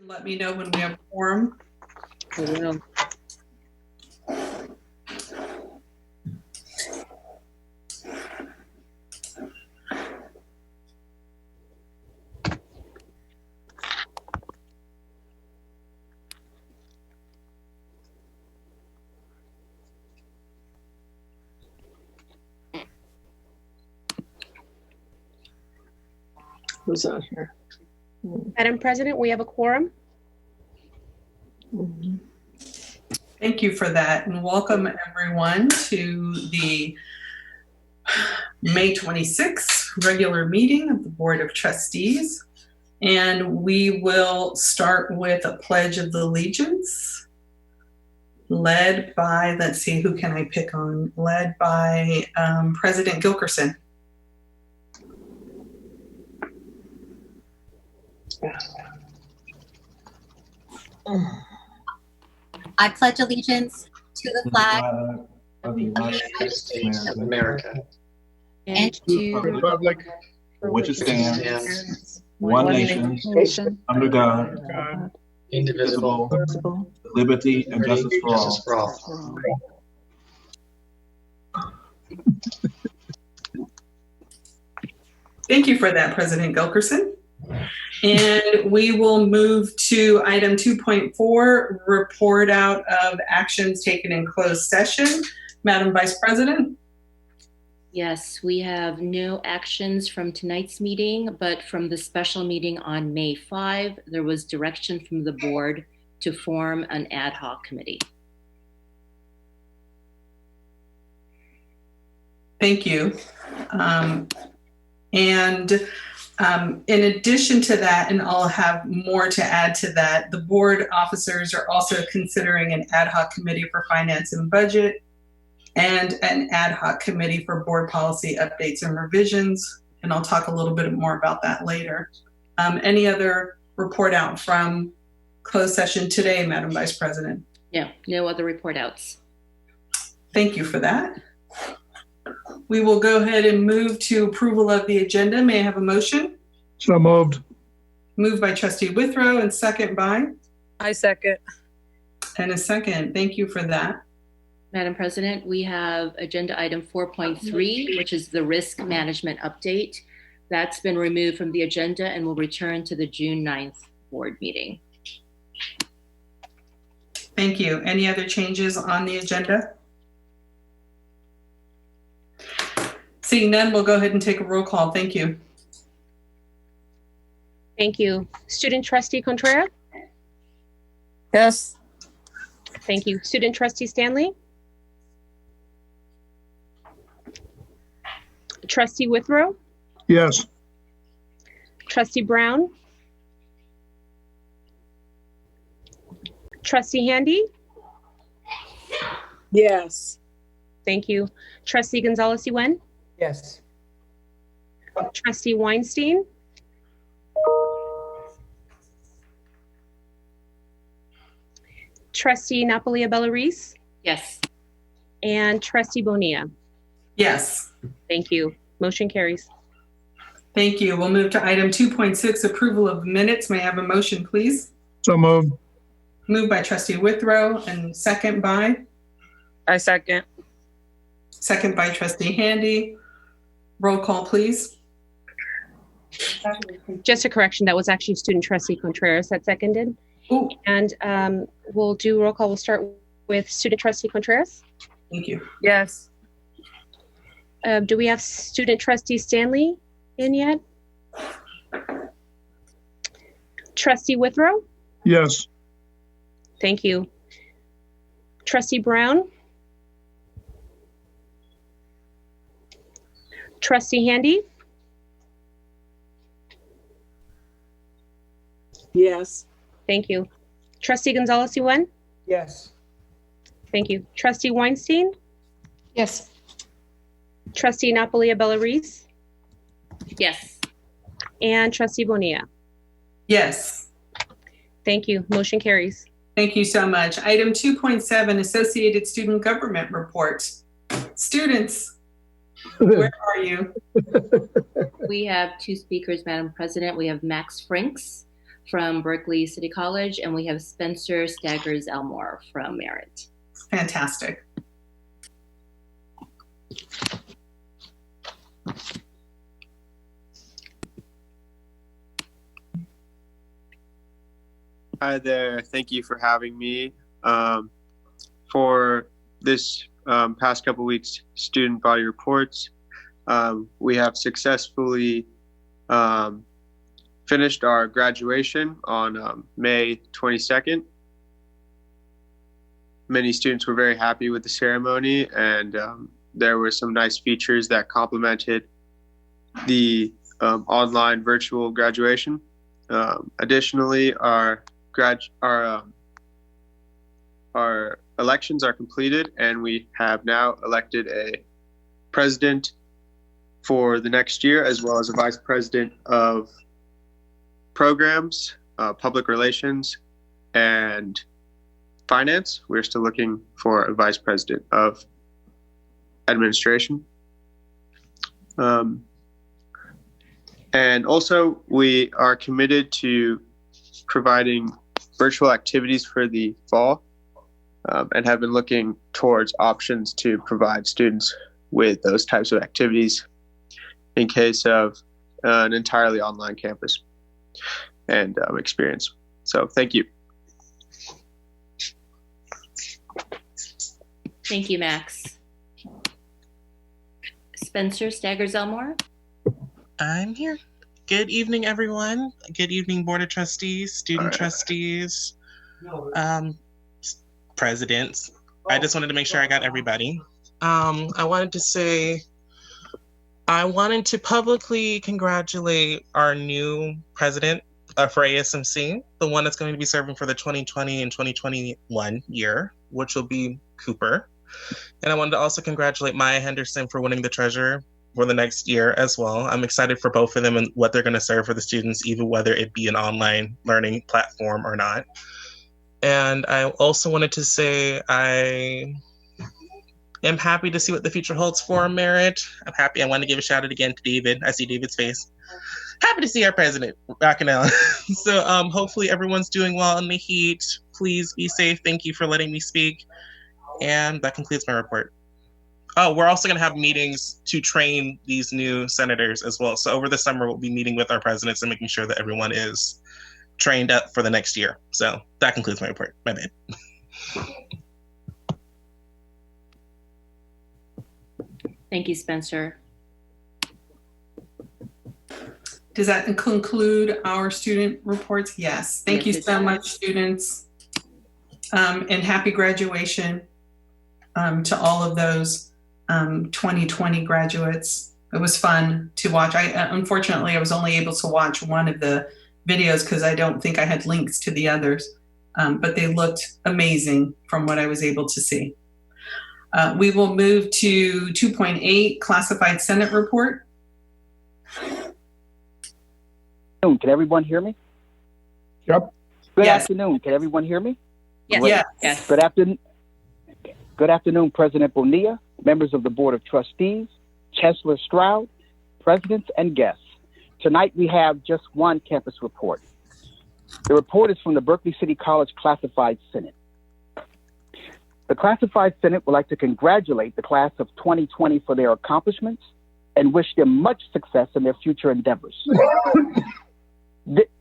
Let me know when we have quorum. I will. Who's out here? Madam President, we have a quorum. Mhm. Thank you for that, and welcome everyone to the May 26th regular meeting of the Board of Trustees. And we will start with a Pledge of Allegiance led by, let's see, who can I pick on? Led by President Gilkerson. I pledge allegiance to the flag of the United States of America, and to the the republic for which it stands, one nation, under God, indivisible, with liberty and justice for all. Thank you for that, President Gilkerson. And we will move to item 2.4, report out of actions taken in closed session. Madam Vice President. Yes, we have no actions from tonight's meeting, but from the special meeting on May 5, there was direction from the board to form an ad hoc committee. Thank you. In addition to that, and I'll have more to add to that, the board officers are also considering an ad hoc committee for finance and budget and an ad hoc committee for board policy updates and revisions. And I'll talk a little bit more about that later. Any other report out from closed session today, Madam Vice President? No other report outs. Thank you for that. We will go ahead and move to approval of the agenda. May I have a motion? So moved. Moved by Trustee Withrow and second by? I second. And a second. Thank you for that. Madam President, we have agenda item 4.3, which is the risk management update. That's been removed from the agenda and will return to the June 9th board meeting. Thank you. Any other changes on the agenda? Seeing none, we'll go ahead and take a roll call. Thank you. Thank you. Student Trustee Contreras? Yes. Thank you. Student Trustee Stanley? Trustee Withrow? Yes. Trustee Brown? Trustee Handy? Yes. Thank you. Trustee Gonzalez-Yuen? Yes. Trustee Weinstein? Trustee Napoli-Bellarice? Yes. And Trustee Bonilla? Yes. Thank you. Motion carries. Thank you. We'll move to item 2.6, approval of minutes. May I have a motion, please? So moved. Moved by Trustee Withrow and second by? I second. Second by Trustee Handy. Roll call, please. Just a correction, that was actually Student Trustee Contreras that seconded. Ooh, And we'll do roll call. We'll start with Student Trustee Contreras. thank you. Yes. Do we have Student Trustee Stanley in yet? Trustee Withrow? Yes. Thank you. Trustee Brown? Trustee Handy? Yes. Thank you. Trustee Gonzalez-Yuen? Yes. Thank you. Trustee Weinstein? Yes. Trustee Napoli-Bellarice? Yes. And Trustee Bonilla? Yes. Thank you. Motion carries. Thank you so much. Item 2.7, Associated Student Government Report. Students, where are you? We have two speakers, Madam President. We have Max Franks from Berkeley City College, and we have Spencer Staggers-Elmore from Merit. Fantastic. Hi there. Thank you for having me. For this past couple weeks, student body reports, we have successfully finished our graduation on May 22nd. Many students were very happy with the ceremony, and there were some nice features that complemented the online virtual graduation. Additionally, our elections are completed, and we have now elected a president for the next year, as well as a vice president of programs, public relations, and finance. We're still looking for a vice president of administration. And also, we are committed to providing virtual activities for the fall, and have been looking towards options to provide students with those types of activities in case of an entirely online campus and experience. So thank you. Thank you, Max. Spencer Staggers-Elmore. I'm here. Good evening, everyone. Good evening, Board of Trustees, student trustees, presidents. I just wanted to make sure I got everybody. I wanted to publicly congratulate our new president for ASMC, the one that's going to be serving for the 2020 and 2021 year, which will be Cooper. And I wanted to also congratulate Maya Henderson for winning the treasurer for the next year as well. I'm excited for both of them and what they're going to serve for the students, even whether it be an online learning platform or not. And I also wanted to say I am happy to see what the future holds for Merit. I'm happy. I want to give a shout out again to David. I see David's face. Happy to see our president rocking out. So hopefully everyone's doing well in the heat. Please be safe. Thank you for letting me speak. And that concludes my report. Oh, we're also going to have meetings to train these new senators as well. So over the summer, we'll be meeting with our presidents and making sure that everyone is trained up for the next year. So that concludes my report. My bad. Thank you, Spencer. Does that conclude our student reports? Yes. Thank you so much, students. And happy graduation to all of those 2020 graduates. It was fun to watch. Unfortunately, I was only able to watch one of the videos because I don't think I had links to the others, but they looked amazing from what I was able to see. We will move to 2.8, Classified Senate Report. Can everyone hear me? Yep. Good Yes. afternoon. Can everyone hear me? Yes. Yes. Yes. Good afternoon. Good afternoon, President Bonilla, members of the Board of Trustees, Chancellor Stroud, presidents, and guests. Tonight we have just one campus report. The report is from the Berkeley City College Classified Senate. The Classified Senate would like to congratulate the class of 2020 for their accomplishments and wish them much success in their future endeavors.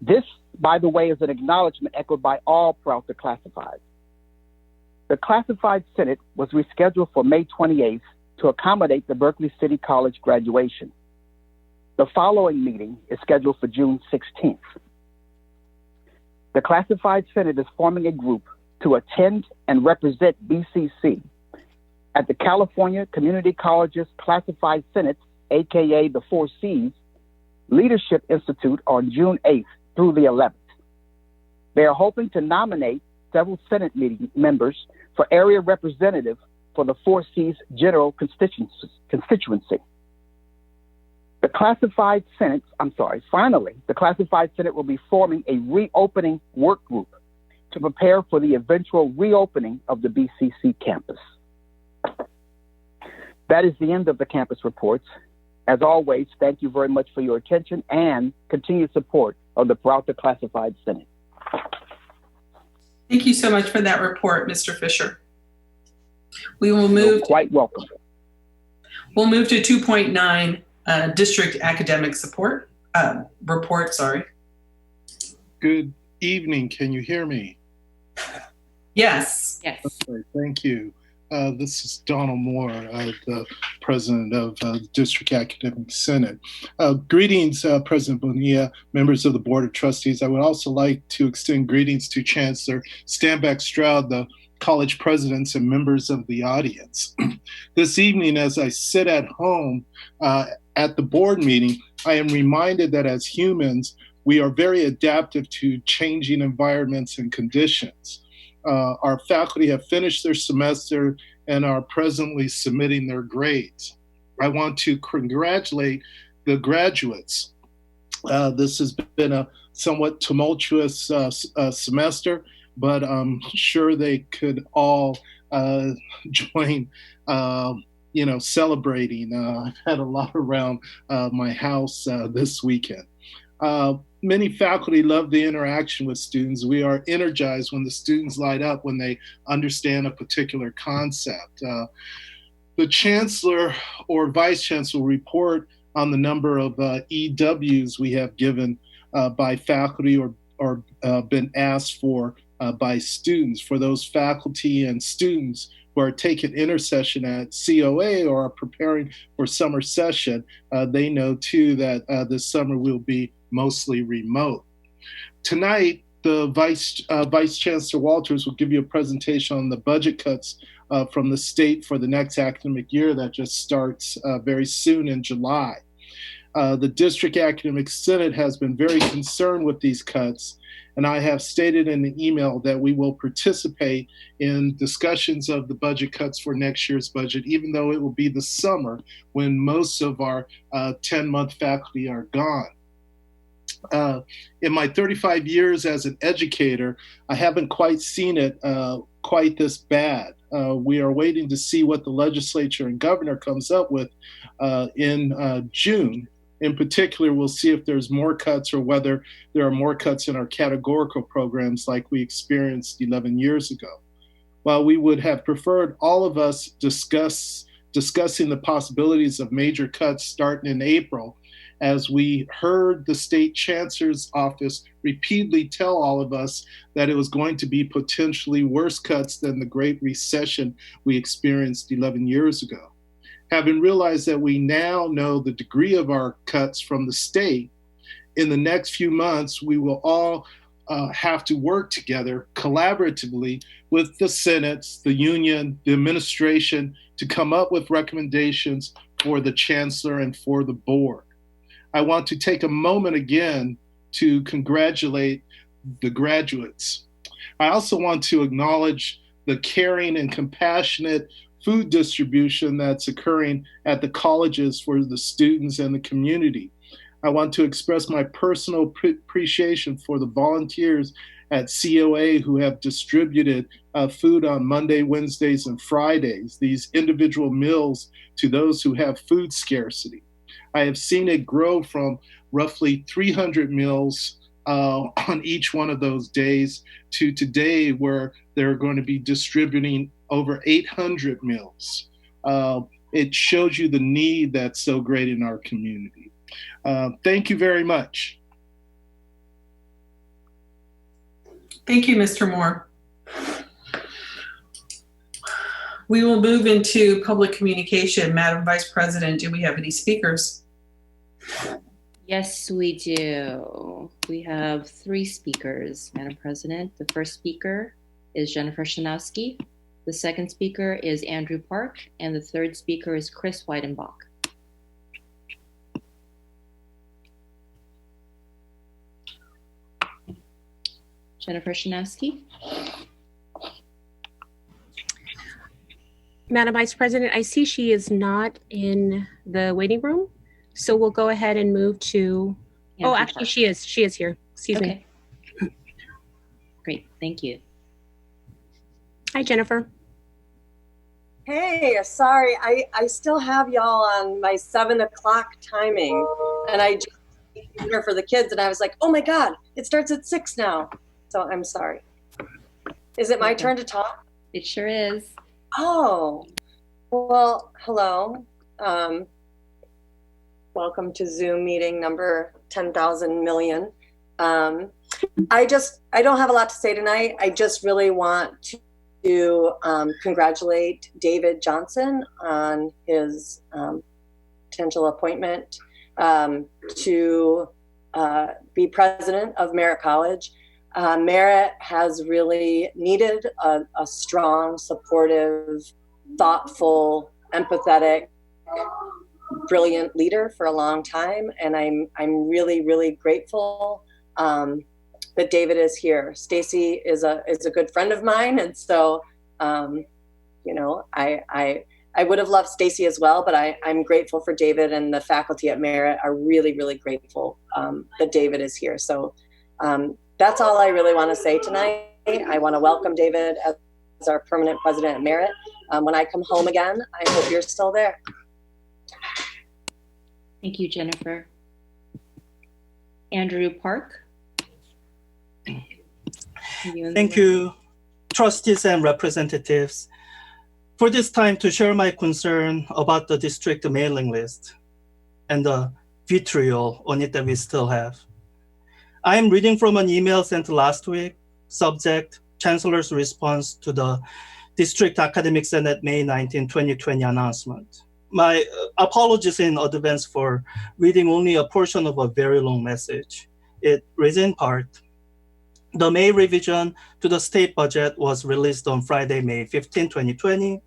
This, by the way, is an acknowledgement echoed by all Peralta classifieds. The Classified Senate was rescheduled for May 28th to accommodate the Berkeley City College graduation. The following meeting is scheduled for June 16th. The Classified Senate is forming a group to attend and represent BCC at the California Community Colleges Classified Senate, aka the 4 Cs, Leadership Institute on June 8th through the 11th. They are hoping to nominate several Senate meeting members for area representative for the 4 Cs general constituency. The Classified Senate, finally, the Classified Senate will be forming a reopening work group to prepare for the eventual reopening of the BCC campus. That is the end of the campus reports. As always, thank you very much for your attention and continued support of the Peralta Classified Senate. Thank you so much for that report, Mr. Fisher. We will You're move. quite welcome. We'll move to 2.9, district academic support report. Sorry. Good evening. Can you hear me? Yes. Yes. Okay, thank you. This is Donald Moore, the president of the District Academic Senate. Greetings, President Bonilla, members of the Board of Trustees. I would also like to extend greetings to Chancellor Stanback Stroud, the college presidents, and members of the audience. This evening, as I sit at home at the board meeting, I am reminded that as humans, we are very adaptive to changing environments and conditions. Our faculty have finished their semester and are presently submitting their grades. I want to congratulate the graduates. This has been a somewhat tumultuous semester, but I'm sure they could all join, celebrating. I've had a lot around my house this weekend. Many faculty love the interaction with students. We are energized when the students light up when they understand a particular concept. The chancellor or vice chancellor will report on the number of EWs we have given by faculty or been asked for by students. For those faculty and students who are taking intersession at COA or are preparing for summer session, they know too that this summer will be mostly remote. Tonight, the Vice Chancellor Walters will give you a presentation on the budget cuts from the state for the next academic year that just starts very soon in July. The District Academic Senate has been very concerned with these cuts, and I have stated in the email that we will participate in discussions of the budget cuts for next year's budget, even though it will be the summer when most of our 10-month faculty are gone. In my 35 years as an educator, I haven't quite seen it quite this bad. We are waiting to see what the legislature and governor comes up with in June. In particular, we'll see if there's more cuts or whether there are more cuts in our categorical programs like we experienced 11 years ago. While we would have preferred all of us discussing the possibilities of major cuts starting in April, as we heard the state chancellor's office repeatedly tell all of us that it was going to be potentially worse cuts than the Great Recession we experienced 11 years ago. Having realized that we now know the degree of our cuts from the state, in the next few months, we will all have to work together collaboratively with the Senate, the union, the administration to come up with recommendations for the chancellor and for the board. I want to take a moment again to congratulate the graduates. I also want to acknowledge the caring and compassionate food distribution that's occurring at the colleges for the students and the community. I want to express my personal appreciation for the volunteers at COA who have distributed food on Monday, Wednesdays, and Fridays, these individual meals to those who have food scarcity. I have seen it grow from roughly 300 meals on each one of those days to today where they're going to be distributing over 800 meals. It shows you the need that's so great in our community. Thank you very much. Thank you, Mr. Moore. We will move into public communication. Madam Vice President, do we have any speakers? Yes, we do. We have 3 speakers, Madam President. The first speaker is Jennifer Shanowski. The second speaker is Andrew Park. And the third speaker is Chris Weidenbach. Jennifer Shanowski. Madam Vice President, I see she is not in the waiting room, so we'll go ahead and move to, Andrew actually Park. she is here. Excuse me. Great, thank you. Hi, Jennifer. Hey, sorry, I still have y'all on my 7 o'clock timing, and I just dinner for the kids, and I was like, oh my God, it starts at 6 now. So I'm sorry. Is it my turn to talk? It sure is. Oh, well, hello. Welcome to Zoom meeting number 10,000 million. I don't have a lot to say tonight. I just really want to congratulate David Johnson on his potential appointment to be president of Merritt College. Merritt has really needed a strong, supportive, thoughtful, empathetic, brilliant leader for a long time, and I'm really, really grateful that David is here. Stacy is a good friend of mine, and so you know, I would have loved Stacy as well, but I'm grateful for David, and the faculty at Merritt are really, really grateful that David is here. So that's all I really want to say tonight. I want to welcome David as our permanent president at Merritt. When I come home again, I hope you're still there. Thank you, Jennifer. Andrew Park. Thank you, trustees and representatives, for this time to share my concern about the district mailing list and the vitriol on it that we still have. I am reading from an email sent last week, subject, Chancellor's response to the District Academic Senate May 19, 2020 announcement. My apologies in advance for reading only a portion of a very long message. It reads in part, the May revision to the state budget was released on Friday, May 15, 2020.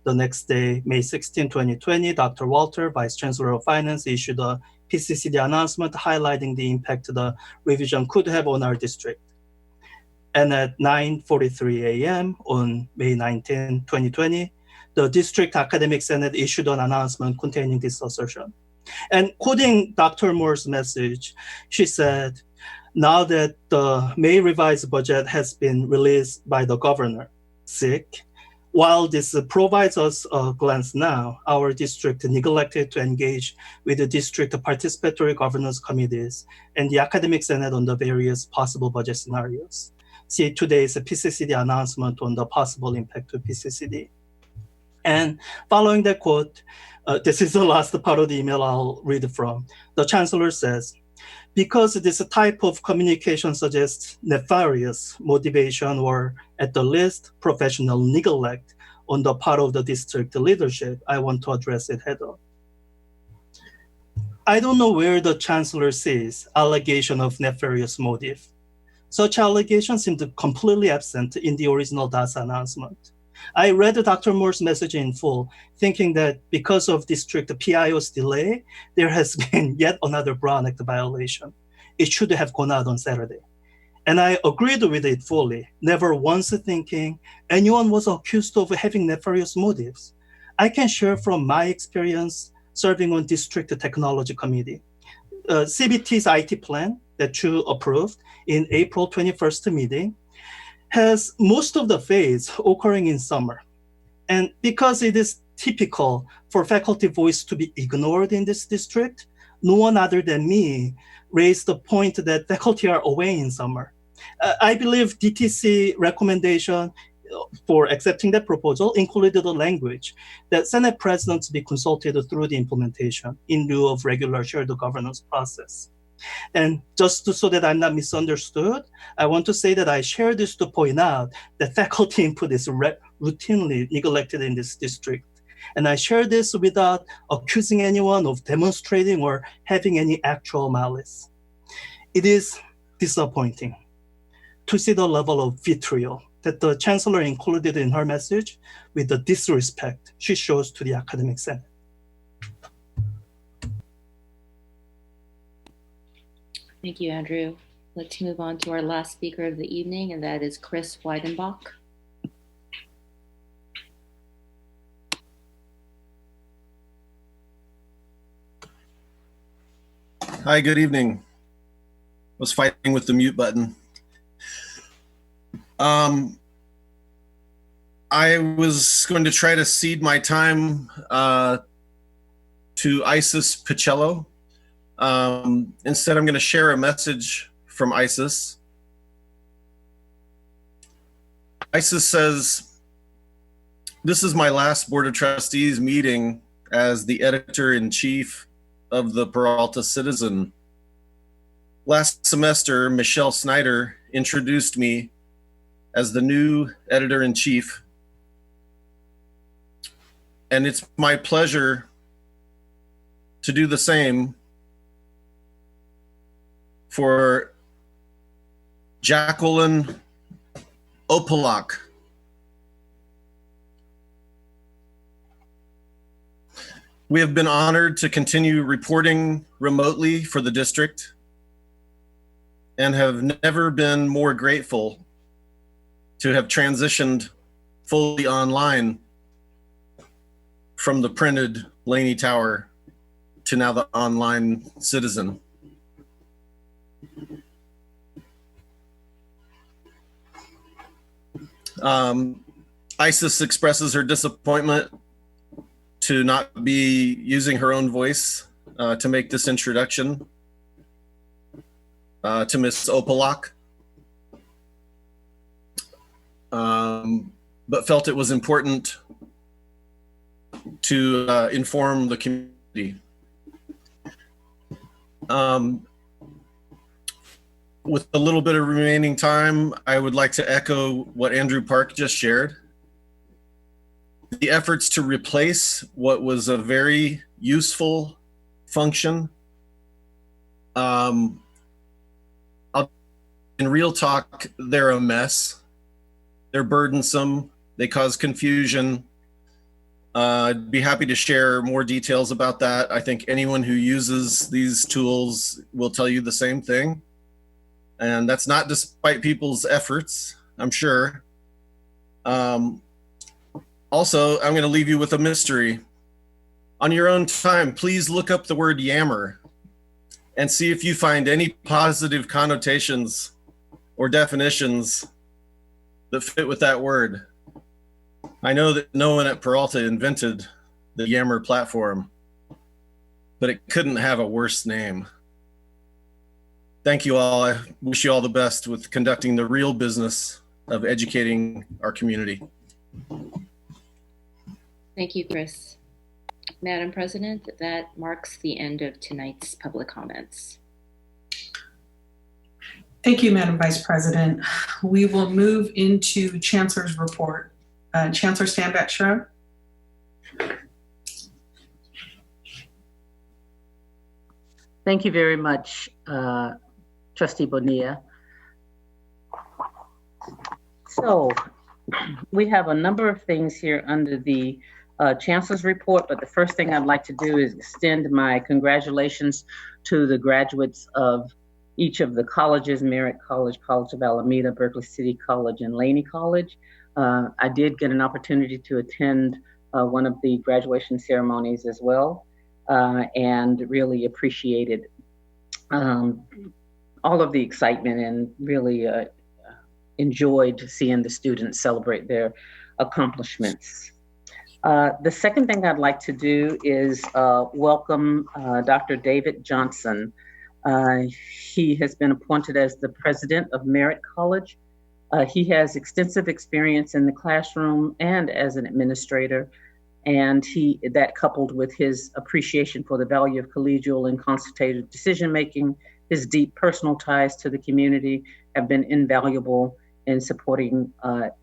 The next day, May 16, 2020, Dr. Walter, Vice Chancellor of Finance, issued a PCCD announcement highlighting the impact the revision could have on our district. And at 9:43 a.m. on May 19, 2020, the District Academic Senate issued an announcement containing this assertion. And quoting Dr. Moore's message, she said, now that the May revised budget has been released by the governor, SIC, while this provides us a glance now, our district neglected to engage with the district participatory governance committees and the academic senate on the various possible budget scenarios. See today's PCCD announcement on the possible impact to PCCD. And following that quote, this is the last part of the email I'll read from. The Chancellor says, because this type of communication suggests nefarious motivation or, at the least, professional neglect on the part of the district leadership, I want to address it head on. I don't know where the Chancellor sees allegation of nefarious motive. Such allegations seemed completely absent in the original DAS announcement. I read Dr. Moore's message in full, thinking that because of district PIO's delay, there has been yet another Brown Act violation. It should have gone out on Saturday. And I agreed with it fully, never once thinking anyone was accused of having nefarious motives. I can share from my experience serving on District Technology Committee. CBT's IT plan that you approved in April 21st meeting has most of the phase occurring in summer. And because it is typical for faculty voice to be ignored in this district, no one other than me raised the point that faculty are away in summer. I believe DTC recommendation for accepting that proposal included the language that Senate presidents be consulted through the implementation in lieu of regular shared governance process. And just so that I'm not misunderstood, I want to say that I share this to point out that faculty input is routinely neglected in this district. And I share this without accusing anyone of demonstrating or having any actual malice. It is disappointing to see the level of vitriol that the Chancellor included in her message with the disrespect she shows to the academic senate. Thank you, Andrew. Let's move on to our last speaker of the evening, and that is Chris Weidenbach. Hi, good evening. Was fighting with the mute button. I was going to try to cede my time to Isis Pichello. Instead, I'm going to share a message from ISIS. ISIS says, "This is my last Board of Trustees meeting as the editor-in-chief of the Peralta Citizen. Last semester, Michelle Snyder introduced me as the new editor-in-chief, and it's my pleasure to do the same for Jacqueline Opalak. We have been honored to continue reporting remotely for the district and have never been more grateful to have transitioned fully online from the printed Laney Tower to now the online Citizen. Isis expresses her disappointment to not be using her own voice to make this introduction to Miss Opalak, but felt it was important to inform the community. With a little bit of remaining time, I would like to echo what Andrew Park just shared. The efforts to replace what was a very useful function. In real talk, they're a mess. They're burdensome. They cause confusion. I'd be happy to share more details about that. I think anyone who uses these tools will tell you the same thing. And that's not despite people's efforts, I'm sure. Also, I'm going to leave you with a mystery. On your own time, please look up the word yammer and see if you find any positive connotations or definitions that fit with that word. I know that no one at Peralta invented the Yammer platform, but it couldn't have a worse name. Thank you all. I wish you all the best with conducting the real business of educating our community. Thank you, Chris. Madam President, that marks the end of tonight's public comments. Thank you, Madam Vice President. We will move into Chancellor's report. Chancellor Stanback-Schroeder. Thank you very much, Trustee Bonilla. So we have a number of things here under the Chancellor's report, but the first thing I'd like to do is extend my congratulations to the graduates of each of the colleges: Merritt College, College of Alameda, Berkeley City College, and Laney College. I did get an opportunity to attend one of the graduation ceremonies as well, and really appreciated all of the excitement and really enjoyed seeing the students celebrate their accomplishments. The second thing I'd like to do is welcome Dr. David Johnson. He has been appointed as the president of Merritt College. He has extensive experience in the classroom and as an administrator, and that coupled with his appreciation for the value of collegial and consultative decision-making, his deep personal ties to the community have been invaluable in supporting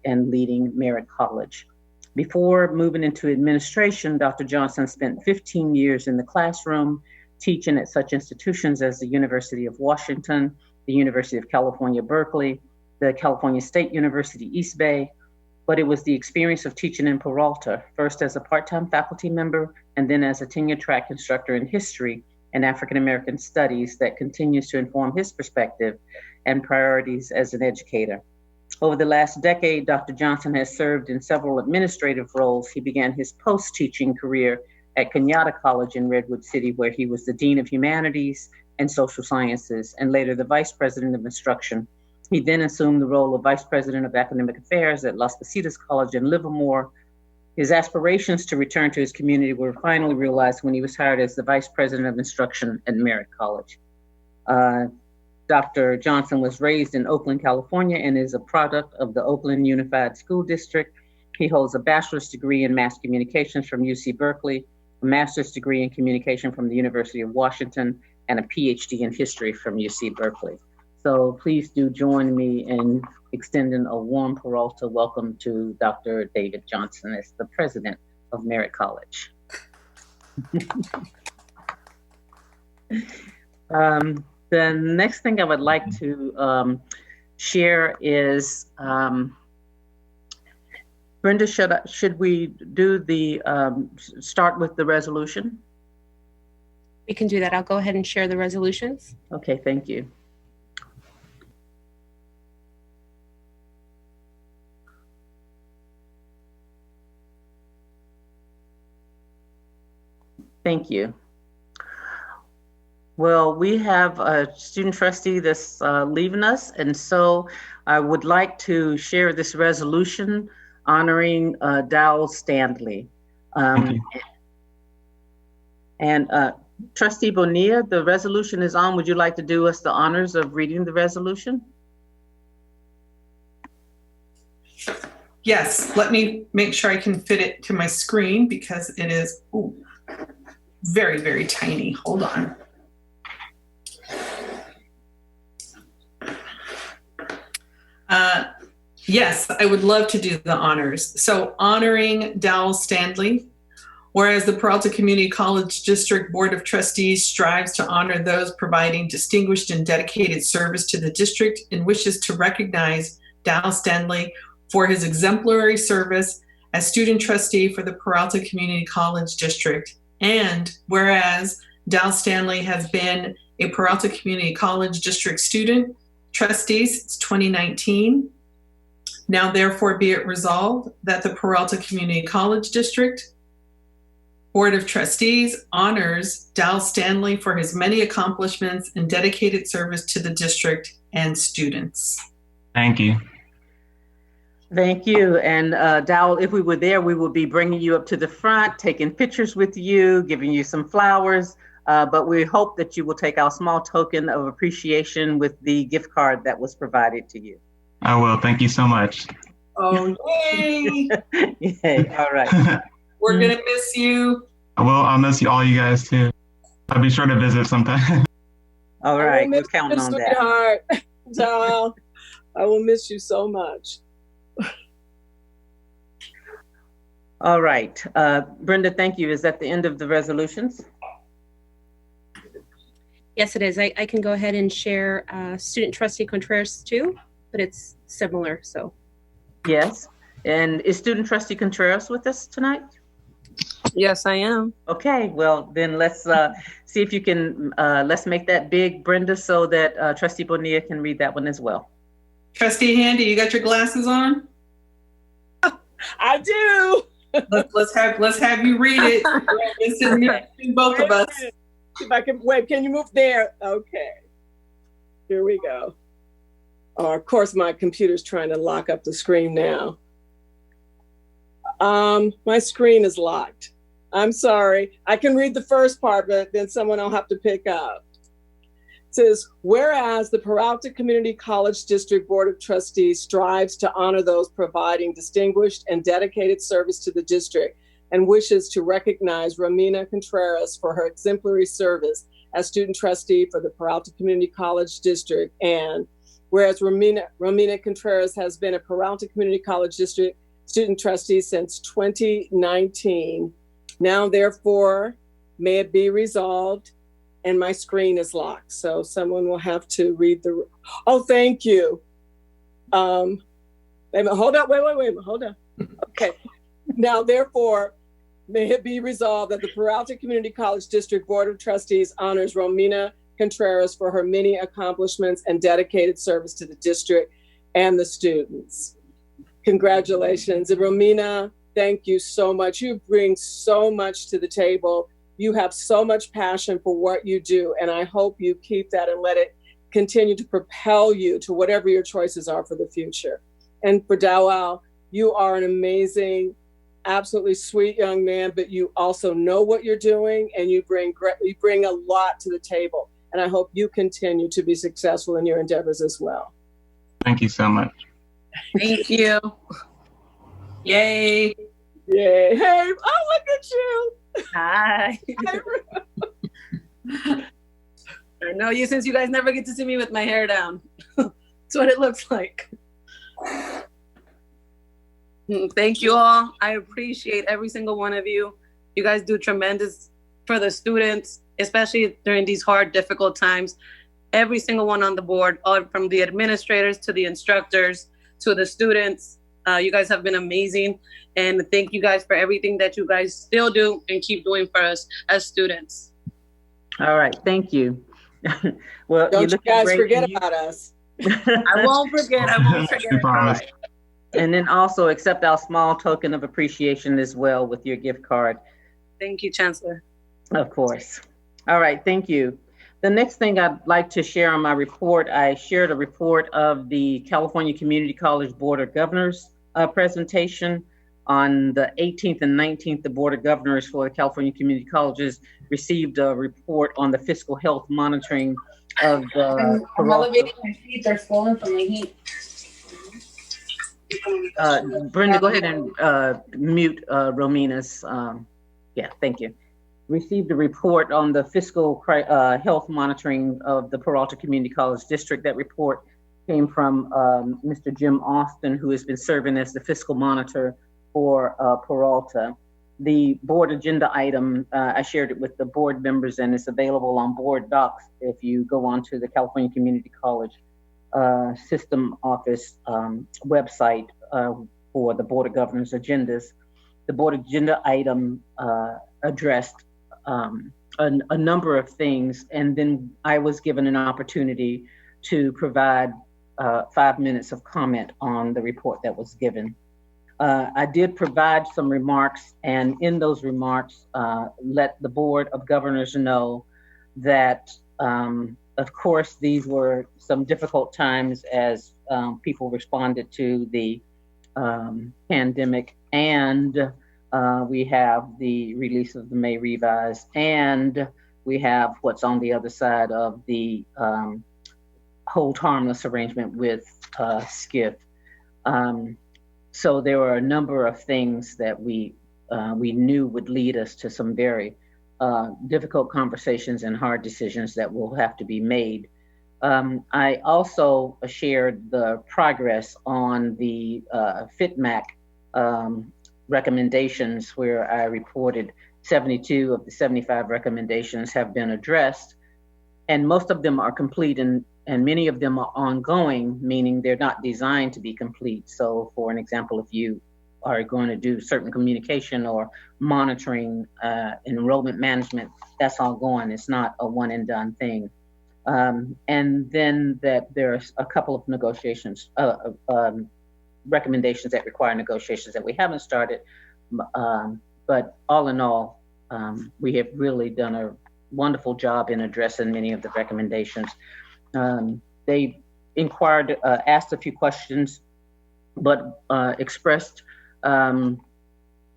and leading Merritt College. Before moving into administration, Dr. Johnson spent 15 years in the classroom, teaching at such institutions as the University of Washington, the University of California, Berkeley, the California State University, East Bay, but it was the experience of teaching in Peralta, first as a part-time faculty member and then as a tenure-track instructor in history and African-American studies, that continues to inform his perspective and priorities as an educator. Over the last decade, Dr. Johnson has served in several administrative roles. He began his post-teaching career at Kenyatta College in Redwood City, where he was the Dean of Humanities and Social Sciences, and later the Vice President of Instruction. He then assumed the role of Vice President of Academic Affairs at Las Positas College in Livermore. His aspirations to return to his community were finally realized when he was hired as the Vice President of Instruction at Merritt College. Dr. Johnson was raised in Oakland, California, and is a product of the Oakland Unified School District. He holds a bachelor's degree in mass communications from UC Berkeley, a master's degree in communication from the University of Washington, and a PhD in history from UC Berkeley. So please do join me in extending a warm Peralta welcome to Dr. David Johnson as the president of Merritt College. The next thing I would like to share is, Brenda, should we do the, start with the resolution? We can do that. I'll go ahead and share the resolutions. Okay, thank you. Thank you. Well, we have a student trustee that's leaving us, and so I would like to share this resolution honoring Dowell Stanley. And Trustee Bonilla, the resolution is on. Would you like to do us the honors of reading the resolution? Yes, let me make sure I can fit it to my screen because it is very, very tiny. Hold on. Yes, I would love to do the honors. So honoring Dowell Stanley, whereas the Peralta Community College District Board of Trustees strives to honor those providing distinguished and dedicated service to the district and wishes to recognize Dowell Stanley for his exemplary service as student trustee for the Peralta Community College District. And whereas Dowell Stanley has been a Peralta Community College District student trustee since 2019, now therefore be it resolved that the Peralta Community College District Board of Trustees honors Dowell Stanley for his many accomplishments and dedicated service to the district and students. Thank you. Thank you. And Dowell, if we were there, we would be bringing you up to the front, taking pictures with you, giving you some flowers. But we hope that you will take our small token of appreciation with the gift card that was provided to you. I will. Thank you so much. Oh, yay. Yay. All right. We're going to miss you. I'll miss you all, you guys too. I'll be sure to visit sometime. All right. We're counting on that. Dowell, I will miss you so much. All right. Brenda, thank you. Is that the end of the resolutions? Yes, it is. I can go ahead and share student trustee Contreras too, but it's similar, so. Yes. And is student trustee Contreras with us tonight? Yes, I am. Okay, well then let's see if you can, let's make that big, Brenda, so that Trustee Bonilla can read that one as well. Trustee Handy, you got your glasses on? I do. Let's have you read it. It's in both of us. If I can wait, can you move there? Okay. Here we go. Oh, of course, my computer's trying to lock up the screen now. My screen is locked. I'm sorry. I can read the first part, but then someone will have to pick up. It says, whereas the Peralta Community College District Board of Trustees strives to honor those providing distinguished and dedicated service to the district and wishes to recognize Romina Contreras for her exemplary service as student trustee for the Peralta Community College District. And whereas Romina Contreras has been a Peralta Community College District student trustee since 2019, now therefore may it be resolved, and my screen is locked, so someone will have to read the, oh, thank you. Wait a minute, hold up, wait, hold on. Okay, now therefore, may it be resolved that the Peralta Community College District Board of Trustees honors Romina Contreras for her many accomplishments and dedicated service to the district and the students. Congratulations. And Romina, thank you so much. You bring so much to the table. You have so much passion for what you do, and I hope you keep that and let it continue to propel you to whatever your choices are for the future. And for Dowell, you are an amazing absolutely sweet young man, but you also know what you're doing, and you bring a lot to the table. And I hope you continue to be successful in your endeavors as well. Thank you so much. Thank you. Yay. Yay. Hey, oh, look at you. Hi. I know you, since you guys never get to see me with my hair down. That's what it looks like. Thank you all. I appreciate every single one of you. You guys do tremendous for the students, especially during these hard, difficult times. Every single one on the board, all from the administrators to the instructors to the students. You guys have been amazing. And thank you guys for everything that you guys still do and keep doing for us as students. All right, thank you. Well, don't you guys forget about us. I won't forget. I won't forget. All right. And then also accept our small token of appreciation as well with your gift card. Thank you, Chancellor. Of course. All right, thank you. The next thing I'd like to share on my report, I shared a report of the California Community College Board of Governors presentation. On the 18th and 19th, the Board of Governors for the California Community Colleges received a report on the fiscal health monitoring of the I'm elevating my feet. They're swollen from the heat. Brenda, go ahead and mute Romina's. Yeah, thank you. Received a report on the fiscal health monitoring of the Peralta Community College District. That report came from Mr. Jim Austin, who has been serving as the fiscal monitor for Peralta. The board agenda item, I shared it with the board members, and it's available on board docs if you go onto the California Community College System Office website for the Board of Governors agendas. The board agenda item addressed a number of things, and then I was given an opportunity to provide 5 minutes of comment on the report that was given. I did provide some remarks, and in those remarks, let the Board of Governors know that, of course, these were some difficult times as people responded to the pandemic, and we have the release of the May revise, and we have what's on the other side of the hold harmless arrangement with SCIF. So there were a number of things that we knew would lead us to some very difficult conversations and hard decisions that will have to be made. I also shared the progress on the FITMAC recommendations, where I reported 72 of the 75 recommendations have been addressed, and most of them are complete, and many of them are ongoing, meaning they're not designed to be complete. So for an example, if you are going to do certain communication or monitoring, enrollment management, that's all going. It's not a one and done thing. And then that there's a couple of negotiations, recommendations that require negotiations that we haven't started. But all in all, we have really done a wonderful job in addressing many of the recommendations. They inquired, asked a few questions, but expressed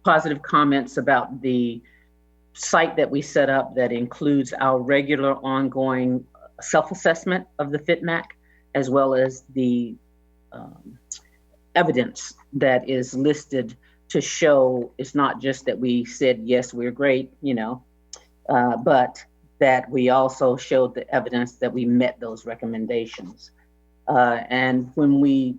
positive comments about the site that we set up that includes our regular ongoing self-assessment of the FITMAC, as well as the evidence that is listed to show it's not just that we said, yes, we're great, you know, but that we also showed the evidence that we met those recommendations. And when we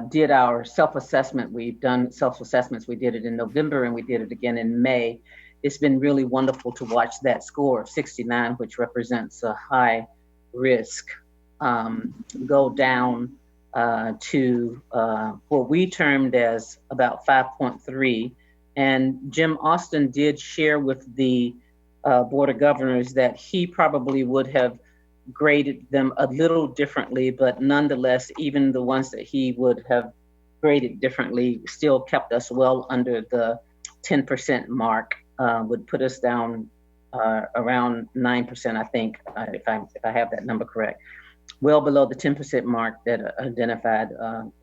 did our self-assessment, we've done self-assessments, we did it in November and we did it again in May. It's been really wonderful to watch that score of 69, which represents a high risk, go down to what we termed as about 5.3. And Jim Austin did share with the Board of Governors that he probably would have graded them a little differently, but nonetheless, even the ones that he would have graded differently still kept us well under the 10% mark, would put us down around 9%, I think, if I have that number correct, well below the 10% mark that identified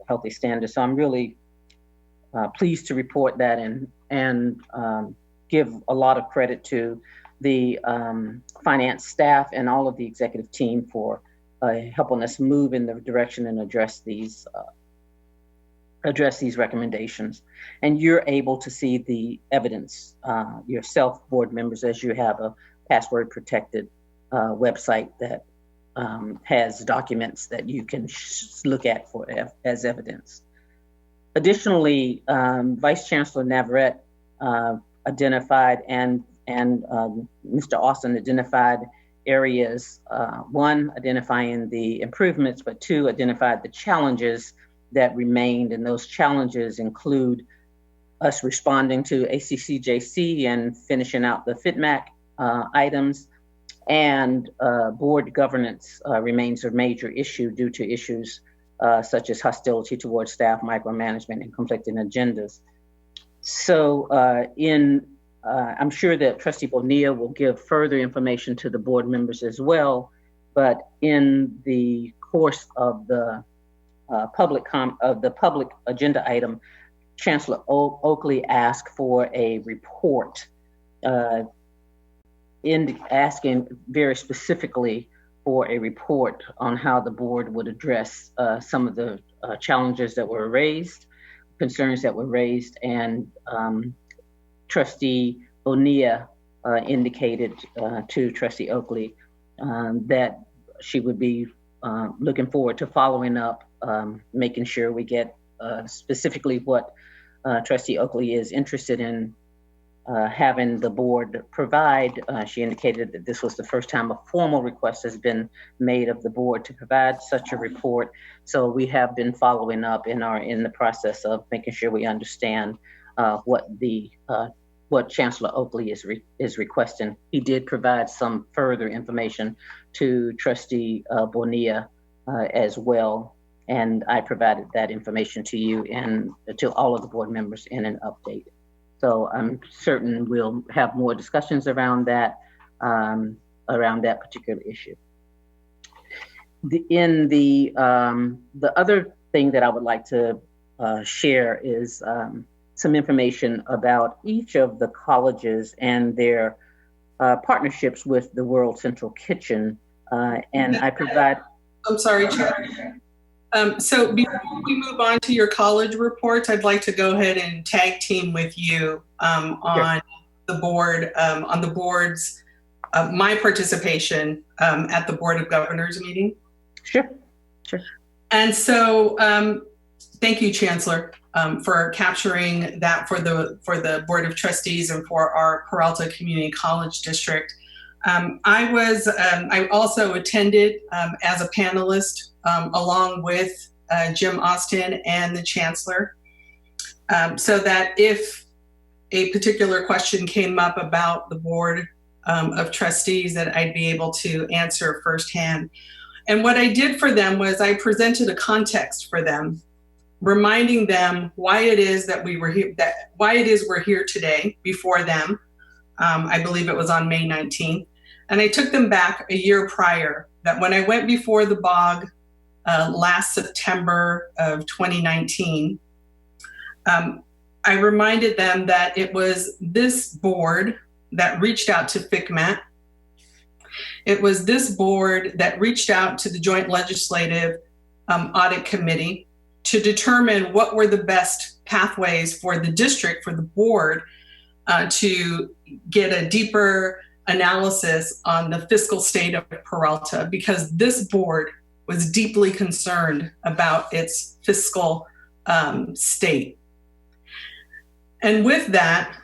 healthy standards. So I'm really pleased to report that and give a lot of credit to the finance staff and all of the executive team for helping us move in the direction and address these recommendations. And you're able to see the evidence yourself, board members, as you have a password protected website that has documents that you can look at as evidence. Additionally, Vice Chancellor Navarrete identified and Mr. Austin identified areas, one, identifying the improvements, but two, identified the challenges that remained. And those challenges include us responding to ACCJC and finishing out the FITMAC items, and board governance remains a major issue due to issues such as hostility towards staff, micromanagement, and conflicting agendas. So I'm sure that Trustee Bonilla will give further information to the board members as well, but in the course of the public agenda item, Chancellor Oakley asked for a report asking very specifically for a report on how the board would address some of the challenges that were raised, concerns that were raised, and Trustee Bonilla indicated to Trustee Oakley that she would be looking forward to following up, making sure we get specifically what Trustee Oakley is interested in having the board provide. She indicated that this was the first time a formal request has been made of the board to provide such a report. So we have been following up in the process of making sure we understand what Chancellor Oakley is requesting. He did provide some further information to Trustee Bonilla as well, and I provided that information to you and to all of the board members in an update. So I'm certain we'll have more discussions around that particular issue. The other thing that I would like to share is some information about each of the colleges and their partnerships with the World Central Kitchen. And I provide... I'm sorry, Chair. So before we move on to your college reports, I'd like to go ahead and tag team with you on the board, on the board's, my participation at the Board of Governors meeting. Sure. And so thank you, Chancellor, for capturing that for the Board of Trustees and for our Peralta Community College District. I also attended as a panelist along with Jim Austin and the Chancellor, so that if a particular question came up about the Board of Trustees, that I'd be able to answer firsthand. And what I did for them was I presented a context for them, reminding them why it is that we were here, we're here today before them. I believe it was on May 19th. And I took them back a year prior, that when I went before the BOG last September of 2019, I reminded them that it was this board that reached out to FCMAT. It was this board that reached out to the Joint Legislative Audit Committee to determine what were the best pathways for the district, for the board, to get a deeper analysis on the fiscal state of Peralta, because this board was deeply concerned about its fiscal state. And with that,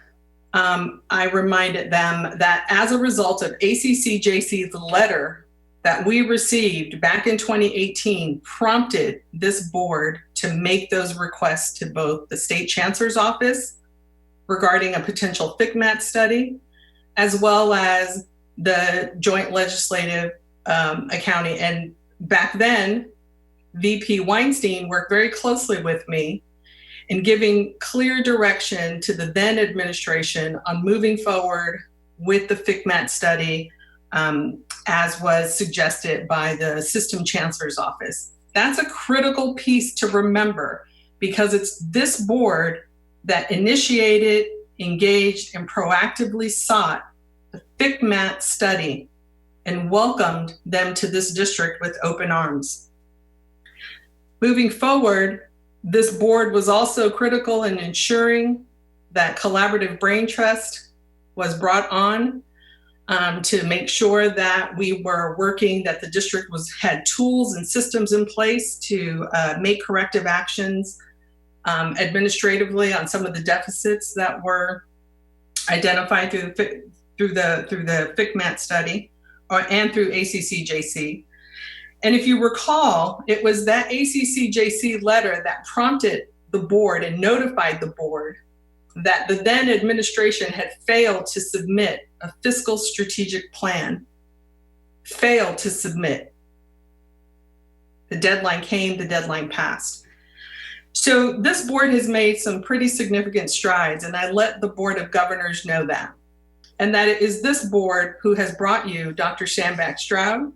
I reminded them that as a result of ACCJC's letter that we received back in 2018 prompted this board to make those requests to both the State Chancellor's Office regarding a potential FCMAT study, as well as the Joint Legislative Accounting. And back then, VP Weinstein worked very closely with me in giving clear direction to the then administration on moving forward with the FCMAT study, as was suggested by the System Chancellor's Office. That's a critical piece to remember, because it's this board that initiated, engaged, and proactively sought the FICMAT study and welcomed them to this district with open arms. Moving forward, this board was also critical in ensuring that collaborative brain trust was brought on to make sure that we were working, that the district had tools and systems in place to make corrective actions administratively on some of the deficits that were identified through the FICMAT study and through ACCJC. And if you recall, it was that ACCJC letter that prompted the board and notified the board that the then administration had failed to submit a fiscal strategic plan, failed to submit. The deadline came, the deadline passed. So this board has made some pretty significant strides, and I let the Board of Governors know that. And that it is this board who has brought you Dr. Sandback-Stroud,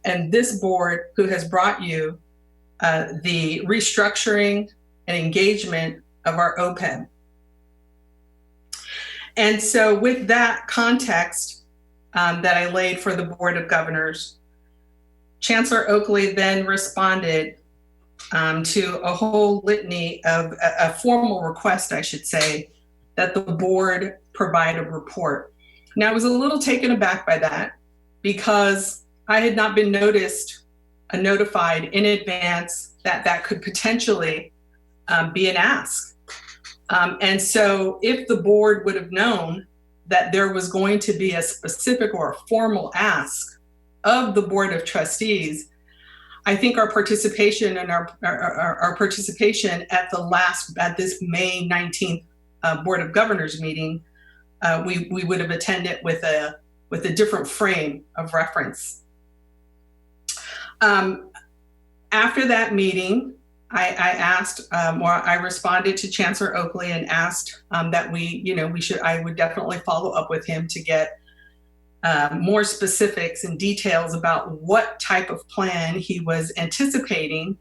and this board who has brought you the restructuring and engagement of our OPEB. And so with that context that I laid for the Board of Governors, Chancellor Oakley then responded to a whole litany of a formal request, I should say, that the board provide a report. Now, I was a little taken aback by that because I had not been notified in advance that that could potentially be an ask. And so if the board would have known that there was going to be a specific or a formal ask of the Board of Trustees, I think our participation and our participation at this May 19th Board of Governors meeting, we would have attended with a different frame of reference. After that meeting, I responded to Chancellor Oakley and asked that I would definitely follow up with him to get more specifics and details about what type of plan he was anticipating,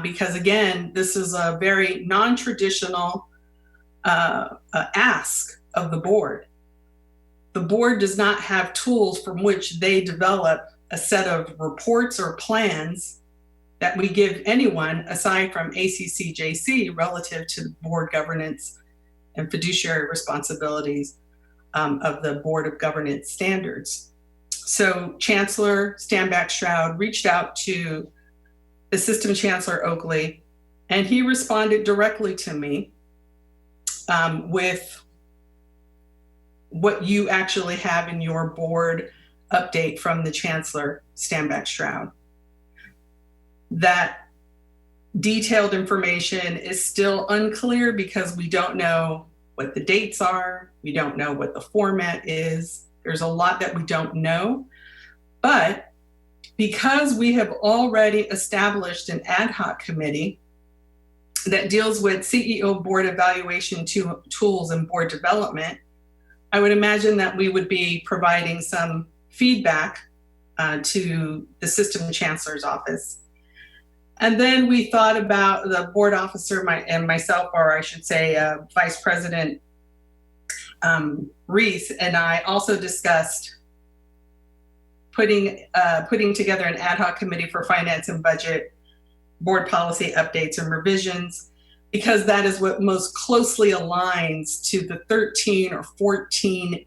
because again, this is a very non-traditional ask of the board. The board does not have tools from which they develop a set of reports or plans that we give anyone aside from ACCJC relative to board governance and fiduciary responsibilities of the Board of Governance standards. So Chancellor Sandback-Stroud reached out to Assistant Chancellor Oakley, and he responded directly to me with what you actually have in your board update from the Chancellor Sandback-Stroud. That detailed information is still unclear because we don't know what the dates are. We don't know what the format is. There's a lot that we don't know. But because we have already established an ad hoc committee that deals with CEO board evaluation tools and board development, I would imagine that we would be providing some feedback to the Assistant Chancellor's office. And then we thought about the board officer and myself, or I should say Vice President Reese, and I also discussed putting together an ad hoc committee for finance and budget, board policy updates and revisions, because that is what most closely aligns to the 13 or 14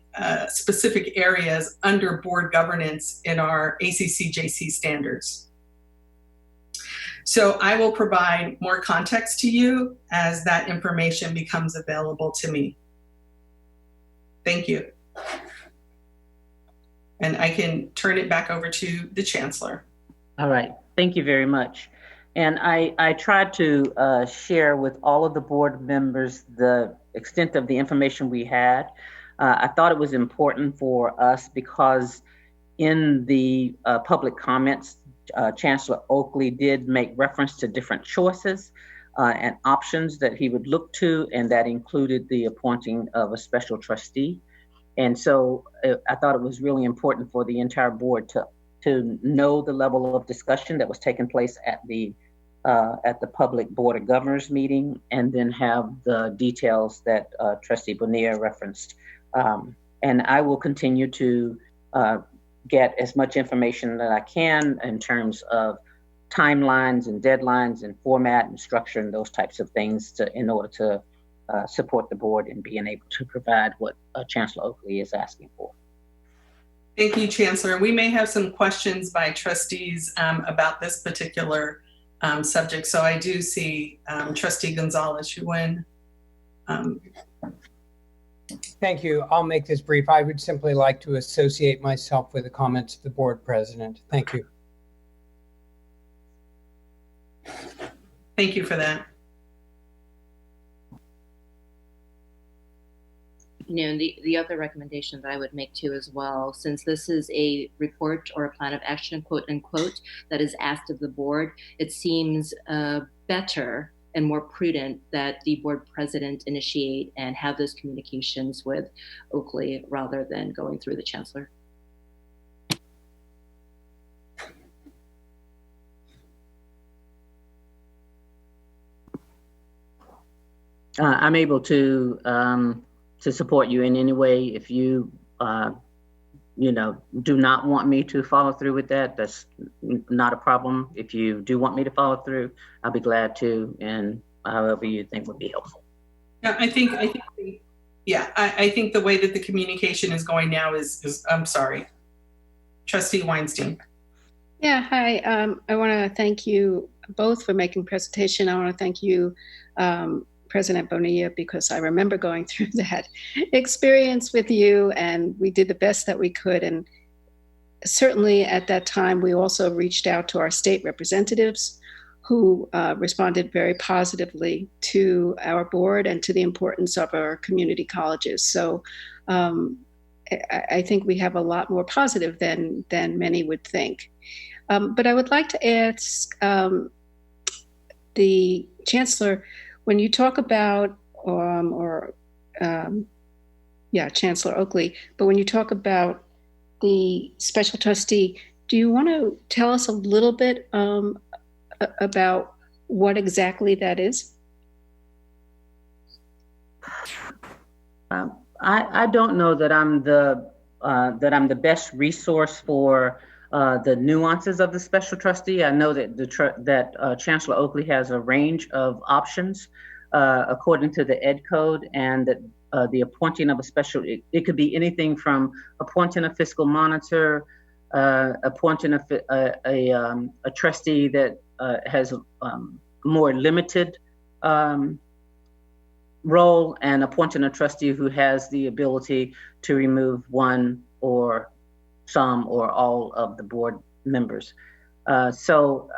specific areas under board governance in our ACCJC standards. So I will provide more context to you as that information becomes available to me. Thank you. And I can turn it back over to the Chancellor. All right, thank you very much. And I tried to share with all of the board members the extent of the information we had. I thought it was important for us because in the public comments, Chancellor Oakley did make reference to different choices and options that he would look to, and that included the appointing of a special trustee. And so I thought it was really important for the entire board to know the level of discussion that was taking place at the at the public Board of Governors meeting, and then have the details that Trustee Bonilla referenced. And I will continue to get as much information that I can in terms of timelines and deadlines and format and structure and those types of things in order to support the board in being able to provide what Chancellor Oakley is asking for. Thank you, Chancellor. We may have some questions by trustees about this particular subject. So I do see Trustee Gonzalez, you win. Thank you. I'll make this brief. I would simply like to associate myself with the comments of the board president. Thank you. Thank you for that. The other recommendation that I would make too as well, since this is a report or a plan of action, quote unquote, that is asked of the board, it seems better and more prudent that the board president initiate and have those communications with Oakley rather than going through the chancellor. I'm able to support you in any way. If you, do not want me to follow through with that, that's not a problem. If you do want me to follow through, I'll be glad to, and however you think would be helpful. Yeah, I think the way that the communication is going now is I'm sorry. Trustee Weinstein. Yeah, hi. I want to thank you both for making presentation. I want to thank you, President Bonilla, because I remember going through that experience with you, and we did the best that we could. And certainly at that time, we also reached out to our state representatives who responded very positively to our board and to the importance of our community colleges. So I think we have a lot more positive than many would think. But I would like to ask the Chancellor, when you talk about, Chancellor Oakley, but when you talk about the special trustee, do you want to tell us a little bit about what exactly that is? I don't know that I'm the best resource for the nuances of the special trustee. I know that Chancellor Oakley has a range of options according to the Ed Code, and that the appointing of a special, it could be anything from appointing a fiscal monitor, appointing a trustee that has a more limited role, and appointing a trustee who has the ability to remove one or some or all of the board members. So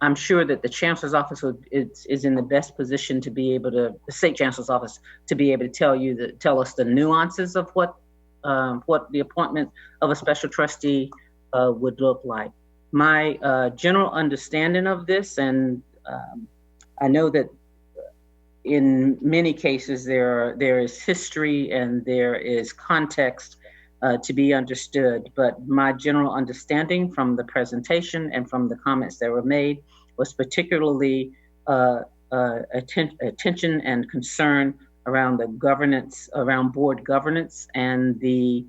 I'm sure that the Chancellor's office is in the best position to be able to, the State Chancellor's office, to be able to tell us the nuances of what the appointment of a special trustee would look like. My general understanding of this, and I know that in many cases there is history and there is context to be understood, but my general understanding from the presentation and from the comments that were made was particularly attention and concern around the governance, around board governance and the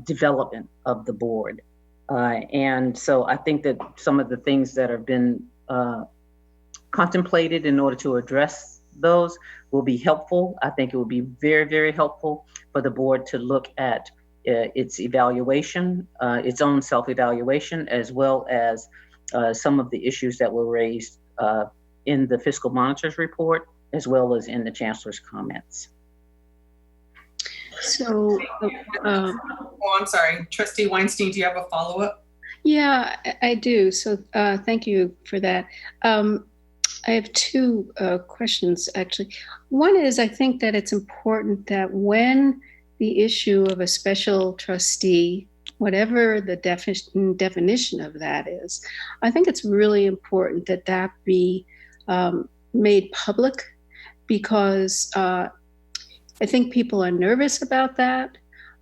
development of the board. And so I think that some of the things that have been contemplated in order to address those will be helpful. I think it will be very, very helpful for the board to look at its evaluation, its own self-evaluation, as well as some of the issues that were raised in the fiscal monitor's report, as well as in the Chancellor's comments. So, I'm sorry, Trustee Weinstein, do you have a follow-up? Yeah, I do. So thank you for that. I have two questions, actually. One is, I think that it's important that when the issue of a special trustee, whatever the definition of that is, I think it's really important that that be made public, because I think people are nervous about that.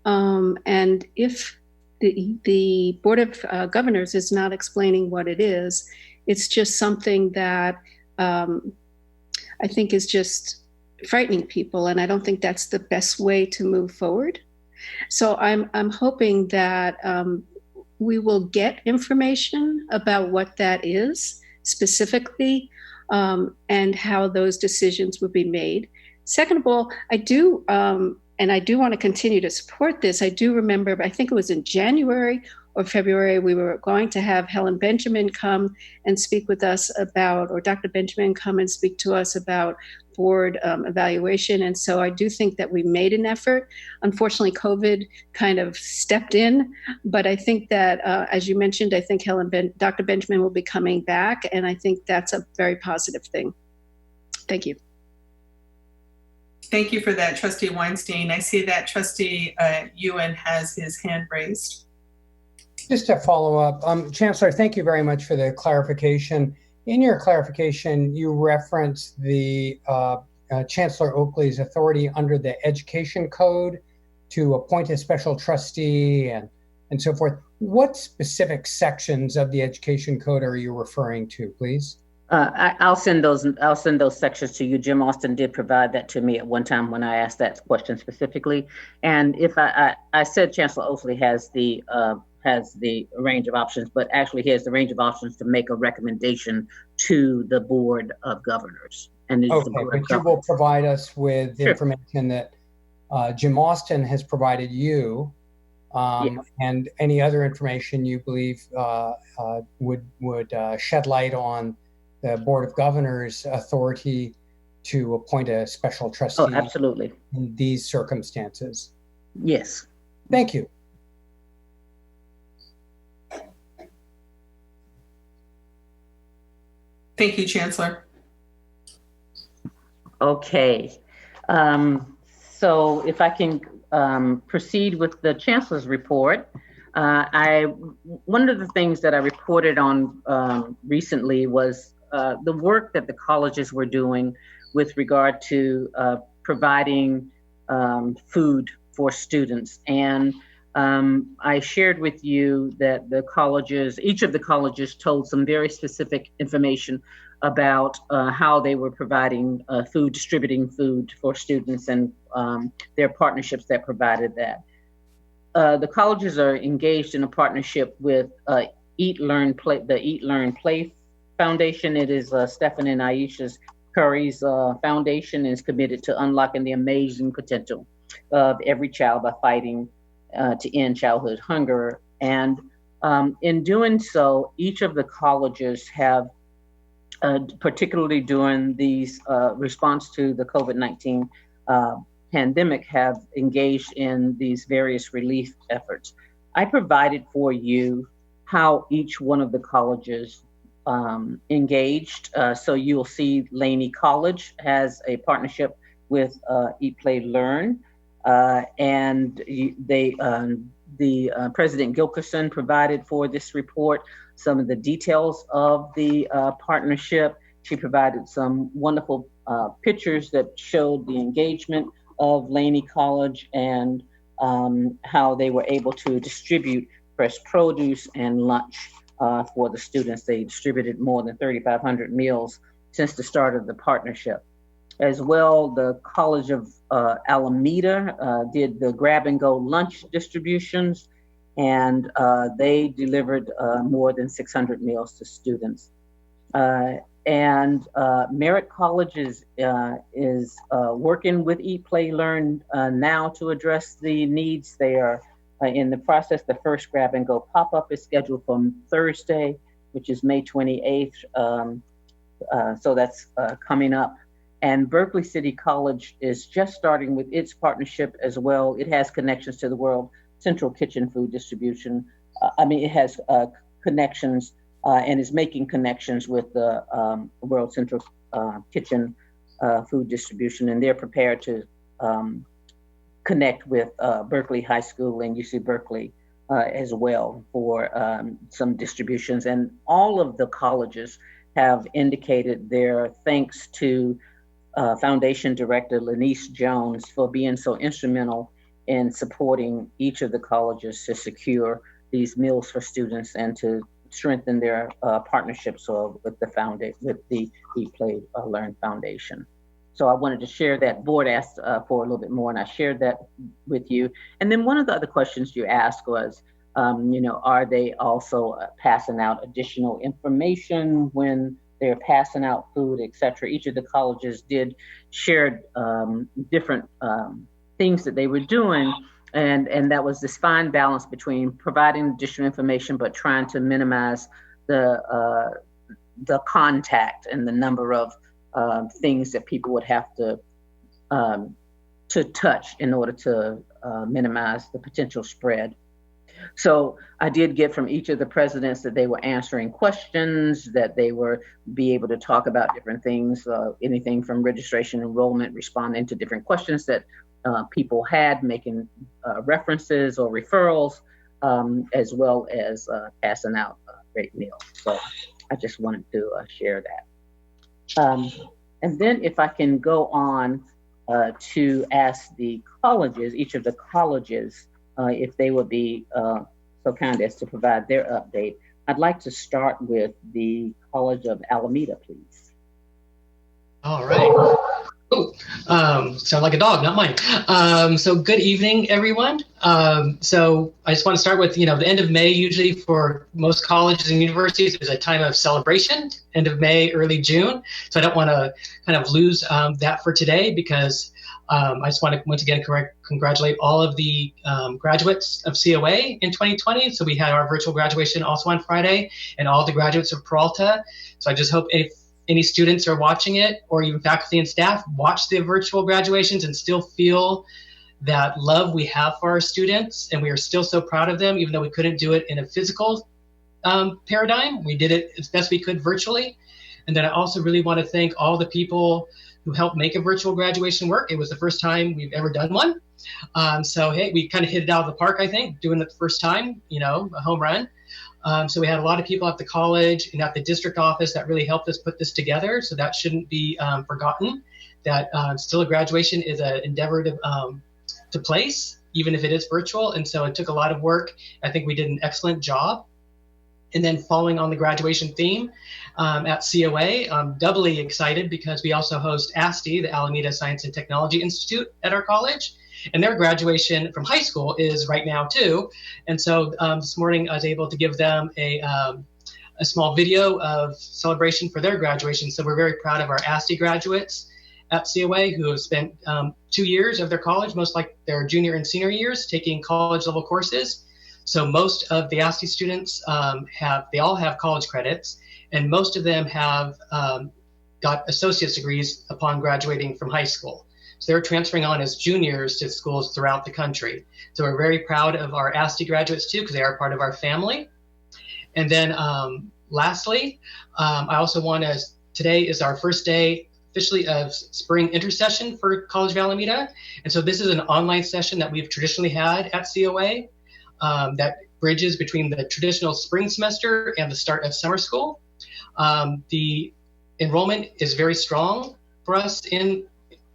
And if the Board of Governors is not explaining what it is, it's just something that I think is just frightening people, and I don't think that's the best way to move forward. So I'm hoping that we will get information about what that is specifically, and how those decisions would be made. Second of all, I do, and I do want to continue to support this. I do remember, I think it was in January or February, we were going to have Helen Benjamin come and speak with us about, or Dr. Benjamin come and speak to us about board evaluation. And so I do think that we made an effort. Unfortunately, COVID kind of stepped in, but I think that, as you mentioned, I think Dr. Benjamin will be coming back, and I think that's a very positive thing. Thank you. Thank you for that, Trustee Weinstein. I see that Trustee Ewan has his hand raised. Just to follow up, Chancellor, thank you very much for the clarification. In your clarification, you referenced the Chancellor Oakley's authority under the Education Code to appoint a special trustee and so forth. What specific sections of the Education Code are you referring to, please? I'll send those sections to you. Jim Austin did provide that to me at one time when I asked that question specifically. And if I said Chancellor Oakley has the range of options, but actually he has the range of options to make a recommendation to the Board of Governors. And okay, but you will provide us with the information that Jim Austin has provided you, yes, and any other information you believe would shed light on the Board of Governors' authority to appoint a special trustee. Oh, absolutely. In these circumstances. Yes. Thank you. Thank you, Chancellor. Okay. So if I can proceed with the Chancellor's report, one of the things that I reported on recently was the work that the colleges were doing with regard to providing food for students. And I shared with you that each of the colleges told some very specific information about how they were providing distributing food for students, and their partnerships that provided that. The colleges are engaged in a partnership with the Eat, Learn, Play Foundation. It is Stephen and Aisha Curry's foundation, and is committed to unlocking the amazing potential of every child by fighting to end childhood hunger. And in doing so, each of the colleges have, particularly during these response to the COVID-19 pandemic, have engaged in these various relief efforts. I provided for you how each one of the colleges engaged. So you'll see Laney College has a partnership with Eat, Play, Learn. And President Gilkerson provided for this report some of the details of the partnership. She provided some wonderful pictures that showed the engagement of Laney College and how they were able to distribute fresh produce and lunch for the students. They distributed more than 3,500 meals since the start of the partnership. As well, the College of Alameda did the grab and go lunch distributions, and they delivered more than 600 meals to students. And Merritt College is working with Eat, Play, Learn now to address the needs. They are in the process. The first grab and go pop-up is scheduled for Thursday, which is May 28th. So that's coming up. And Berkeley City College is just starting with its partnership as well. It has connections to the World Central Kitchen Food Distribution. It has connections and is making connections with the World Central Kitchen Food Distribution, and they're prepared to connect with Berkeley High School and UC Berkeley as well for some distributions. And all of the colleges have indicated their thanks to Foundation Director Lanice Jones for being so instrumental in supporting each of the colleges to secure these meals for students and to strengthen their partnerships with the Eat, Play, Learn Foundation. So I wanted to share that. Board asked for a little bit more, and I shared that with you. And then one of the other questions you asked was, are they also passing out additional information when they're passing out food, et cetera? Each of the colleges did share different things that they were doing, and that was this fine balance between providing additional information but trying to minimize the contact and the number of things that people would have to touch in order to minimize the potential spread. So I did get from each of the presidents that they were answering questions, that they were be able to talk about different things, anything from registration, enrollment, responding to different questions that people had, making references or referrals, as well as passing out great meals. So I just wanted to share that. And then if I can go on to ask the colleges, each of the colleges, if they would be so kind as to provide their update. I'd like to start with the College of Alameda, please. All right. Oh, sound like a dog, not mine. So good evening, everyone. So I just want to start with, the end of May, usually for most colleges and universities, is a time of celebration, end of May, early June. So I don't want to kind of lose that for today, because I just want to once again congratulate all of the graduates of COA in 2020. So we had our virtual graduation also on Friday, and all the graduates of Peralta. So I just hope if any students are watching it, or even faculty and staff, watch the virtual graduations and still feel that love we have for our students. And we are still so proud of them, even though we couldn't do it in a physical paradigm. We did it as best we could virtually. And then I also really want to thank all the people who helped make a virtual graduation work. It was the first time we've ever done one. So, hey, we kind of hit it out of the park, I think, doing it the first time, a home run. So we had a lot of people at the college and at the district office that really helped us put this together. So that shouldn't be forgotten, that still a graduation is an endeavor to place, even if it is virtual. And so it took a lot of work. I think we did an excellent job. And then following on the graduation theme at COA, I'm doubly excited because we also host ASTI, the Alameda Science and Technology Institute, at our college. And their graduation from high school is right now too. And so this morning I was able to give them a small video of celebration for their graduation. So we're very proud of our ASTI graduates at COA who have spent 2 years of their college, most like their junior and senior years, taking college level courses. So most of the ASTI students they all have college credits, and most of them have got associate's degrees upon graduating from high school. So they're transferring on as juniors to schools throughout the country. So we're very proud of our ASTI graduates too, because they are part of our family. And then lastly, I also want to, today is our first day officially of spring intersession for College of Alameda. And so this is an online session that we've traditionally had at COA that bridges between the traditional spring semester and the start of summer school. The enrollment is very strong for us in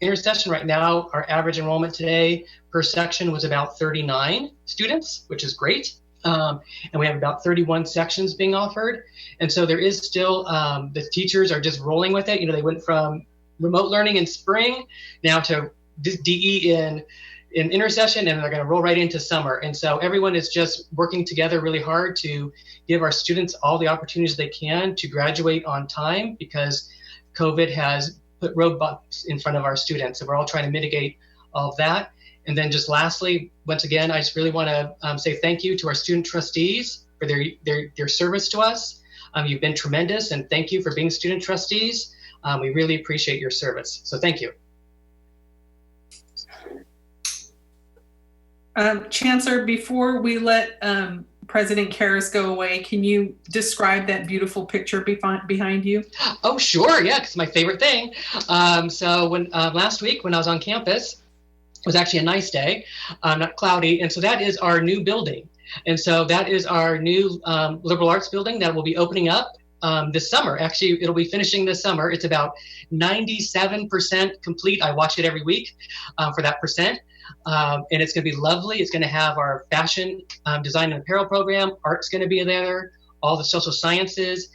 intersession. Right now, our average enrollment today per section was about 39 students, which is great. And we have about 31 sections being offered. And so there is still, the teachers are just rolling with it. They went from remote learning in spring now to DE in intersession, and they're going to roll right into summer. And so everyone is just working together really hard to give our students all the opportunities they can to graduate on time, because COVID has put roadblocks in front of our students. So we're all trying to mitigate all of that. And then just lastly, once again, I just really want to say thank you to our student trustees for their service to us. You've been tremendous, and thank you for being student trustees. We really appreciate your service. So thank you. Chancellor, before we let President Karras go away, can you describe that beautiful picture behind you? Oh, sure. Yeah, it's my favorite thing. So when last week when I was on campus, it was actually a nice day, not cloudy. And so that is our new building. And so that is our new liberal arts building that will be opening up this summer. Actually, it'll be finishing this summer. It's about 97% complete. I watch it every week for that percent. And it's going to be lovely. It's going to have our fashion design and apparel program. Art's going to be there. all the social sciences,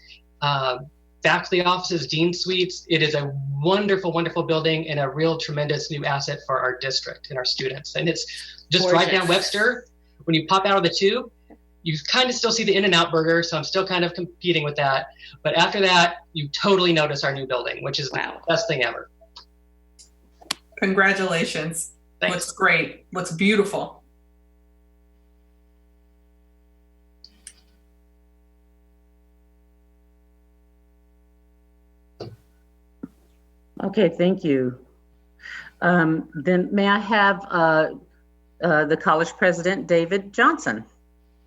faculty offices, dean suites. It is a wonderful, wonderful building and a real tremendous new asset for our district and our students. And it's just Gorgeous. right down Webster. When you pop out of the tube, you kind of still see the In-N-Out burger, so I'm still kind of competing with that. But after that, you totally notice our new building, which is the best thing ever. Congratulations. Thanks. Looks great. Looks beautiful. Okay, thank you. Then may I have the college president, David Johnson,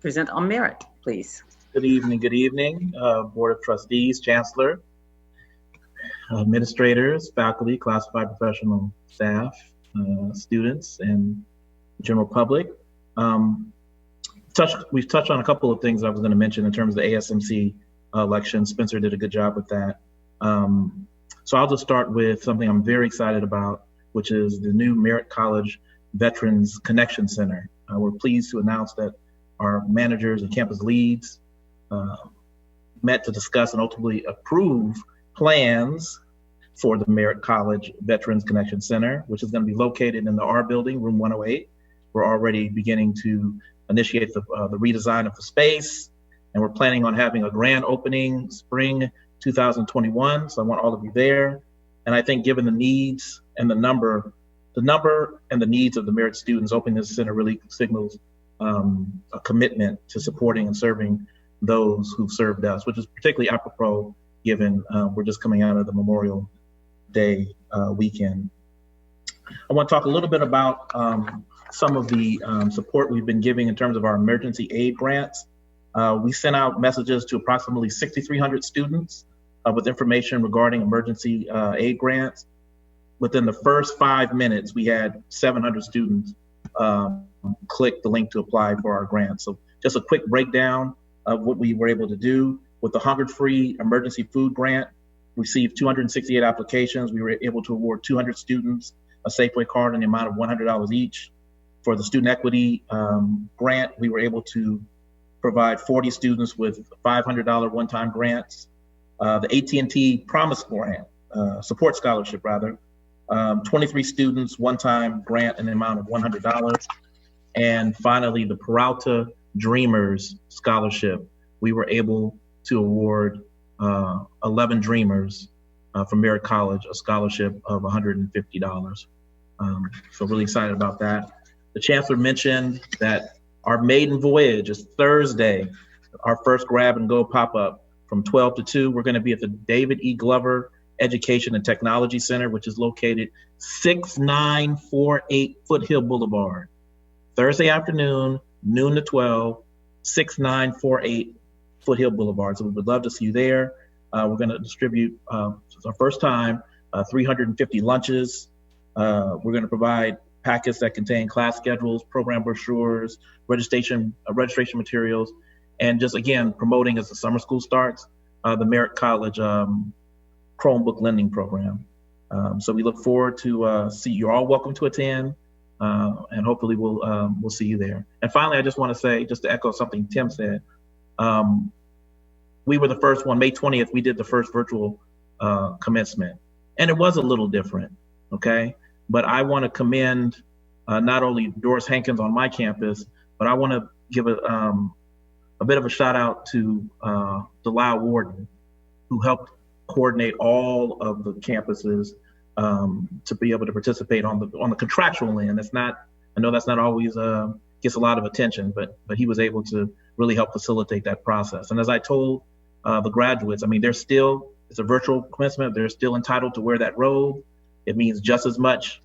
present on merit, please. Good evening, Board of Trustees, Chancellor, administrators, faculty, classified professional staff, students, and general public. We've touched on a couple of things I was going to mention in terms of the ASMC election. Spencer did a good job with that. So I'll just start with something I'm very excited about, which is the new Merritt College Veterans Connection Center. We're pleased to announce that our managers and campus leads met to discuss and ultimately approve plans for the Merritt College Veterans Connection Center, which is going to be located in the R building, room 108. We're already beginning to initiate the redesign of the space, and we're planning on having a grand opening spring 2021. So I want all of you there. And I think given the needs and the number and the needs of the Merritt students, opening this center really signals a commitment to supporting and serving those who've served us, which is particularly apropos given we're just coming out of the Memorial Day weekend. I want to talk a little bit about some of the support we've been giving in terms of our emergency aid grants. We sent out messages to approximately 6,300 students with information regarding emergency aid grants. Within the first 5 minutes, we had 700 students click the link to apply for our grant. So just a quick breakdown of what we were able to do. With the Hunger Free Emergency Food Grant, we received 268 applications. We were able to award 200 students a Safeway card in the amount of $100 each. For the Student Equity Grant, we were able to provide 40 students with $500 one-time grants. The AT&T Promise Grant, Support Scholarship rather, 23 students, one-time grant in the amount of $100. And finally, the Peralta Dreamers Scholarship. We were able to award 11 Dreamers from Merritt College a scholarship of $150. So really excited about that. The Chancellor mentioned that our maiden voyage is Thursday, our first grab and go pop-up from 12 to 2. We're going to be at the David E. Glover Education and Technology Center, which is located 6948 Foothill Boulevard. Thursday afternoon, noon to 12, 6948 Foothill Boulevard. So we would love to see you there. We're going to distribute, it's our first time, 350 lunches. We're going to provide packets that contain class schedules, program brochures, registration materials, and just again, promoting as the summer school starts, the Merritt College Chromebook lending program. So we look forward to see you're all welcome to attend, and hopefully we'll see you there. And finally, I just want to say, just to echo something Tim said, we were the first one, May 20th, we did the first virtual commencement, and it was a little different, okay? But I want to commend not only Doris Hankins on my campus, but I want to give a bit of a shout out to Delisle Warden, who helped coordinate all of the campuses to be able to participate on the contractual end. I know that's not always gets a lot of attention, but he was able to really help facilitate that process. And as I told the graduates, I mean, it's a virtual commencement. They're still entitled to wear that robe. It means just as much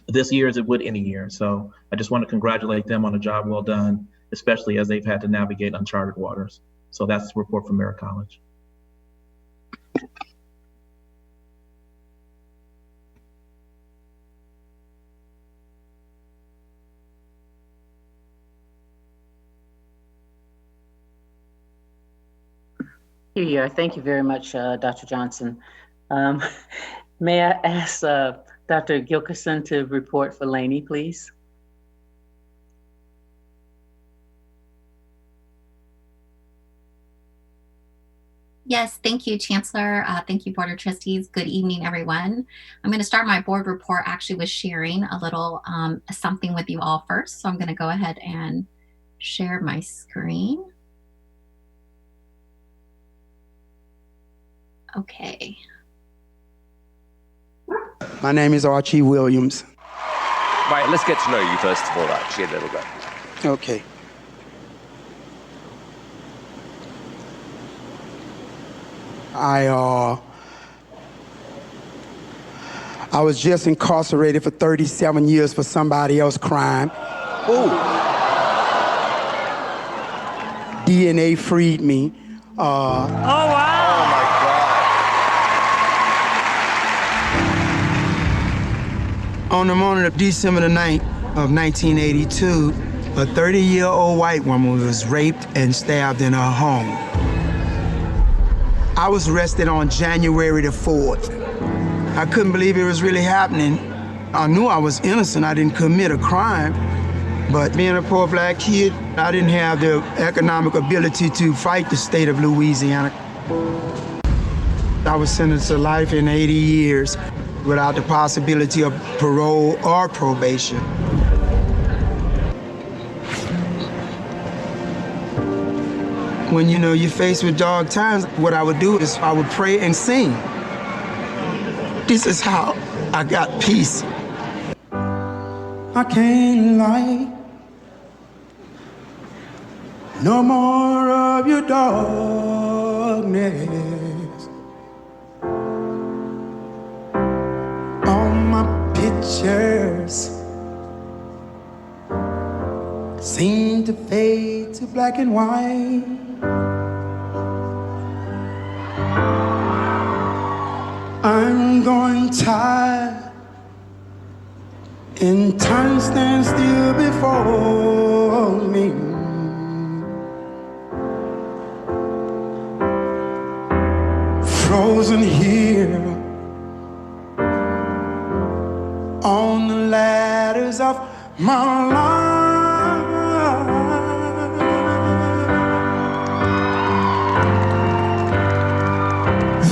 this year as it would any year. So I just want to congratulate them on a job well done, especially as they've had to navigate uncharted waters. So that's the report from Merritt College. Here you are. Thank you very much, Dr. Johnson. May I ask Dr. Gilkerson to report for Laney, please? Yes, thank you, Chancellor. Thank you, Board of Trustees. Good evening, everyone. I'm going to start my board report actually with sharing a little something with you all first. So I'm going to go ahead and share my screen. Okay. My name is Archie Williams. Right, let's get to know you first of all, Archie, a little bit. Okay. I was just incarcerated for 37 years for somebody else's crime. Ooh. DNA freed me. Oh, wow. Oh, my God. On the morning of December the 9th of 1982, a 30-year-old white woman was raped and stabbed in her home. I was arrested on January the 4th. I couldn't believe it was really happening. I knew I was innocent. I didn't commit a crime. But being a poor black kid, I didn't have the economic ability to fight the state of Louisiana. I was sentenced to life in 80 years without the possibility of parole or probation. When you're faced with dark times, what I would do is I would pray and sing. This is how I got peace. I can't lie. No more of your darkness. All my pictures seem to fade to black and white. I'm going tired, and time stands still before me. Frozen here on the ladders of my life.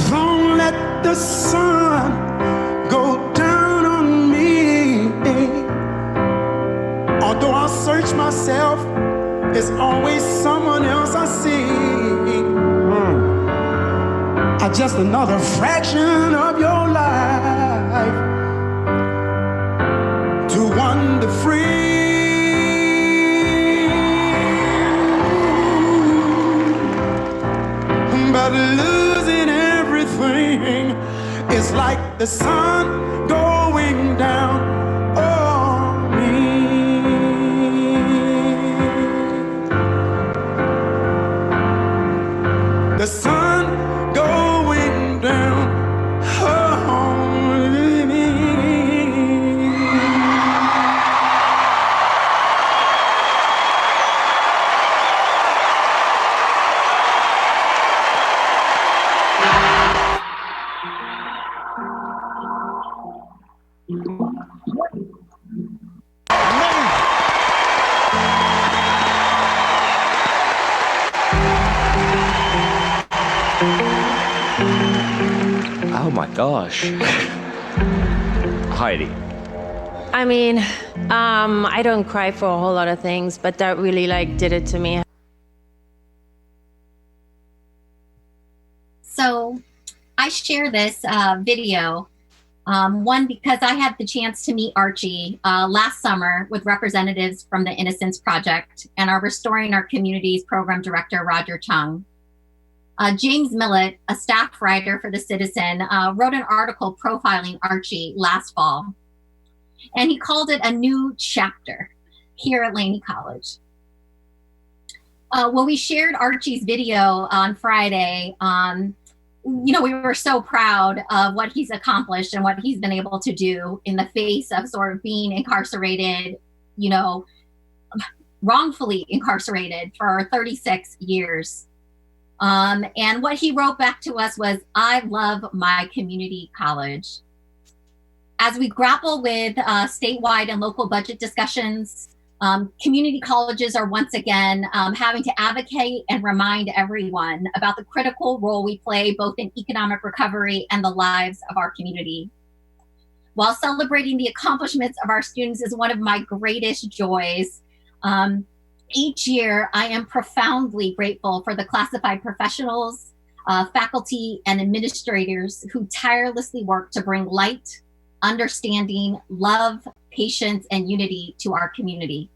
Don't let the sun go down on me. Although I search myself, it's always someone else I see. I'm just another fraction of your life to wander free. But losing everything is like the sun going down on me. The sun going down on me. Oh my gosh. Heidi. I mean, I don't cry for a whole lot of things, but that really did it to me. So I share this video, one, because I had the chance to meet Archie last summer with representatives from the Innocence Project and our Restoring Our Communities program director, Roger Chung. James Millett, a staff writer for The Citizen, wrote an article profiling Archie last fall, and he called it a new chapter here at Laney College. When we shared Archie's video on Friday, we were so proud of what he's accomplished and what he's been able to do in the face of sort of being incarcerated, wrongfully incarcerated for 36 years. And what he wrote back to us was, "I love my community college." As we grapple with statewide and local budget discussions, Community colleges are once again having to advocate and remind everyone about the critical role we play both in economic recovery and the lives of our community. While celebrating the accomplishments of our students is one of my greatest joys, each year I am profoundly grateful for the classified professionals, faculty, and administrators who tirelessly work to bring light, understanding, love, patience, and unity to our community.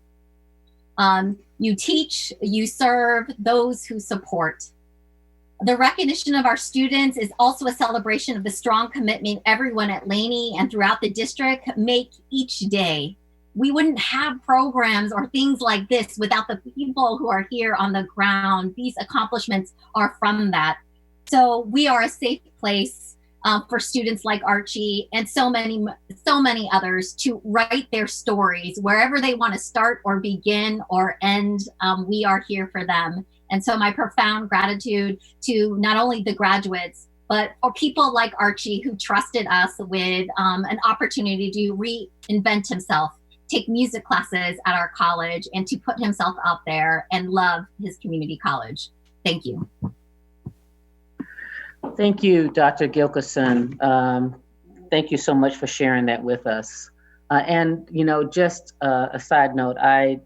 You teach, you serve those who support. The recognition of our students is also a celebration of the strong commitment everyone at Laney and throughout the district make each day. We wouldn't have programs or things like this without the people who are here on the ground. These accomplishments are from that. So we are a safe place for students like Archie and so many others to write their stories wherever they want to start or begin or end. We are here for them. And so my profound gratitude to not only the graduates, but for people like Archie who trusted us with an opportunity to reinvent himself, take music classes at our college, and to put himself out there and love his community college. Thank you. Thank you, Dr. Gilkison. Thank you so much for sharing that with us. And, you know, just a side note, I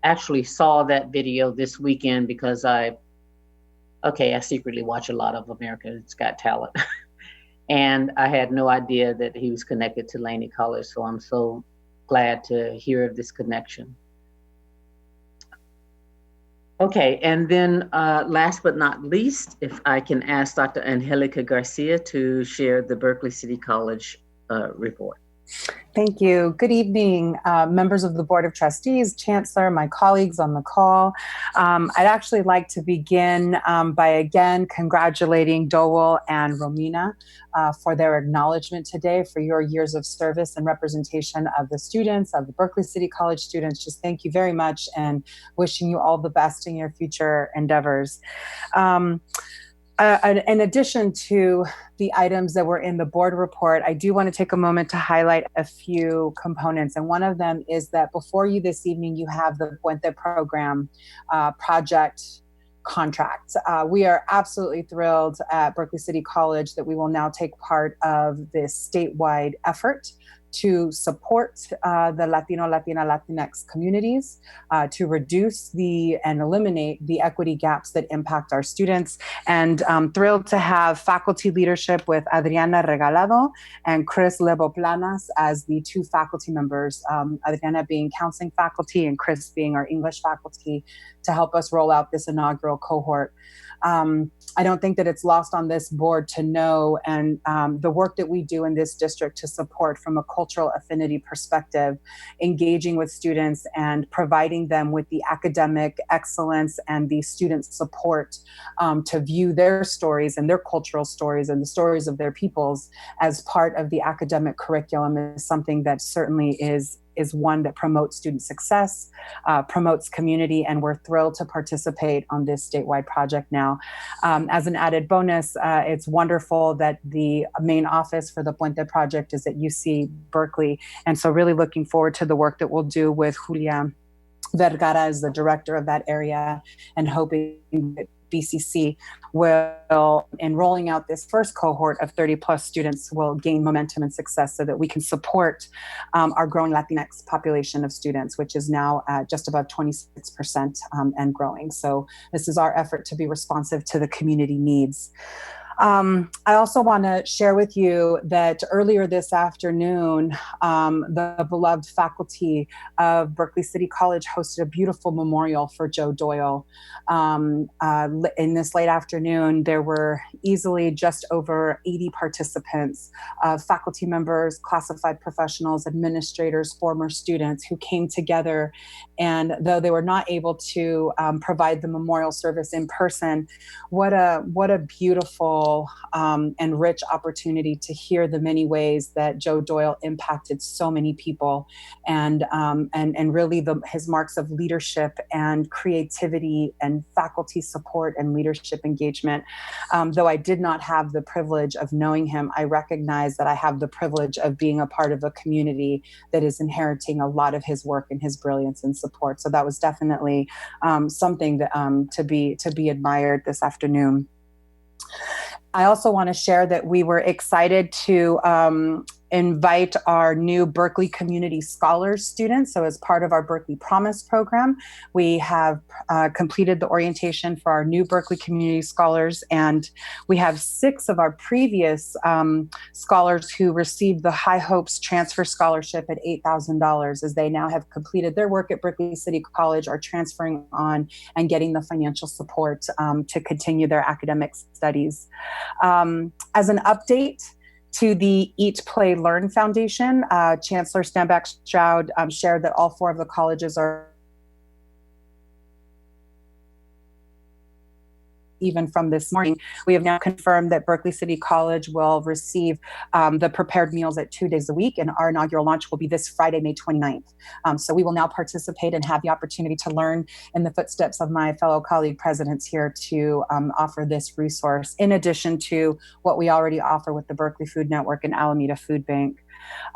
actually saw that video this weekend because I secretly watch a lot of America's Got Talent. And I had no idea that he was connected to Laney College, so I'm so glad to hear of this connection. Okay, and then last but not least, if I can ask Dr. Angelica Garcia to share the Berkeley City College report. Thank you. Good evening, members of the Board of Trustees, Chancellor, my colleagues on the call. I'd actually like to begin by again congratulating Dowell and Romina for their acknowledgement today for your years of service and representation of the students, of the Berkeley City College students. Just thank you very much and wishing you all the best in your future endeavors. In addition to the items that were in the board report, I do want to take a moment to highlight a few components. And one of them is that before you this evening, you have the Puente Program project contract. We are absolutely thrilled at Berkeley City College that we will now take part of this statewide effort to support the Latino, Latina, Latinx communities, to reduce and eliminate the equity gaps that impact our students. And I'm thrilled to have faculty leadership with Adriana Regalado and Chris Leboplanas as the two faculty members, Adriana being counseling faculty and Chris being our English faculty, to help us roll out this inaugural cohort. I don't think that it's lost on this board to know and the work that we do in this district to support from a cultural affinity perspective, engaging with students and providing them with the academic excellence and the student support to view their stories and their cultural stories and the stories of their peoples as part of the academic curriculum is something that certainly is one that promotes student success, promotes community, and we're thrilled to participate on this statewide project now. As an added bonus, it's wonderful that the main office for the Puente project is at UC Berkeley, and so really looking forward to the work that we'll do with Julia Vergara as the director of that area, and hoping that BCC will, in rolling out this first cohort of 30 plus students, will gain momentum and success so that we can support our growing Latinx population of students, which is now at just above 26% and growing. So this is our effort to be responsive to the community needs. I also want to share with you that earlier this afternoon, the beloved faculty of Berkeley City College hosted a beautiful memorial for Joe Doyle. In this late afternoon, there were easily just over 80 participants, faculty members, classified professionals, administrators, former students who came together. And though they were not able to provide the memorial service in person, what a beautiful wonderful and rich opportunity to hear the many ways that Joe Doyle impacted so many people, and really his marks of leadership and creativity and faculty support and leadership engagement. Though I did not have the privilege of knowing him, I recognize that I have the privilege of being a part of a community that is inheriting a lot of his work and his brilliance and support. So that was definitely something that, to be admired this afternoon. I also want to share that we were excited to invite our new Berkeley Community Scholars students. So as part of our Berkeley Promise program, we have completed the orientation for our new Berkeley Community Scholars, and we have 6 of our previous scholars who received the High Hopes Transfer Scholarship at $8,000, as they now have completed their work at Berkeley City College, are transferring on and getting the financial support to continue their academic studies. As an update to the Eat, Play, Learn Foundation, Chancellor Stanback-Stroud shared that all 4 of the colleges are, even from this morning, we have now confirmed that Berkeley City College will receive the prepared meals at 2 days a week, and our inaugural launch will be this Friday, May 29th. So we will now participate and have the opportunity to learn in the footsteps of my fellow colleague presidents here to offer this resource, in addition to what we already offer with the Berkeley Food Network and Alameda Food Bank.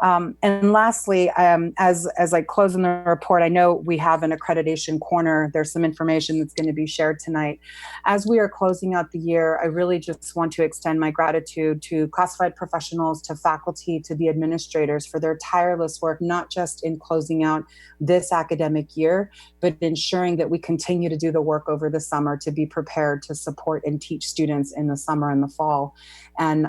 And lastly, as I close in the report, I know we have an accreditation corner. There's some information that's going to be shared tonight. As we are closing out the year, I really just want to extend my gratitude to classified professionals, to faculty, to the administrators for their tireless work, not just in closing out this academic year, but ensuring that we continue to do the work over the summer to be prepared to support and teach students in the summer and the fall. And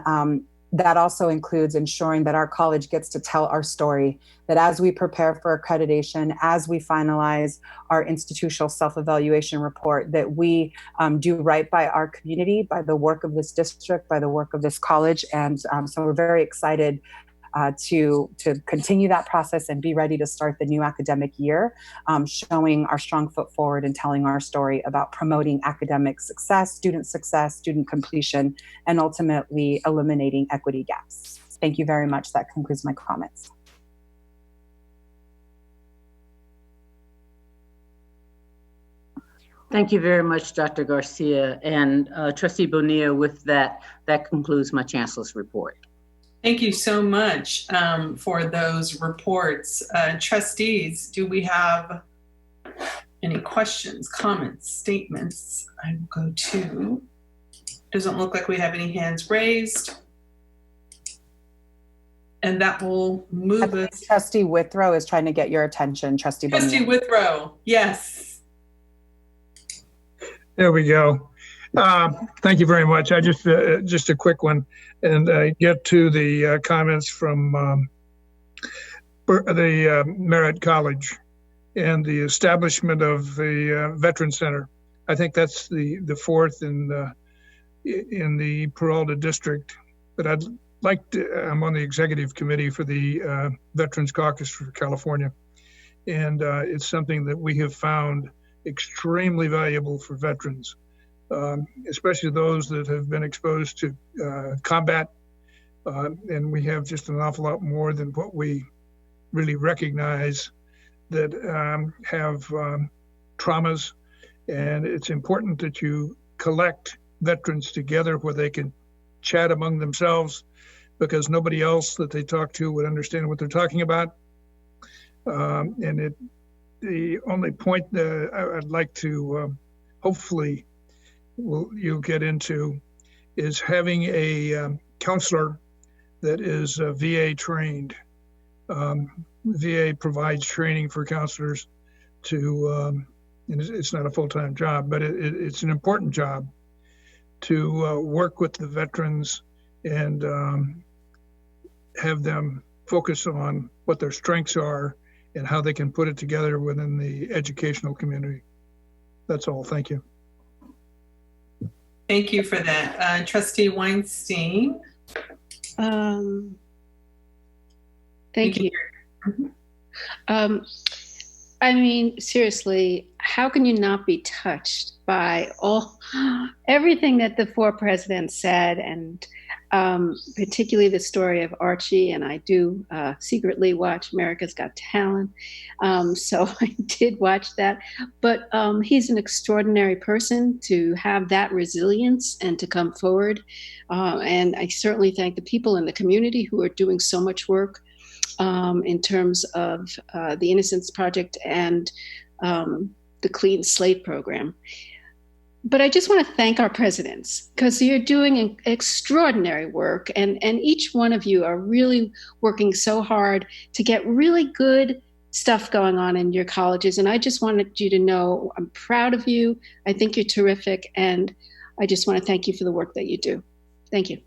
that also includes ensuring that our college gets to tell our story, that as we prepare for accreditation, as we finalize our institutional self-evaluation report, that we do right by our community, by the work of this district, by the work of this college. And so we're very excited to continue that process and be ready to start the new academic year, showing our strong foot forward and telling our story about promoting academic success, student completion, and ultimately eliminating equity gaps. Thank you very much. That concludes my comments. Thank you very much, Dr. Garcia. And Trustee Bonilla, with that concludes my Chancellor's report. Thank you so much for those reports. Trustees, do we have any questions, comments, statements? I will go to, doesn't look like we have any hands raised. And that will move us. Trustee Withrow is trying to get your attention, Trustee Bonilla. Trustee Withrow, yes. There we go. Thank you very much. I just a quick one, and get to the comments from the Merritt College and the establishment of the Veteran Center. I think that's the 4th in the Peralta district. But I'd like to. I'm on the executive committee for the Veterans Caucus for California, and it's something that we have found extremely valuable for veterans. Especially those that have been exposed to combat. And we have just an awful lot more than what we really recognize that have traumas. And it's important that you collect veterans together where they can chat among themselves, because nobody else that they talk to would understand what they're talking about. And the only point that I'd like to hopefully you'll get into is having a counselor that is VA trained. VA provides training for counselors to, and it's not a full-time job, but it's an important job to work with the veterans and have them focus on what their strengths are and how they can put it together within the educational community. That's all. Thank you. Thank you for that. Trustee Weinstein. Thank you. I mean, seriously, how can you not be touched by everything that the four presidents said, and particularly the story of Archie? And I do secretly watch America's Got Talent, so I did watch that. But he's an extraordinary person to have that resilience and to come forward. And I certainly thank the people in the community who are doing so much work in terms of the Innocence Project and the Clean Slate Program. But I just want to thank our presidents, because you're doing extraordinary work, and each one of you are really working so hard to get really good stuff going on in your colleges. And I just wanted you to know I'm proud of you. I think you're terrific, and I just want to thank you for the work that you do. Thank you.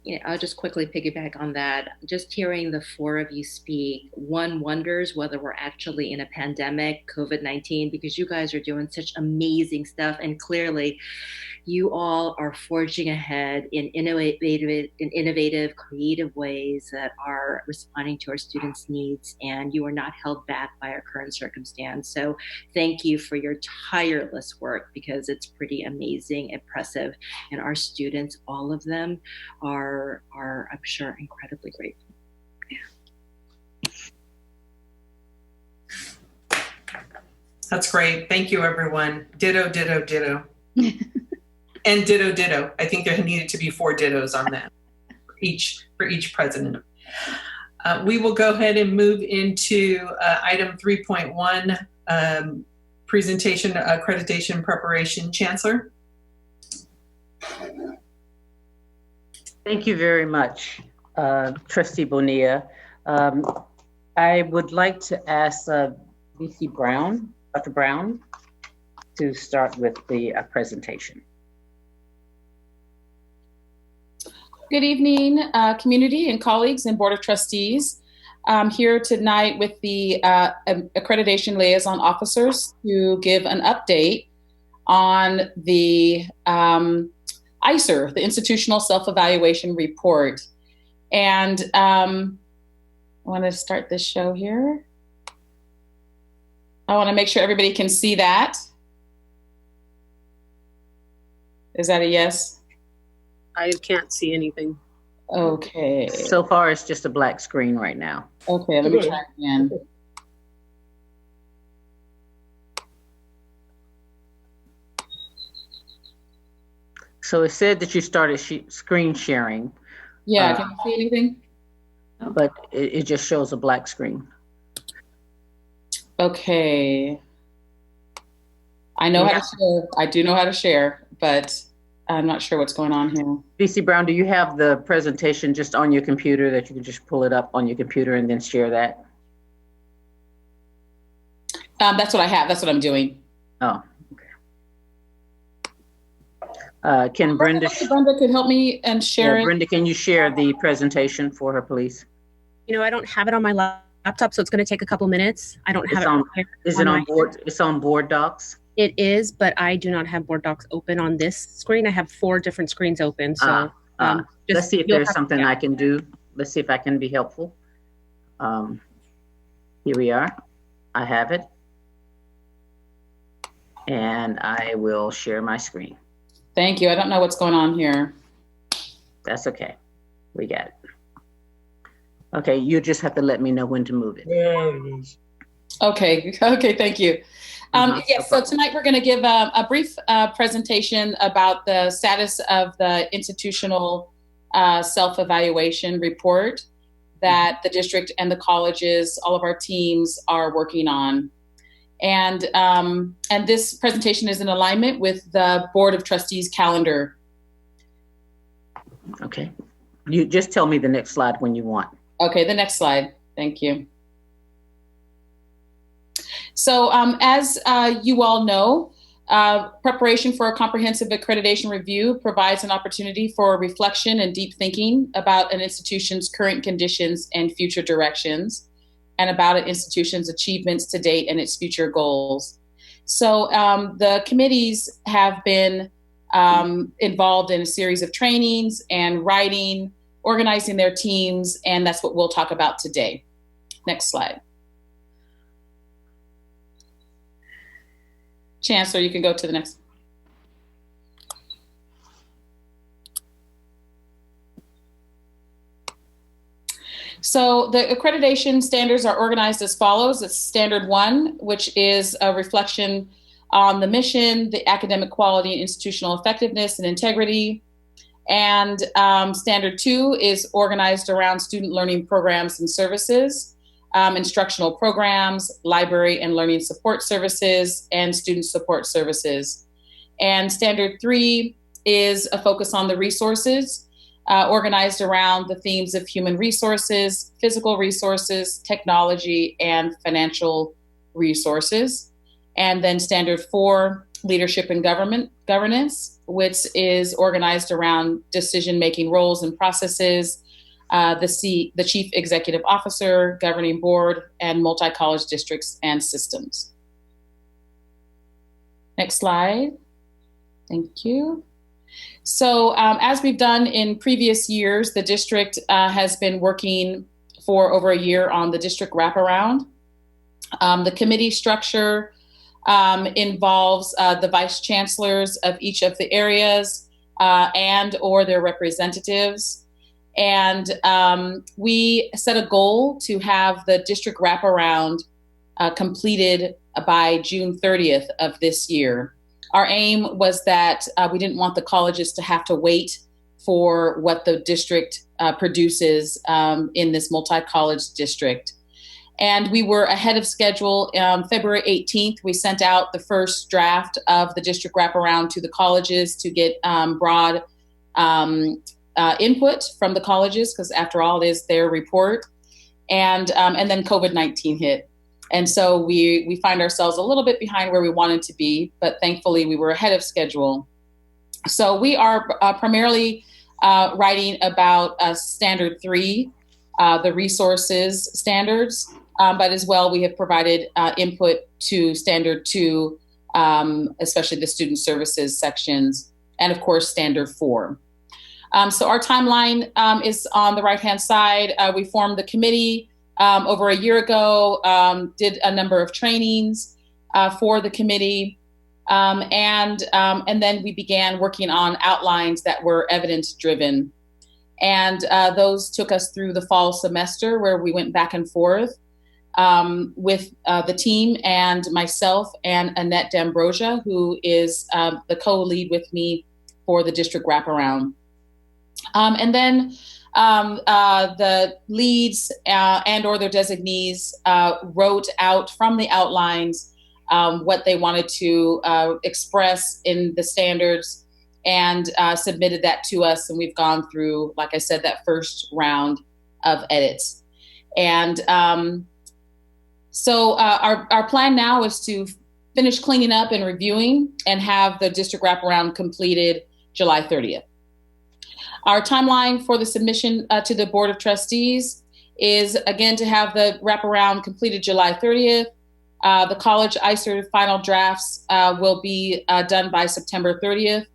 Yeah, I'll just quickly piggyback on that. Just hearing the four of you speak, one wonders whether we're actually in a pandemic, COVID-19, because you guys are doing such amazing stuff. And clearly, you all are forging ahead in innovative, creative ways that are responding to our students' needs. And you are not held back by our current circumstance. So thank you for your tireless work, because it's pretty amazing, impressive. And our students, all of them, are I'm sure incredibly grateful. That's great. Thank you, everyone. Ditto, ditto, ditto. And ditto, ditto. I think there needed to be 4 dittos on that for each president. We will go ahead and move into item 3.1, presentation accreditation preparation. Chancellor. Thank you very much, Trustee Bonilla. I would like to ask VC Brown, Dr. Brown, to start with the presentation. Good evening, community and colleagues and Board of Trustees. I'm here tonight with the Accreditation Liaison Officers to give an update on the ICER, the Institutional Self-Evaluation Report. And I want to start this show here. I want to make sure everybody can see that. Is that a yes? I can't see anything. Okay. So far, it's just a black screen right now. Okay, let me try again. So it said that you started screen sharing. Yeah, can you see anything? But it just shows a black screen. Okay. I know how to share. I do know how to share, but I'm not sure what's going on here. VC Brown, do you have the presentation just on your computer that you can just pull it up on your computer and then share that? That's what I have. That's what I'm doing. Oh, okay. Can Brenda could help me and share it? Brenda, can you share the presentation for her, please? You know, I don't have it on my laptop, so it's going to take a couple minutes. I don't have it. Is it on board? It's on Board Docs. It is, but I do not have Board Docs open on this screen. I have 4 different screens open. So let's see if there's something I can do. Let's see if I can be helpful. Here we are. I have it. And I will share my screen. Thank you. I don't know what's going on here. That's okay. We got it. Okay, you just have to let me know when to move it. There it is. Okay, thank you. Yes, so tonight we're going to give a brief presentation about the status of the institutional self-evaluation report that the district and the colleges, all of our teams are working on. And this presentation is in alignment with the Board of Trustees calendar. Okay, you just tell me the next slide when you want. Okay, the next slide. Thank you. So as you all know, preparation for a comprehensive accreditation review provides an opportunity for reflection and deep thinking about an institution's current conditions and future directions, and about an institution's achievements to date and its future goals. So the committees have been involved in a series of trainings and writing, organizing their teams, and that's what we'll talk about today. Next slide. Chancellor, you can go to the next. So the accreditation standards are organized as follows. It's Standard 1, which is a reflection on the mission, the academic quality, and institutional effectiveness and integrity. And Standard 2 is organized around student learning programs and services, instructional programs, library and learning support services, and student support services. And Standard 3 is a focus on the resources, organized around the themes of human resources, physical resources, technology, and financial resources. And then Standard 4, leadership and governance, which is organized around decision-making roles and processes, the chief executive officer, governing board, and multi-college districts and systems. Next slide. Thank you. So as we've done in previous years, the district has been working for over a year on the district wraparound. The committee structure involves the vice chancellors of each of the areas and or their representatives. And we set a goal to have the district wraparound completed by June 30th of this year. Our aim was that we didn't want the colleges to have to wait for what the district produces in this multi-college district. And we were ahead of schedule. February 18th, we sent out the first draft of the district wraparound to the colleges to get broad input from the colleges, because after all, it is their report. And then COVID-19 hit. And so we find ourselves a little bit behind where we wanted to be, but thankfully we were ahead of schedule. So we are primarily writing about Standard 3, the resources standards, but as well we have provided input to Standard 2, especially the student services sections, and of course Standard 4. So our timeline is on the right-hand side. We formed the committee over a year ago, did a number of trainings for the committee, and then we began working on outlines that were evidence-driven. And those took us through the fall semester, where we went back and forth with the team and myself and Annette D'Ambrosia, who is the co-lead with me for the district wraparound. And then the leads and or their designees wrote out from the outlines what they wanted to express in the standards and submitted that to us. And we've gone through, like I said, that first round of edits. And so our plan now is to finish cleaning up and reviewing and have the district wraparound completed July 30th. Our timeline for the submission to the Board of Trustees is, again, to have the wraparound completed July 30th. The college ICER final drafts will be done by September 30th.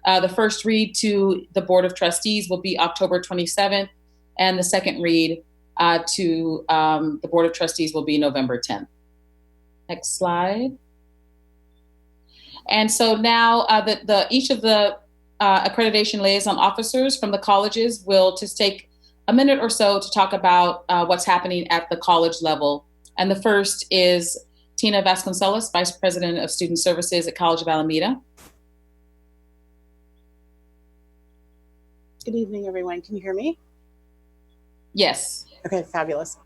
The first read to the Board of Trustees will be October 27th, and the second read to the Board of Trustees will be November 10th. Next slide. And so now each of the accreditation liaison officers from the colleges will just take a minute or so to talk about what's happening at the college level. And the first is Tina Vasconcelos, Vice President of Student Services at College of Alameda. Good evening, everyone. Can you hear me? Yes. Okay, fabulous.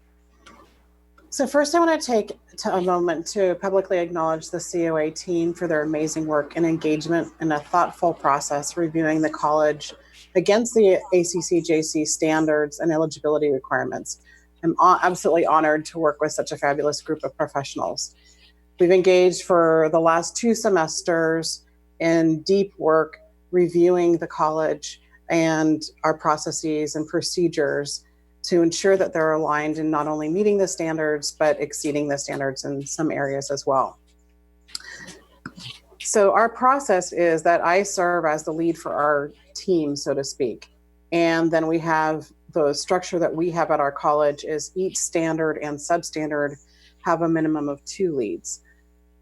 So first I want to take a moment to publicly acknowledge the COA team for their amazing work and engagement in a thoughtful process reviewing the college against the ACCJC standards and eligibility requirements. I'm absolutely honored to work with such a fabulous group of professionals. We've engaged for the last 2 semesters in deep work reviewing the college and our processes and procedures to ensure that they're aligned in not only meeting the standards, but exceeding the standards in some areas as well. So our process is that I serve as the lead for our team, so to speak. And then we have the structure that we have at our college is each standard and substandard have a minimum of 2 leads.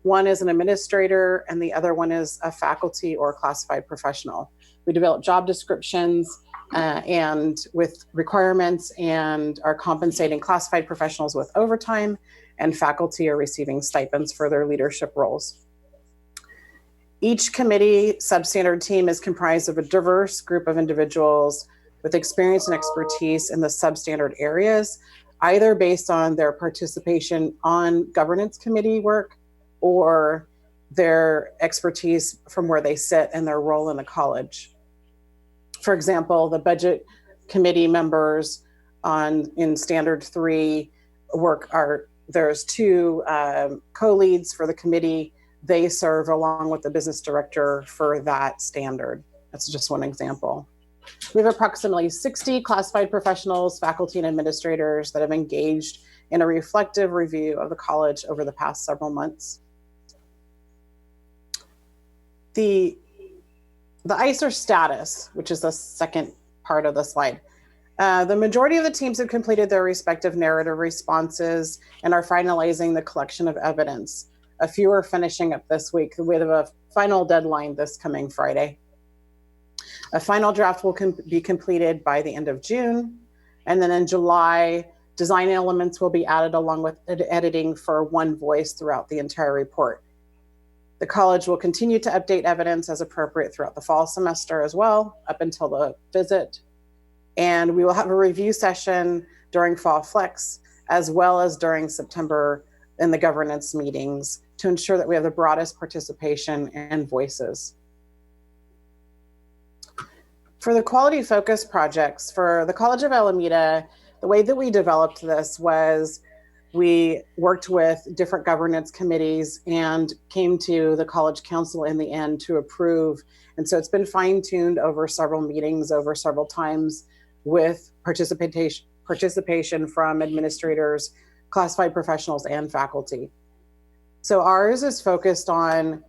One is an administrator and the other one is a faculty or classified professional. We develop job descriptions and with requirements and are compensating classified professionals with overtime, and faculty are receiving stipends for their leadership roles. Each committee substandard team is comprised of a diverse group of individuals with experience and expertise in the substandard areas, either based on their participation on governance committee work or their expertise from where they sit and their role in the college. For example, the budget committee members in standard 3 there's 2 co-leads for the committee. They serve along with the business director for that standard. That's just one example. We have approximately 60 classified professionals, faculty, and administrators that have engaged in a reflective review of the college over the past several months. The ICER status, which is the second part of the slide. The majority of the teams have completed their respective narrative responses and are finalizing the collection of evidence. A few are finishing up this week with a final deadline this coming Friday. A final draft will be completed by the end of June. And then in July, design elements will be added along with editing for one voice throughout the entire report. The college will continue to update evidence as appropriate throughout the fall semester as well, up until the visit. And we will have a review session during Fall Flex, as well as during September in the governance meetings to ensure that we have the broadest participation and voices. For the quality focus projects, for the College of Alameda, the way that we developed this was we worked with different governance committees and came to the college council in the end to approve. And so it's been fine-tuned over several meetings, over several times, with participation from administrators, classified professionals, and faculty. So ours is focused on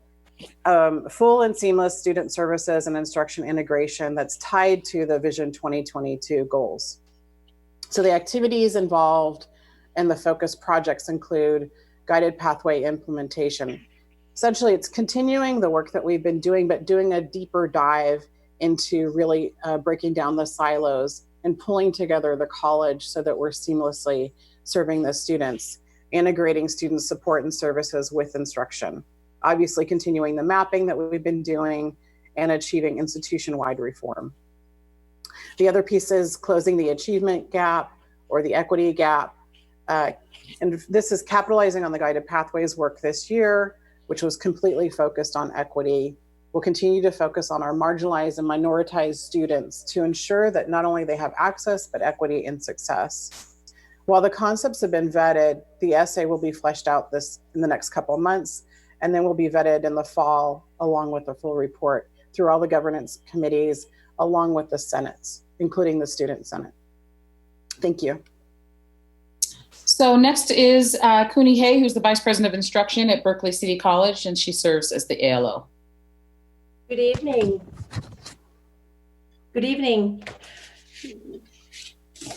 full and seamless student services and instruction integration that's tied to the Vision 2022 goals. So the activities involved and the focus projects include guided pathway implementation. Essentially, it's continuing the work that we've been doing, but doing a deeper dive into really breaking down the silos and pulling together the college so that we're seamlessly serving the students, integrating student support and services with instruction. Obviously, continuing the mapping that we've been doing and achieving institution-wide reform. The other piece is closing the achievement gap or the equity gap. And this is capitalizing on the guided pathways work this year, which was completely focused on equity. We'll continue to focus on our marginalized and minoritized students to ensure that not only they have access, but equity and success. While the concepts have been vetted, the essay will be fleshed out in the next couple of months, and then will be vetted in the fall along with the full report through all the governance committees, along with the senates, including the student senate. Thank you. So next is Cooney Hay, who's the Vice President of Instruction at Berkeley City College, and she serves as the ALO. Good evening. Good evening.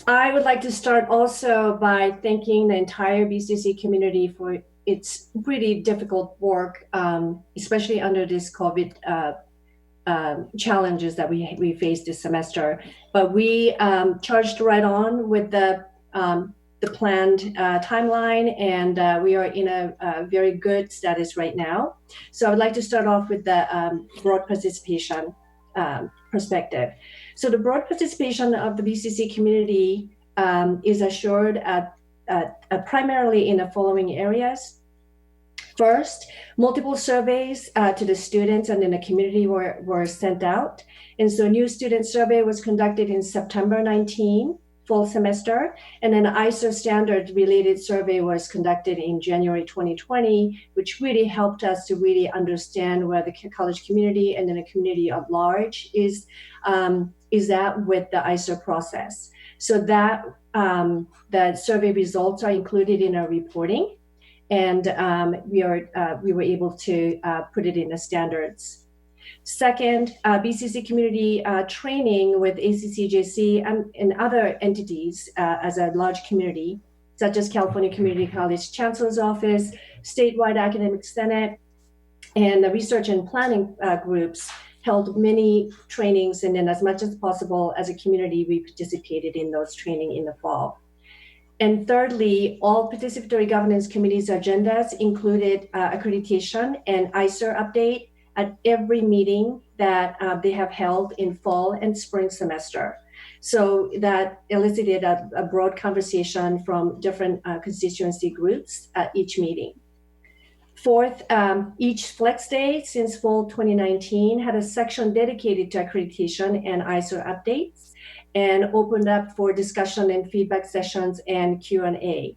I would like to start also by thanking the entire BCC community for its really difficult work, especially under this COVID challenges that we faced this semester. But we charged right on with the planned timeline, and we are in a very good status right now. So I would like to start off with the broad participation perspective. So the broad participation of the BCC community is assured primarily in the following areas. First, multiple surveys to the students and in the community were sent out. And so a new student survey was conducted in September 19, fall semester, and an ICER standard related survey was conducted in January 2020, which really helped us to really understand where the college community and then the community at large is at with the ICER process. So that the survey results are included in our reporting, and we were able to put it in the standards. Second, BCC community training with ACCJC and other entities as a large community such as California Community College Chancellor's Office, Statewide Academic Senate, and the research and planning groups held many trainings, and then as much as possible as a community, we participated in those training in the fall. And thirdly, all participatory governance committees' agendas included accreditation and ISER update at every meeting that they have held in fall and spring semester. So that elicited a broad conversation from different constituency groups at each meeting. Fourth, each Flex Day since fall 2019 had a section dedicated to accreditation and ISER updates and opened up for discussion and feedback sessions and Q&A.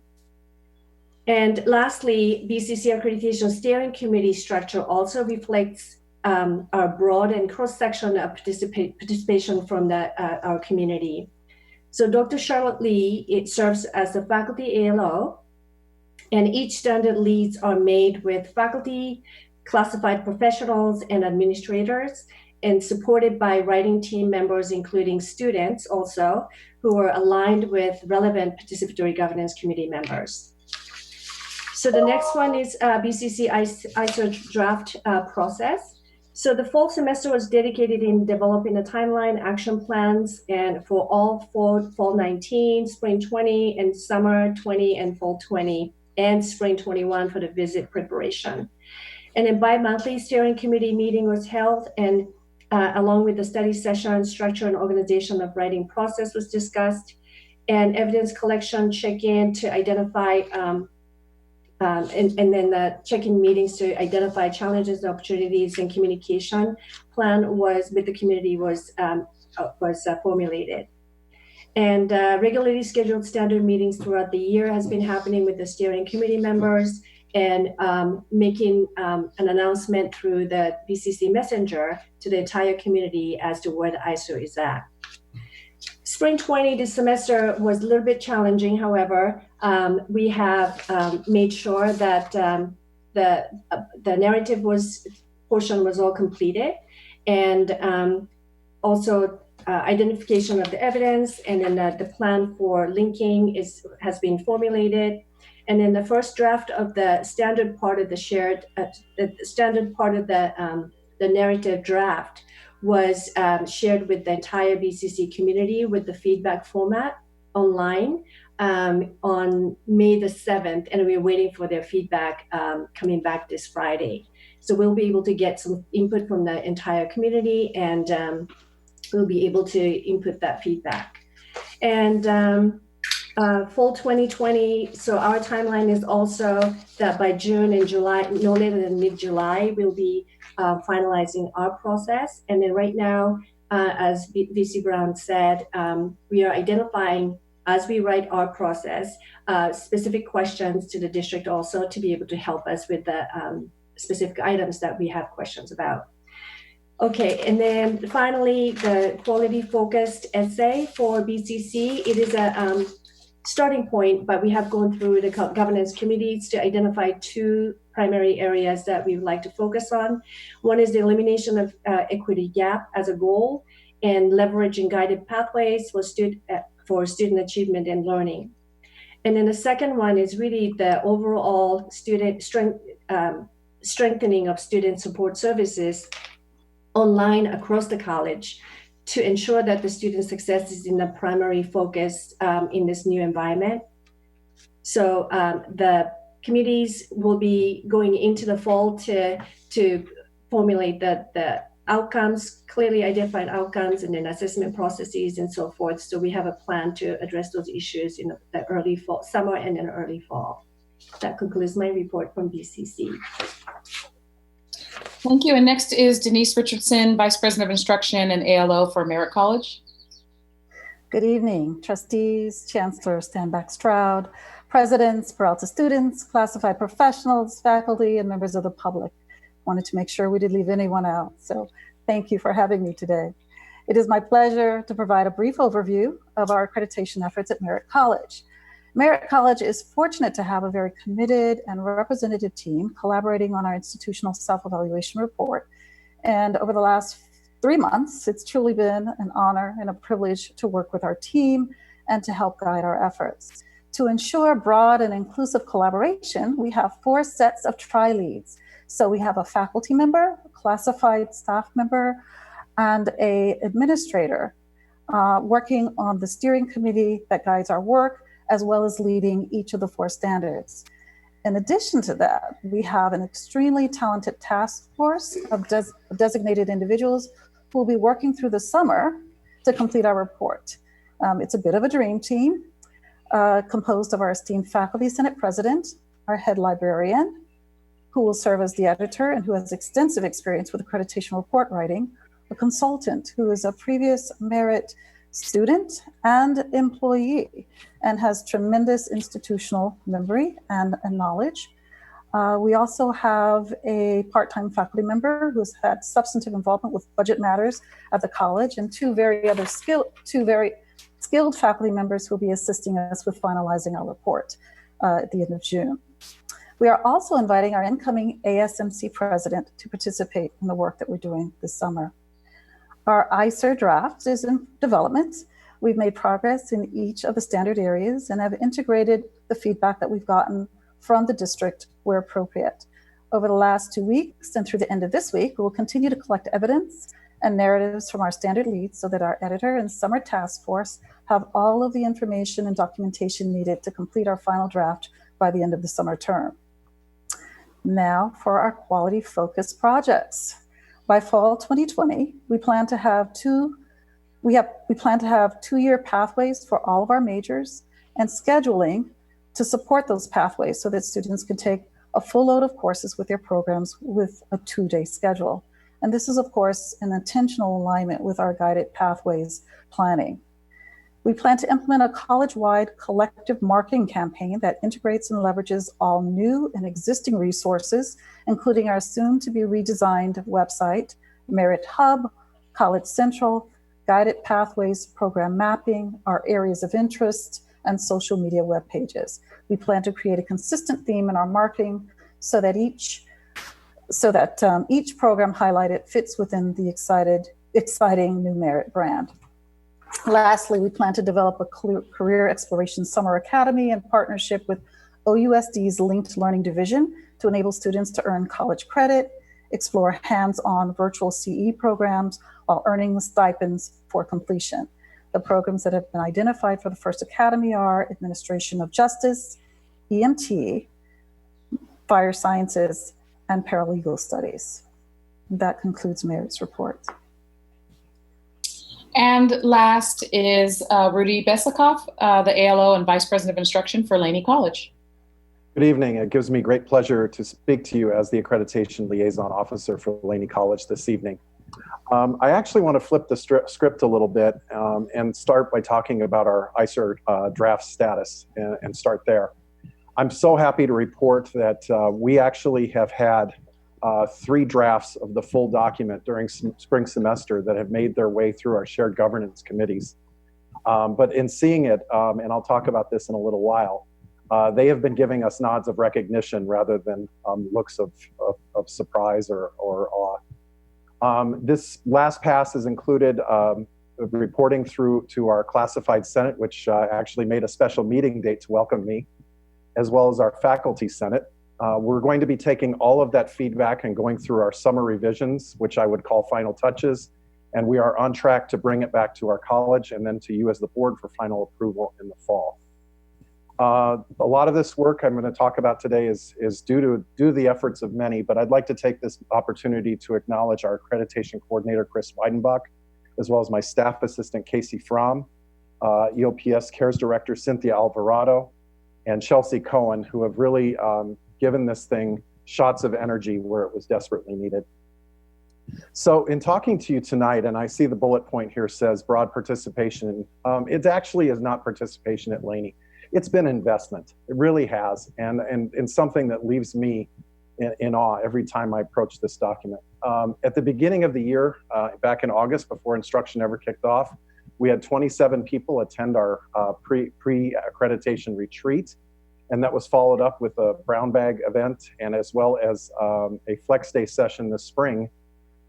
And lastly, BCC Accreditation Steering Committee structure also reflects our broad and cross-section of participation from our community. So Dr. Charlotte Lee, serves as the faculty ALO, and each standard leads are made with faculty, classified professionals, and administrators, and supported by writing team members, including students also, who are aligned with relevant participatory governance committee members. So the next one is BCC ISER draft process. So the fall semester was dedicated in developing a timeline, action plans, and for all fall 19, spring 20, and summer 20, and fall 20, and spring 21 for the visit preparation. And a bi-monthly steering committee meeting was held, and along with the study session, structure and organization of writing process was discussed, and evidence collection check-in to identify, and then the check-in meetings to identify challenges, opportunities, and communication plan with the community was formulated. And regularly scheduled standard meetings throughout the year has been happening with the steering committee members, and making an announcement through the BCC Messenger to the entire community as to where the ISER is at. Spring 20 this semester was a little bit challenging. However, we have made sure that the narrative portion was all completed, and also identification of the evidence, and then the plan for linking has been formulated. And then the first draft of the standard part of the the narrative draft was shared with the entire BCC community with the feedback format online on May the 7th, and we're waiting for their feedback coming back this Friday. So we'll be able to get some input from the entire community, and we'll be able to input that feedback. And fall 2020, so our timeline is also that by June and July, no later than mid-July, we'll be finalizing our process. And then right now, as VC Brown said, we are identifying, as we write our process, specific questions to the district also to be able to help us with the specific items that we have questions about. Okay, and then finally, the quality-focused essay for BCC. It is a starting point, but we have gone through the governance committees to identify two primary areas that we would like to focus on. One is the elimination of equity gap as a goal, and leveraging guided pathways for student achievement and learning. And then the second one is really the overall strengthening of student support services online across the college to ensure that the student success is in the primary focus in this new environment. So the committees will be going into the fall to formulate the outcomes, clearly identified outcomes, and then assessment processes and so forth. So we have a plan to address those issues in the early fall, summer and then early fall. That concludes my report from BCC. Thank you. And next is Denise Richardson, Vice President of Instruction and ALO for Merritt College. Good evening, trustees, Chancellor Stanback-Stroud, presidents, Peralta students, classified professionals, faculty, and members of the public. Wanted to make sure we didn't leave anyone out, so thank you for having me today. It is my pleasure to provide a brief overview of our accreditation efforts at Merritt College. Merritt College is fortunate to have a very committed and representative team collaborating on our institutional self-evaluation report. And over the last 3 months, it's truly been an honor and a privilege to work with our team and to help guide our efforts. To ensure broad and inclusive collaboration, we have 4 sets of tri-leads. So we have a faculty member, a classified staff member, and an administrator working on the steering committee that guides our work, as well as leading each of the 4 standards. In addition to that, we have an extremely talented task force of designated individuals who will be working through the summer to complete our report. It's a bit of a dream team composed of our esteemed faculty senate president, our head librarian, who will serve as the editor and who has extensive experience with accreditation report writing, a consultant who is a previous merit student and employee and has tremendous institutional memory and knowledge. We also have a part-time faculty member who's had substantive involvement with budget matters at the college, and two very skilled faculty members who will be assisting us with finalizing our report at the end of June. We are also inviting our incoming ASMC president to participate in the work that we're doing this summer. Our ICER draft is in development. We've made progress in each of the standard areas and have integrated the feedback that we've gotten from the district where appropriate. Over the last 2 weeks and through the end of this week, we will continue to collect evidence and narratives from our standard leads so that our editor and summer task force have all of the information and documentation needed to complete our final draft by the end of the summer term. Now for our quality focused projects. By fall 2020, we plan to have 2-year pathways for all of our majors and scheduling to support those pathways so that students can take a full load of courses with their programs with a 2-day schedule. And this is, of course, in intentional alignment with our guided pathways planning. We plan to implement a college-wide collective marketing campaign that integrates and leverages all new and existing resources, including our soon-to-be redesigned website, Merit Hub, College Central, guided pathways, program mapping, our areas of interest, and social media web pages. We plan to create a consistent theme in our marketing so that each program highlighted fits within the exciting new Merit brand. Lastly, we plan to develop a career exploration summer academy in partnership with OUSD's Linked Learning Division to enable students to earn college credit, explore hands-on virtual CE programs while earning stipends for completion. The programs that have been identified for the first academy are Administration of Justice, EMT, Fire Sciences, and Paralegal Studies. That concludes Merit's report. And last is Rudy Beslikoff, the ALO and Vice President of Instruction for Laney College. Good evening. It gives me great pleasure to speak to you as the Accreditation Liaison Officer for Laney College this evening. I actually want to flip the script a little bit and start by talking about our ICER draft status and start there. I'm so happy to report that we actually have had 3 drafts of the full document during spring semester that have made their way through our shared governance committees. But in seeing it, and I'll talk about this in a little while, they have been giving us nods of recognition rather than looks of surprise or awe. This last pass has included reporting through to our classified senate, which actually made a special meeting date to welcome me, as well as our faculty senate. We're going to be taking all of that feedback and going through our summer revisions, which I would call final touches, and we are on track to bring it back to our college and then to you as the board for final approval in the fall. A lot of this work I'm going to talk about today is due to the efforts of many, but I'd like to take this opportunity to acknowledge our accreditation coordinator, Chris Weidenbach, as well as my staff assistant, Casey Fromm, EOPS Cares Director, Cynthia Alvarado, and Chelsea Cohen, who have really given this thing shots of energy where it was desperately needed. So in talking to you tonight, and I see the bullet point here says broad participation, it actually is not participation at Laney. It's been investment. It really has, and something that leaves me in awe every time I approach this document. At the beginning of the year, back in August, before instruction ever kicked off, we had 27 people attend our pre-accreditation retreat, and that was followed up with a brown bag event and as well as a flex day session this spring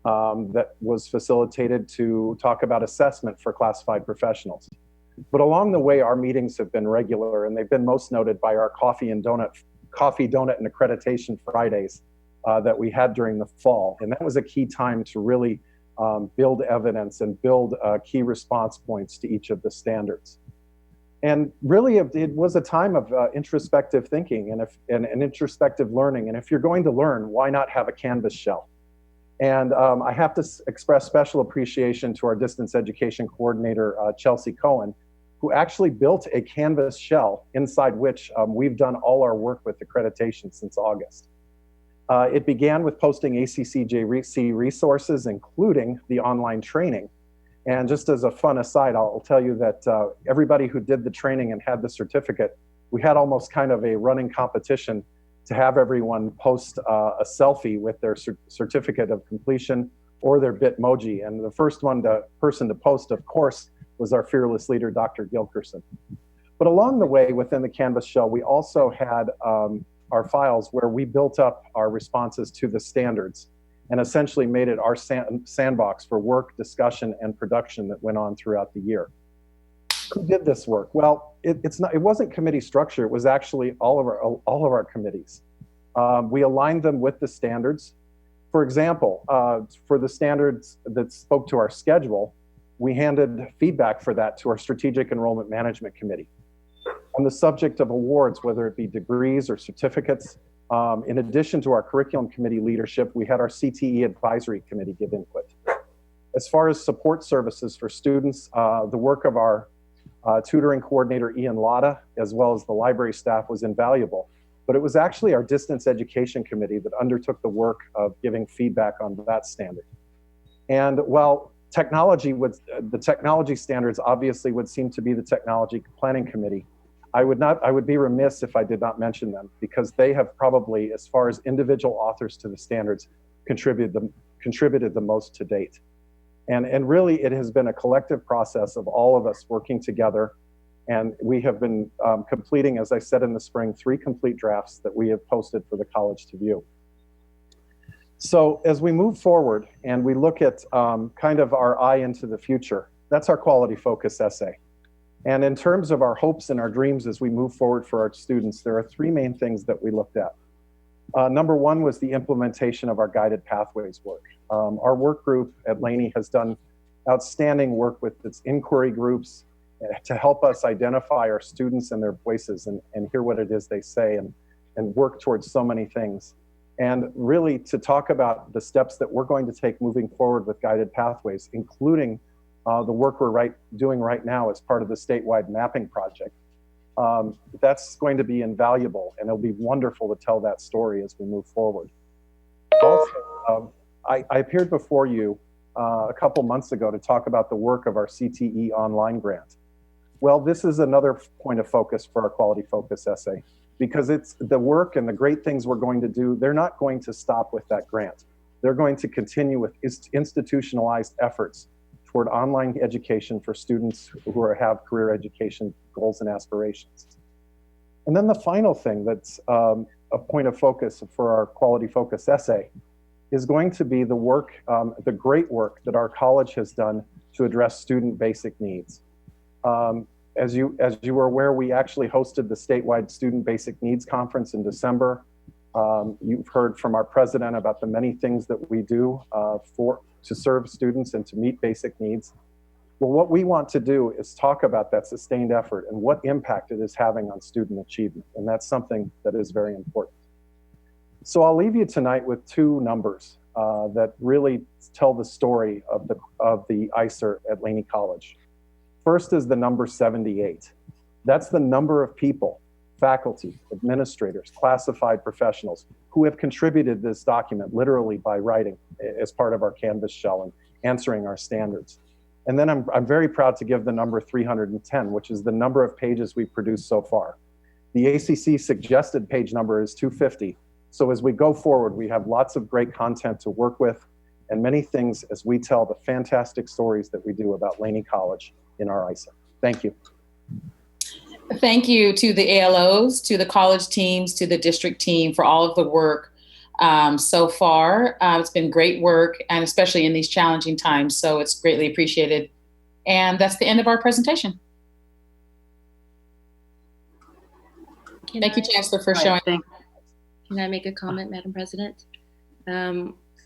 that was facilitated to talk about assessment for classified professionals. But along the way, our meetings have been regular, and they've been most noted by our coffee, donut, and accreditation Fridays that we had during the fall. And that was a key time to really build evidence and build key response points to each of the standards. And really, it was a time of introspective thinking and introspective learning. And if you're going to learn, why not have a Canvas shell? And I have to express special appreciation to our distance education coordinator, Chelsea Cohen, who actually built a Canvas shell inside which we've done all our work with accreditation since August. It began with posting ACCJC resources, including the online training. And just as a fun aside, I'll tell you that everybody who did the training and had the certificate, we had almost kind of a running competition to have everyone post a selfie with their certificate of completion or their Bitmoji. And the first person to post, of course, was our fearless leader, Dr. Gilkerson. But along the way, within the Canvas shell, we also had our files where we built up our responses to the standards and essentially made it our sandbox for work, discussion, and production that went on throughout the year. Who did this work? Well, it wasn't committee structure. It was actually all of our committees. We aligned them with the standards. For example, for the standards that spoke to our schedule, we handed feedback for that to our Strategic Enrollment Management Committee. On the subject of awards, whether it be degrees or certificates, in addition to our curriculum committee leadership, we had our CTE advisory committee give input. As far as support services for students, the work of our tutoring coordinator, Ian Lotta, as well as the library staff was invaluable. But it was actually our distance education committee that undertook the work of giving feedback on that standard. And while the technology standards obviously would seem to be the technology planning committee, I would be remiss if I did not mention them, because they have probably, as far as individual authors to the standards, contributed the most to date. And really, it has been a collective process of all of us working together. And we have been completing, as I said in the spring, 3 complete drafts that we have posted for the college to view. So as we move forward and we look at kind of our eye into the future, that's our quality focus essay. And in terms of our hopes and our dreams as we move forward for our students, there are 3 main things that we looked at. Number 1 was the implementation of our guided pathways work. Our work group at Laney has done outstanding work with its inquiry groups to help us identify our students and their voices and hear what it is they say and work towards so many things. And really to talk about the steps that we're going to take moving forward with guided pathways, including the work we're doing right now as part of the statewide mapping project. That's going to be invaluable, and it'll be wonderful to tell that story as we move forward. Also, I appeared before you a couple months ago to talk about the work of our CTE online grant. Well, this is another point of focus for our quality focus essay, because it's the work and the great things we're going to do, they're not going to stop with that grant. They're going to continue with institutionalized efforts toward online education for students who have career education goals and aspirations. And then the final thing that's a point of focus for our quality focus essay is going to be the work, the great work that our college has done to address student basic needs. As you were aware, we actually hosted the statewide Student Basic Needs Conference in December. You've heard from our president about the many things that we do to serve students and to meet basic needs. Well, what we want to do is talk about that sustained effort and what impact it is having on student achievement. And that's something that is very important. So I'll leave you tonight with 2 numbers that really tell the story of the ICER at Laney College. First is the number 78. That's the number of people, faculty, administrators, classified professionals who have contributed this document literally by writing as part of our Canvas shell and answering our standards. And then I'm very proud to give the number 310, which is the number of pages we've produced so far. The ACC suggested page number is 250. So as we go forward, we have lots of great content to work with and many things as we tell the fantastic stories that we do about Laney College in our ISA. Thank you. Thank you to the ALOs, to the college teams, to the district team for all of the work so far. It's been great work, and especially in these challenging times, so it's greatly appreciated. And that's the end of our presentation. Thank you, Chancellor, for showing. Can I make a comment, Madam President?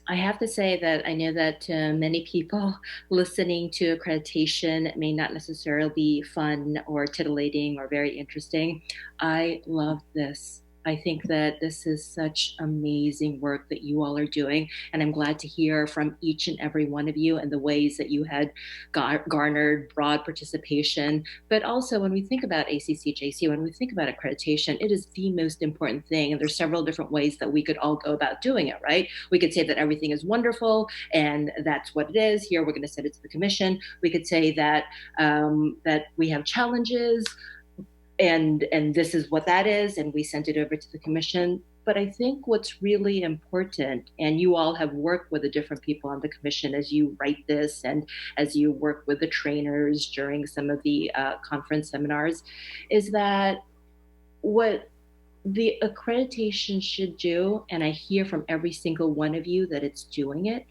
I have to say that I know that many people listening to accreditation may not necessarily be fun or titillating or very interesting. I love this. I think that this is such amazing work that you all are doing, and I'm glad to hear from each and every one of you and the ways that you had garnered broad participation. But also, when we think about ACCJC, when we think about accreditation, it is the most important thing, and there's several different ways that we could all go about doing it, right? We could say that everything is wonderful, and that's what it is. Here, we're going to send it to the commission. We could say that that we have challenges, and this is what that is, and we sent it over to the commission. But I think what's really important, and you all have worked with the different people on the commission as you write this and as you work with the trainers during some of the conference seminars, is that what the accreditation should do, and I hear from every single one of you that it's doing it,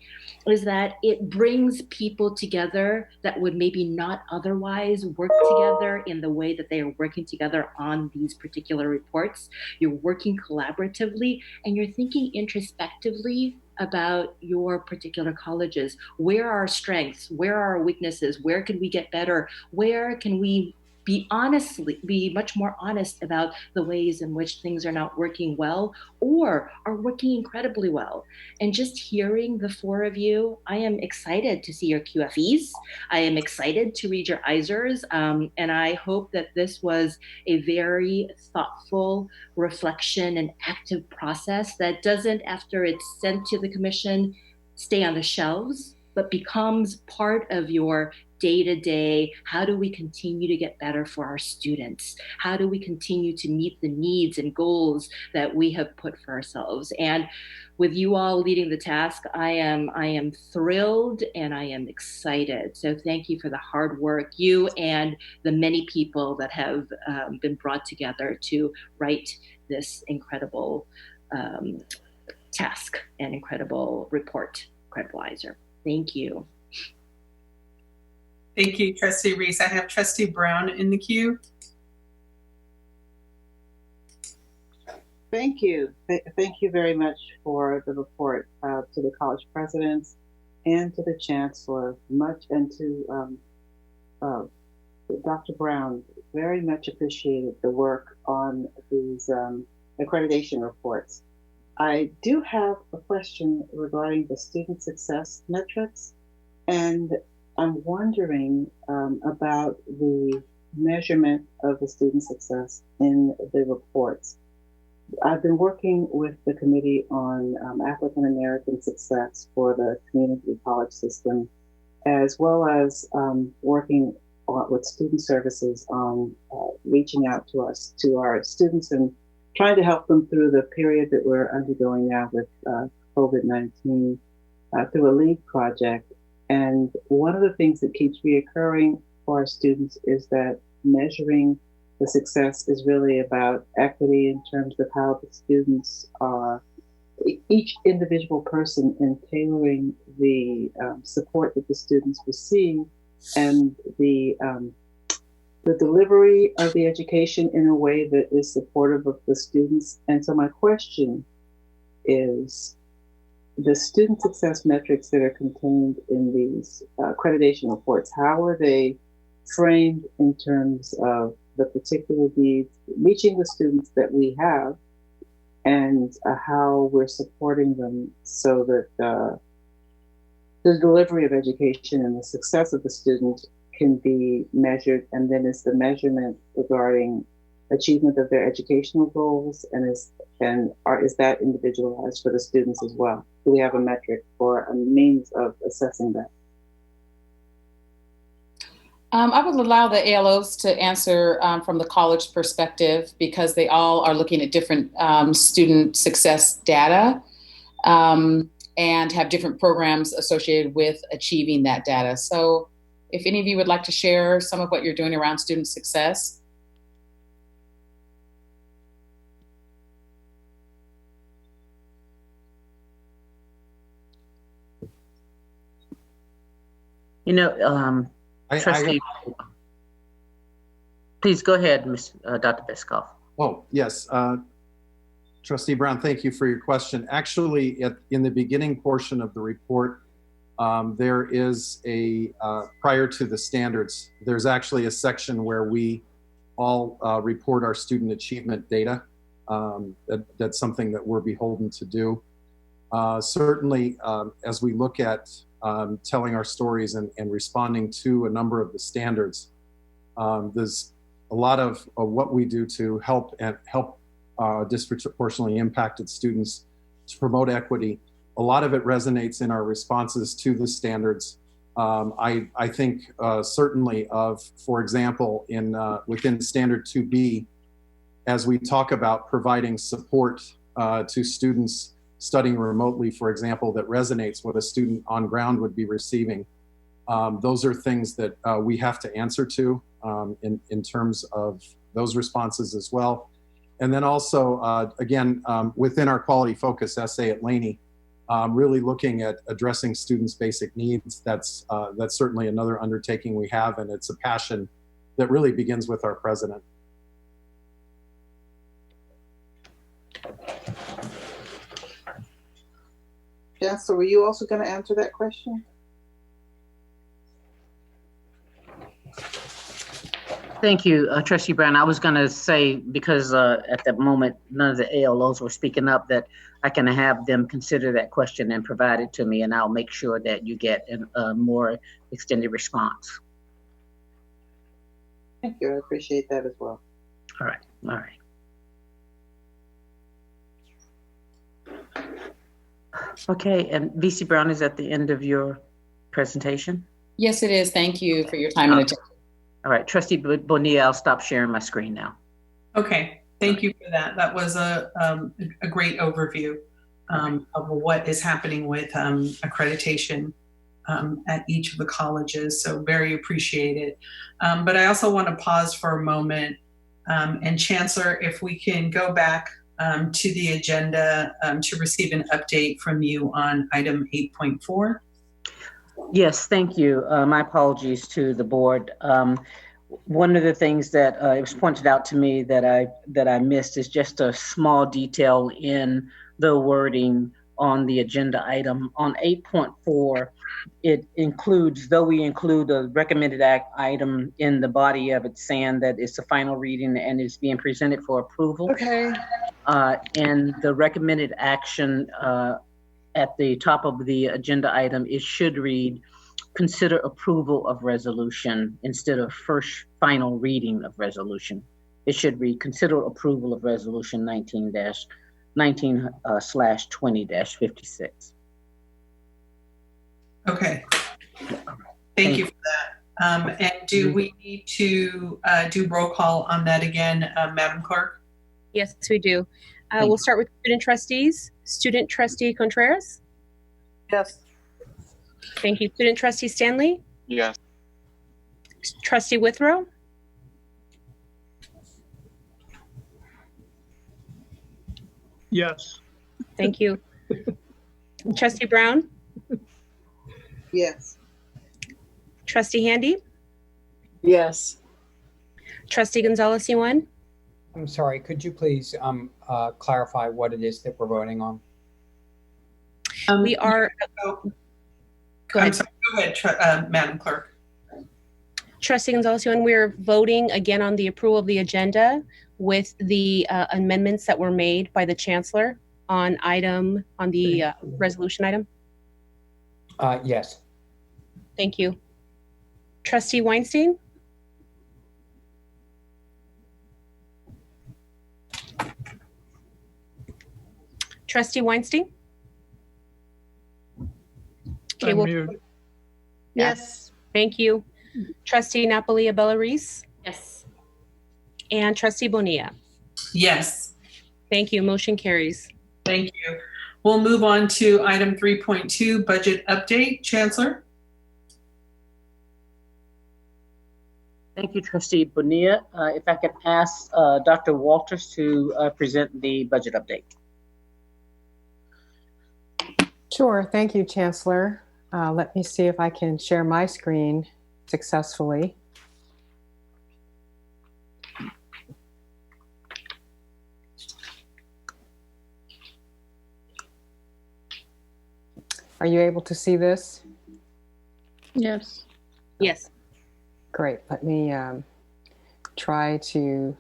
is that it brings people together that would maybe not otherwise work together in the way that they are working together on these particular reports. You're working collaboratively, and you're thinking introspectively about your particular colleges. Where are our strengths? Where are our weaknesses? Where can we get better? Where can we be much more honest about the ways in which things are not working well or are working incredibly well? And just hearing the four of you, I am excited to see your QFEs. I am excited to read your ISERs. And I hope that this was a very thoughtful reflection and active process that doesn't, after it's sent to the commission, stay on the shelves, but becomes part of your day-to-day. How do we continue to get better for our students? How do we continue to meet the needs and goals that we have put for ourselves? And with you all leading the task, I am thrilled and I am excited. So thank you for the hard work, you and the many people that have been brought together to write this incredible task and incredible report, Credibilizer. Thank you. Thank you, Trustee Reese. I have Trustee Brown in the queue. Thank you. Thank you very much for the report to the college presidents and to the Chancellor, and to Dr. Brown. Very much appreciated the work on these accreditation reports. I do have a question regarding the student success metrics, and I'm wondering about the measurement of the student success in the reports. I've been working with the Committee on African American Success for the community college system, as well as working with student services on reaching out to our students and trying to help them through the period that we're undergoing now with COVID-19 through a LEAD project. And one of the things that keeps reoccurring for our students is that measuring the success is really about equity in terms of how the students are, each individual person, in tailoring the support that the students receive and the delivery of the education in a way that is supportive of the students. And so my question is, the student success metrics that are contained in these accreditation reports, how are they framed in terms of the particular needs, reaching the students that we have, and how we're supporting them so that the delivery of education and the success of the student can be measured, and then is the measurement regarding achievement of their educational goals, and is that individualized for the students as well? Do we have a metric or a means of assessing that? I would allow the ALOs to answer from the college perspective, because they all are looking at different student success data and have different programs associated with achieving that data. So if any of you would like to share some of what you're doing around student success. You know, Trustee, please go ahead, Dr. Fiscal. Oh, yes. Trustee Brown, thank you for your question. Actually, in the beginning portion of the report, there is prior to the standards, there's actually a section where we all report our student achievement data. That's something that we're beholden to do. Certainly, as we look at telling our stories and responding to a number of the standards, there's a lot of what we do to help disproportionately impacted students to promote equity. A lot of it resonates in our responses to the standards. I think certainly of, for example, within Standard 2B, as we talk about providing support to students studying remotely, for example, that resonates what a student on ground would be receiving. Those are things that we have to answer to in terms of those responses as well. And then also, again, within our quality focus essay at Laney, really looking at addressing students' basic needs. That's certainly another undertaking we have, and it's a passion that really begins with our president. Chancellor, were you also going to answer that question? Thank you, Trustee Brown. I was going to say, because at that moment, none of the ALOs were speaking up, that I can have them consider that question and provide it to me, and I'll make sure that you get a more extended response. Thank you. I appreciate that as well. All right. All right. Okay, and VC Brown, is at the end of your presentation? Yes, it is. Thank you for your time and attention. All right, Trustee Bonilla, I'll stop sharing my screen now. Okay, thank you for that. That was a great overview of what is happening with accreditation at each of the colleges, so very appreciated. But I also want to pause for a moment, and Chancellor, if we can go back to the agenda to receive an update from you on item 8.4. Yes, thank you. My apologies to the board. One of the things that it was pointed out to me that I missed is just a small detail in the wording on the agenda item. On 8.4, it includes, though we include a recommended act item in the body of it saying that it's a final reading and is being presented for approval. Okay. And the recommended action at the top of the agenda item, it should read, consider approval of resolution instead of first final reading of resolution. It should read, consider approval of resolution 19/20-56. Okay. Thank you for that. And do we need to do roll call on that again, Madam Clerk? Yes, we do. We'll start with student trustees. Student trustee Contreras? Yes. Thank you. Student trustee Stanley? Yes. Trustee Withrow? Yes. Thank you. Trustee Brown? Yes. Trustee Handy? Yes. Trustee Gonzalez-Yuan? I'm sorry, could you please clarify what it is that we're voting on? We are. Go ahead. Sorry, go ahead, Madam Clerk. Trustee Gonzalez-Yuan, we're voting again on the approval of the agenda with the amendments that were made by the Chancellor on the resolution item. Yes. Thank you. Trustee Weinstein? Trustee Weinstein? Okay, Yes. Thank you. Trustee Napoli-Bellarice? Yes. And Trustee Bonilla? Yes. Thank you. Motion carries. Thank you. We'll move on to item 3.2, budget update. Chancellor? Thank you, Trustee Bonilla. If I could ask Dr. Walters to present the budget update. Sure. Thank you, Chancellor. Let me see if I can share my screen successfully. Are you able to see this? Yes. Yes. Great. Let me try to.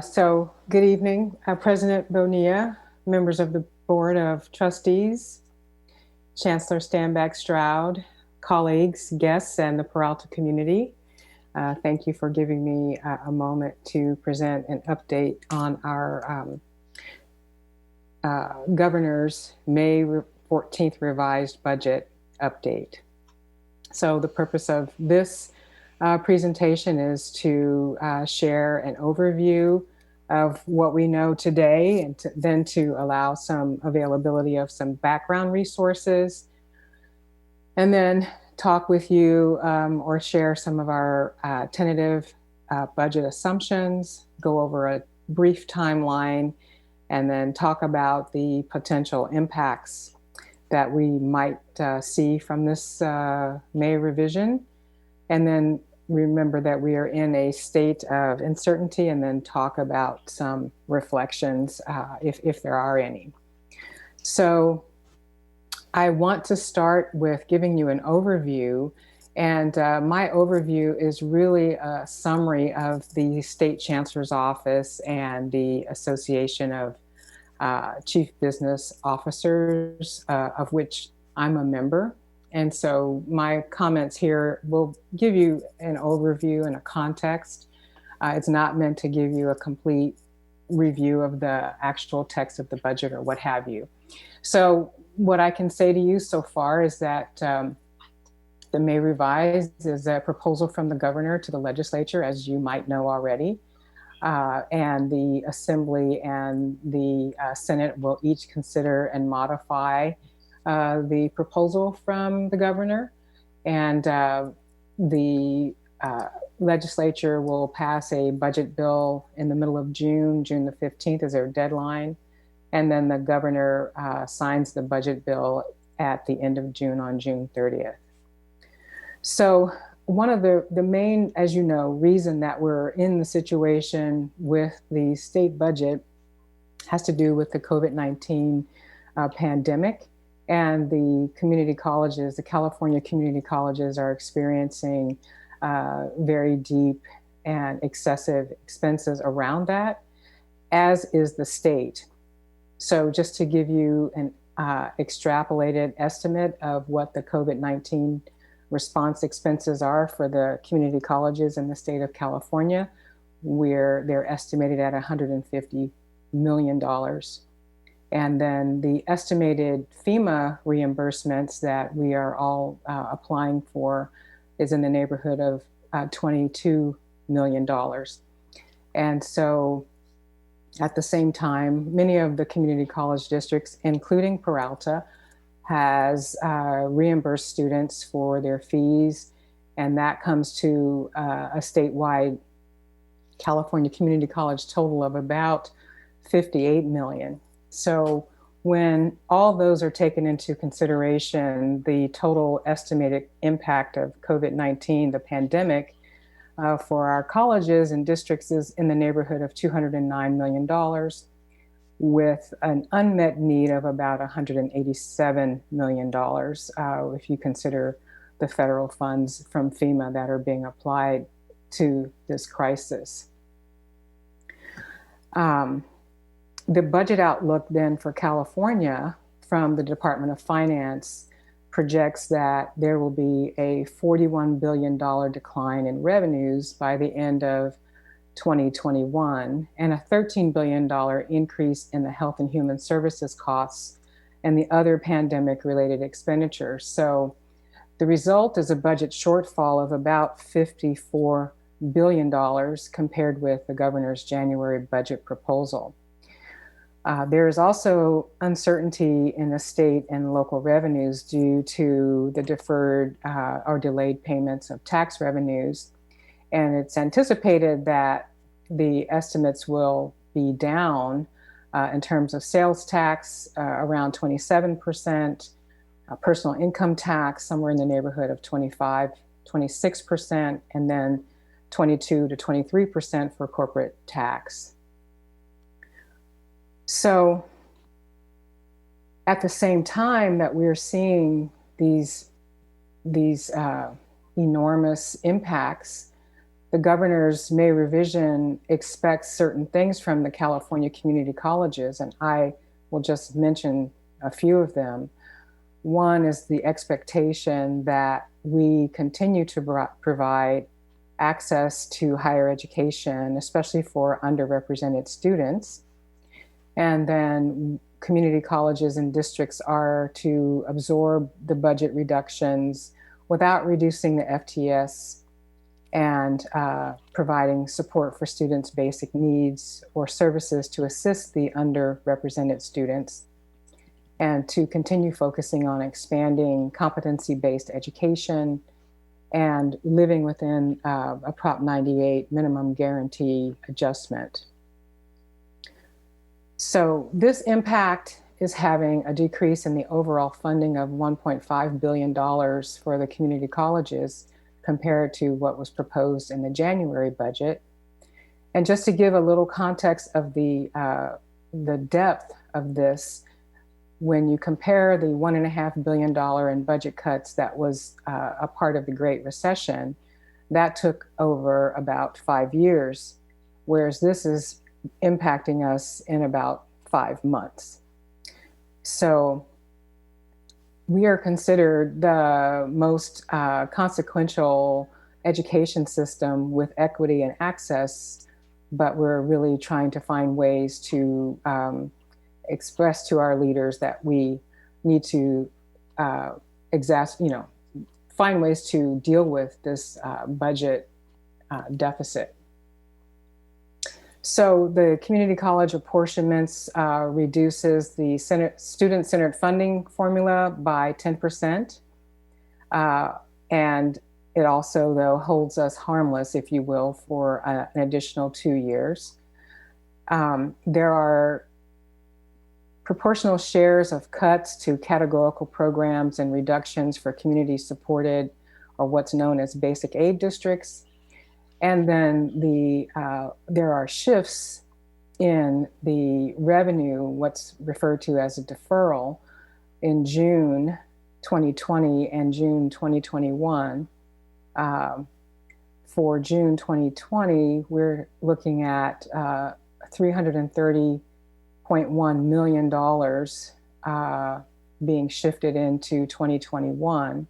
So, good evening, President Bonilla, members of the Board of Trustees, Chancellor Stanback-Stroud, colleagues, guests, and the Peralta community. Thank you for giving me a moment to present an update on our Governor's May 14th revised budget update. So the purpose of this presentation is to share an overview of what we know today, and then to allow some availability of some background resources, and then talk with you or share some of our tentative budget assumptions, go over a brief timeline, and then talk about the potential impacts that we might see from this May revision. And then remember that we are in a state of uncertainty, and then talk about some reflections if there are any. So I want to start with giving you an overview, and my overview is really a summary of the State Chancellor's Office and the Association of Chief Business Officers, of which I'm a member. And so my comments here will give you an overview and a context. It's not meant to give you a complete review of the actual text of the budget or what have you. So what I can say to you so far is that the May revised is a proposal from the governor to the legislature, as you might know already. And the Assembly and the Senate will each consider and modify the proposal from the governor. And the legislature will pass a budget bill in the middle of June. June the 15th is their deadline. And then the governor signs the budget bill at the end of June, on June 30th. So one of the main, as you know, reason that we're in the situation with the state budget has to do with the COVID-19 pandemic. And the community colleges, the California community colleges, are experiencing very deep and excessive expenses around that, as is the state. So just to give you an extrapolated estimate of what the COVID-19 response expenses are for the community colleges in the state of California, where they're estimated at $150 million. And then the estimated FEMA reimbursements that we are all applying for is in the neighborhood of $22 million. And so at the same time, many of the community college districts, including Peralta, has reimbursed students for their fees, and that comes to a statewide California community college total of about $58 million. So when all those are taken into consideration, the total estimated impact of COVID-19, the pandemic, for our colleges and districts is in the neighborhood of $209 million, with an unmet need of about $187 million, if you consider the federal funds from FEMA that are being applied to this crisis. The budget outlook then for California from the Department of Finance projects that there will be a $41 billion decline in revenues by the end of 2021, and a $13 billion increase in the health and human services costs and the other pandemic-related expenditures. So the result is a budget shortfall of about $54 billion compared with the governor's January budget proposal. There is also uncertainty in the state and local revenues due to the deferred or delayed payments of tax revenues. And it's anticipated that the estimates will be down in terms of sales tax around 27%, personal income tax somewhere in the neighborhood of 26%, and then 22 to 23% for corporate tax. So At the same time that we're seeing these enormous impacts, the governor's May revision expects certain things from the California community colleges, and I will just mention a few of them. One is the expectation that we continue to provide access to higher education, especially for underrepresented students. And then community colleges and districts are to absorb the budget reductions without reducing the FTS and providing support for students' basic needs or services to assist the underrepresented students, and to continue focusing on expanding competency-based education and living within a Prop 98 minimum guarantee adjustment. So this impact is having a decrease in the overall funding of $1.5 billion for the community colleges compared to what was proposed in the January budget. And just to give a little context of the depth of this, when you compare the $1.5 billion in budget cuts that was a part of the Great Recession, that took over about 5 years, whereas this is impacting us in about 5 months. So we are considered the most consequential education system with equity and access, but we're really trying to find ways to express to our leaders that we need to find ways to deal with this budget deficit. So the community college apportionments reduces the student-centered funding formula by 10%. And it also, though, holds us harmless, if you will, for an additional 2 years. There are proportional shares of cuts to categorical programs and reductions for community-supported, or what's known as basic aid districts. And then there are shifts in the revenue, what's referred to as a deferral, in June 2020 and June 2021. For June 2020, we're looking at $330.1 million being shifted into 2021.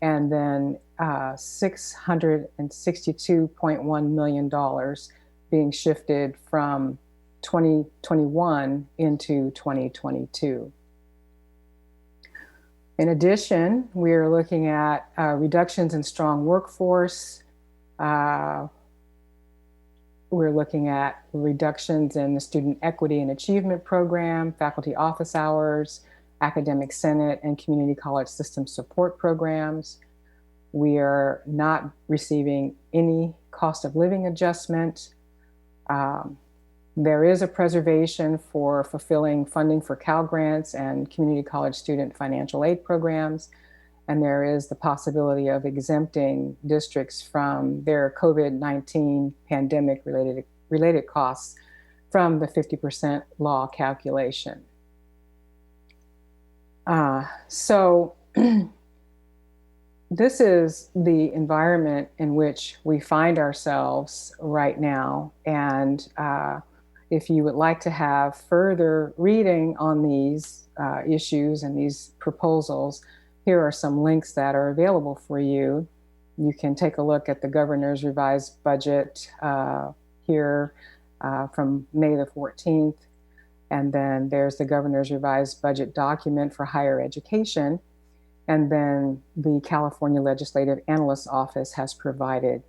And then $662.1 million being shifted from 2021 into 2022. In addition, we are looking at reductions in strong workforce. We're looking at reductions in the Student Equity and Achievement Program, faculty office hours, academic senate, and community college system support programs. We are not receiving any cost of living adjustment. There is a preservation for fulfilling funding for Cal Grants and community college student financial aid programs. And there is the possibility of exempting districts from their COVID-19 pandemic related costs from the 50% law calculation. So this is the environment in which we find ourselves right now. And if you would like to have further reading on these issues and these proposals, here are some links that are available for you. You can take a look at the governor's revised budget here from May the 14th. And then there's the governor's revised budget document for higher education. And then the California Legislative Analyst's Office has provided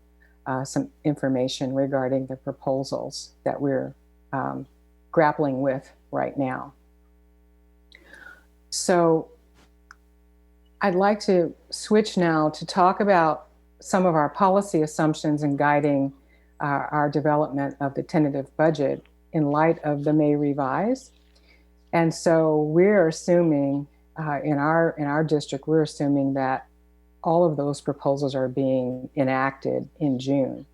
some information regarding the proposals that we're grappling with right now. So I'd like to switch now to talk about some of our policy assumptions in guiding our development of the tentative budget in light of the May revise. And so we're assuming in our district, we're assuming that all of those proposals are being enacted in June.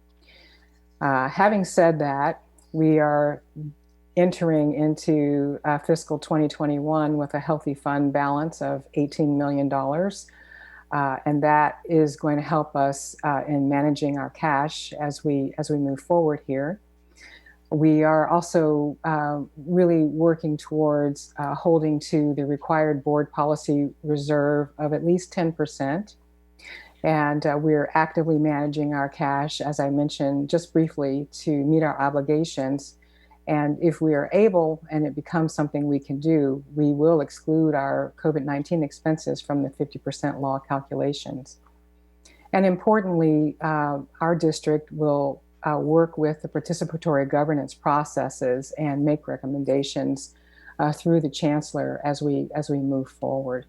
Having said that, we are entering into fiscal 2021 with a healthy fund balance of $18 million. And that is going to help us in managing our cash as we move forward here. We are also really working towards holding to the required board policy reserve of at least 10%. And we're actively managing our cash, as I mentioned just briefly, to meet our obligations. And if we are able, and it becomes something we can do, we will exclude our COVID-19 expenses from the 50% law calculations. And importantly, our district will work with the participatory governance processes and make recommendations through the Chancellor as we move forward.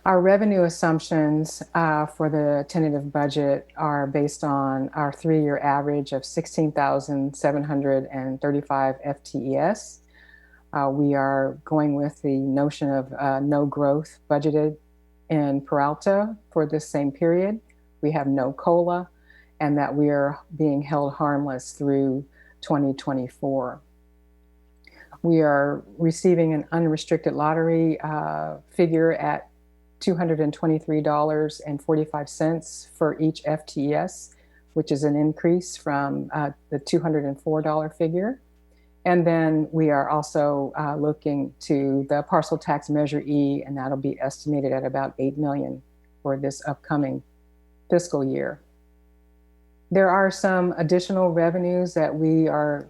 Our revenue assumptions for the tentative budget are based on our 3-year average of 16,735 FTES. We are going with the notion of no growth budgeted in Peralta for this same period. We have no COLA, and that we are being held harmless through 2024. We are receiving an unrestricted lottery figure at $223.45 for each FTES, which is an increase from the $204 figure. And then we are also looking to the parcel tax measure E, and that'll be estimated at about $8 million for this upcoming fiscal year. There are some additional revenues that we are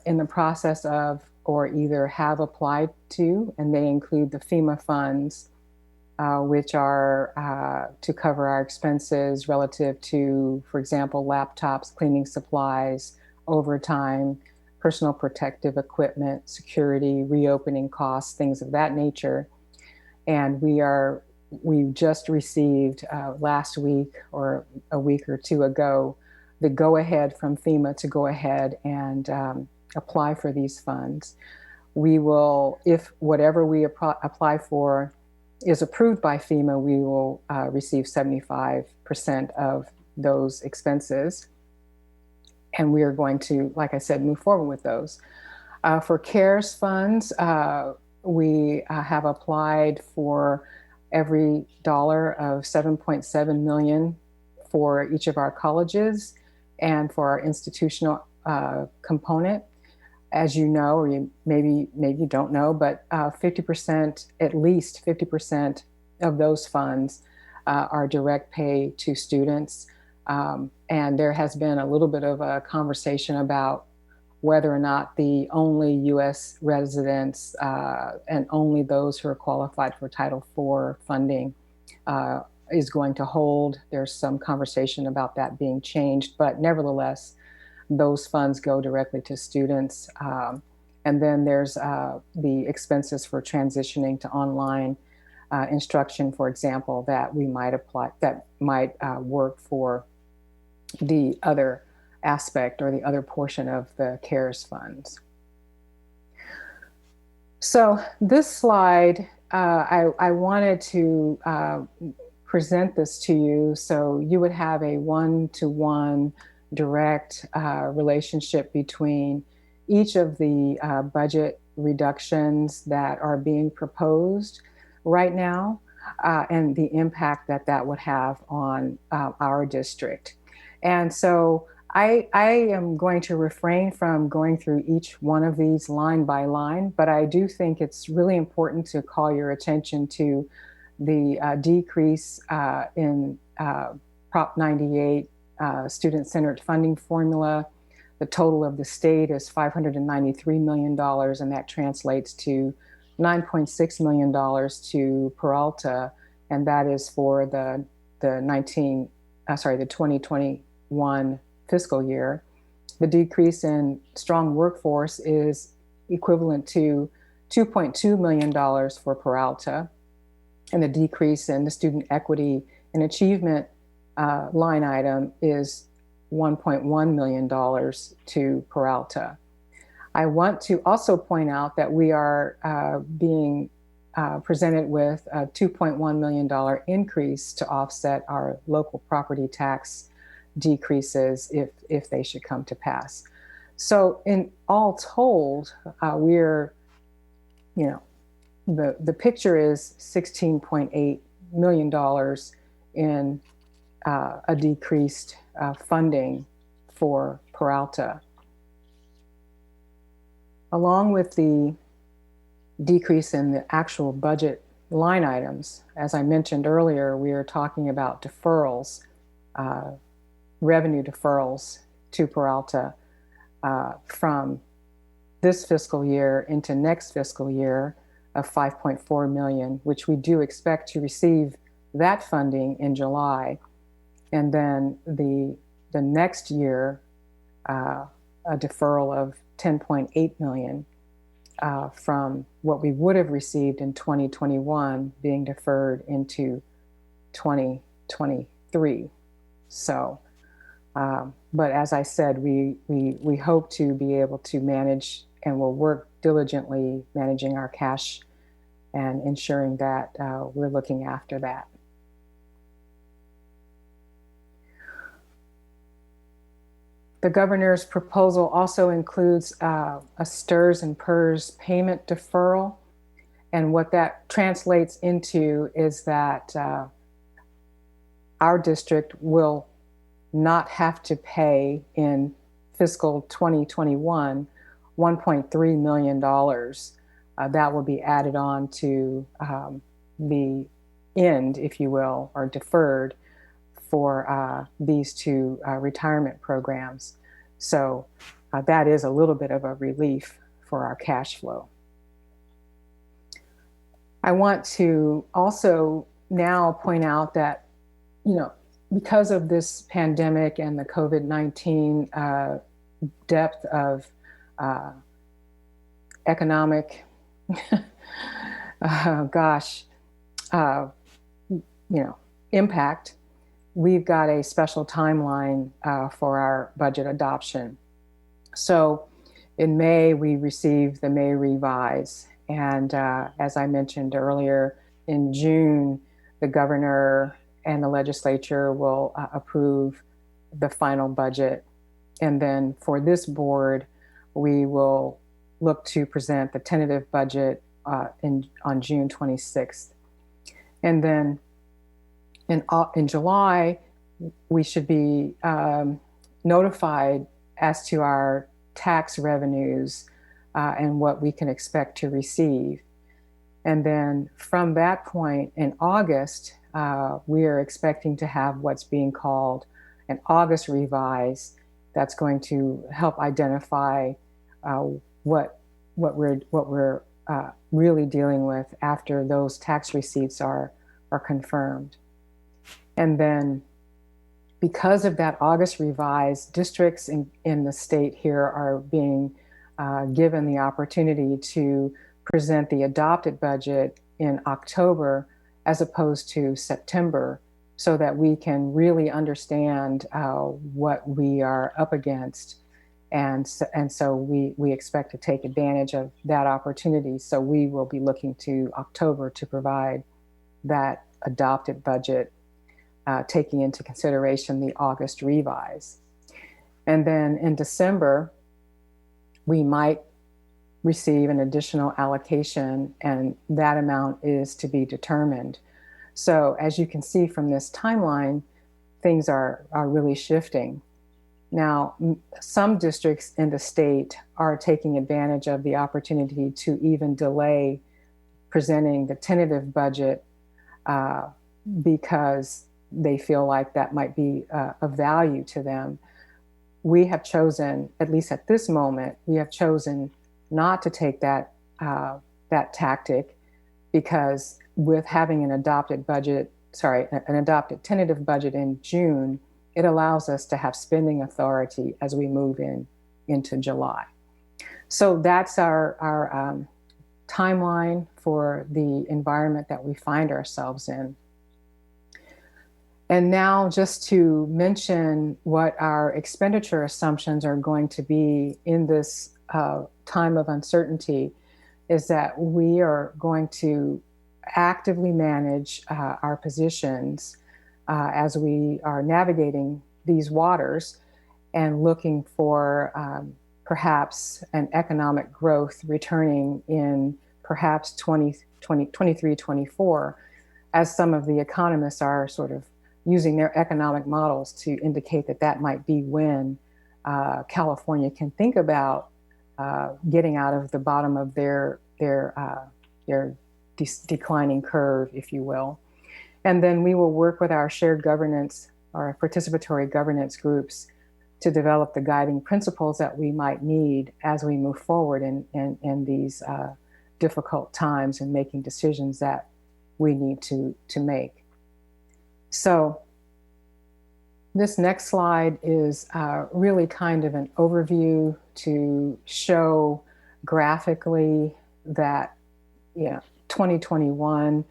in the process of or either have applied to, and they include the FEMA funds, which are to cover our expenses relative to, for example, laptops, cleaning supplies, overtime, personal protective equipment, security, reopening costs, things of that nature. And we just received last week or a week or two ago the go-ahead from FEMA to go ahead and apply for these funds. We will, if whatever we apply for is approved by FEMA, we will receive 75% of those expenses. And we are going to, like I said, move forward with those. For CARES funds, we have applied for every dollar of $7.7 million for each of our colleges and for our institutional component. As you know, or maybe you don't know, but 50%, at least 50% of those funds are direct pay to students. And there has been a little bit of a conversation about whether or not the only U.S. residents and only those who are qualified for Title IV funding is going to hold. There's some conversation about that being changed, but nevertheless, those funds go directly to students. And then there's the expenses for transitioning to online instruction, for example, that we might apply, that might work for the other aspect or the other portion of the CARES funds. So this slide, I wanted to present this to you so you would have a one-to-one direct relationship between each of the budget reductions that are being proposed right now and the impact that that would have on our district. And so I am going to refrain from going through each one of these line by line, but I do think it's really important to call your attention to the decrease in Prop 98 student-centered funding formula. The total of the state is $593 million, and that translates to $9.6 million to Peralta, and that is for the 2021 fiscal year. The decrease in strong workforce is equivalent to $2.2 million for Peralta, and the decrease in the student equity and achievement line item is $1.1 million to Peralta. I want to also point out that we are being presented with a $2.1 million increase to offset our local property tax decreases if they should come to pass. So in all told, we're, the picture is $16.8 million in a decreased funding for Peralta. Along with the decrease in the actual budget line items, as I mentioned earlier, we are talking about deferrals, revenue deferrals to Peralta from this fiscal year into next fiscal year of $5.4 million, which we do expect to receive that funding in July. And then the next year, a deferral of $10.8 million from what we would have received in 2021 being deferred into 2023. So, but as I said, we hope to be able to manage and will work diligently managing our cash and ensuring that we're looking after that. The governor's proposal also includes a STRS and PERS payment deferral. And what that translates into is that our district will not have to pay in fiscal 2021 $1.3 million. That will be added on to the end, if you will, or deferred for these two retirement programs. So that is a little bit of a relief for our cash flow. I want to also now point out that, because of this pandemic and the COVID-19 depth of economic, impact, we've got a special timeline for our budget adoption. So in May, we received the May revise. And as I mentioned earlier, in June, the governor and the legislature will approve the final budget. And then for this board, we will look to present the tentative budget on June 26th. And then in July, we should be notified as to our tax revenues and what we can expect to receive. And then from that point in August, we are expecting to have what's being called an August revise. That's going to help identify what we're really dealing with after those tax receipts are confirmed. And then because of that August revise, districts in the state here are being given the opportunity to present the adopted budget in October as opposed to September, so that we can really understand what we are up against. And so we expect to take advantage of that opportunity. So we will be looking to October to provide that adopted budget, taking into consideration the August revise. And then in December, we might receive an additional allocation, and that amount is to be determined. So as you can see from this timeline, things are really shifting. Now, some districts in the state are taking advantage of the opportunity to even delay presenting the tentative budget because they feel like that might be of value to them. We have chosen, at least at this moment, we have chosen not to take that tactic, because with having an adopted tentative budget in June, it allows us to have spending authority as we move into July. So that's our timeline for the environment that we find ourselves in. And now just to mention what our expenditure assumptions are going to be in this time of uncertainty is that we are going to actively manage our positions as we are navigating these waters and looking for perhaps an economic growth returning in perhaps 2023, 24, as some of the economists are sort of using their economic models to indicate that that might be when California can think about getting out of the bottom of their declining curve, if you will. And then we will work with our shared governance, our participatory governance groups, to develop the guiding principles that we might need as we move forward in these difficult times and making decisions that we need to make. So this next slide is really kind of an overview to show graphically that 2021,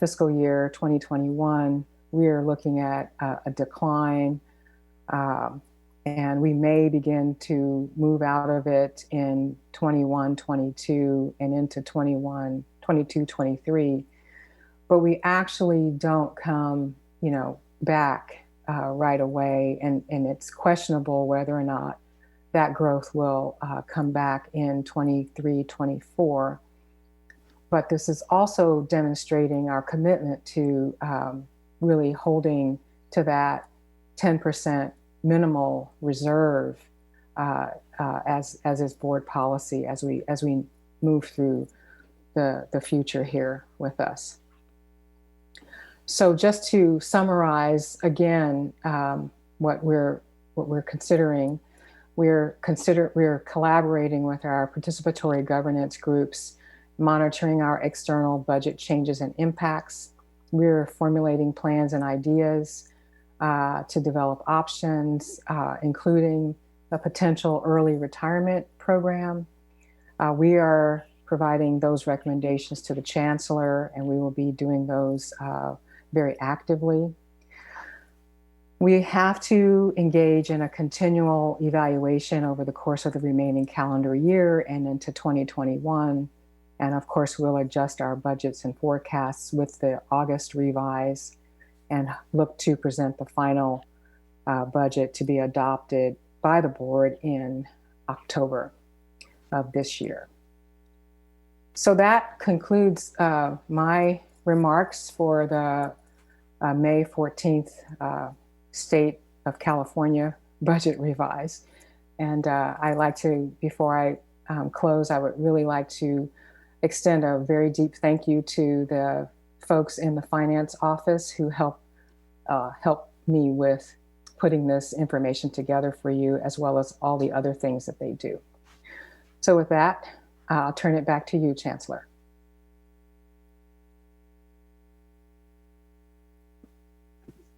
fiscal year 2021, we are looking at a decline, and we may begin to move out of it in 21, 22, and into 21, 22, 23. But we actually don't come, back right away, and it's questionable whether or not that growth will come back in 23, 24. But this is also demonstrating our commitment to really holding to that 10% minimal reserve as is board policy as we move through the future here with us. So just to summarize again, what we're considering, we're collaborating with our participatory governance groups, monitoring our external budget changes and impacts. We're formulating plans and ideas to develop options, including a potential early retirement program. We are providing those recommendations to the Chancellor, and we will be doing those very actively. We have to engage in a continual evaluation over the course of the remaining calendar year and into 2021. And of course, we'll adjust our budgets and forecasts with the August revise and look to present the final budget to be adopted by the board in October of this year. So that concludes my remarks for the May 14th State of California budget revise. And I'd like to, before I close, I would really like to extend a very deep thank you to the folks in the finance office who helped me with putting this information together for you, as well as all the other things that they do. So with that, I'll turn it back to you, Chancellor.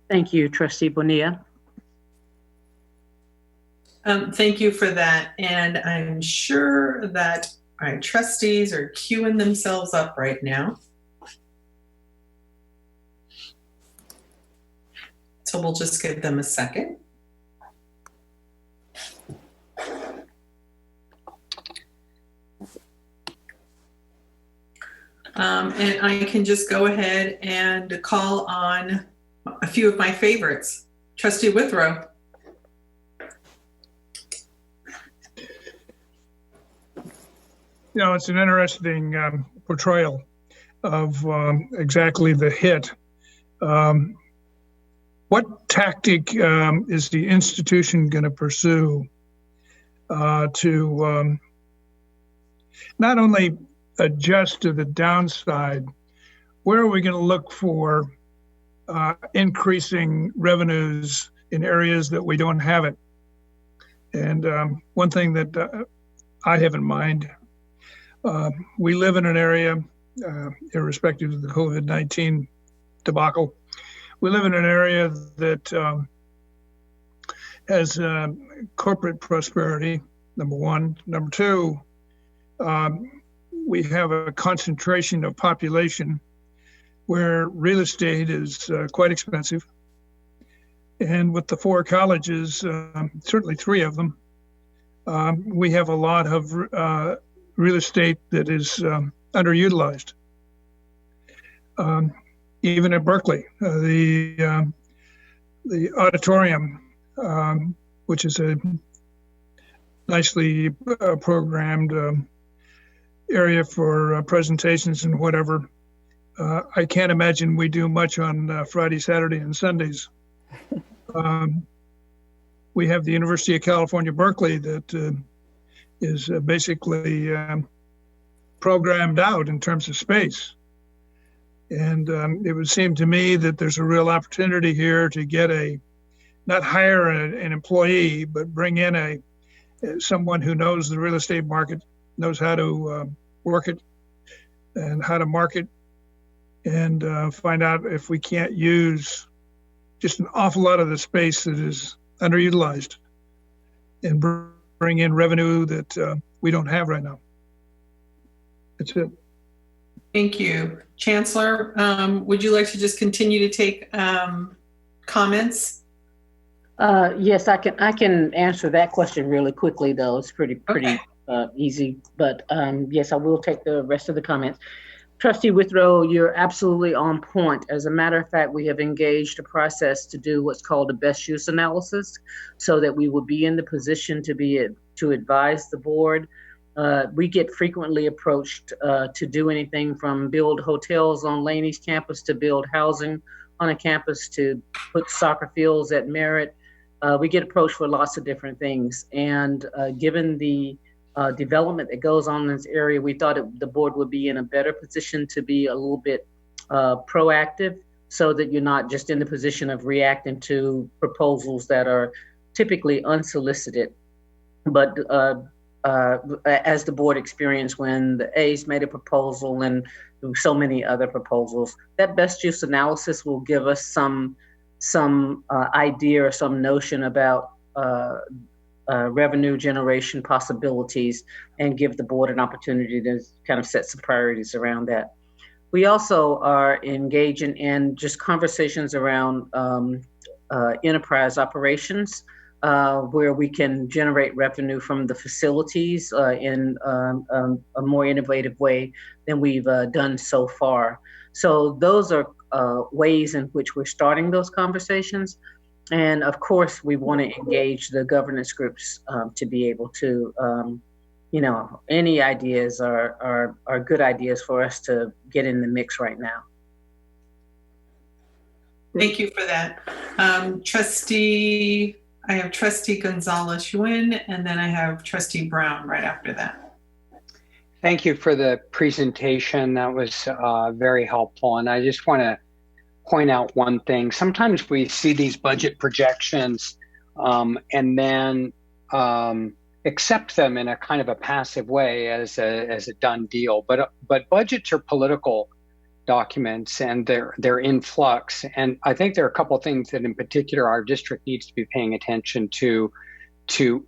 Thank you, Trustee Bonilla. Thank you for that. And I'm sure that our trustees are queuing themselves up right now. So we'll just give them a second. And I can just go ahead and call on a few of my favorites. Trustee Withrow. It's an interesting portrayal of exactly the hit. What tactic is the institution going to pursue to not only adjust to the downside? Where are we going to look for increasing revenues in areas that we don't have it? And one thing that I have in mind, we live in an area, irrespective of the COVID-19 debacle, we live in an area that has corporate prosperity, number one. Number two, we have a concentration of population where real estate is quite expensive. And with the 4 colleges, certainly 3 of them, we have a lot of real estate that is underutilized. Even at Berkeley, the auditorium, which is a nicely programmed area for presentations and whatever. I can't imagine we do much on Friday, Saturday, and Sundays. We have the University of California, Berkeley that is basically programmed out in terms of space. And it would seem to me that there's a real opportunity here to get not hire an employee, but bring in someone who knows the real estate market, knows how to work it and how to market, and find out if we can't use just an awful lot of the space that is underutilized and bring in revenue that we don't have right now. That's it. Thank you. Chancellor, would you like to just continue to take comments? Yes, I can answer that question really quickly, though. It's pretty easy. But yes, I will take the rest of the comments. Trustee Withrow, you're absolutely on point. As a matter of fact, we have engaged a process to do what's called a best use analysis, so that we will be in the position to advise the board. We get frequently approached to do anything from build hotels on Laney's campus to build housing on a campus to put soccer fields at Merritt. We get approached for lots of different things. And given the development that goes on in this area, we thought the board would be in a better position to be a little bit proactive, so that you're not just in the position of reacting to proposals that are typically unsolicited. But as the board experienced when the A's made a proposal and so many other proposals, that best use analysis will give us some idea or some notion about revenue generation possibilities, and give the board an opportunity to kind of set some priorities around that. We also are engaging in just conversations around enterprise operations, where we can generate revenue from the facilities in a more innovative way than we've done so far. So those are ways in which we're starting those conversations. And of course, we want to engage the governance groups to be able to, any ideas are good ideas for us to get in the mix right now. Thank you for that. I have Trustee Gonzalez-Yuin, and then I have Trustee Brown right after that. Thank you for the presentation. That was very helpful. And I just want to point out one thing. Sometimes we see these budget projections and then accept them in a kind of a passive way as a done deal. But budgets are political documents, and they're in flux. And I think there are a couple of things that in particular our district needs to be paying attention to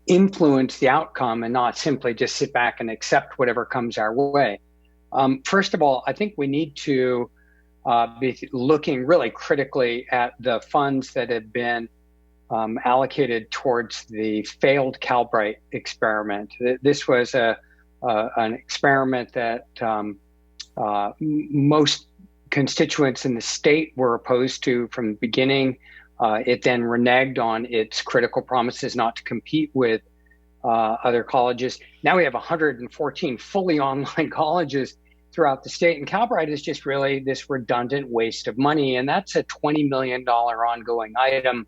influence the outcome and not simply just sit back and accept whatever comes our way. First of all, I think we need to be looking really critically at the funds that have been allocated towards the failed Calbright experiment. This was an experiment that most constituents in the state were opposed to from the beginning. It then reneged on its critical promises not to compete with other colleges. Now we have 114 fully online colleges throughout the state, and Calbright is just really this redundant waste of money, and that's a $20 million ongoing item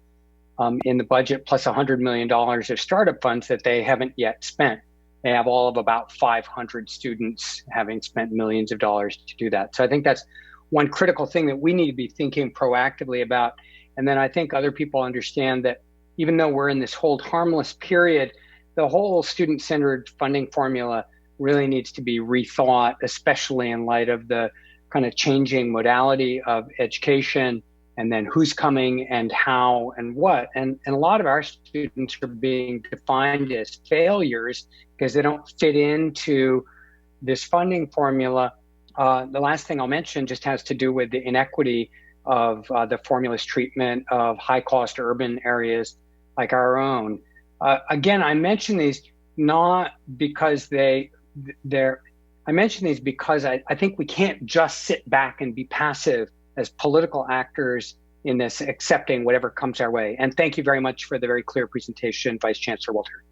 in the budget, plus $100 million of startup funds that they haven't yet spent. They have all of about 500 students having spent millions of dollars to do that. So I think that's one critical thing that we need to be thinking proactively about. And then I think other people understand that even though we're in this hold harmless period, the whole student-centered funding formula really needs to be rethought, especially in light of the kind of changing modality of education, and then who's coming and how and what. And a lot of our students are being defined as failures because they don't fit into this funding formula. The last thing I'll mention just has to do with the inequity of the formula's treatment of high-cost urban areas like our own. Again, I mention these not because I mention these because I think we can't just sit back and be passive as political actors in this, accepting whatever comes our way. And thank you very much for the very clear presentation, Vice Chancellor Walter.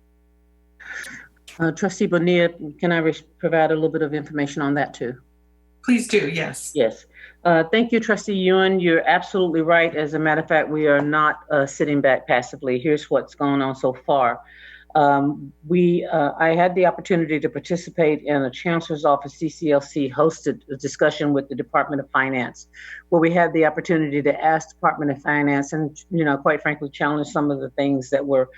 Trustee Bonilla, can I provide a little bit of information on that too? Please do, yes. Yes. Thank you, Trustee Ewan. You're absolutely right. As a matter of fact, we are not sitting back passively. Here's what's going on so far. I had the opportunity to participate in a Chancellor's Office CCLC hosted a discussion with the Department of Finance, where we had the opportunity to ask Department of Finance and, quite frankly, challenge some of the things that were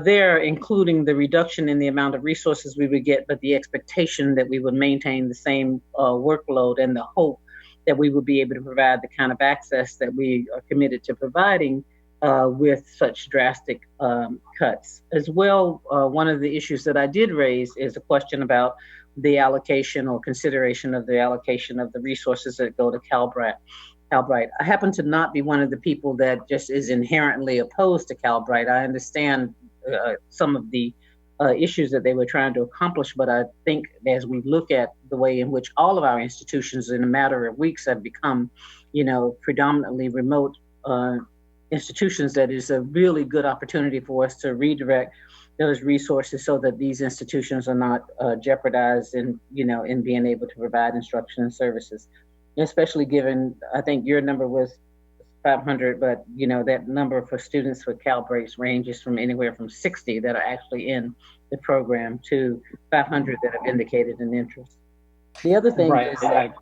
there, including the reduction in the amount of resources we would get, but the expectation that we would maintain the same workload and the hope that we would be able to provide the kind of access that we are committed to providing with such drastic cuts. As well, one of the issues that I did raise is a question about the allocation or consideration of the allocation of the resources that go to Calbright. I happen to not be one of the people that just is inherently opposed to Calbright. I understand some of the issues that they were trying to accomplish, but I think as we look at the way in which all of our institutions in a matter of weeks have become, predominantly remote institutions, that is a really good opportunity for us to redirect those resources so that these institutions are not jeopardized in being able to provide instruction and services, especially given, I think your number was 500, but that number for students with Calbright's ranges from anywhere from 60 that are actually in the program to 500 that have indicated an interest. The other thing is that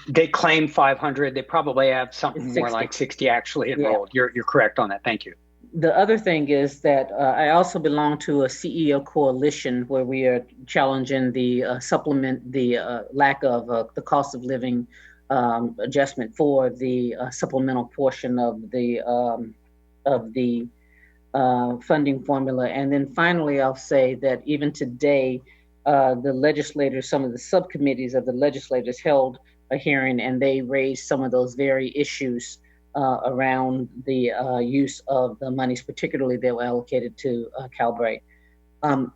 they claim 500. They probably have something more like 60 actually enrolled. Yeah. You're correct on that. Thank you. The other thing is that I also belong to a CEO coalition where we are challenging the lack of the cost of living adjustment for the supplemental portion of the funding formula. And then finally, I'll say that even today, the legislators, some of the subcommittees of the legislators held a hearing, and they raised some of those very issues around the use of the monies, particularly that were allocated to Calbright.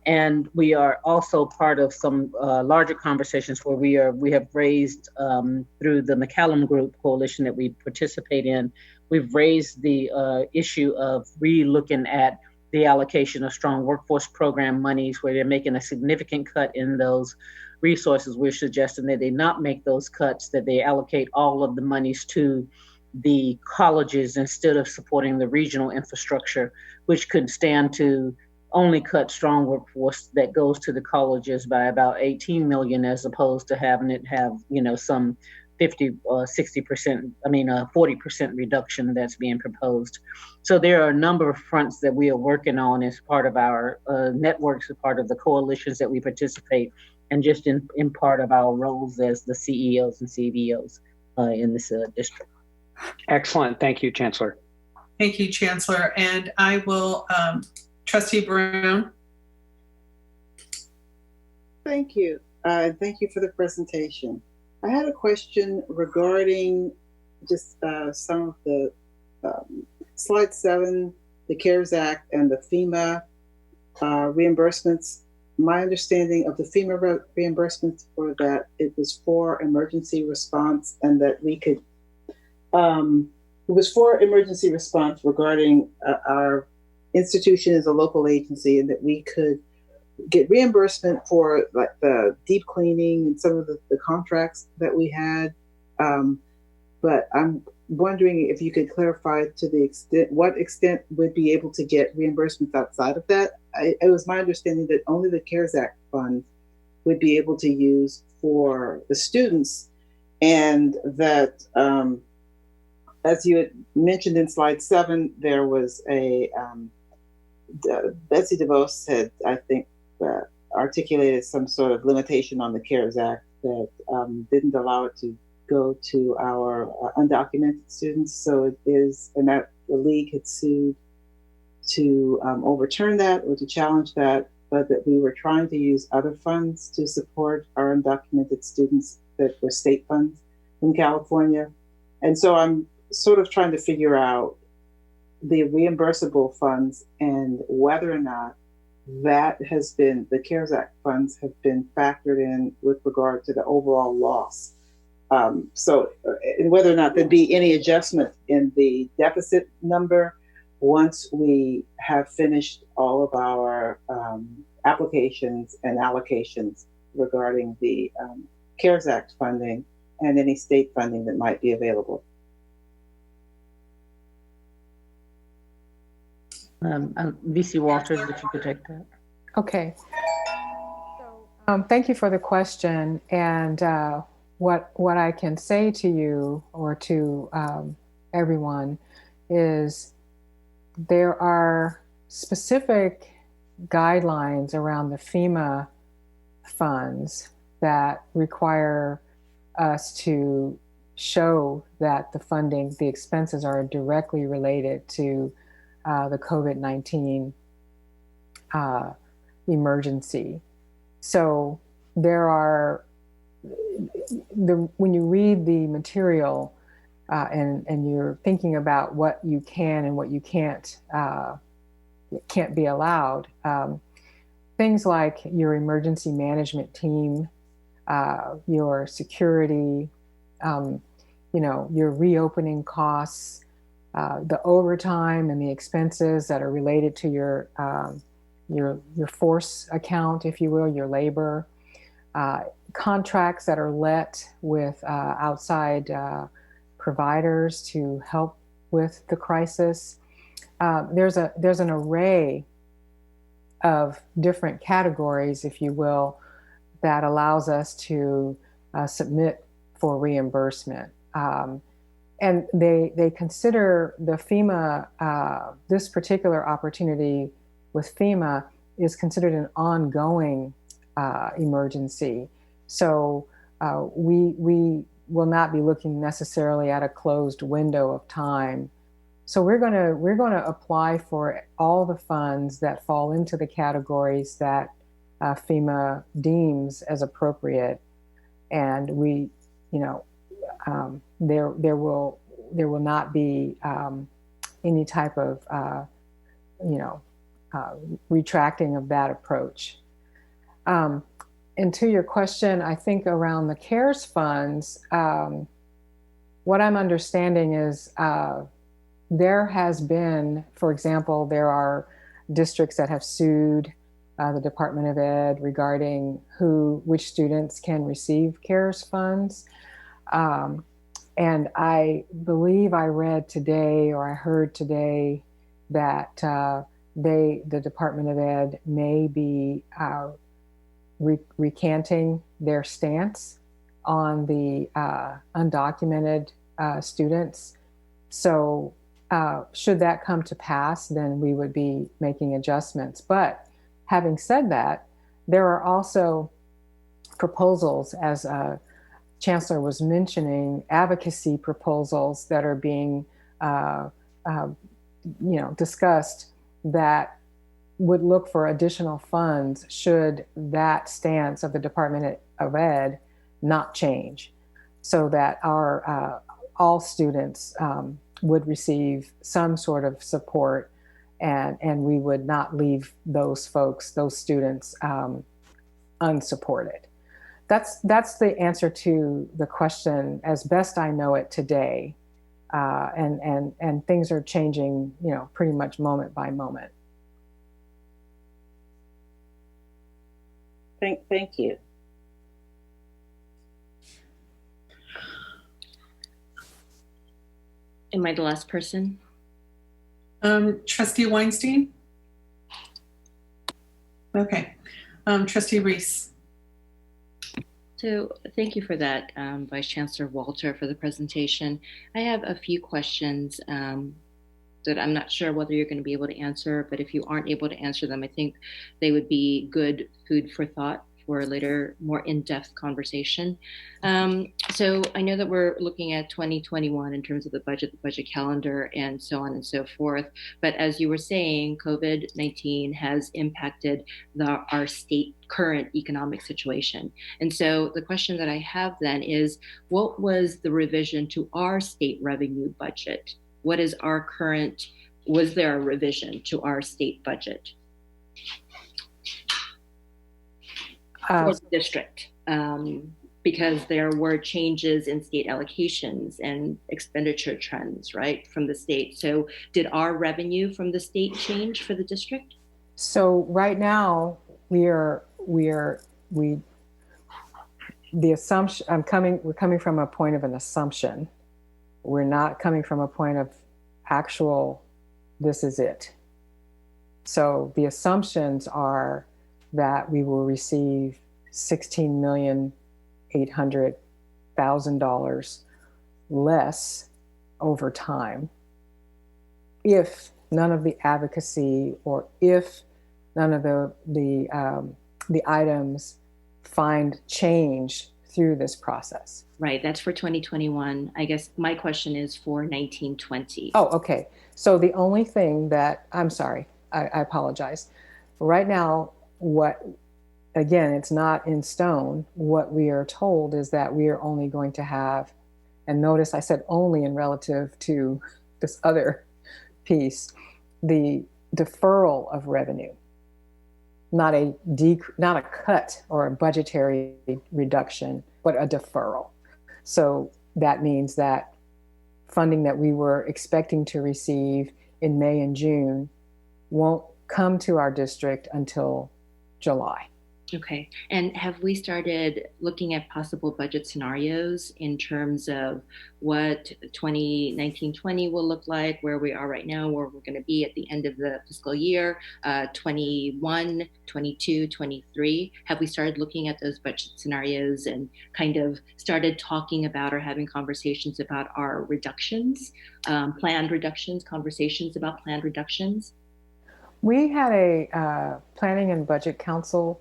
And we are also part of some larger conversations where we have raised through the McCallum Group coalition that we participate in. We've raised the issue of re-looking at the allocation of strong workforce program monies, where they're making a significant cut in those resources. We're suggesting that they not make those cuts, that they allocate all of the monies to the colleges instead of supporting the regional infrastructure, which could stand to only cut strong workforce that goes to the colleges by about 18 million, as opposed to having it have, some 50 or 60%, 40% reduction that's being proposed. So there are a number of fronts that we are working on as part of our networks, as part of the coalitions that we participate, and just in part of our roles as the CEOs and CVOs in this district. Excellent. Thank you, Chancellor. Thank you, Chancellor. And I will, Trustee Brown. Thank you. Thank you for the presentation. I had a question regarding just some of the slide 7, the CARES Act and the FEMA reimbursements. My understanding of the FEMA reimbursements were that it was for emergency response, and that we could, it was for emergency response regarding our institution as a local agency, and that we could get reimbursement for like the deep cleaning and some of the contracts that we had. But I'm wondering if you could clarify to the extent, what extent we'd be able to get reimbursements outside of that. It was my understanding that only the CARES Act fund would be able to use for the students, and that as you had mentioned in slide 7, there was a Betsy DeVos had, I think, articulated some sort of limitation on the CARES Act that didn't allow it to go to our undocumented students. So it is, and that the league had sued to overturn that or to challenge that, but that we were trying to use other funds to support our undocumented students that were state funds in California. And so I'm sort of trying to figure out the reimbursable funds and whether or not that has been, the CARES Act funds have been factored in with regard to the overall loss. So and whether or not there'd be any adjustment in the deficit number once we have finished all of our applications and allocations regarding the CARES Act funding and any state funding that might be available. VC Walters, if you could take that. Okay. Thank you for the question. And what I can say to you or to everyone is there are specific guidelines around the FEMA funds that require us to show that the funding, the expenses are directly related to the COVID-19 emergency. So there are, when you read the material and you're thinking about what you can and what you can't be allowed, things like your emergency management team, your security, your reopening costs, the overtime and the expenses that are related to your force account, if you will, your labor, contracts that are let with outside providers to help with the crisis. There's an array of different categories, if you will, that allows us to submit for reimbursement. And they consider the FEMA, this particular opportunity with FEMA is considered an ongoing emergency. So we will not be looking necessarily at a closed window of time. So we're going to apply for all the funds that fall into the categories that FEMA deems as appropriate, and there will not be any type of retracting of that approach. And to your question, I think around the CARES funds, what I'm understanding is there has been, for example, there are districts that have sued the Department of Ed regarding which students can receive CARES funds. And I believe I read today, or I heard today, that the Department of Ed may be recanting their stance on the undocumented students. So should that come to pass, then we would be making adjustments. But having said that, there are also proposals, as Chancellor was mentioning, advocacy proposals that are being discussed that would look for additional funds should that stance of the Department of Ed not change, so that our all students would receive some sort of support, and we would not leave those students unsupported. That's the answer to the question as best I know it today, and things are changing, pretty much moment by moment. Thank you. Am I the last person? Trustee Weinstein? Okay. Trustee Reese. So thank you for that, Vice Chancellor Walter, for the presentation. I have a few questions that I'm not sure whether you're going to be able to answer, but if you aren't able to answer them, I think they would be good food for thought for a later, more in-depth conversation. So I know that we're looking at 2021 in terms of the budget calendar, and so on and so forth. But as you were saying, COVID-19 has impacted our state current economic situation. And so the question that I have then is, what was the revision to our state revenue budget? What is our current, was there a revision to our state budget? For the district, because there were changes in state allocations and expenditure trends, right, from the state. So did our revenue from the state change for the district? So right now, the assumption, we're coming from a point of an assumption. We're not coming from a point of actual, this is it. So the assumptions are that we will receive $16,800,000 less over time if none of the advocacy or if none of the items find change through this process. Right, that's for 2021. I guess my question is for 1920. Oh, okay. So the only thing that, I'm sorry, I apologize. Right now, again, it's not in stone. What we are told is that we are only going to have, and notice I said only in relative to this other piece, the deferral of revenue, not a cut or a budgetary reduction, but a deferral. So that means that funding that we were expecting to receive in May and June won't come to our district until July. Okay. And have we started looking at possible budget scenarios in terms of what 2019-20 will look like, where we are right now, where we're going to be at the end of the fiscal year, 21, 22, 23? Have we started looking at those budget scenarios and kind of started talking about or having conversations about our reductions, planned reductions, conversations about planned reductions? We had a Planning and Budget Council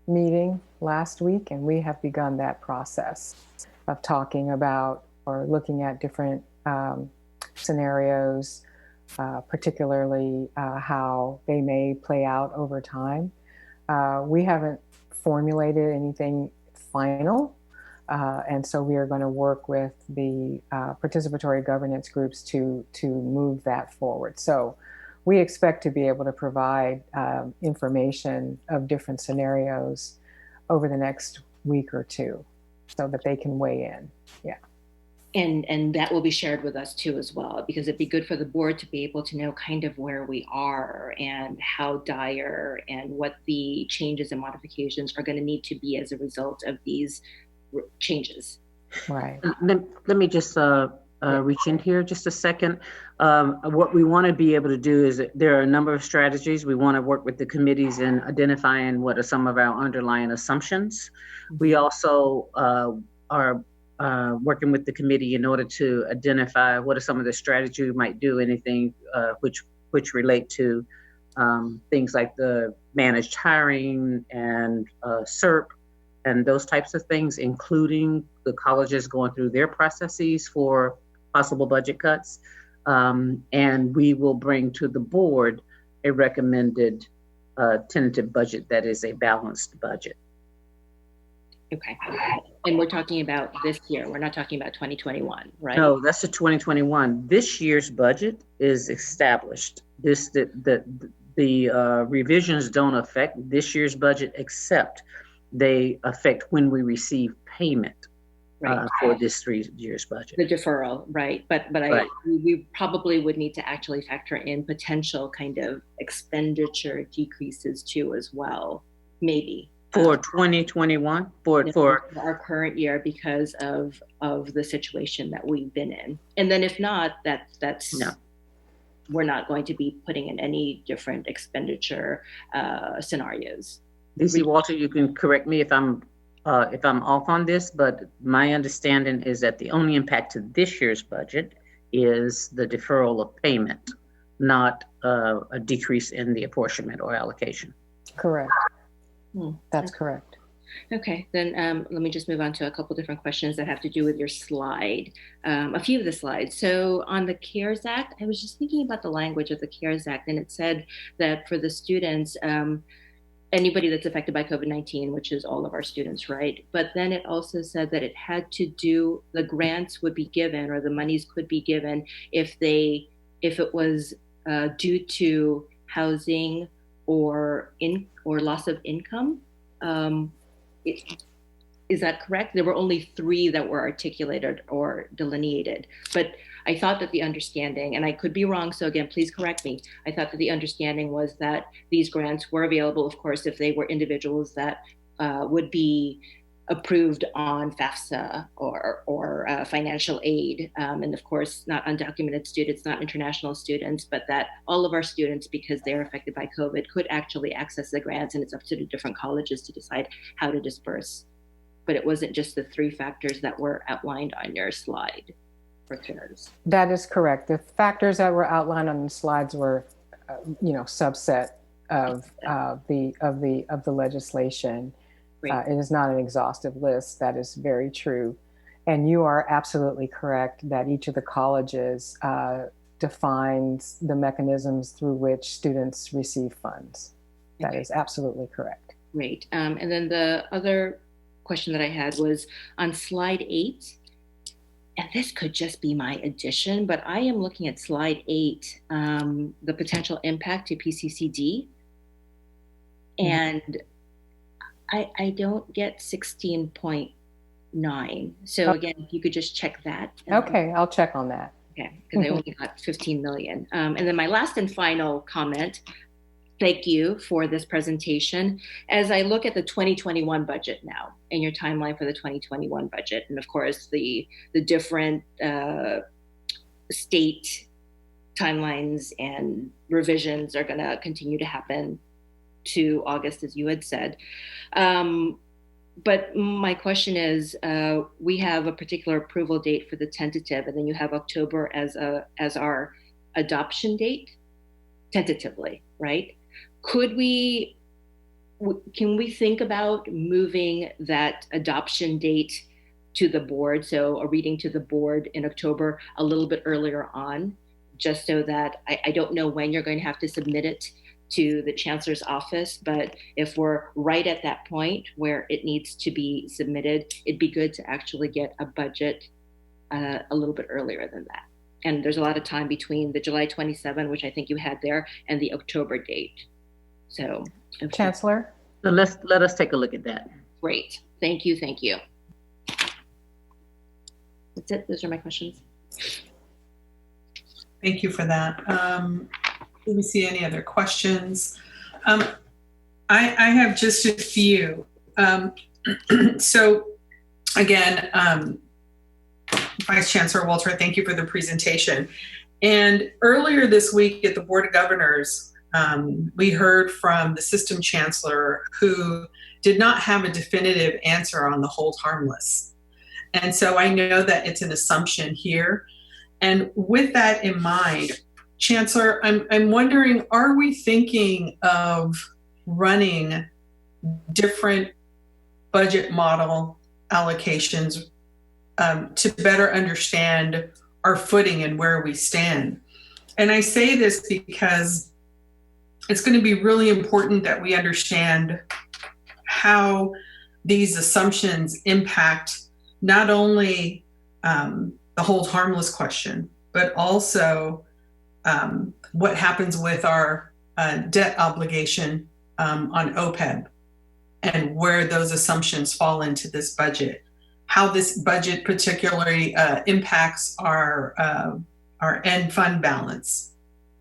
meeting last week, and we have begun that process of talking about or looking at different scenarios, particularly how they may play out over time. We haven't formulated anything final, and so we are going to work with the participatory governance groups to move that forward. So we expect to be able to provide information of different scenarios over the next week or two so that they can weigh in. Yeah. And that will be shared with us too as well, because it'd be good for the board to be able to know kind of where we are and how dire and what the changes and modifications are going to need to be as a result of these changes. Right. Let me just reach in here just a second. What we want to be able to do is there are a number of strategies. We want to work with the committees in identifying what are some of our underlying assumptions. We also are working with the committee in order to identify what are some of the strategies we might do, anything which relate to things like the managed hiring and SERP and those types of things, including the colleges going through their processes for possible budget cuts. And we will bring to the board a recommended tentative budget that is a balanced budget. Okay. And we're talking about this year. We're not talking about 2021, right? No, that's the 2021. This year's budget is established. The revisions don't affect this year's budget, except they affect when we receive payment. Right. For this 3 years budget. The deferral, right. But right. We probably would need to actually factor in potential kind of expenditure decreases too as well, maybe. For 2021? For our current year because of the situation that we've been in. And then if not, that's no. We're not going to be putting in any different expenditure scenarios. DC Walter, you can correct me if I'm off on this, but my understanding is that the only impact to this year's budget is the deferral of payment, not a decrease in the apportionment or allocation. Correct. That's correct. Okay, then let me just move on to a couple different questions that have to do with your slide, a few of the slides. So on the CARES Act, I was just thinking about the language of the CARES Act, and it said that for the students, anybody that's affected by COVID-19, which is all of our students, right? But then it also said that it had to do, the grants would be given or the monies could be given if it was due to housing or loss of income. Is that correct? There were only 3 that were articulated or delineated, but I thought that the understanding, and I could be wrong, so again, please correct me. I thought that the understanding was that these grants were available, of course, if they were individuals that would be approved on FAFSA or financial aid. And of course, not undocumented students, not international students, but that all of our students, because they're affected by COVID, could actually access the grants, and it's up to the different colleges to decide how to disperse. But it wasn't just the 3 factors that were outlined on your slide for CARES. That is correct. The factors that were outlined on the slides were, subset of the legislation. It is not an exhaustive list. That is very true. And you are absolutely correct that each of the colleges defines the mechanisms through which students receive funds. That is absolutely correct. Great. And then the other question that I had was on slide 8, and this could just be my addition, but I am looking at slide 8, the potential impact to PCCD, and I don't get 16.9. So again, if you could just check that. Okay, I'll check on that. Okay, because I only got 15 million. And then my last and final comment, thank you for this presentation. As I look at the 2021 budget now and your timeline for the 2021 budget, and of course the different state timelines and revisions are going to continue to happen to August, as you had said. But my question is, we have a particular approval date for the tentative, and then you have October as our adoption date, tentatively, right? Can we think about moving that adoption date to the board, so a reading to the board in October a little bit earlier on, just so that I don't know when you're going to have to submit it to the Chancellor's office, but if we're right at that point where it needs to be submitted, it'd be good to actually get a budget a little bit earlier than that. And there's a lot of time between the July 27, which I think you had there, and the October date. So, Chancellor? So let us take a look at that. Great. Thank you. Thank you. That's it. Those are my questions. Thank you for that. Let me see any other questions. I have just a few. So again, Vice Chancellor Walter, thank you for the presentation. And earlier this week at the Board of Governors, we heard from the System Chancellor who did not have a definitive answer on the hold harmless. And so I know that it's an assumption here. And with that in mind, Chancellor, I'm wondering, are we thinking of running different budget model allocations to better understand our footing and where we stand? And I say this because it's going to be really important that we understand how these assumptions impact not only the hold harmless question, but also what happens with our debt obligation on OPEB and where those assumptions fall into this budget. How this budget particularly impacts our end fund balance,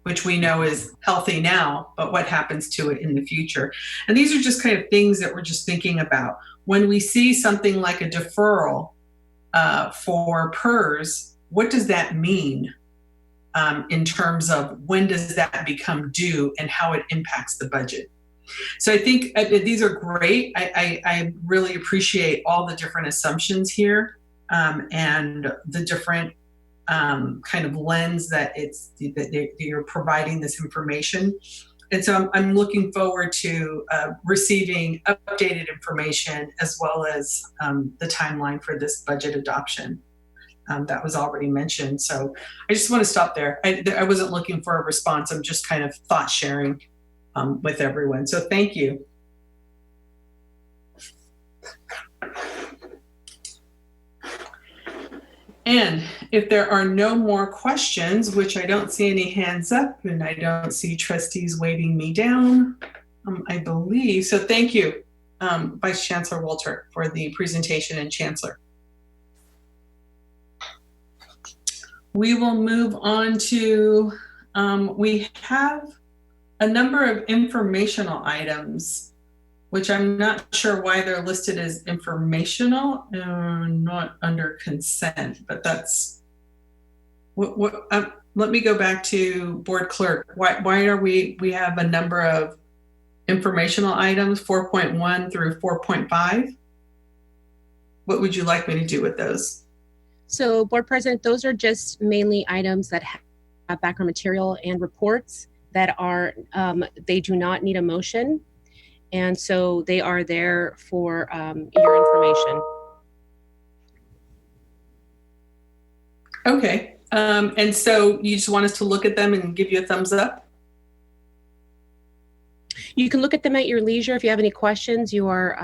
which we know is healthy now, but what happens to it in the future. And these are just kind of things that we're just thinking about. When we see something like a deferral for PERS, what does that mean in terms of when does that become due and how it impacts the budget? So I think these are great. I really appreciate all the different assumptions here and the different kind of lens that you're providing this information. And so I'm looking forward to receiving updated information as well as the timeline for this budget adoption that was already mentioned. So I just want to stop there. I wasn't looking for a response. I'm just kind of thought sharing with everyone. So thank you. And if there are no more questions, which I don't see any hands up and I don't see trustees waving me down, I believe. So thank you, Vice Chancellor Walter, for the presentation, and Chancellor. We will move on to, we have a number of informational items, which I'm not sure why they're listed as informational, not under consent, but that's let me go back to board clerk. Why are we have a number of informational items, 4.1 through 4.5? What would you like me to do with those? So, Board President, those are just mainly items that have background material and reports that are, they do not need a motion. And so they are there for your information. Okay. And so you just want us to look at them and give you a thumbs up? You can look at them at your leisure. If you have any questions, you are,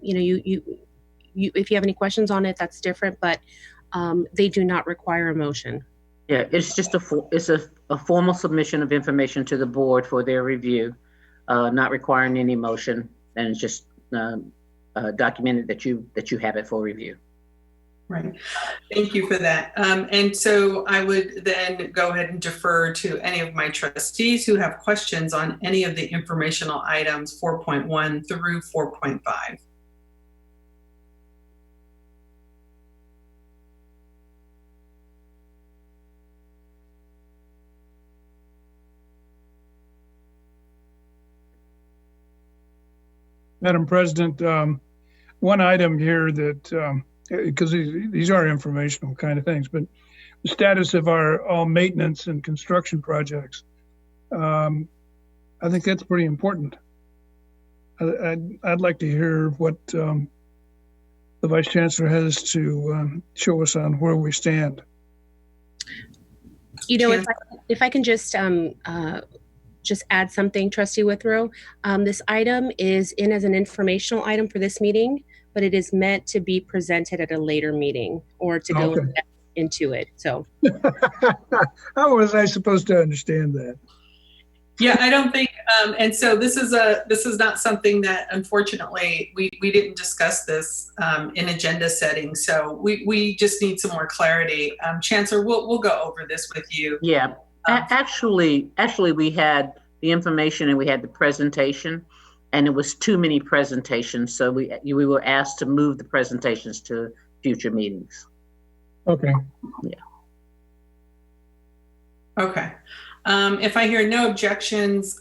if you have any questions on it, that's different, but they do not require a motion. Yeah, it's just a formal submission of information to the board for their review, not requiring any motion, and it's just documented that you have it for review. Right. Thank you for that. And so I would then go ahead and defer to any of my trustees who have questions on any of the informational items 4.1 through 4.5. Madam President, one item here that, because these are informational kind of things, but the status of all maintenance and construction projects, I think that's pretty important. I'd like to hear what the Vice Chancellor has to show us on where we stand. You know, if I can just add something, Trustee Withrow. This item is in as an informational item for this meeting, but it is meant to be presented at a later meeting or to go into it. So, how was I supposed to understand that? Yeah, I don't think, and so this is not something that, unfortunately, we didn't discuss this in agenda setting. So we just need some more clarity. Chancellor, we'll go over this with you. Yeah. Actually, we had the information and we had the presentation, and it was too many presentations. So we were asked to move the presentations to future meetings. Okay. Yeah. Okay. If I hear no objections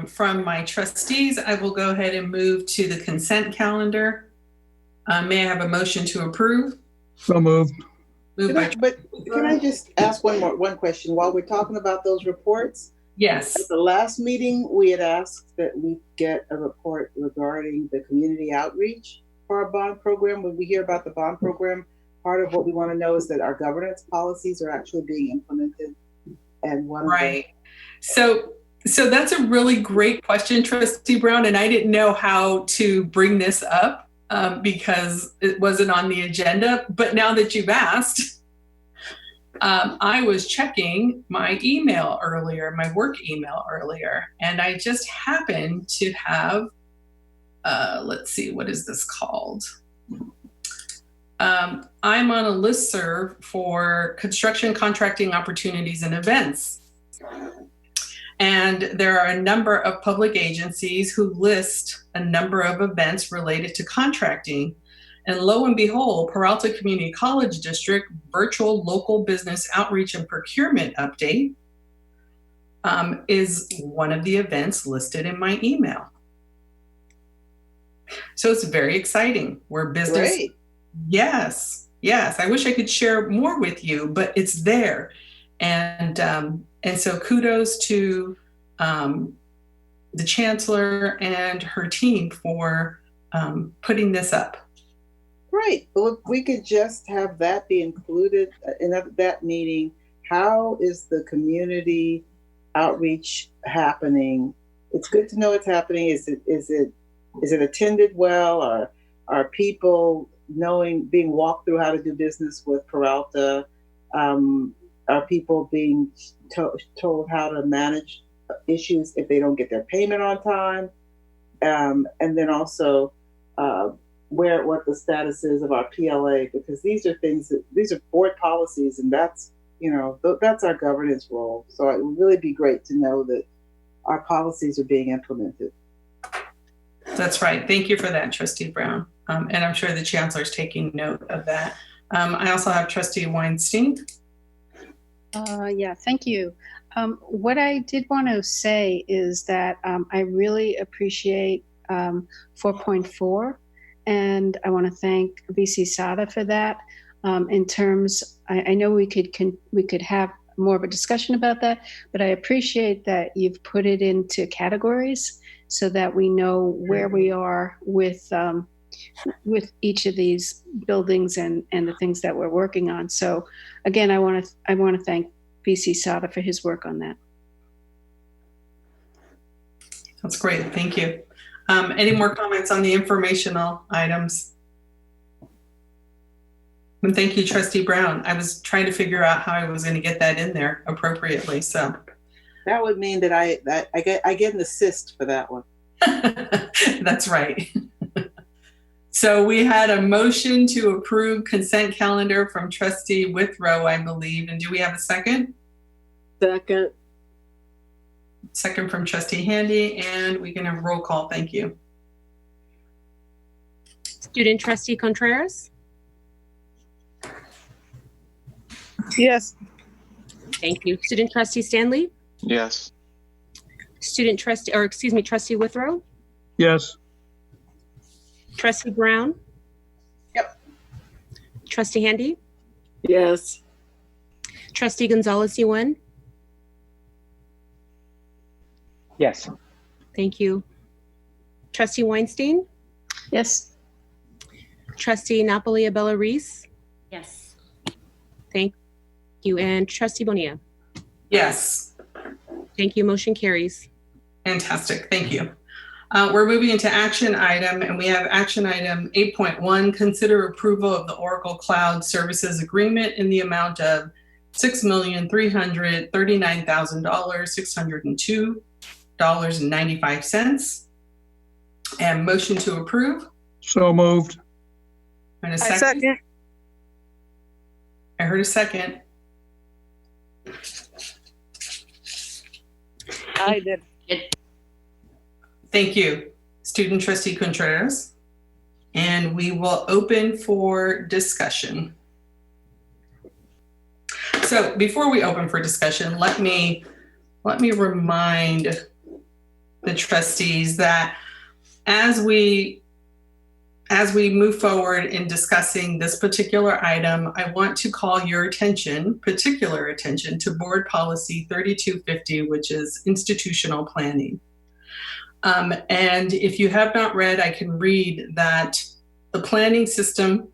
from my trustees, I will go ahead and move to the consent calendar. May I have a motion to approve? So moved. But can I just ask one question while we're talking about those reports? Yes. At the last meeting, we had asked that we get a report regarding the community outreach for our bond program. When we hear about the bond program, part of what we want to know is that our governance policies are actually being implemented. And one right. So that's a really great question, Trustee Brown, and I didn't know how to bring this up. Because it wasn't on the agenda. But now that you've asked, I was checking my email earlier, my work email earlier, and I just happened to have, let's see, what is this called? I'm on a listserv for construction contracting opportunities and events. And there are a number of public agencies who list a number of events related to contracting. And lo and behold, Peralta Community College District Virtual Local Business Outreach and Procurement Update is one of the events listed in my email. So it's very exciting. We're business. Great. Yes. I wish I could share more with you, but it's there. And so kudos to the Chancellor and her team for putting this up. Right. Well, if we could just have that be included in that meeting, how is the community outreach happening? It's good to know it's happening. Is it attended well? Are people being walked through how to do business with Peralta? Are people being told how to manage issues if they don't get their payment on time? And then also what the status is of our PLA, because these are board policies, and that's that's our governance role. So it would really be great to know that our policies are being implemented. That's right. Thank you for that, Trustee Brown. And I'm sure the Chancellor's taking note of that. I also have Trustee Weinstein. Yeah, thank you. What I did want to say is that I really appreciate 4.4, and I want to thank VC Sada for that. In terms, I know we could have more of a discussion about that, but I appreciate that you've put it into categories so that we know where we are with each of these buildings and the things that we're working on. So again, I want to thank VC Sada for his work on that. That's great. Thank you. Any more comments on the informational items? And thank you, Trustee Brown. I was trying to figure out how I was going to get that in there appropriately. So that would mean that I get an assist for that one. That's right. So we had a motion to approve consent calendar from Trustee Withrow, I believe. And do we have a second? Second. Second from Trustee Handy, and we can have roll call. Thank you. Student Trustee Contreras? Yes. Thank you. Student Trustee Stanley? Yes. Trustee Withrow? Yes. Trustee Brown? Yep. Trustee Handy? Yes. Trustee Gonzalez-Yuan? Yes. Thank you. Trustee Weinstein? Yes. Trustee Napoli Abella Reese? Yes. Thank you. And Trustee Bonilla? Yes. Thank you. Motion carries. Fantastic. Thank you. We're moving into action item, and we have action item 8.1, consider approval of the Oracle Cloud Services Agreement in the amount of $6,339,602.95. And motion to approve. So moved. And a second. second. I heard a second. I did. Thank you, Student Trustee Contreras. And we will open for discussion. So before we open for discussion, let me remind the trustees that as we move forward in discussing this particular item, I want to call your particular attention to Board Policy 3250, which is institutional planning. And if you have not read, I can read that the planning system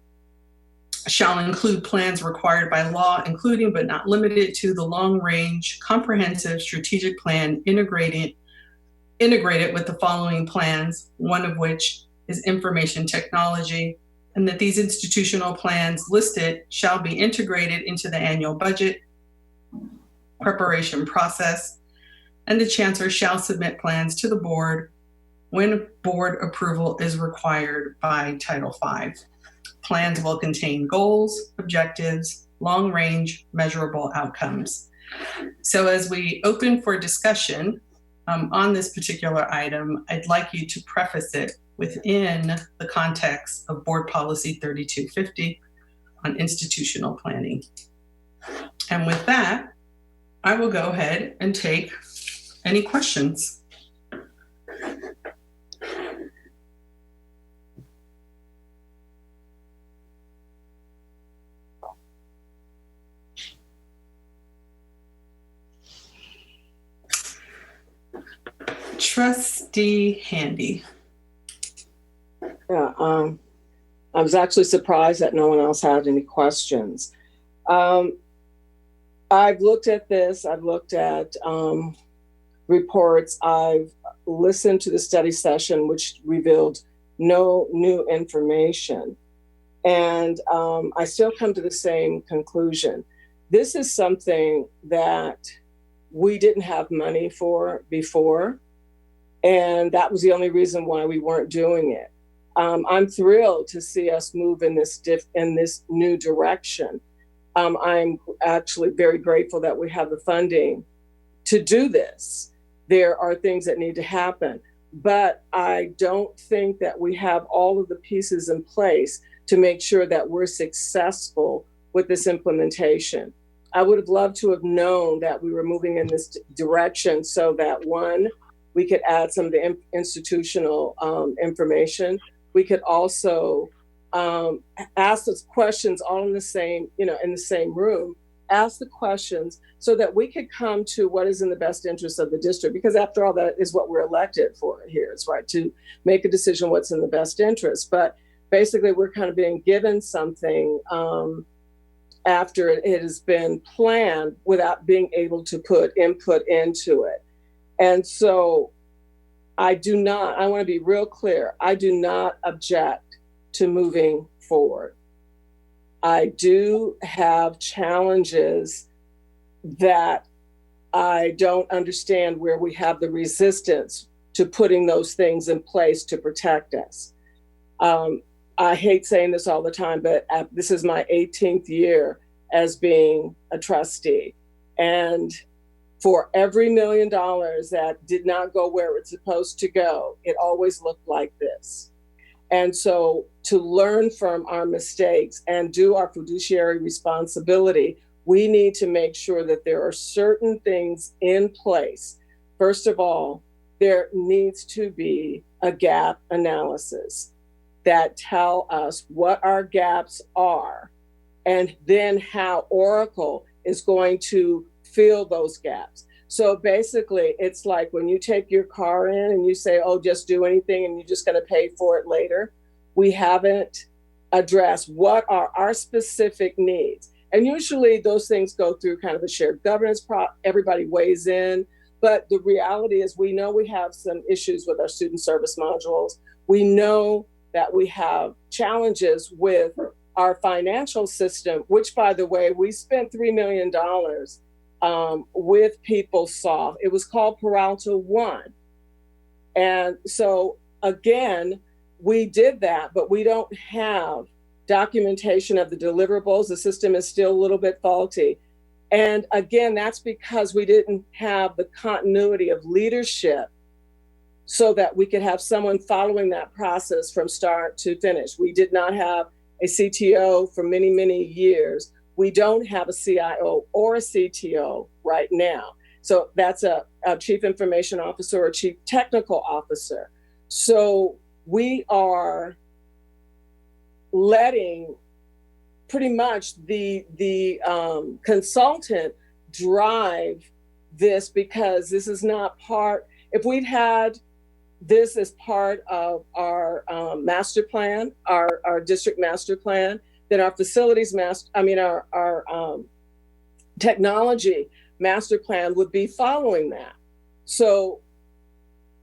shall include plans required by law, including but not limited to the long-range comprehensive strategic plan integrated with the following plans, one of which is information technology, and that these institutional plans listed shall be integrated into the annual budget preparation process, and the Chancellor shall submit plans to the board when board approval is required by Title V. Plans will contain goals, objectives, long-range measurable outcomes. So as we open for discussion on this particular item, I'd like you to preface it within the context of Board Policy 3250 on institutional planning. And with that, I will go ahead and take any questions. Trustee Handy. Yeah, I was actually surprised that no one else had any questions. I've looked at this, I've looked at reports, I've listened to the study session, which revealed no new information. And I still come to the same conclusion. This is something that we didn't have money for before. And that was the only reason why we weren't doing it. I'm thrilled to see us move in this new direction. I'm actually very grateful that we have the funding to do this. There are things that need to happen, but I don't think that we have all of the pieces in place to make sure that we're successful with this implementation. I would have loved to have known that we were moving in this direction so that, one, we could add some of the institutional information. We could also ask those questions all in the same, in the same room, ask the questions so that we could come to what is in the best interest of the district. Because after all, that is what we're elected for here, is right, to make a decision what's in the best interest. But basically, we're kind of being given something after it has been planned without being able to put input into it. And so I want to be real clear, I do not object to moving forward. I do have challenges that I don't understand where we have the resistance to putting those things in place to protect us. I hate saying this all the time, but this is my 18th year as being a trustee. And for every $1 million that did not go where it's supposed to go, it always looked like this. And so to learn from our mistakes and do our fiduciary responsibility, we need to make sure that there are certain things in place. First of all, there needs to be a gap analysis that tell us what our gaps are, and then how Oracle is going to fill those gaps. So basically, it's like when you take your car in and you say, oh, just do anything and you're just going to pay for it later. We haven't addressed what are our specific needs. And usually those things go through kind of a shared governance, everybody weighs in. But the reality is we know we have some issues with our student service modules. We know that we have challenges with our financial system, which, by the way, we spent $3 million with PeopleSoft. It was called Peralta 1. And so, again, we did that, but we don't have documentation of the deliverables. The system is still a little bit faulty. And again, that's because we didn't have the continuity of leadership so that we could have someone following that process from start to finish. We did not have a CTO for many, many years. We don't have a CIO or a CTO right now. So that's a chief information officer or chief technical officer. So we are letting pretty much the consultant drive this, because this is not part, if we'd had this as part of our master plan, our district master plan, then our facilities our technology master plan would be following that. So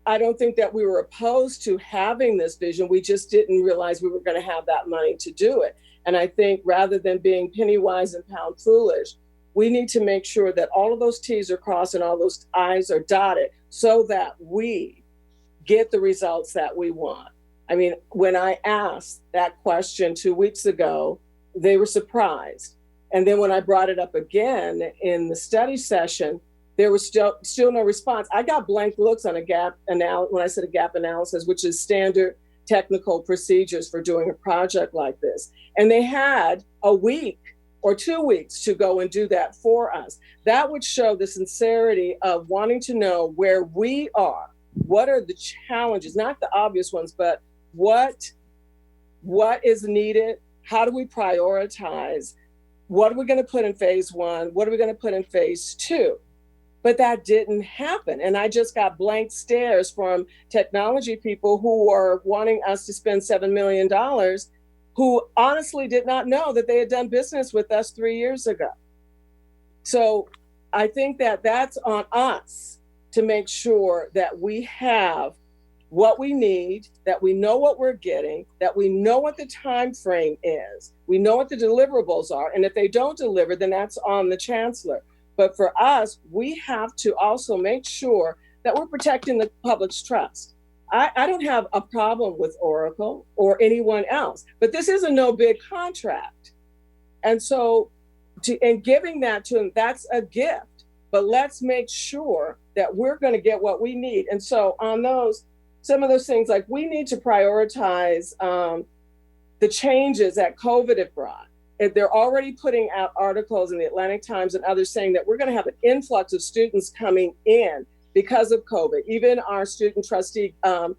I don't think that we were opposed to having this vision. We just didn't realize we were going to have that money to do it. And I think rather than being penny wise and pound foolish, we need to make sure that all of those T's are crossed and all those I's are dotted so that we get the results that we want. I mean, when I asked that question 2 weeks ago, they were surprised. And then when I brought it up again in the study session, there was still no response. I got blank looks on when I said a gap analysis, which is standard technical procedures for doing a project like this. And they had a week or 2 weeks to go and do that for us. That would show the sincerity of wanting to know where we are. What are the challenges, not the obvious ones, but what is needed? How do we prioritize? What are we going to put in phase 1? What are we going to put in phase 2? But that didn't happen. And I just got blank stares from technology people who were wanting us to spend $7 million, who honestly did not know that they had done business with us 3 years ago. So I think that that's on us to make sure that we have what we need, that we know what we're getting, that we know what the time frame is, we know what the deliverables are. And if they don't deliver, then that's on the chancellor. But for us, we have to also make sure that we're protecting the public's trust. I don't have a problem with Oracle or anyone else, but this is a no bid contract. And so and giving that to them, that's a gift. But let's make sure that we're going to get what we need. And so on some of those things, like we need to prioritize the changes that COVID have brought. They're already putting out articles in the Atlantic Times and others saying that we're going to have an influx of students coming in because of COVID. Even our student trustee on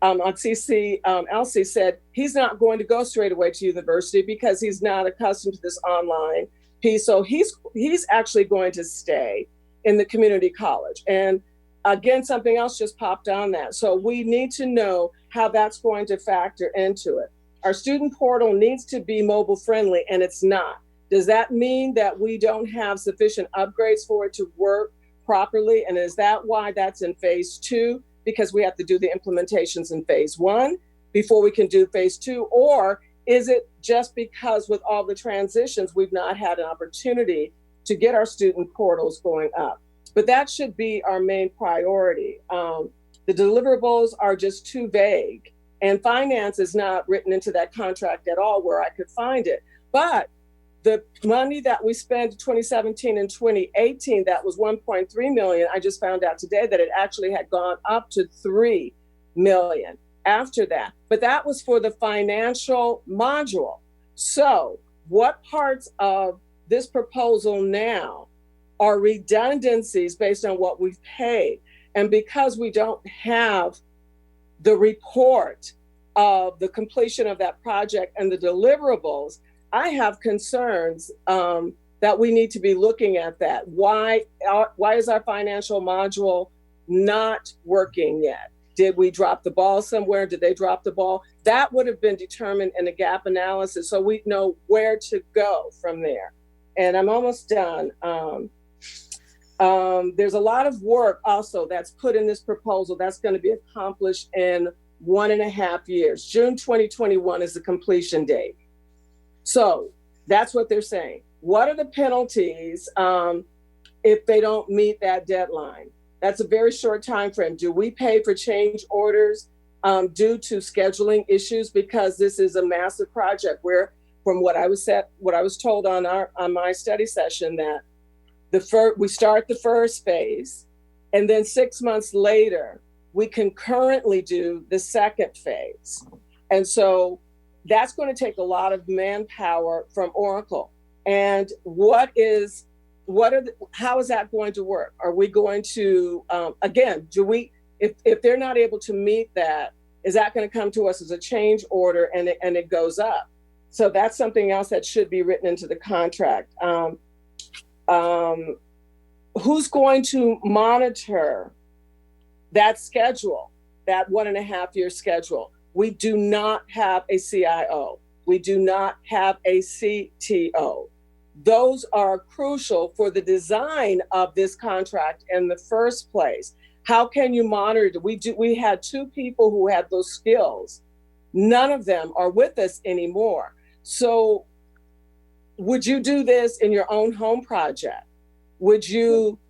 CC, Elsie, said he's not going to go straight away to university because he's not accustomed to this online piece. So he's actually going to stay in the community college. And again, something else just popped on that. So we need to know how that's going to factor into it. Our student portal needs to be mobile friendly, and it's not. Does that mean that we don't have sufficient upgrades for it to work properly? And is that why that's in phase 2? Because we have to do the implementations in phase 1 before we can do phase 2? Or is it just because with all the transitions, we've not had an opportunity to get our student portals going up? But that should be our main priority. The deliverables are just too vague. And finance is not written into that contract at all where I could find it. But the money that we spent in 2017 and 2018, that was $1.3 million. I just found out today that it actually had gone up to $3 million after that. But that was for the financial module. So what parts of this proposal now are redundancies based on what we've paid? And because we don't have the report of the completion of that project and the deliverables, I have concerns that we need to be looking at that. Why is our financial module not working yet? Did we drop the ball somewhere? Did they drop the ball? That would have been determined in a gap analysis, so we know where to go from there. And I'm almost done. There's a lot of work also that's put in this proposal that's going to be accomplished in 1.5 years. June 2021 is the completion date. So that's what they're saying. What are the penalties if they don't meet that deadline? That's a very short time frame. Do we pay for change orders due to scheduling issues? Because this is a massive project where, from what I was told on my study session, that we start the first phase, and then 6 months later, we concurrently do the second phase. And so that's going to take a lot of manpower from Oracle. And how is that going to work? Are we going to, again, if they're not able to meet that, is that going to come to us as a change order and it goes up? So that's something else that should be written into the contract. Who's going to monitor that schedule, that 1.5 year schedule? We do not have a CIO. We do not have a CTO. Those are crucial for the design of this contract in the first place. How can you monitor it? We had 2 people who had those skills. None of them are with us anymore. So would you do this in your own home project? Would you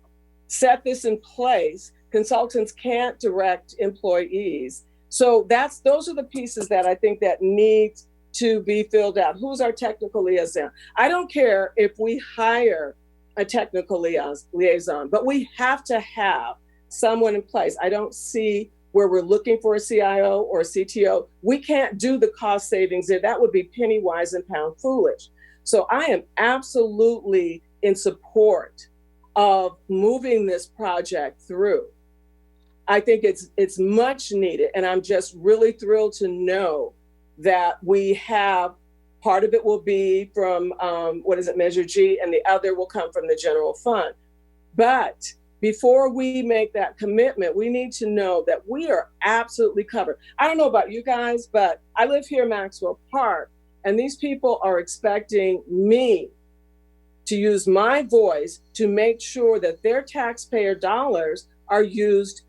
set this in place? Consultants can't direct employees. So those are the pieces that I think that need to be filled out. Who's our technical liaison? I don't care if we hire a technical liaison, but we have to have someone in place. I don't see where we're looking for a CIO or a CTO. We can't do the cost savings there. That would be penny wise and pound foolish. So I am absolutely in support of moving this project through. I think it's much needed, and I'm just really thrilled to know that we have, part of it will be from, Measure G, and the other will come from the general fund. But before we make that commitment, we need to know that we are absolutely covered. I don't know about you guys, but I live here in Maxwell Park, and these people are expecting me to use my voice to make sure that their taxpayer dollars are used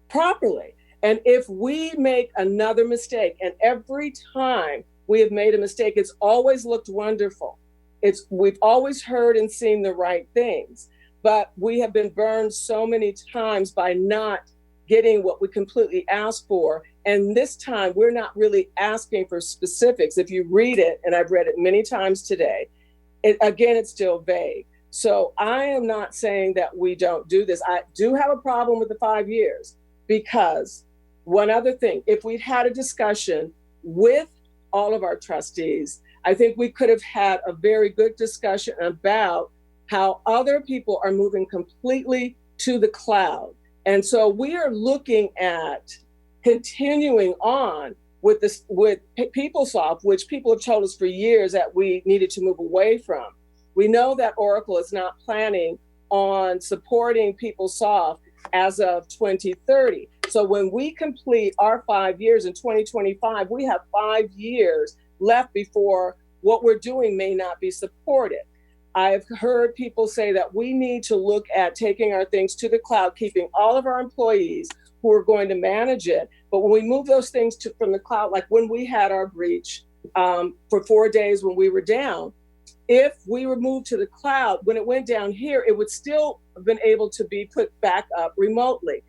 properly. And if we make another mistake, and every time we have made a mistake, it's always looked wonderful. We've always heard and seen the right things, but we have been burned so many times by not getting what we completely asked for. And this time we're not really asking for specifics. If you read it, and I've read it many times today, again, it's still vague. So I am not saying that we don't do this. I do have a problem with the 5 years, because one other thing, if we'd had a discussion with all of our trustees, I think we could have had a very good discussion about how other people are moving completely to the cloud. And so we are looking at continuing on with this, with PeopleSoft, which people have told us for years that we needed to move away from. We know that Oracle is not planning on supporting PeopleSoft as of 2030. So when we complete our 5 years in 2025, we have 5 years left before what we're doing may not be supported. I've heard people say that we need to look at taking our things to the cloud, keeping all of our employees who are going to manage it. But when we move those things from the cloud, like when we had our breach for 4 days when we were down, if we were moved to the cloud, when it went down here, it would still have been able to be put back up remotely.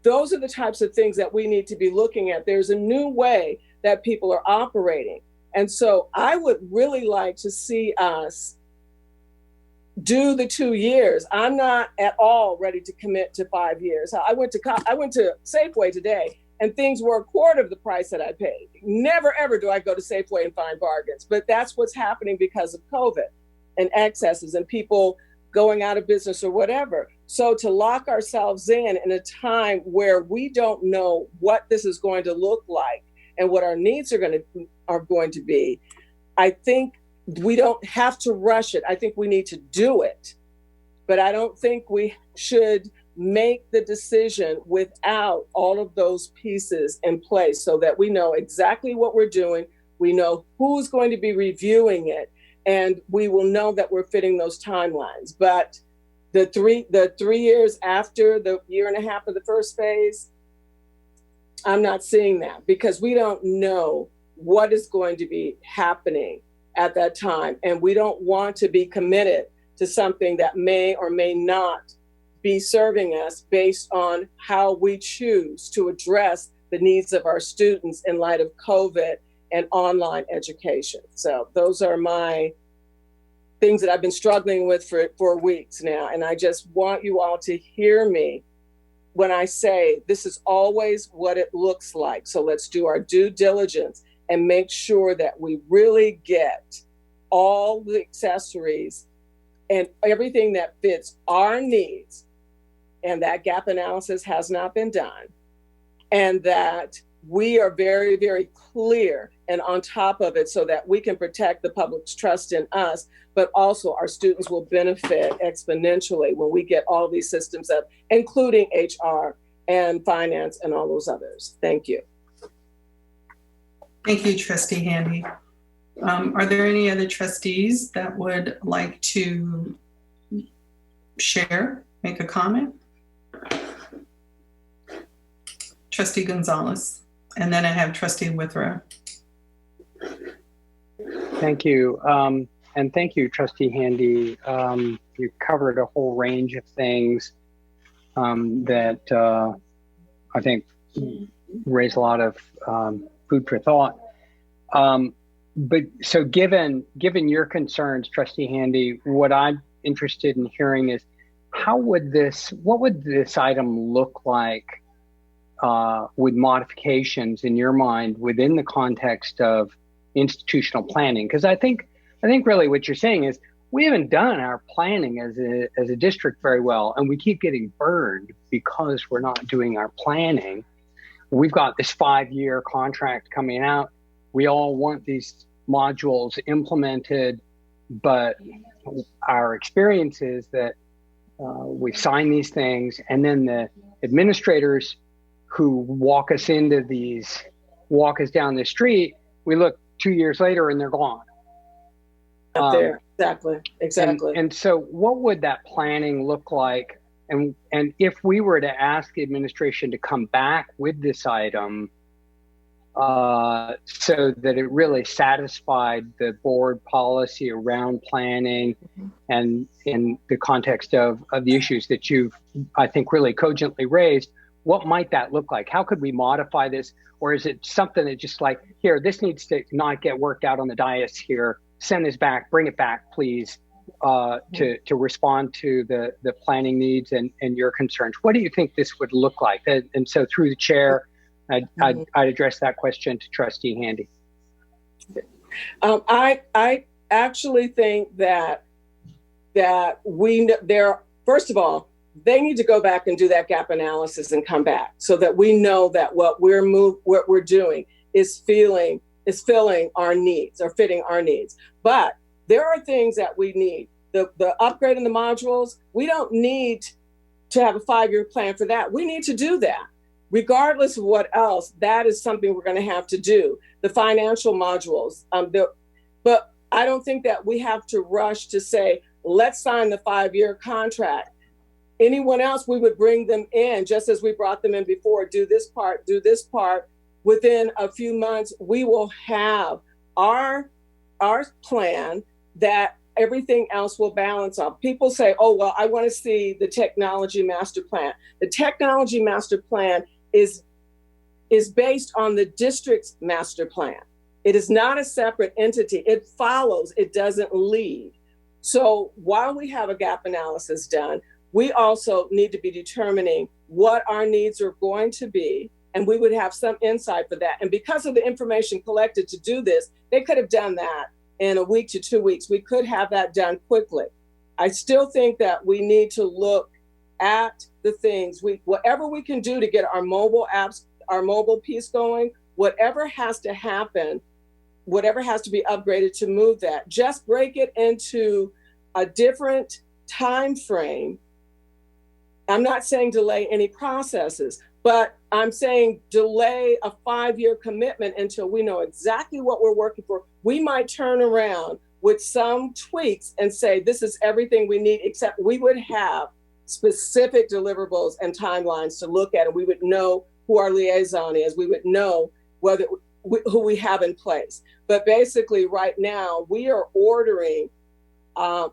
Those are the types of things that we need to be looking at. There's a new way that people are operating. And so I would really like to see us do the 2 years. I'm not at all ready to commit to 5 years. I went to Safeway today, and things were a quarter of the price that I paid. Never, ever do I go to Safeway and find bargains, but that's what's happening because of COVID and excesses and people going out of business or whatever. So to lock ourselves in a time where we don't know what this is going to look like and what our needs are going to be, I think we don't have to rush it. I think we need to do it, but I don't think we should make the decision without all of those pieces in place so that we know exactly what we're doing. We know who's going to be reviewing it, and we will know that we're fitting those timelines. But the 3 years after the year and a half of the first phase, I'm not seeing that, because we don't know what is going to be happening at that time. And we don't want to be committed to something that may or may not be serving us based on how we choose to address the needs of our students in light of COVID and online education. So those are my things that I've been struggling with for weeks now. And I just want you all to hear me when I say this is always what it looks like. So let's do our due diligence and make sure that we really get all the accessories and everything that fits our needs. And that gap analysis has not been done. And that we are very, very clear and on top of it so that we can protect the public's trust in us, but also our students will benefit exponentially when we get all these systems up, including HR and finance and all those others. Thank you. Thank you, Trustee Handy. Are there any other trustees that would like to share, make a comment? Trustee Gonzalez, and then I have Trustee Withrow. Thank you. And thank you, Trustee Handy. You covered a whole range of things that I think raise a lot of food for thought. But so given your concerns, Trustee Handy, what I'm interested in hearing is what would this item look like with modifications in your mind within the context of institutional planning? Because I think really what you're saying is we haven't done our planning as a district very well, and we keep getting burned because we're not doing our planning. We've got this 5-year contract coming out. We all want these modules implemented, but our experience is that we sign these things, and then the administrators who walk us down the street, we look 2 years later and they're gone. Up there, exactly. And so what would that planning look like? And if we were to ask the administration to come back with this item so that it really satisfied the board policy around planning and in the context of the issues that you've, I think, really cogently raised, what might that look like? How could we modify this? Or is it something that just like, here, this needs to not get worked out on the dais here, send this back, bring it back, please, to respond to the planning needs and your concerns. What do you think this would look like? And so through the chair, I'd address that question to Trustee Handy. I actually think that first of all, they need to go back and do that gap analysis and come back so that we know that what we're doing is filling our needs or fitting our needs. But there are things that we need. The upgrade in the modules, we don't need to have a 5-year plan for that. We need to do that. Regardless of what else, that is something we're going to have to do. The financial modules. But I don't think that we have to rush to say, let's sign the 5-year contract. Anyone else, we would bring them in just as we brought them in before. Do this part. Within a few months, we will have our plan that everything else will balance off. People say, oh, well, I want to see the technology master plan. The technology master plan is based on the district's master plan. It is not a separate entity. It follows, it doesn't lead. So while we have a gap analysis done, we also need to be determining what our needs are going to be, and we would have some insight for that. And because of the information collected to do this, they could have done that in a week to 2 weeks. We could have that done quickly. I still think that we need to look at the things, whatever we can do to get our mobile apps, our mobile piece going, whatever has to happen, whatever has to be upgraded to move that, just break it into a different time frame. I'm not saying delay any processes, but I'm saying delay a 5-year commitment until we know exactly what we're working for. We might turn around with some tweaks and say, this is everything we need, except we would have specific deliverables and timelines to look at, and we would know who our liaison is. We would know who we have in place. But basically right now we are ordering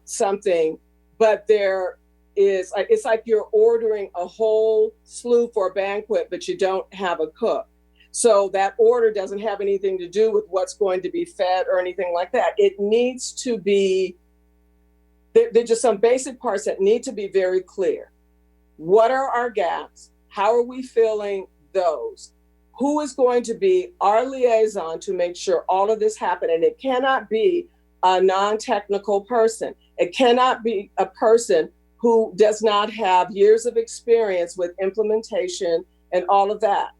something, but it's like you're ordering a whole slew for a banquet, but you don't have a cook. So that order doesn't have anything to do with what's going to be fed or anything like that. It needs to be, there's just some basic parts that need to be very clear. What are our gaps? How are we filling those? Who is going to be our liaison to make sure all of this happens? And it cannot be a non-technical person. It cannot be a person who does not have years of experience with implementation and all of that.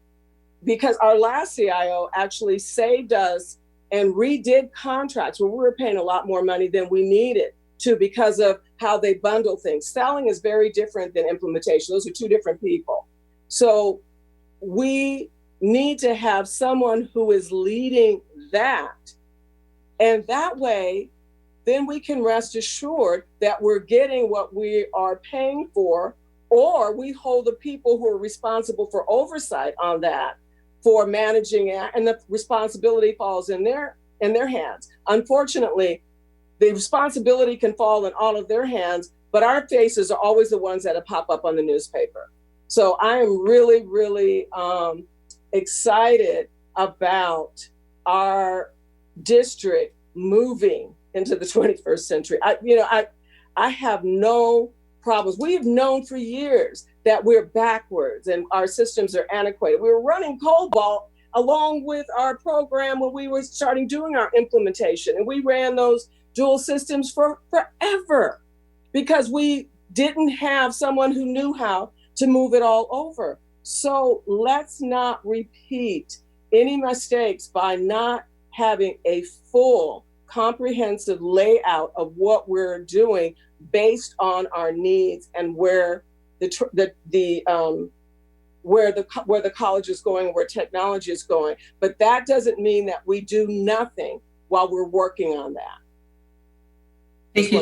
Because our last CIO actually saved us and redid contracts where we were paying a lot more money than we needed to because of how they bundle things. Selling is very different than implementation. Those are two different people. So we need to have someone who is leading that. And that way, then we can rest assured that we're getting what we are paying for, or we hold the people who are responsible for oversight on that, for managing it, and the responsibility falls in their hands. Unfortunately, the responsibility can fall in all of their hands, but our faces are always the ones that pop up on the newspaper. So I am really, really excited about our district moving into the 21st century. I have no problems. We have known for years that we're backwards and our systems are antiquated. We were running COBOL along with our program when we were starting doing our implementation, and we ran those dual systems for forever because we didn't have someone who knew how to move it all over. So let's not repeat any mistakes by not having a full comprehensive layout of what we're doing based on our needs and where the college is going, where technology is going. But that doesn't mean that we do nothing while we're working on that. Thank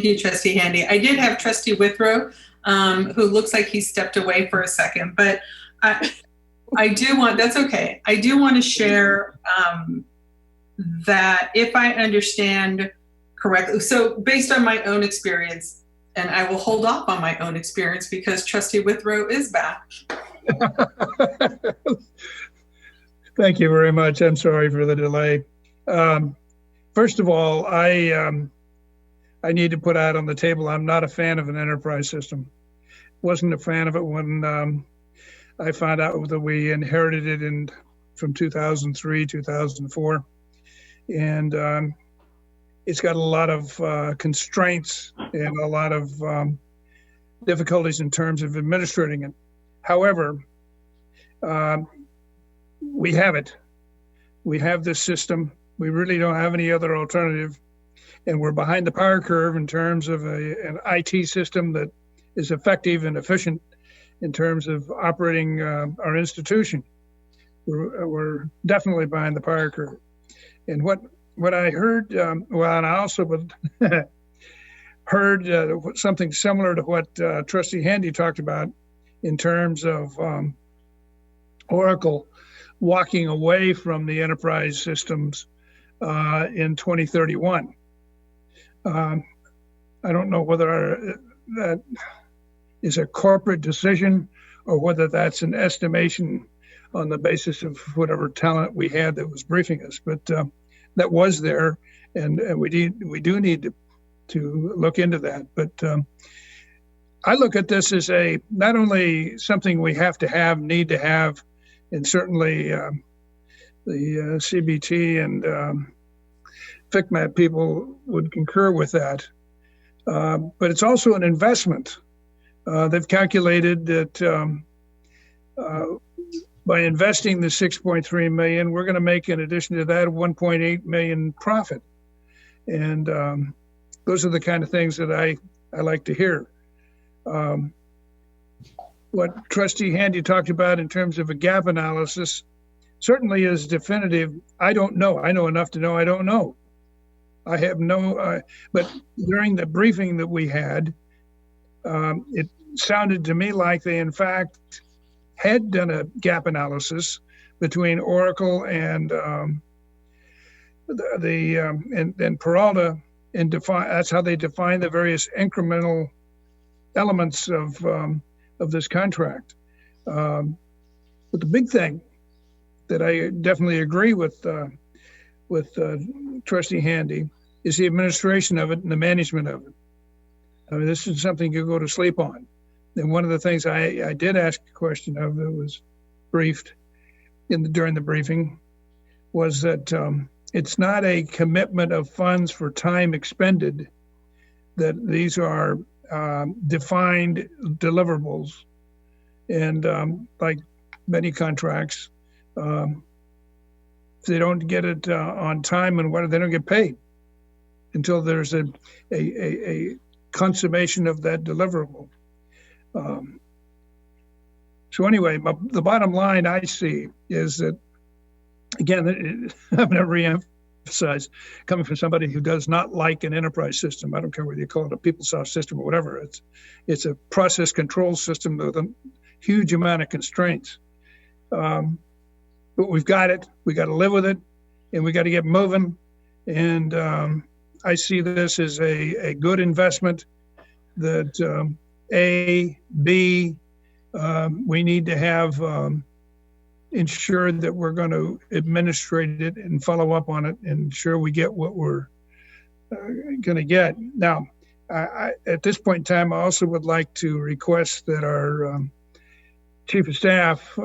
you, Trustee Handy. I did have Trustee Withrow, who looks like he stepped away for a second, but I do want, that's okay. I do want to share that if I understand correctly, so based on my own experience, and I will hold off on my own experience because Trustee Withrow is back. Thank you very much. I'm sorry for the delay. First of all, I need to put out on the table, I'm not a fan of an enterprise system. Wasn't a fan of it when I found out that we inherited it from 2003, 2004. And it's got a lot of constraints and a lot of difficulties in terms of administrating it. However, we have it. We have this system. We really don't have any other alternative. And we're behind the power curve in terms of an IT system that is effective and efficient in terms of operating our institution. We're definitely behind the power curve. And what I heard, well, and I also heard something similar to what Trustee Handy talked about in terms of Oracle walking away from the enterprise systems in 2031. I don't know whether that is a corporate decision or whether that's an estimation on the basis of whatever talent we had that was briefing us, but that was there, and we do need to look into that. But I look at this as not only something we need to have, and certainly the CBT and FICMAT people would concur with that, but it's also an investment. They've calculated that by investing the $6.3 million, we're going to make, in addition to that, $1.8 million profit. And those are the kind of things that I like to hear. What Trustee Handy talked about in terms of a gap analysis certainly is definitive. I don't know. I know enough to know I don't know. I have no, but during the briefing that we had, it sounded to me like they, in fact, had done a gap analysis between Oracle and and Peralta, and that's how they define the various incremental elements of this contract. But the big thing that I definitely agree with Trustee Handy is the administration of it and the management of it. I mean, this is something you go to sleep on. And one of the things I did ask a question of that was briefed during the briefing was that it's not a commitment of funds for time expended, that these are defined deliverables. And like many contracts, if they don't get it on time and they don't get paid until there's a consummation of that deliverable. So anyway, the bottom line I see is that, again, I'm going to reemphasize, coming from somebody who does not like an enterprise system. I don't care whether you call it a PeopleSoft system or whatever. It's a process control system with a huge amount of constraints. But we've got it. We got to live with it, and we got to get moving. And I see this as a good investment that we need to have ensured that we're going to administrate it and follow up on it and ensure we get what we're going to get. Now, at this point in time, I also would like to request that our Chief of Staff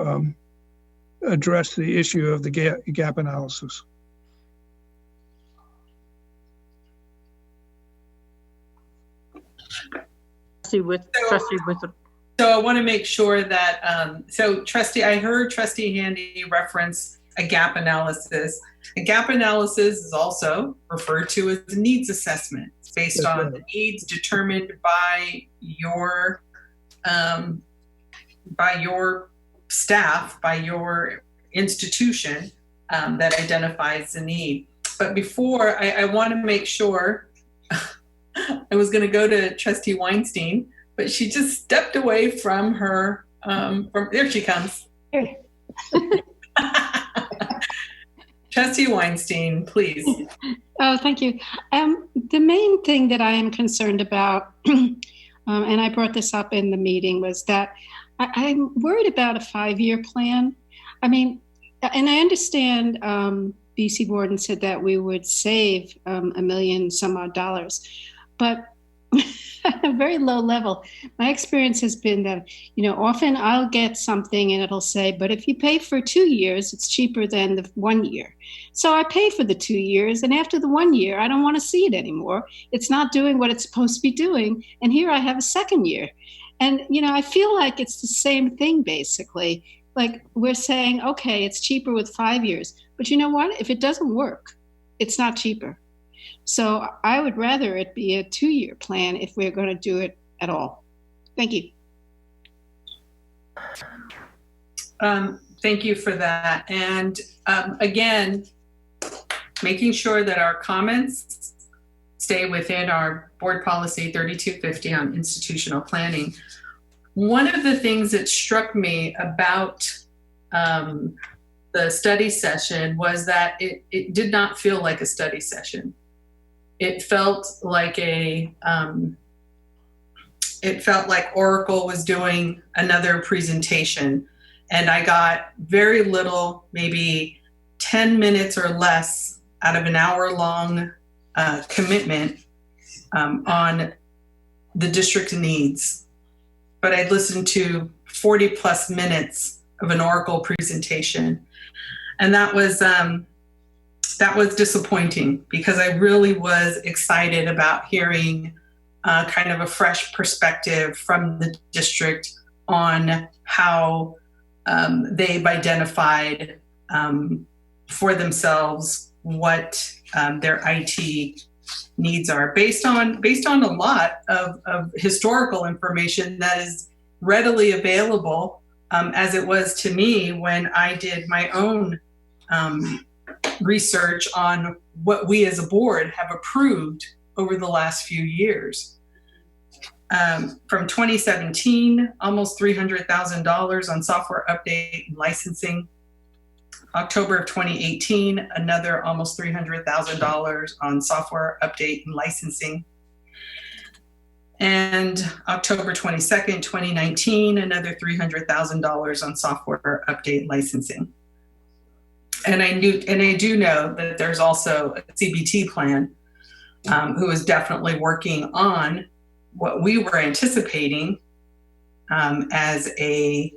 address the issue of the gap analysis. So I want to make sure that, I heard Trustee Handy reference a gap analysis. A gap analysis is also referred to as a needs assessment. It's based on the needs determined by your staff, by your institution that identifies the need. But before, I want to make sure, I was going to go to Trustee Weinstein, but she just stepped away from her, there she comes. Trustee Weinstein, please. Oh, thank you. The main thing that I am concerned about, and I brought this up in the meeting, was that I'm worried about a 5-year plan. I mean, and I understand BC board and said that we would save $1 million some odd dollars. But at a very low level, my experience has been that, often I'll get something and it'll say, but if you pay for 2 years, it's cheaper than the 1 year. So I pay for the 2 years, and after the 1 year, I don't want to see it anymore. It's not doing what it's supposed to be doing. And here I have a second year. And, I feel like it's the same thing, basically. Like we're saying, okay, it's cheaper with 5 years. But you know what? If it doesn't work, it's not cheaper. So I would rather it be a 2-year plan if we're going to do it at all. Thank you. Thank you for that. And again, making sure that our comments stay within our board policy 3250 on institutional planning. One of the things that struck me about the study session was that it did not feel like a study session. It felt like Oracle was doing another presentation, and I got very little, maybe 10 minutes or less out of an hour-long commitment on the district needs. But I'd listened to 40 plus minutes of an Oracle presentation, and that was disappointing because I really was excited about hearing kind of a fresh perspective from the district on how they've identified for themselves what their IT needs are based on a lot of historical information that is readily available, as it was to me when I did my own research on what we as a board have approved over the last few years. From 2017, almost $300,000 on software update and licensing. October of 2018, another almost $300,000 on software update and licensing. And October 22nd, 2019, another $300,000 on software update and licensing. And I do know that there's also a CBT plan who is definitely working on what we were anticipating as a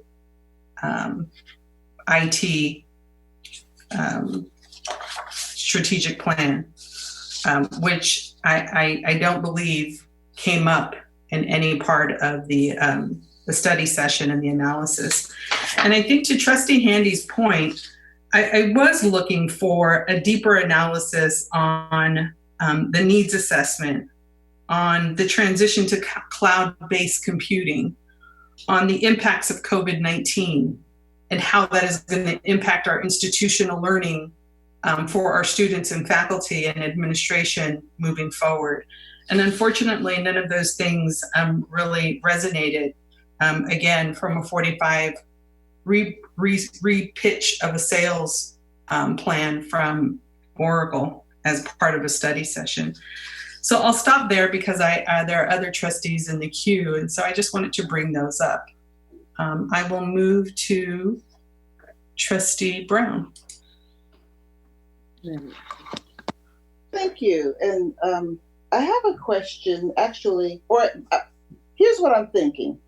IT strategic plan, which I don't believe came up in any part of the study session and the analysis. And I think to Trustee Handy's point, I was looking for a deeper analysis on the needs assessment, on the transition to cloud-based computing, on the impacts of COVID-19, and how that is going to impact our institutional learning for our students and faculty and administration moving forward. And unfortunately, none of those things really resonated, again, from a 45 re-pitch of a sales plan from Oracle as part of a study session. So I'll stop there because there are other trustees in the queue, and so I just wanted to bring those up. I will move to Trustee Brown. Thank you. And I have a question, actually, here's what I'm thinking.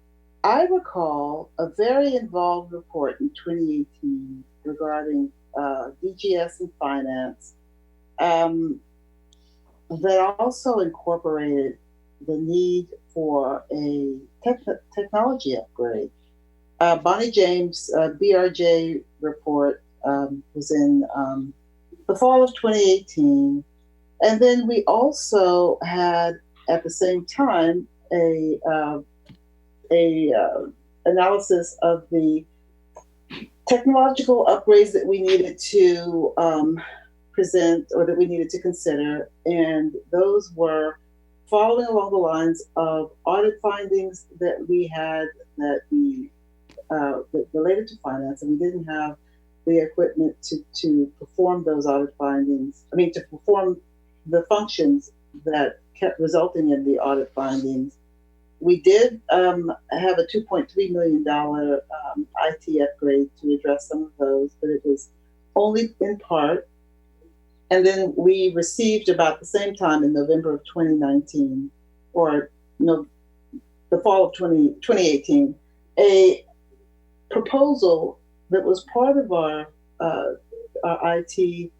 I recall a very involved report in 2018 regarding DGS and finance that also incorporated the need for a technology upgrade. Bonnie James' BRJ report was in the fall of 2018. And then we also had, at the same time, a analysis of the technological upgrades that we needed to present or that we needed to consider. And those were following along the lines of audit findings that we had that related to finance, and we didn't have the equipment to perform those audit findings. I mean, to perform the functions that kept resulting in the audit findings. We did have a $2.3 million IT upgrade to address some of those, but it was only in part. And then we received about the same time in November of 2019, or no, the fall of 2018, a proposal that was part of our IT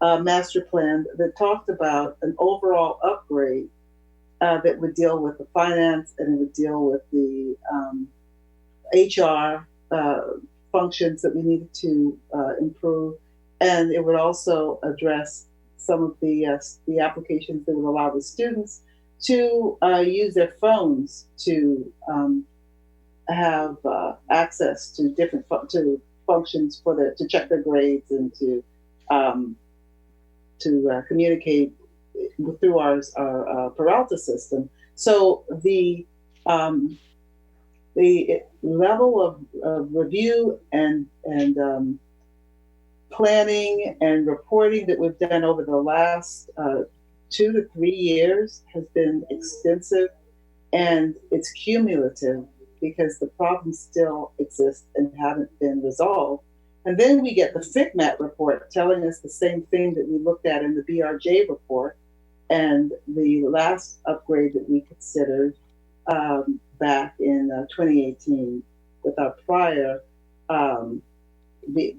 master plan that talked about an overall upgrade that would deal with the finance and it would deal with the HR functions that we needed to improve, and it would also address some of the applications that would allow the students to use their phones to have access to different functions to check their grades and to communicate through our Peralta system. So the level of review and planning and reporting that we've done over the last 2 to 3 years has been extensive, and it's cumulative because the problems still exist and haven't been resolved. And then we get the FICMAT report telling us the same thing that we looked at in the BRJ report, and the last upgrade that we considered back in 2018 with our prior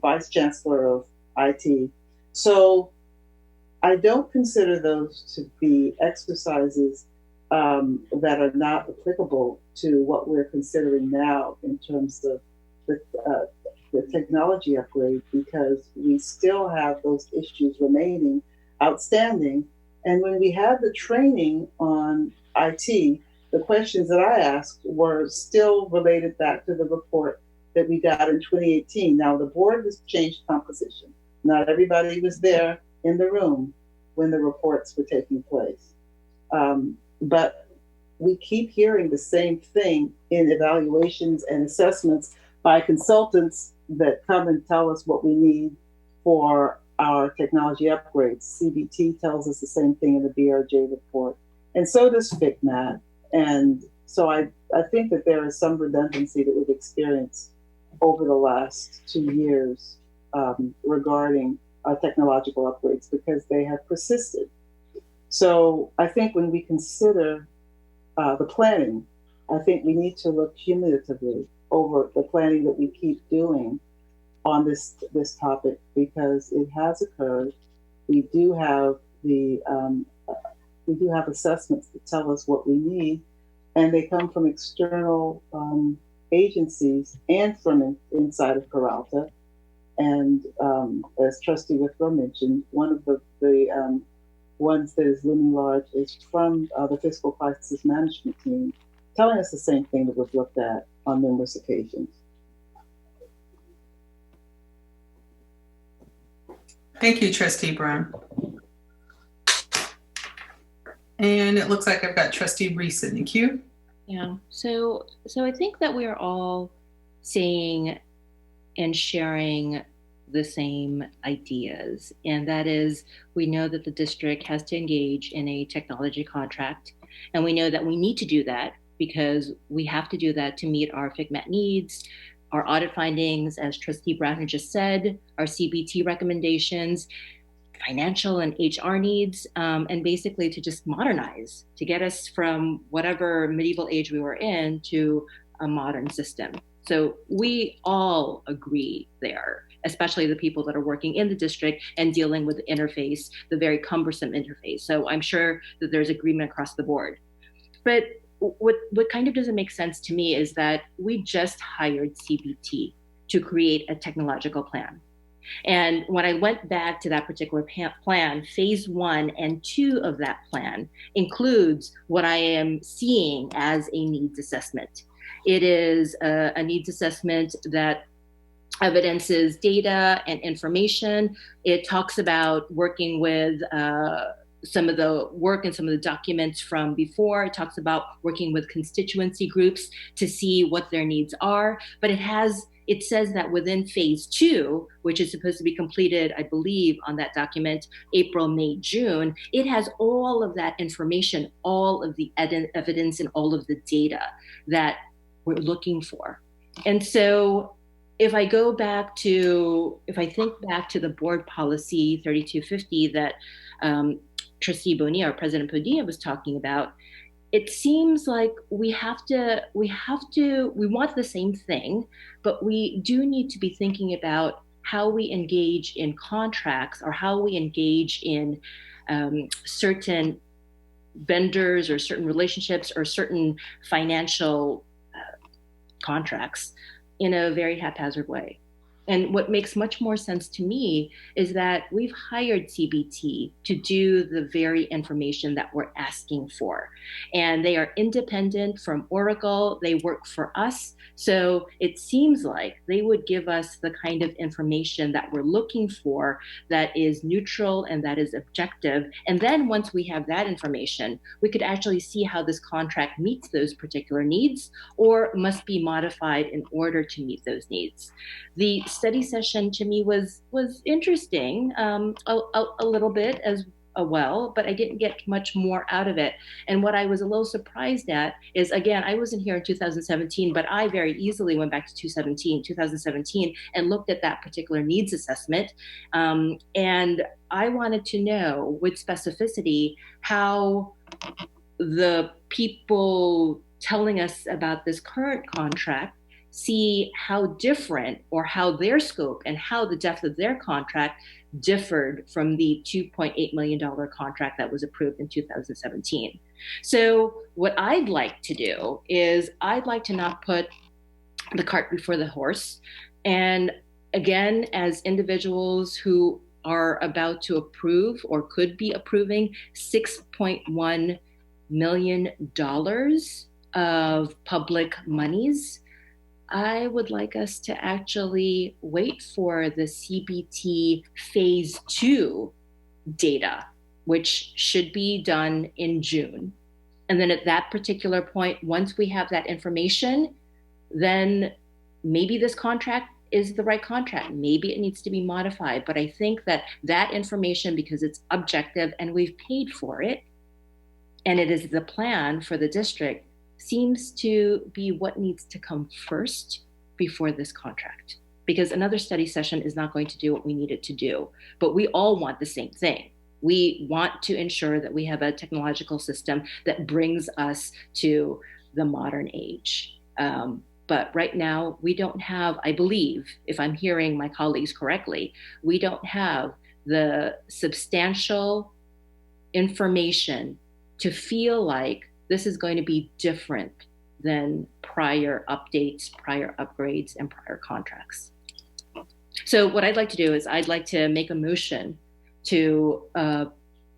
Vice Chancellor of IT. So I don't consider those to be exercises that are not applicable to what we're considering now in terms of the technology upgrade, because we still have those issues remaining outstanding. And when we had the training on IT, the questions that I asked were still related back to the report that we got in 2018. Now, the board has changed composition. Not everybody was there in the room when the reports were taking place. But we keep hearing the same thing in evaluations and assessments by consultants that come and tell us what we need for our technology upgrades. CBT tells us the same thing in the BRJ report, and so does FICMAT. And so I think that there is some redundancy that we've experienced over the last 2 years regarding our technological upgrades because they have persisted. So I think when we consider the planning, I think we need to look cumulatively over the planning that we keep doing on this topic because it has occurred. We do have assessments that tell us what we need, and they come from external agencies and from inside of Peralta. And as Trustee Withrow mentioned, one of the ones that is looming large is from the Fiscal Crisis Management Team, telling us the same thing that we've looked at on numerous occasions. Thank you, Trustee Brown. And it looks like I've got Trustee Reese in the queue. Yeah, so I think that we are all seeing and sharing the same ideas, and that is we know that the district has to engage in a technology contract, and we know that we need to do that because we have to do that to meet our FICMAT needs, our audit findings, as Trustee Brown had just said, our CBT recommendations, financial and HR needs, and basically to just modernize, to get us from whatever medieval age we were in to a modern system. So we all agree there, especially the people that are working in the district and dealing with the interface, the very cumbersome interface. So I'm sure that there's agreement across the board. But what kind of doesn't make sense to me is that we just hired CBT to create a technological plan. And when I went back to that particular plan, phase 1 and 2 of that plan includes what I am seeing as a needs assessment. It is a needs assessment that evidences data and information. It talks about working with some of the work and some of the documents from before. It talks about working with constituency groups to see what their needs are. But it says that within phase 2, which is supposed to be completed, I believe, on that document, April, May, June, it has all of that information, all of the evidence and all of the data that we're looking for. And so if I think back to the board policy 3250 that Trustee Bonilla or President Bonilla was talking about, it seems like we want the same thing, but we do need to be thinking about how we engage in contracts or how we engage in certain vendors or certain relationships or certain financial contracts in a very haphazard way. And what makes much more sense to me is that we've hired CBT to do the very information that we're asking for. And they are independent from Oracle. They work for us. So it seems like they would give us the kind of information that we're looking for that is neutral and that is objective. And then once we have that information, we could actually see how this contract meets those particular needs or must be modified in order to meet those needs. The study session to me was interesting, a little bit as well, but I didn't get much more out of it. And what I was a little surprised at is, again, I wasn't here in 2017, but I very easily went back to 2017 and looked at that particular needs assessment. And I wanted to know with specificity how the people telling us about this current contract see how different or how their scope and how the depth of their contract differed from the $2.8 million contract that was approved in 2017. So what I'd like to do is I'd like to not put the cart before the horse. And again, as individuals who are about to approve or could be approving $6.1 million of public monies, I would like us to actually wait for the CBT phase 2 data, which should be done in June. And then at that particular point, once we have that information, then maybe this contract is the right contract. Maybe it needs to be modified. But I think that that information, because it's objective and we've paid for it, and it is the plan for the district, seems to be what needs to come first before this contract. Because another study session is not going to do what we need it to do. But we all want the same thing. We want to ensure that we have a technological system that brings us to the modern age. But right now, we don't have, I believe, if I'm hearing my colleagues correctly, we don't have the substantial information to feel like this is going to be different than prior updates, prior upgrades, and prior contracts. So what I'd like to do is I'd like to make a motion to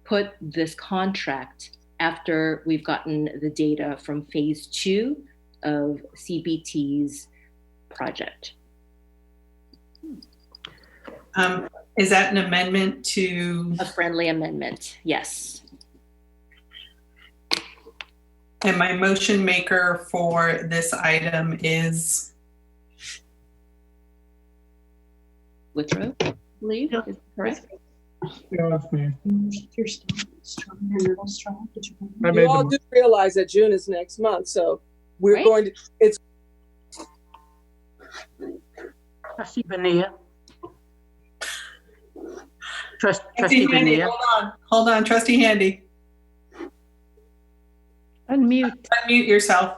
put this contract after we've gotten the data from phase 2 of CBT's project. Is that an amendment to? A friendly amendment, yes. And my motion maker for this item is? Withrow, I believe, is that correct? Yeah, that's me. You all do realize that June is next month, so we're going to, it's. Trustee Bonilla. Trustee Handy, hold on, Trustee Handy. Unmute yourself.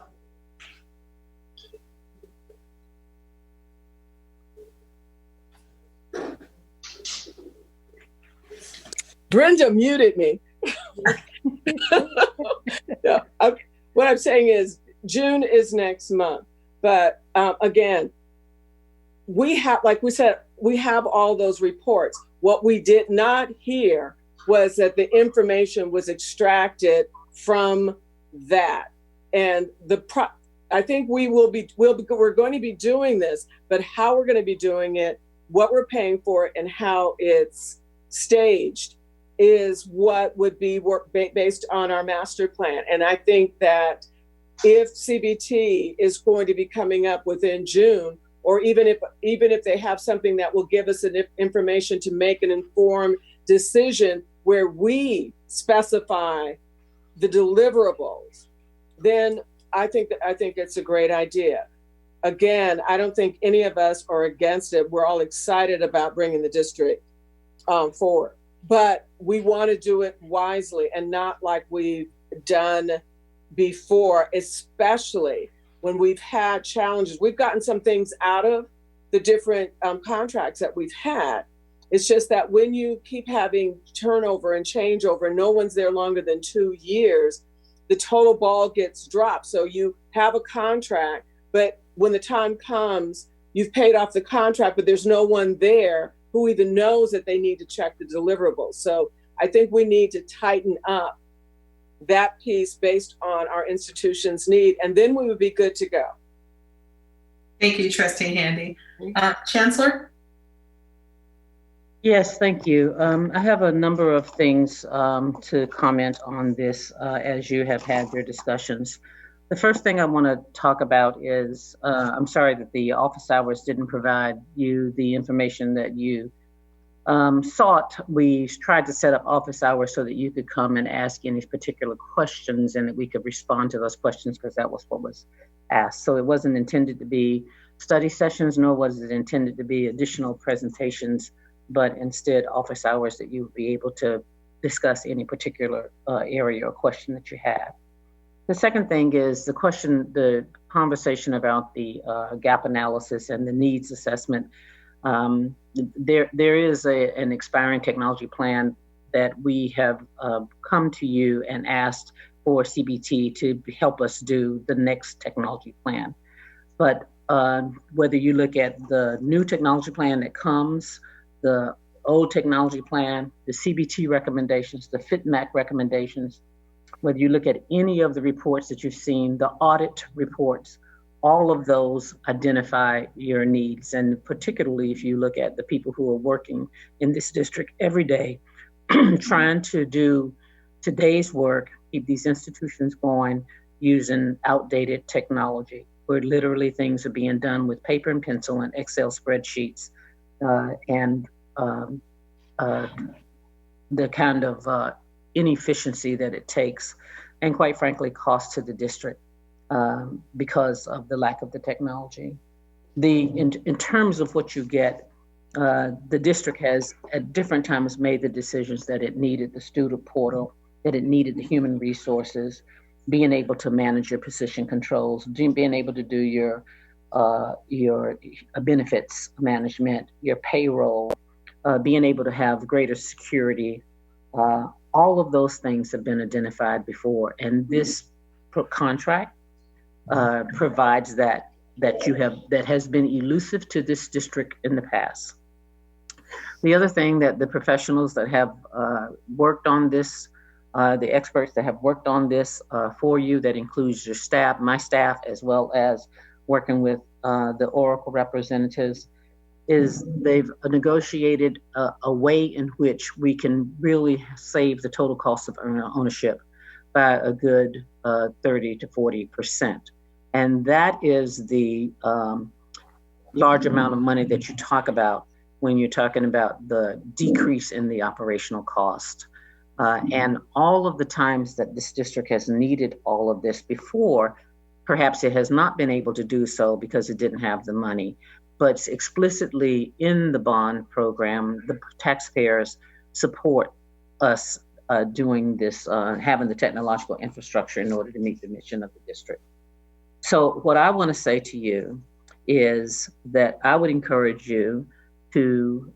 Brenda muted me. No, what I'm saying is June is next month. But again, we have, like we said, we have all those reports. What we did not hear was that the information was extracted from that. And I think we're going to be doing this, but how we're going to be doing it, what we're paying for it, and how it's staged is what would be based on our master plan. And I think that if CBT is going to be coming up within June, or even if they have something that will give us information to make an informed decision where we specify the deliverables, then I think it's a great idea. again, I don't think any of us are against it. We're all excited about bringing the district forward, but we want to do it wisely and not like we've done before, especially when we've had challenges. We've gotten some things out of the different contracts that we've had. It's just that when you keep having turnover and changeover, no one's there longer than 2 years, the total ball gets dropped. So you have a contract, but when the time comes, you've paid off the contract, but there's no one there who even knows that they need to check the deliverables. So I think we need to tighten up that piece based on our institution's need, and then we would be good to go. Thank you, Trustee Handy. Chancellor? Yes, thank you. I have a number of things to comment on this as you have had your discussions. The first thing I want to talk about is, I'm sorry that the office hours didn't provide you the information that you sought. We tried to set up office hours so that you could come and ask any particular questions and that we could respond to those questions, because that was what was asked. So it wasn't intended to be study sessions, nor was it intended to be additional presentations, but instead office hours that you would be able to discuss any particular area or question that you have. The second thing is the conversation about the gap analysis and the needs assessment. There is an expiring technology plan that we have come to you and asked for CBT to help us do the next technology plan. But whether you look at the new technology plan that comes, the old technology plan, the CBT recommendations, the FitMac recommendations, whether you look at any of the reports that you've seen, the audit reports, all of those identify your needs. And particularly if you look at the people who are working in this district every day, trying to do today's work, keep these institutions going using outdated technology, where literally things are being done with paper and pencil and Excel spreadsheets, and the kind of inefficiency that it takes, and quite frankly, cost to the district because of the lack of the technology. In terms of what you get, the district has at different times made the decisions that it needed the student portal, that it needed the human resources, being able to manage your position controls, being able to do your benefits management, your payroll, being able to have greater security. All of those things have been identified before, and this contract provides that has been elusive to this district in the past. The other thing that the professionals that have worked on this, the experts that have worked on this for you, that includes your staff, my staff, as well as working with the Oracle representatives, is they've negotiated a way in which we can really save the total cost of ownership by a good 30 to 40%. And that is the large amount of money that you talk about when you're talking about the decrease in the operational cost. And all of the times that this district has needed all of this before, perhaps it has not been able to do so because it didn't have the money. But explicitly in the bond program, the taxpayers support us doing this, having the technological infrastructure in order to meet the mission of the district. So what I want to say to you is that I would encourage you to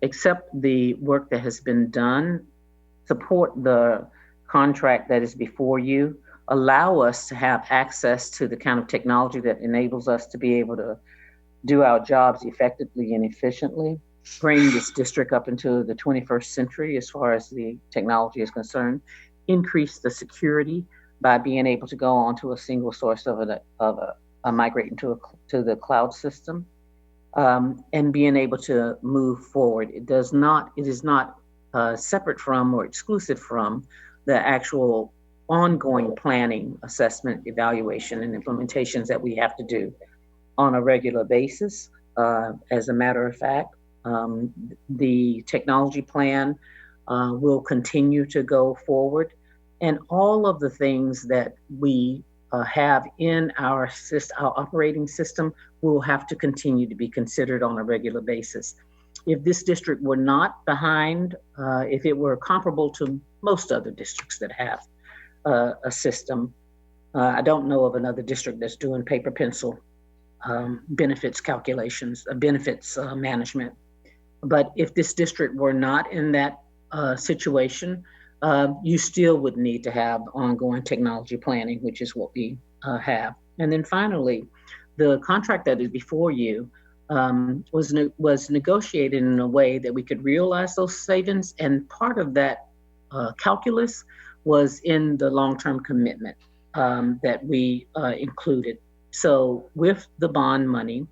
accept the work that has been done, support the contract that is before you, allow us to have access to the kind of technology that enables us to be able to do our jobs effectively and efficiently, bring this district up into the 21st century as far as the technology is concerned, increase the security by being able to go onto a single source of a migrating to the cloud system, and being able to move forward. It is not separate from or exclusive from the actual ongoing planning, assessment, evaluation, and implementations that we have to do on a regular basis. As a matter of fact, the technology plan will continue to go forward, and all of the things that we have in our operating system will have to continue to be considered on a regular basis. If this district were not behind, if it were comparable to most other districts that have a system, I don't know of another district that's doing paper pencil benefits calculations, benefits management. But if this district were not in that situation, you still would need to have ongoing technology planning, which is what we have. And then finally, the contract that is before you was negotiated in a way that we could realize those savings, and part of that calculus was in the long-term commitment that we included. So with the bond money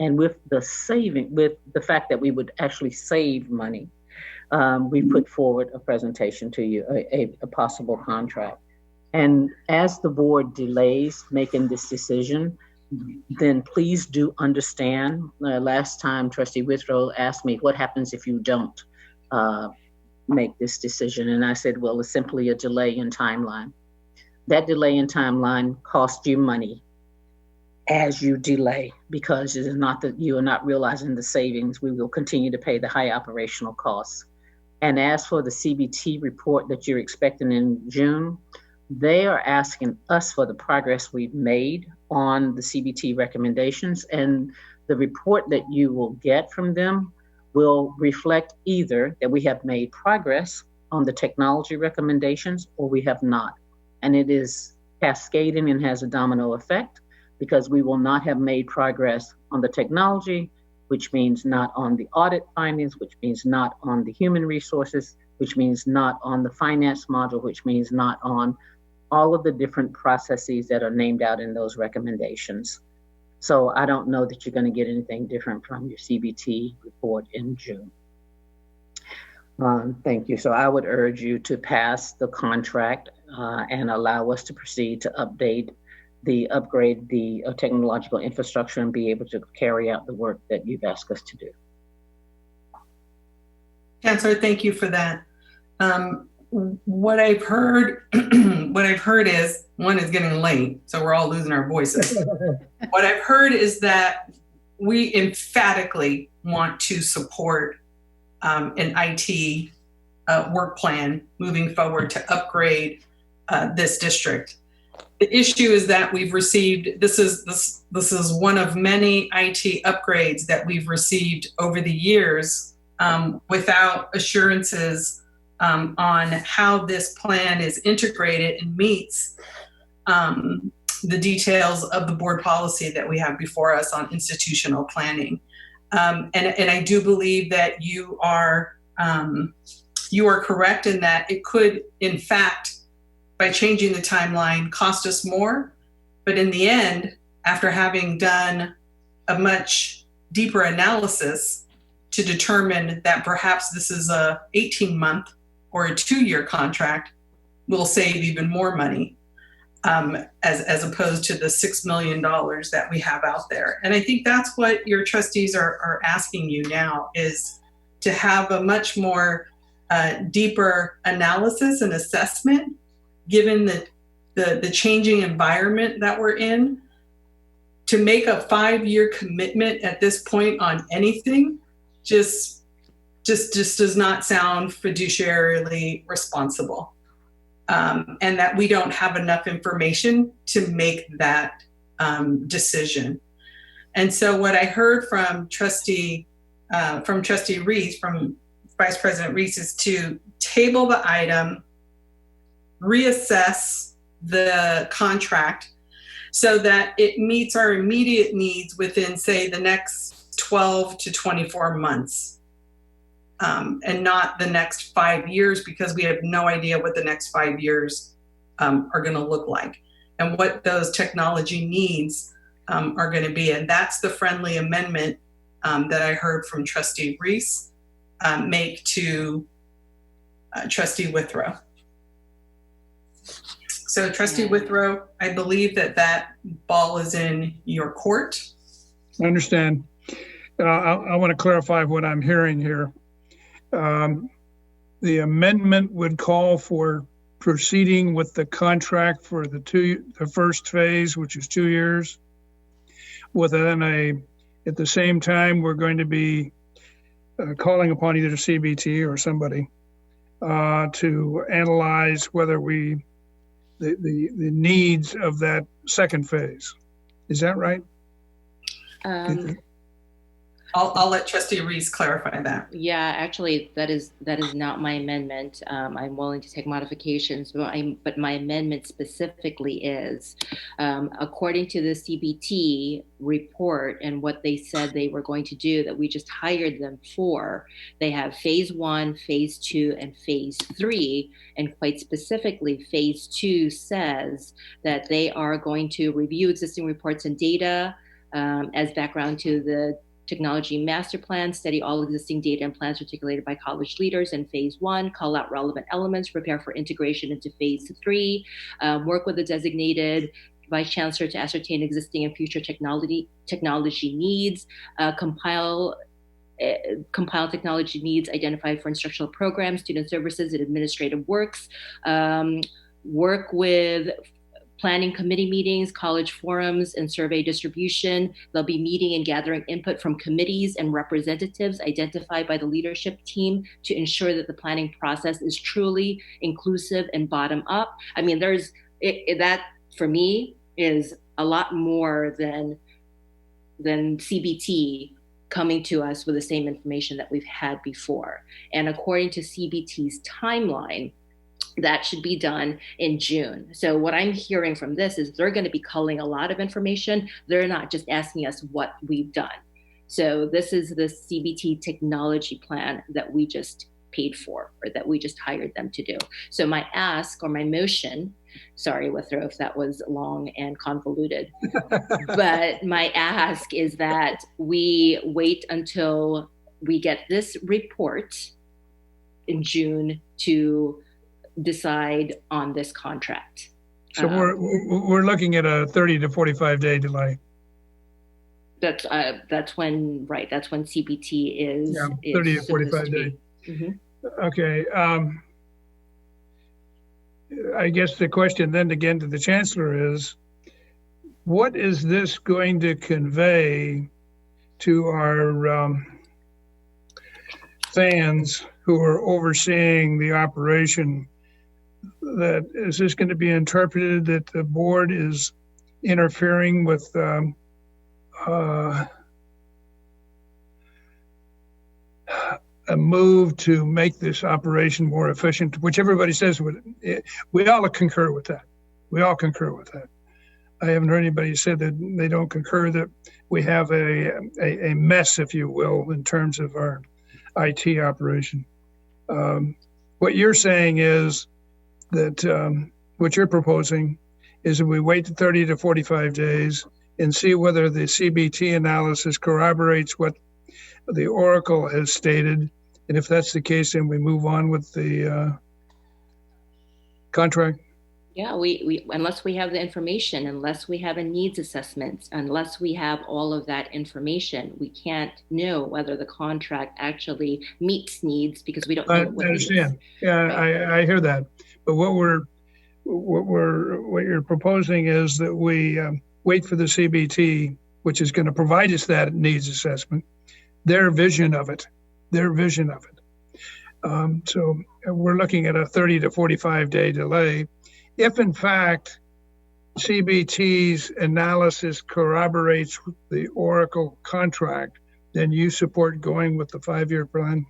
and with the saving, with the fact that we would actually save money, we put forward a presentation to you, a possible contract. And as the board delays making this decision, then please do understand. Last time Trustee Withrow asked me, what happens if you don't make this decision? And I said, well, it's simply a delay in timeline. That delay in timeline costs you money as you delay, because it is not that you are not realizing the savings. We will continue to pay the high operational costs. And as for the CBT report that you're expecting in June, they are asking us for the progress we've made on the CBT recommendations, and the report that you will get from them will reflect either that we have made progress on the technology recommendations or we have not. And it is cascading and has a domino effect, because we will not have made progress on the technology, which means not on the audit findings, which means not on the human resources, which means not on the finance module, which means not on all of the different processes that are named out in those recommendations. So I don't know that you're going to get anything different from your CBT report in June. Thank you. So I would urge you to pass the contract and allow us to proceed to upgrade the technological infrastructure and be able to carry out the work that you've asked us to do. Chancellor, thank you for that. What I've heard, is, one is getting late, so we're all losing our voices. What I've heard is that we emphatically want to support an IT work plan moving forward to upgrade this district. The issue is that we've received, this is one of many IT upgrades that we've received over the years without assurances on how this plan is integrated and meets the details of the board policy that we have before us on institutional planning. And I do believe that you are correct in that it could, in fact, by changing the timeline, cost us more. But in the end, after having done a much deeper analysis to determine that perhaps this is a 18-month or a 2-year contract, we'll save even more money as opposed to the $6 million that we have out there. And I think that's what your trustees are asking you now, is to have a much more deeper analysis and assessment, given the changing environment that we're in. To make a 5-year commitment at this point on anything just does not sound fiduciarily responsible. And that we don't have enough information to make that decision. And so what I heard from Trustee Reese, from Vice President Reese, is to table the item, reassess the contract so that it meets our immediate needs within, say, the next 12 to 24 months, and not the next 5 years, because we have no idea what the next 5 years are going to look like and what those technology needs are going to be. And that's the friendly amendment that I heard from Trustee Reese make to Trustee Withrow. So Trustee Withrow, I believe that ball is in your court. I understand. I want to clarify what I'm hearing here. The amendment would call for proceeding with the contract for the first phase, which is 2 years. At the same time, we're going to be calling upon either CBT or somebody to analyze whether the needs of that second phase. Is that right? I'll let Trustee Reese clarify that. Yeah, actually, that is not my amendment. I'm willing to take modifications, but my amendment specifically is, according to the CBT report and what they said they were going to do, that we just hired them for. They have phase 1, phase 2, and phase 3, and quite specifically, phase 2 says that they are going to review existing reports and data as background to the Technology Master Plan, study all existing data and plans articulated by college leaders in phase 1, call out relevant elements, prepare for integration into phase 3, work with the designated Vice Chancellor to ascertain existing and future technology needs, compile technology needs identified for instructional programs, student services, and administrative works, work with planning committee meetings, college forums, and survey distribution. They'll be meeting and gathering input from committees and representatives identified by the leadership team to ensure that the planning process is truly inclusive and bottom up. I mean, that for me is a lot more than CBT coming to us with the same information that we've had before. And according to CBT's timeline, that should be done in June. So what I'm hearing from this is they're going to be culling a lot of information. They're not just asking us what we've done. So this is the CBT technology plan that we just paid for, or that we just hired them to do. So my ask or my motion, sorry, Withrow, if that was long and convoluted, but my ask is that we wait until we get this report in June to decide on this contract. So we're looking at a 30 to 45 day delay. That's when CBT is 30 to 45 days. Mm-hmm. Okay. I guess the question then again to the Chancellor is, what is this going to convey to our fans who are overseeing the operation? That is this going to be interpreted that the board is interfering with a move to make this operation more efficient, which everybody says we all concur with that. We all concur with that. I haven't heard anybody say that they don't concur that we have a mess, if you will, in terms of our IT operation. What you're saying is that what you're proposing is that we wait 30 to 45 days and see whether the CBT analysis corroborates what the Oracle has stated. And if that's the case, then we move on with the contract. Yeah, we unless we have the information, unless we have a needs assessment, unless we have all of that information, we can't know whether the contract actually meets needs because we don't know what understand. Needs. Yeah, right. I hear that. But what you're proposing is that we wait for the CBT, which is going to provide us that needs assessment, their vision of it. So we're looking at a 30 to 45 day delay. If in fact CBT's analysis corroborates the Oracle contract, then you support going with the 5-year plan?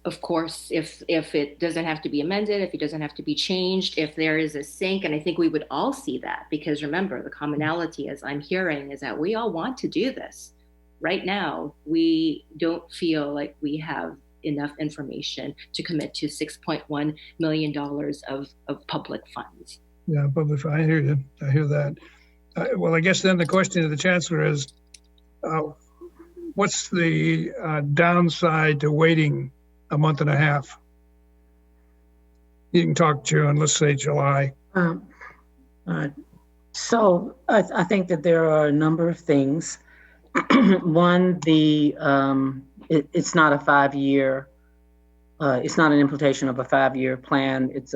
Of course, if it doesn't have to be amended, if it doesn't have to be changed, if there is a sync, and I think we would all see that, because remember, the commonality, as I'm hearing, is that we all want to do this. Right now, we don't feel like we have enough information to commit to $6.1 million of public funds. Yeah, public funds. I hear you. I hear that. Well, I guess then the question to the Chancellor is, what's the downside to waiting a month and a half? You can talk June, let's say July. So I think that there are a number of things. One, it's not a 5-year it's not an implementation of a 5-year plan. It's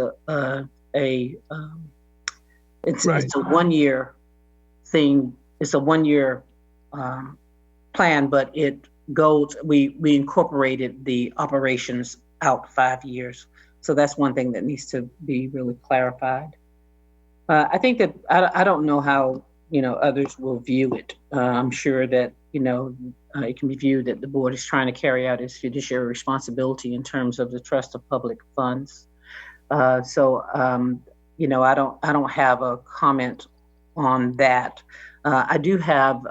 it's a 1-year thing. It's a 1-year plan, but it goes. We incorporated the operations out 5 years. So that's one thing that needs to be really clarified. I think that I don't know how others will view it. I'm sure that it can be viewed that the board is trying to carry out its fiduciary responsibility in terms of the trust of public funds. I don't have a comment on that. I do have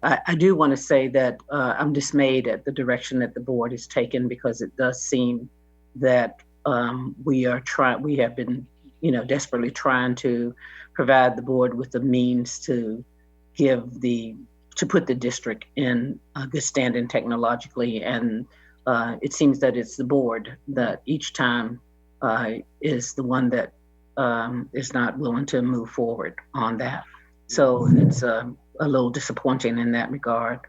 I do want to say that I'm dismayed at the direction that the board has taken, because it does seem that we have been desperately trying to provide the board with the means to put the district in a good standing technologically, and it seems that it's the board that each time is the one that is not willing to move forward on that. So it's a little disappointing in that regard.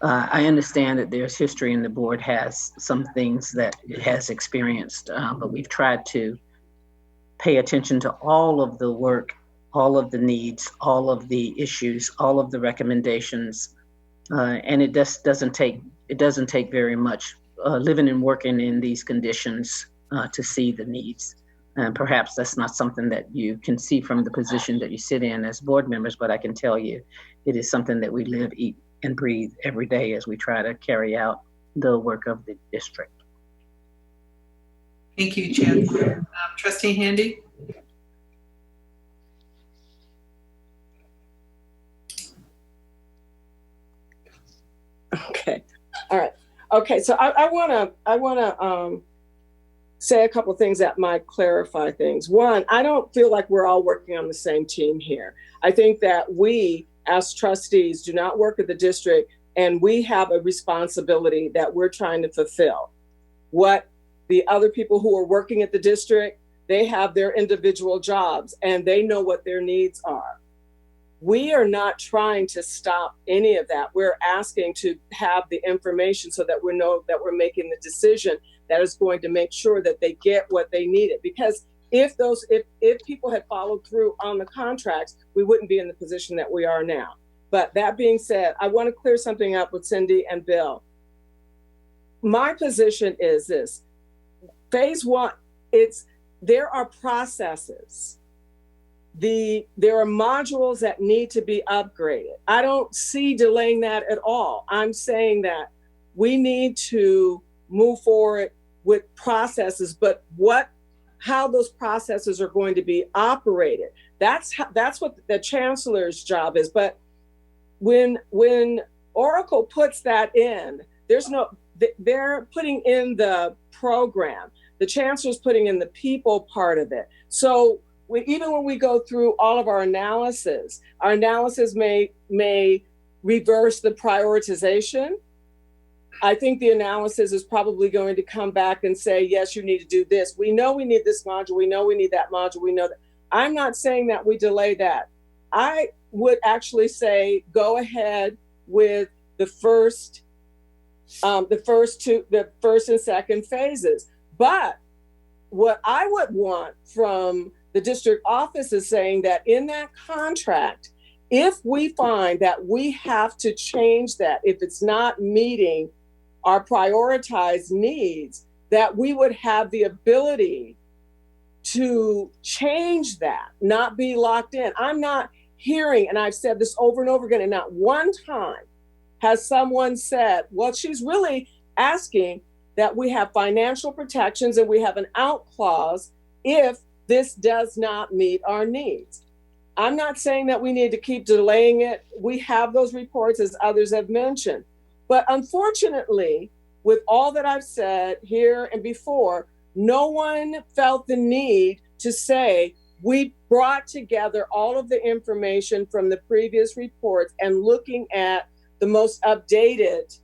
I understand that there's history and the board has some things that it has experienced, but we've tried to pay attention to all of the work, all of the needs, all of the issues, all of the recommendations, and it just doesn't take very much living and working in these conditions to see the needs. And perhaps that's not something that you can see from the position that you sit in as board members, but I can tell you it is something that we live, eat, and breathe every day as we try to carry out the work of the district. Thank you, Chancellor. Trustee Handy? Okay. All right. Okay. So I want to say a couple of things that might clarify things. One, I don't feel like we're all working on the same team here. I think that we, as trustees, do not work at the district, and we have a responsibility that we're trying to fulfill. What the other people who are working at the district, they have their individual jobs and they know what their needs are. We are not trying to stop any of that. We're asking to have the information so that we know that we're making the decision that is going to make sure that they get what they needed. Because if people had followed through on the contracts, we wouldn't be in the position that we are now. But that being said, I want to clear something up with Cindy and Bill. My position is this: phase one, there are processes. There are modules that need to be upgraded. I don't see delaying that at all. I'm saying that we need to move forward with processes, but how those processes are going to be operated. That's what the chancellor's job is. But when Oracle puts that in, they're putting in the program. The chancellor's putting in the people part of it. So even when we go through all of our analysis may reverse the prioritization. I think the analysis is probably going to come back and say, yes, you need to do this. We know we need this module. We know we need that module. We know that. I'm not saying that we delay that. I would actually say go ahead with the first and second phases. But what I would want from the district office is saying that in that contract, if we find that we have to change that, if it's not meeting our prioritized needs, that we would have the ability to change that, not be locked in. I'm not hearing, and I've said this over and over again, and not one time has someone said, well, she's really asking that we have financial protections and we have an out clause if this does not meet our needs. I'm not saying that we need to keep delaying it. We have those reports, as others have mentioned. But unfortunately, with all that I've said here and before, no one felt the need to say, we brought together all of the information from the previous reports and looking at the most updated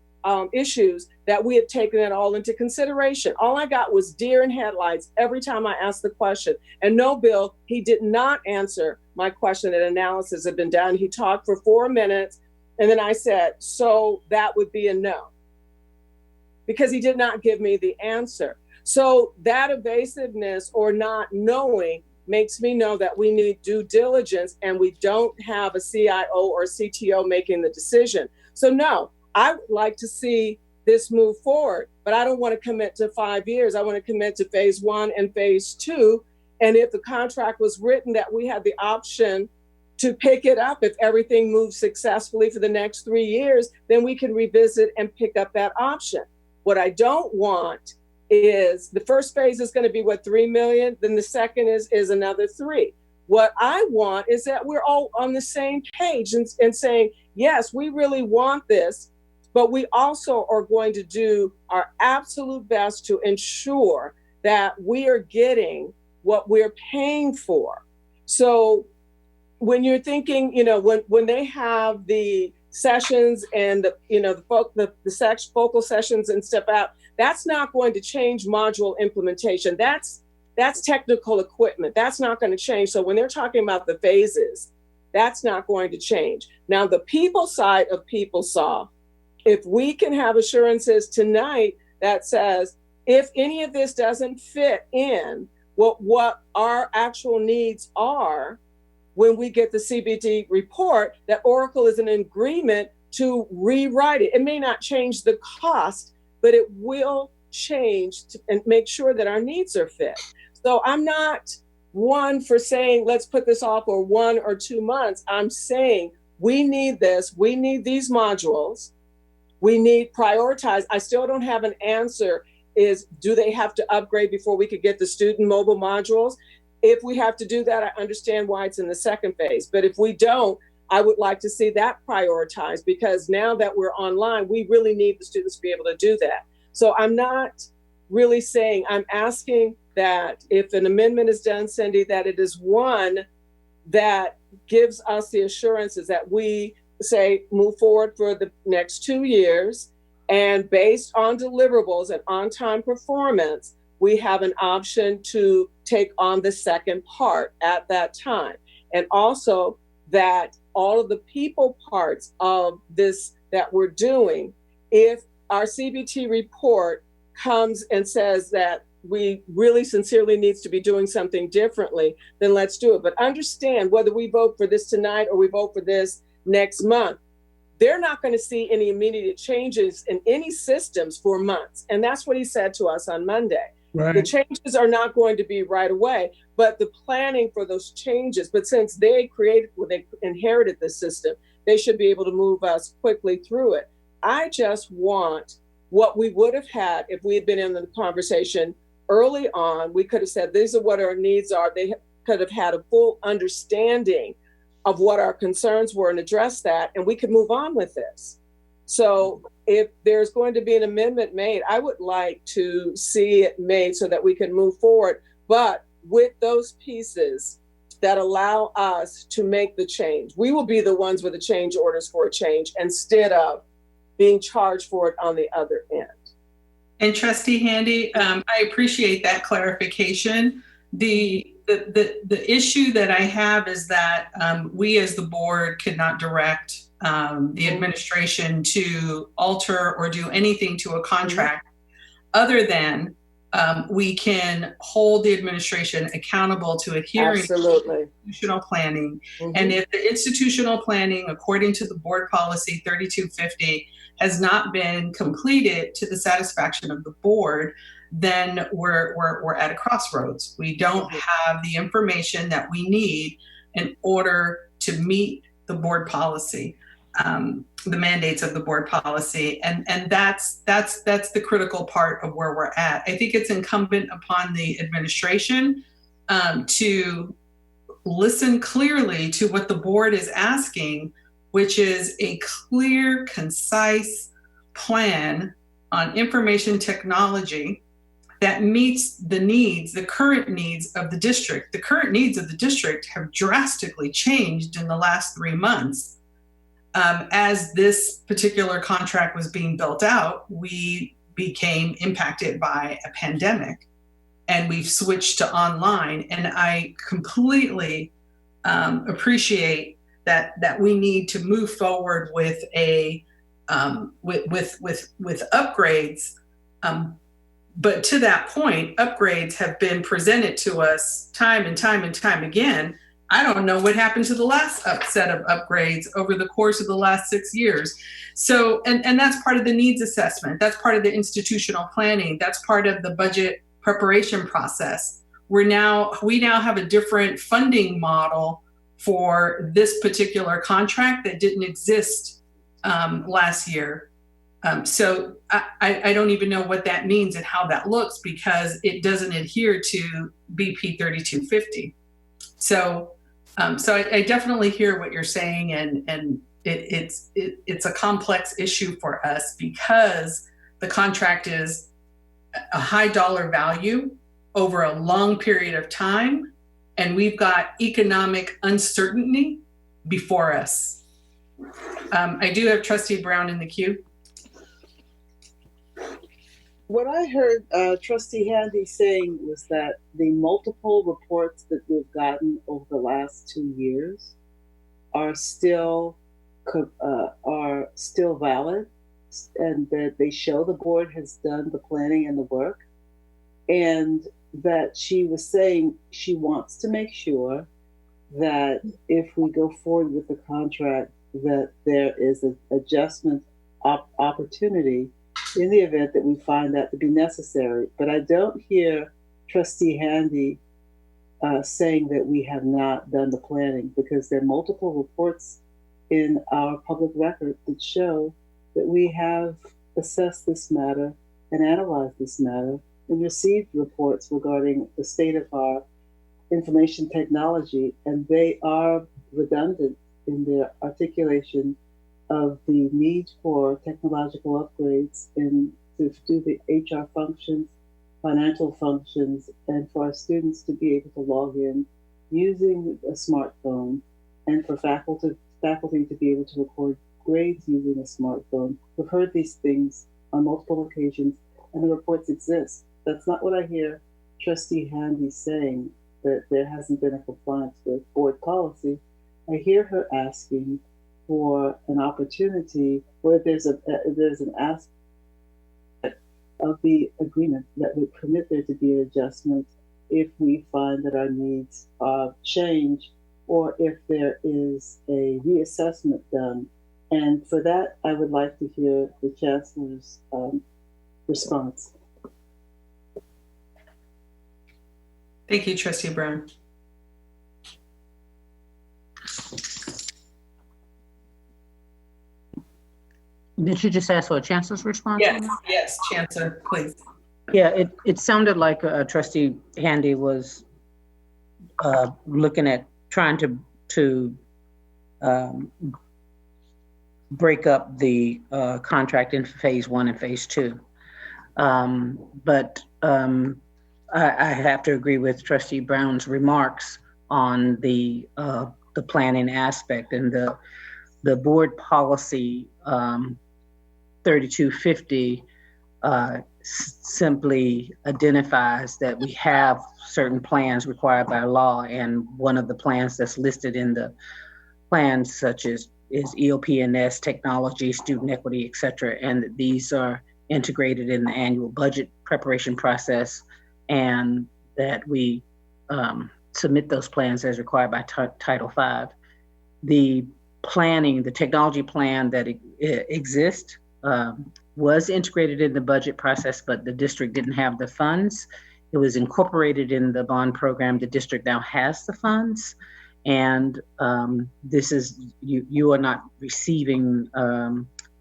issues, that we have taken it all into consideration. All I got was deer in headlights every time I asked the question. And no, Bill, he did not answer my question that analysis had been done. He talked for 4 minutes, and then I said, so that would be a no. because he did not give me the answer. So that evasiveness or not knowing makes me know that we need due diligence and we don't have a CIO or CTO making the decision. So no, I would like to see this move forward, but I don't want to commit to 5 years. I want to commit to phase 1 and phase 2. And if the contract was written that we had the option to pick it up, if everything moves successfully for the next 3 years, then we can revisit and pick up that option. What I don't want is the first phase is going to be what, 3 million, then the second is another 3. What I want is that we're all on the same page and saying, yes, we really want this, but we also are going to do our absolute best to ensure that we are getting what we're paying for. So when you're thinking, when they have the sessions and the focal sessions and step out, that's not going to change module implementation. That's technical equipment. That's not going to change. So when they're talking about the phases, that's not going to change. Now, the people side of PeopleSoft, if we can have assurances tonight that says, if any of this doesn't fit in what our actual needs are, when we get the CBT report, that Oracle is in agreement to rewrite it. It may not change the cost, but it will change and make sure that our needs are fit. So I'm not one for saying, let's put this off for 1 or 2 months. I'm saying we need this. We need these modules. We need prioritize. I still don't have an answer. Do they have to upgrade before we could get the student mobile modules? If we have to do that, I understand why it's in the second phase. But if we don't, I would like to see that prioritized, because now that we're online, we really need the students to be able to do that. So I'm not really saying, I'm asking that if an amendment is done, Cindy, that it is one that gives us the assurances that we say move forward for the next 2 years, and based on deliverables and on-time performance, we have an option to take on the second part at that time. And also that all of the people parts of this that we're doing, if our CBT report comes and says that we really sincerely needs to be doing something differently, then let's do it. But understand, whether we vote for this tonight or we vote for this next month, they're not going to see any immediate changes in any systems for months. And that's what he said to us on Monday. Right. The changes are not going to be right away, but the planning for those changes. But since they inherited the system, they should be able to move us quickly through it. I just want what we would have had if we had been in the conversation early on. We could have said, these are what our needs are. They could have had a full understanding of what our concerns were and address that, and we could move on with this. So if there's going to be an amendment made, I would like to see it made so that we can move forward, but with those pieces that allow us to make the change. We will be the ones with the change orders for a change instead of being charged for it on the other end. And Trustee Handy, I appreciate that clarification. The issue that I have is that we as the board could not direct the administration to alter or do anything to a contract other than we can hold the administration accountable to adhering to institutional planning. And if the institutional planning, according to the board policy 3250, has not been completed to the satisfaction of the board, then we're at a crossroads. We don't have the information that we need in order to meet the board policy, the mandates of the board policy, and that's the critical part of where we're at. I think it's incumbent upon the administration to listen clearly to what the board is asking, which is a clear, concise plan on information technology that meets the current needs of the district. The current needs of the district have drastically changed in the last 3 months. As this particular contract was being built out, we became impacted by a pandemic, and we've switched to online. And I completely appreciate that we need to move forward with with upgrades But to that point, upgrades have been presented to us time and time and time again. I don't know what happened to the last set of upgrades over the course of the last 6 years. So, and that's part of the needs assessment. That's part of the institutional planning. That's part of the budget preparation process. We now have a different funding model for this particular contract that didn't exist last year. So I don't even know what that means and how that looks, because it doesn't adhere to BP 3250. So I definitely hear what you're saying, and it's a complex issue for us because the contract is a high dollar value over a long period of time, and we've got economic uncertainty before us. I do have Trustee Brown in the queue. What I heard Trustee Handy saying was that the multiple reports that we've gotten over the last 2 years are still valid, and that they show the board has done the planning and the work, and that she was saying she wants to make sure that if we go forward with the contract, that there is an adjustment opportunity in the event that we find that to be necessary. But I don't hear Trustee Handy saying that we have not done the planning, because there are multiple reports in our public record that show that we have assessed this matter and analyzed this matter and received reports regarding the state of our information technology, and they are redundant in their articulation of the need for technological upgrades and to do the HR functions, financial functions, and for our students to be able to log in using a smartphone, and for faculty to be able to record grades using a smartphone. We've heard these things on multiple occasions, and the reports exist. That's not what I hear Trustee Handy saying, that there hasn't been a compliance with board policy. I hear her asking for an opportunity where there's an aspect of the agreement that would permit there to be an adjustment if we find that our needs change, or if there is a reassessment done. And for that, I would like to hear the Chancellor's response. Thank you, Trustee Brown. Did you just ask for a Chancellor's response? Yes, Chancellor, please. Yeah, it sounded like Trustee Handy was looking at trying to break up the contract into phase 1 and phase 2. But I have to agree with Trustee Brown's remarks on the planning aspect, and the board policy 3250 simply identifies that we have certain plans required by law, and one of the plans that's listed in the plans such as is EOP&S, technology, student equity, et cetera, and that these are integrated in the annual budget preparation process, and that we submit those plans as required by Title V. The planning, the technology plan that exists was integrated in the budget process, but the district didn't have the funds. It was incorporated in the bond program. The district now has the funds, and this is, you are not receiving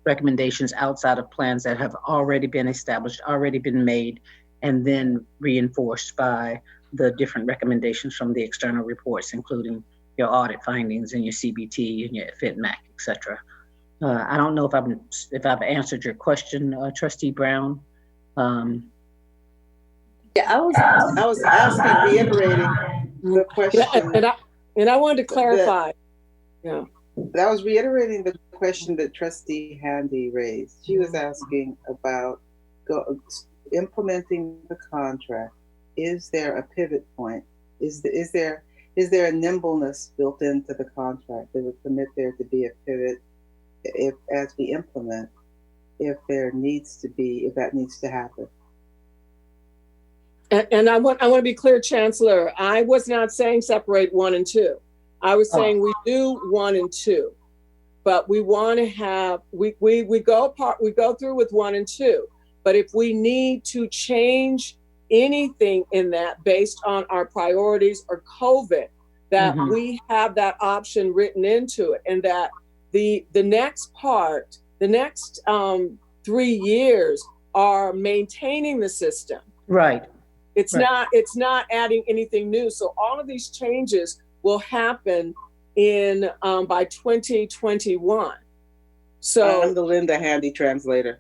recommendations outside of plans that have already been established, already been made, and then reinforced by the different recommendations from the external reports, including your audit findings and your CBT and your FitMac, et cetera. I don't know if I've answered your question, Trustee Brown. Yeah, I was asking, reiterating the question. And I wanted to clarify. I was reiterating the question that Trustee Handy raised. She was asking about implementing the contract. Is there a pivot point? Is there a nimbleness built into the contract that would permit there to be a pivot as we implement? if that needs to happen. And I want to be clear, Chancellor, I was not saying separate 1 and 2. I was saying we do 1 and 2, but we want to have, we go through with 1 and 2. But if we need to change anything in that based on our priorities or COVID, that we have that option written into it, and that the next part, the next 3 years are maintaining the system. Right. It's not adding anything new. So all of these changes will happen in by 2021. So I'm the Linda handy translator.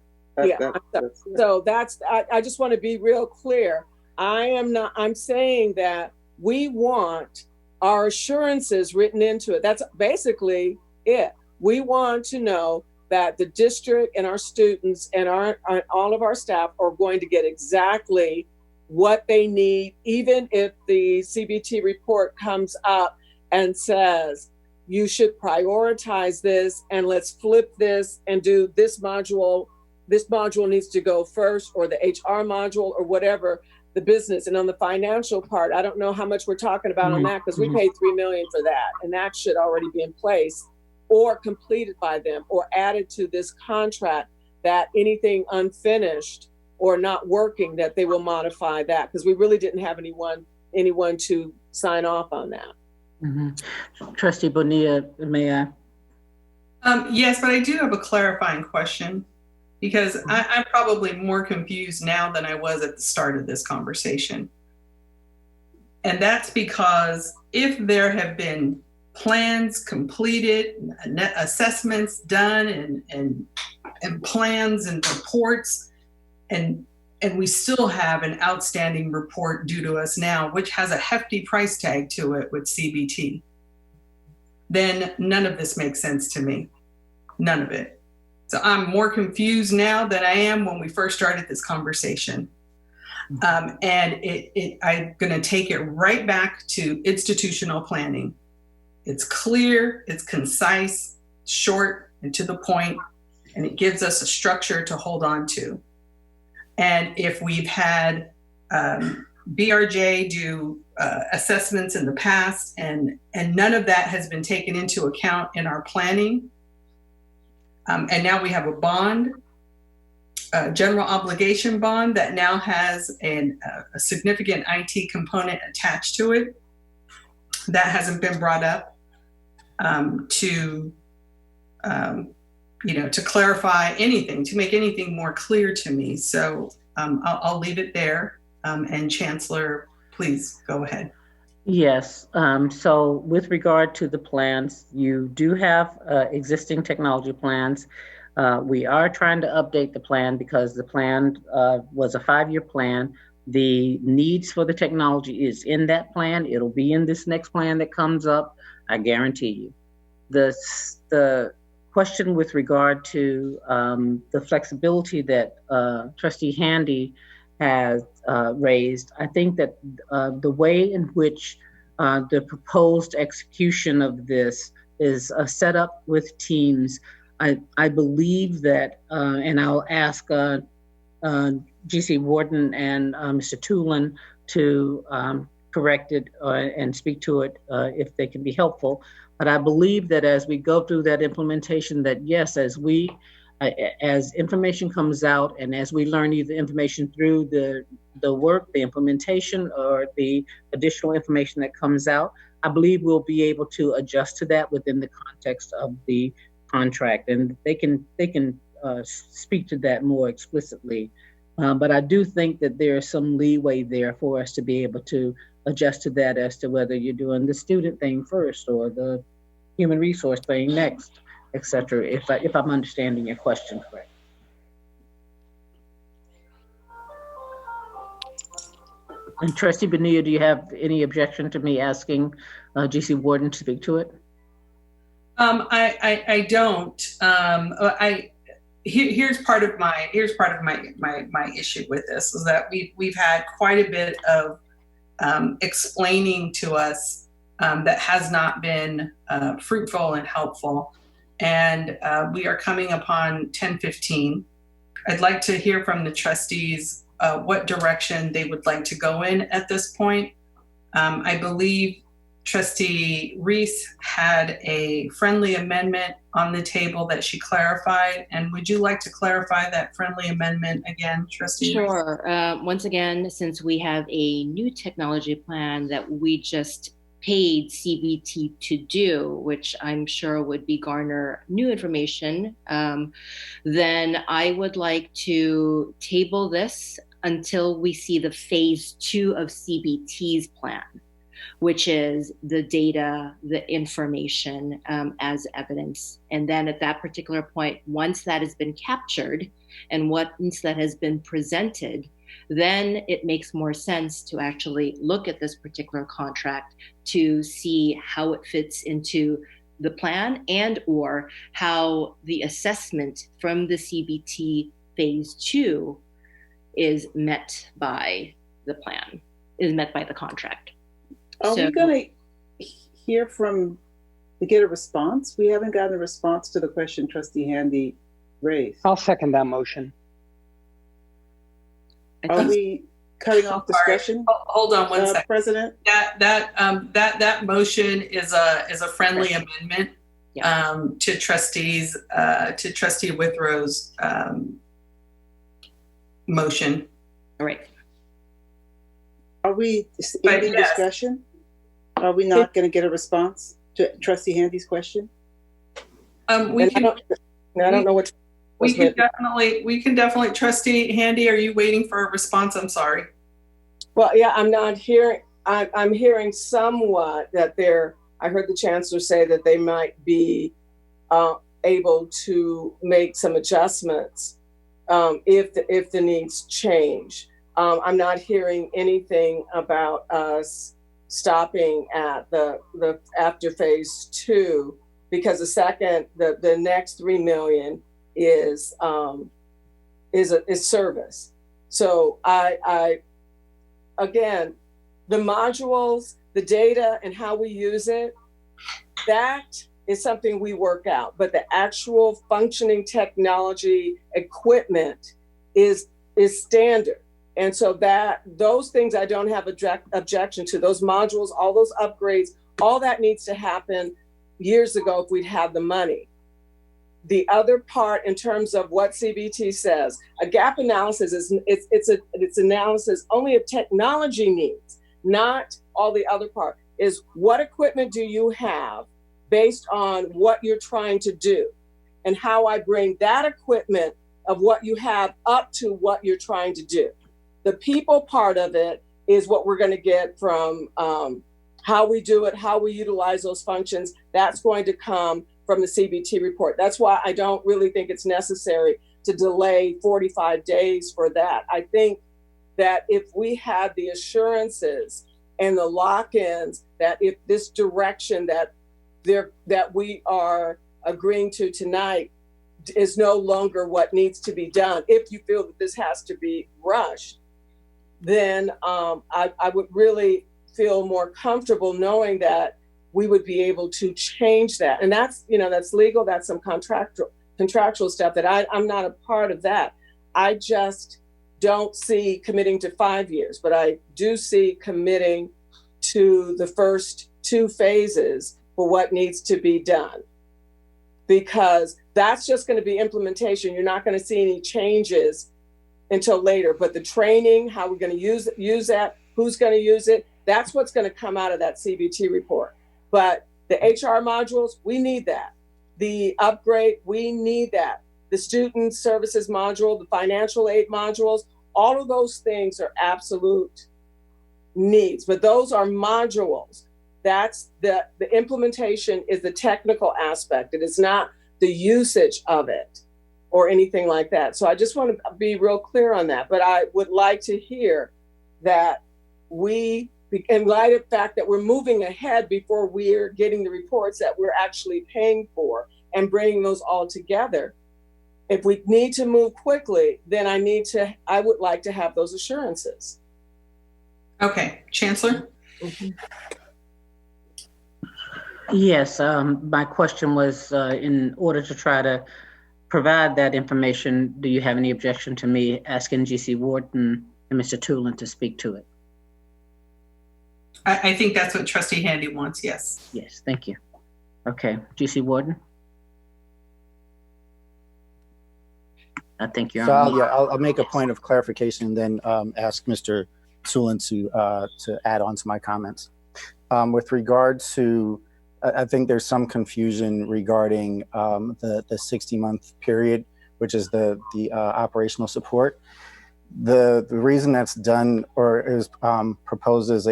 So that's I just want to be real clear. I'm saying that we want our assurances written into it. That's basically it. We want to know that the district and our students and all of our staff are going to get exactly what they need, even if the CBT report comes up and says, you should prioritize this and let's flip this and do this module. This module needs to go first, or the HR module, or whatever the business. And on the financial part, I don't know how much we're talking about on that, because we paid $3 million for that, and that should already be in place or completed by them or added to this contract, that anything unfinished or not working, that they will modify that, because we really didn't have anyone to sign off on that. Trustee Bonilla, may I? Yes, but I do have a clarifying question, because I'm probably more confused now than I was at the start of this conversation. And that's because if there have been plans completed, assessments done, and plans and reports, and we still have an outstanding report due to us now, which has a hefty price tag to it with CBT, then none of this makes sense to me. None of it. So I'm more confused now than I am when we first started this conversation. And I'm going to take it right back to institutional planning. It's clear, it's concise, short, and to the point, and it gives us a structure to hold on to. And if we've had BRJ do assessments in the past, and none of that has been taken into account in our planning, and now we have a bond, a general obligation bond that now has a significant IT component attached to it, that hasn't been brought up to clarify anything, to make anything more clear to me. So I'll leave it there. And Chancellor, please go ahead. Yes. So with regard to the plans, you do have existing technology plans. We are trying to update the plan because the plan was a 5-year plan. The needs for the technology is in that plan. It'll be in this next plan that comes up, I guarantee you. The question with regard to the flexibility that Trustee Handy has raised, I think that the way in which the proposed execution of this is set up with teams, I believe that, and I'll ask GC Warden and Mr. Tulin to correct it and speak to it if they can be helpful. But I believe that as we go through that implementation, that yes, as information comes out and as we learn either information through the work, the implementation, or the additional information that comes out, I believe we'll be able to adjust to that within the context of the contract, and they can speak to that more explicitly. But I do think that there is some leeway there for us to be able to adjust to that as to whether you're doing the student thing first or the human resource thing next, et cetera, if I'm understanding your question correct. And Trustee Bonilla, do you have any objection to me asking GC Warden to speak to it? I don't. Here's part of my issue with this, is that we've had quite a bit of explaining to us that has not been fruitful and helpful, and we are coming upon 10/15, I'd like to hear from the trustees what direction they would like to go in at this point. I believe Trustee Reese had a friendly amendment on the table that she clarified. And would you like to clarify that friendly amendment again, Trustee Reese? Sure. Once again, since we have a new technology plan that we just paid CBT to do, which I'm sure would be garner new information, then I would like to table this until we see the phase 2 of CBT's plan, which is the data, the information as evidence. And then at that particular point, once that has been captured and once that has been presented, then it makes more sense to actually look at this particular contract to see how it fits into the plan and or how the assessment from the CBT phase 2 is met by the plan, is met by the contract. Are we going to hear get a response? We haven't gotten a response to the question Trustee Handy raised. I'll second that motion. Are we cutting off discussion? Hold on one second, President. That motion is a friendly amendment to Trustee Withrow's motion. All right. Are we ending discussion? Are we not going to get a response to Trustee Handy's question? I don't know what. We can definitely. Trustee Handy, are you waiting for a response? I'm sorry. Well, yeah, I'm not hearing. I'm hearing somewhat that I heard the Chancellor say that they might be able to make some adjustments if the needs change. I'm not hearing anything about us stopping at the after phase 2, because the next $3 million is service. So I again, the modules, the data, and how we use it, that is something we work out. But the actual functioning technology equipment is standard. And so those things I don't have objection to. Those modules, all those upgrades, all that needs to happen years ago if we'd had the money. The other part, in terms of what CBT says, a gap analysis it's analysis only of technology needs, not all the other part. Is what equipment do you have based on what you're trying to do, and how I bring that equipment of what you have up to what you're trying to do. The people part of it is what we're going to get from how we do it, how we utilize those functions. That's going to come from the CBT report. That's why I don't really think it's necessary to delay 45 days for that. I think that if we had the assurances and the lock-ins that if this direction that we are agreeing to tonight is no longer what needs to be done, if you feel that this has to be rushed, then I would really feel more comfortable knowing that we would be able to change that. And that's legal, that's some contractual stuff that I'm not a part of that. I just don't see committing to 5 years, but I do see committing to the first 2 phases for what needs to be done. Because that's just going to be implementation. You're not going to see any changes until later. But the training, how we're going to use that, who's going to use it, that's what's going to come out of that CBT report. But the HR modules, we need that. The upgrade, we need that. The student services module, the financial aid modules, all of those things are absolute needs. But those are modules. That's the implementation is the technical aspect. It is not the usage of it or anything like that. So I just want to be real clear on that. But I would like to hear that we, in light of the fact that we're moving ahead before we're getting the reports that we're actually paying for and bringing those all together. If we need to move quickly, then I would like to have those assurances. Okay, Chancellor? Mm-hmm. Yes, my question was in order to try to provide that information, do you have any objection to me asking GC Wharton and Mr. Tulin to speak to it? I think that's what Trustee Handy wants, yes. Yes, thank you. Okay, GC Wharton? I think you're on. So I'll make a point of clarification and then ask Mr. Tulin to add on to my comments. With regard to, I think there's some confusion regarding the 60-month period, which is the operational support. The reason that's done or is proposed as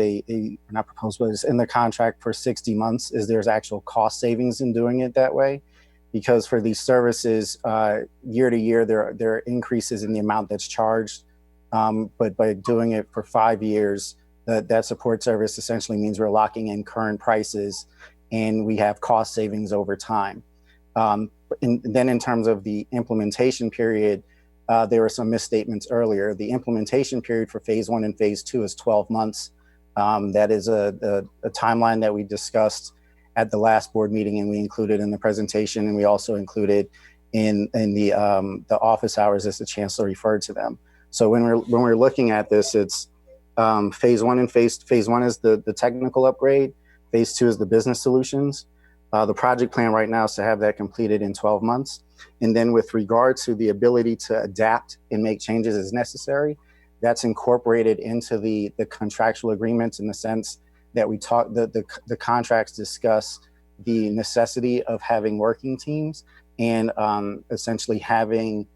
not proposed, but is in the contract for 60 months is there's actual cost savings in doing it that way. Because for these services, year to year, there are increases in the amount that's charged. But by doing it for 5 years, that support service essentially means we're locking in current prices and we have cost savings over time. Then in terms of the implementation period, there were some misstatements earlier. The implementation period for phase 1 and phase 2 is 12 months. That is a timeline that we discussed at the last board meeting, and we included in the presentation, and we also included in the office hours as the Chancellor referred to them. So when we're looking at this, it's phase 1 and phase 1 is the technical upgrade. Phase 2 is the business solutions. The project plan right now is to have that completed in 12 months. And then with regard to the ability to adapt and make changes as necessary, that's incorporated into the contractual agreements in the sense that we talk, the contracts discuss the necessity of having working teams and essentially having,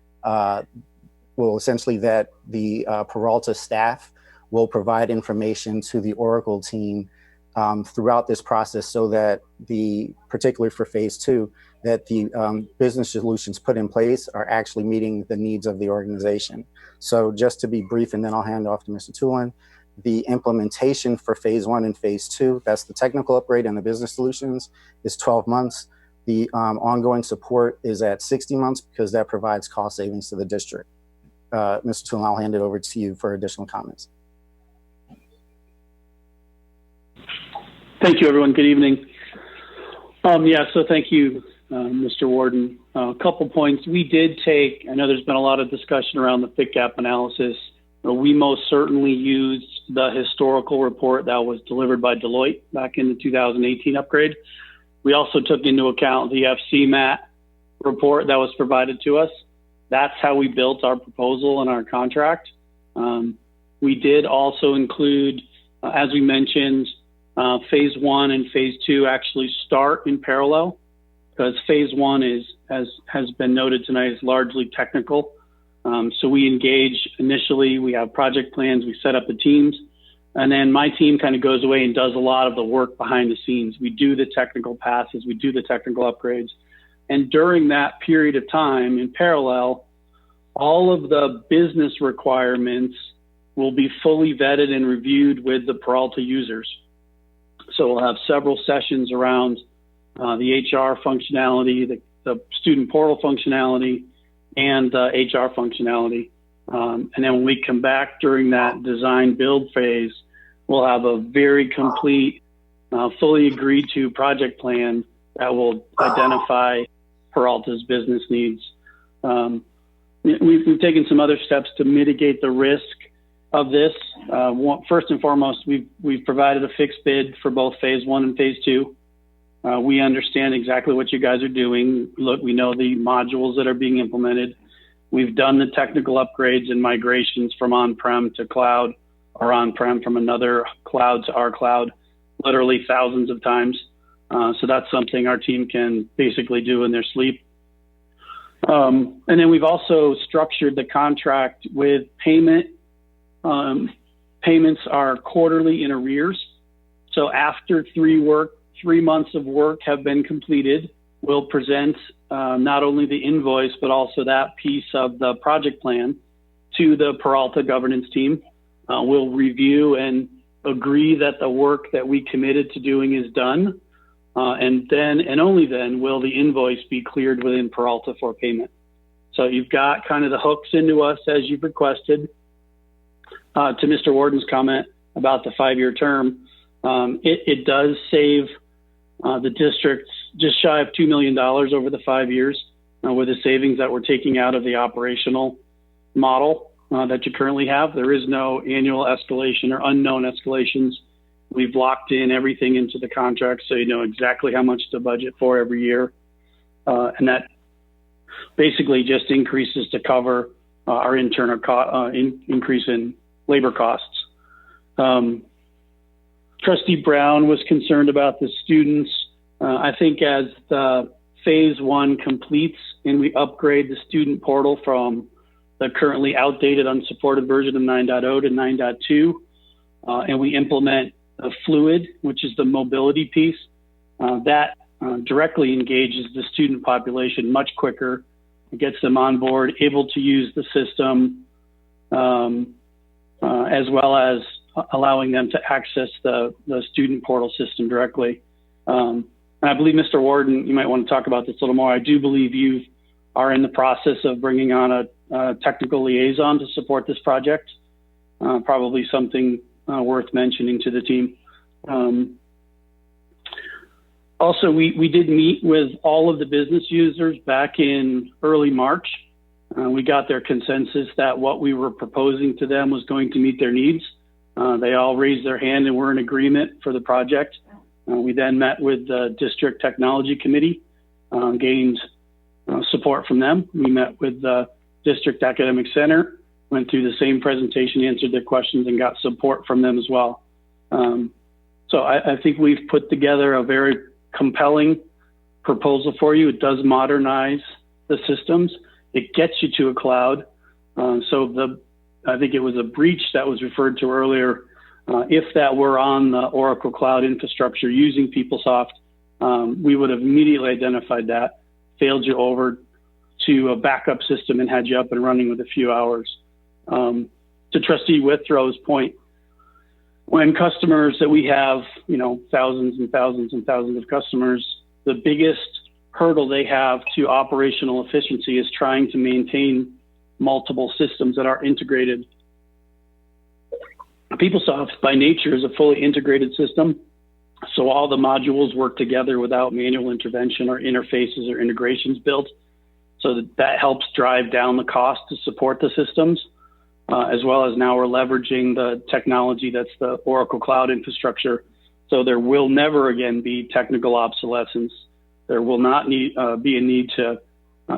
essentially that the Peralta staff will provide information to the Oracle team throughout this process so that particularly for phase 2, that the business solutions put in place are actually meeting the needs of the organization. So just to be brief, and then I'll hand off to Mr. Tulin, the implementation for phase 1 and phase 2, that's the technical upgrade and the business solutions, is 12 months. The ongoing support is at 60 months because that provides cost savings to the district. Mr. Tulin, I'll hand it over to you for additional comments. Thank you, everyone. Good evening. So thank you, Mr. Warden. A couple points. We did take, I know there's been a lot of discussion around the fit gap analysis. We most certainly used the historical report that was delivered by Deloitte back in the 2018 upgrade. We also took into account the FCMAT report that was provided to us. That's how we built our proposal and our contract. We did also include, as we mentioned, phase 1 and phase 2 actually start in parallel because phase 1 is, as has been noted tonight, is largely technical. So we engage initially, we have project plans, we set up the teams, and then my team kind of goes away and does a lot of the work behind the scenes. We do the technical passes, we do the technical upgrades. And during that period of time, in parallel, all of the business requirements will be fully vetted and reviewed with the Peralta users. So we'll have several sessions around the HR functionality, the student portal functionality, and HR functionality. And then when we come back during that design build phase, we'll have a very complete, fully agreed to project plan that will identify Peralta's business needs. We've taken some other steps to mitigate the risk of this. First and foremost, we've provided a fixed bid for both phase 1 and phase 2. We understand exactly what you guys are doing. Look, we know the modules that are being implemented. We've done the technical upgrades and migrations from on-prem to cloud or on-prem from another cloud to our cloud, literally thousands of times. So that's something our team can basically do in their sleep. And then we've also structured the contract with payment. Payments are quarterly in arrears. So after 3 months of work have been completed, we'll present not only the invoice, but also that piece of the project plan to the Peralta governance team. We'll review and agree that the work that we committed to doing is done. And then, and only then, will the invoice be cleared within Peralta for payment. So you've got kind of the hooks into us as you've requested. To Mr. Warden's comment about the 5-year term, it does save the district just shy of $2 million over the 5 years. with the savings that we're taking out of the operational model that you currently have. There is no annual escalation or unknown escalations. We've locked in everything into the contract, so you know exactly how much to budget for every year. And that basically just increases to cover our internal increase in labor costs. Trustee Brown was concerned about the students. I think as the phase 1 completes and we upgrade the student portal from the currently outdated unsupported version of 9.0 to 9.2, and we implement a Fluid, which is the mobility piece, that directly engages the student population much quicker. It gets them on board, able to use the system, as well as allowing them to access the student portal system directly. And I believe, Mr. Warden, you might want to talk about this a little more. I do believe you are in the process of bringing on a technical liaison to support this project. Probably something worth mentioning to the team. Also, we did meet with all of the business users back in early March. We got their consensus that what we were proposing to them was going to meet their needs. They all raised their hand and were in agreement for the project. We then met with the District Technology Committee, gained support from them. We met with the District Academic Center, went through the same presentation, answered their questions, and got support from them as well. So I think we've put together a very compelling proposal for you. It does modernize the systems. It gets you to a cloud. I think it was a breach that was referred to earlier. If that were on the Oracle Cloud infrastructure using PeopleSoft, we would have immediately identified that, failed you over to a backup system and had you up and running with a few hours. To Trustee Withrow's point, when customers that we have, thousands and thousands and thousands of customers, the biggest hurdle they have to operational efficiency is trying to maintain multiple systems that are integrated. PeopleSoft by nature is a fully integrated system. So all the modules work together without manual intervention or interfaces or integrations built. So that helps drive down the cost to support the systems, as well as now we're leveraging the technology that's the Oracle Cloud infrastructure. So there will never again be technical obsolescence. There will not be a need to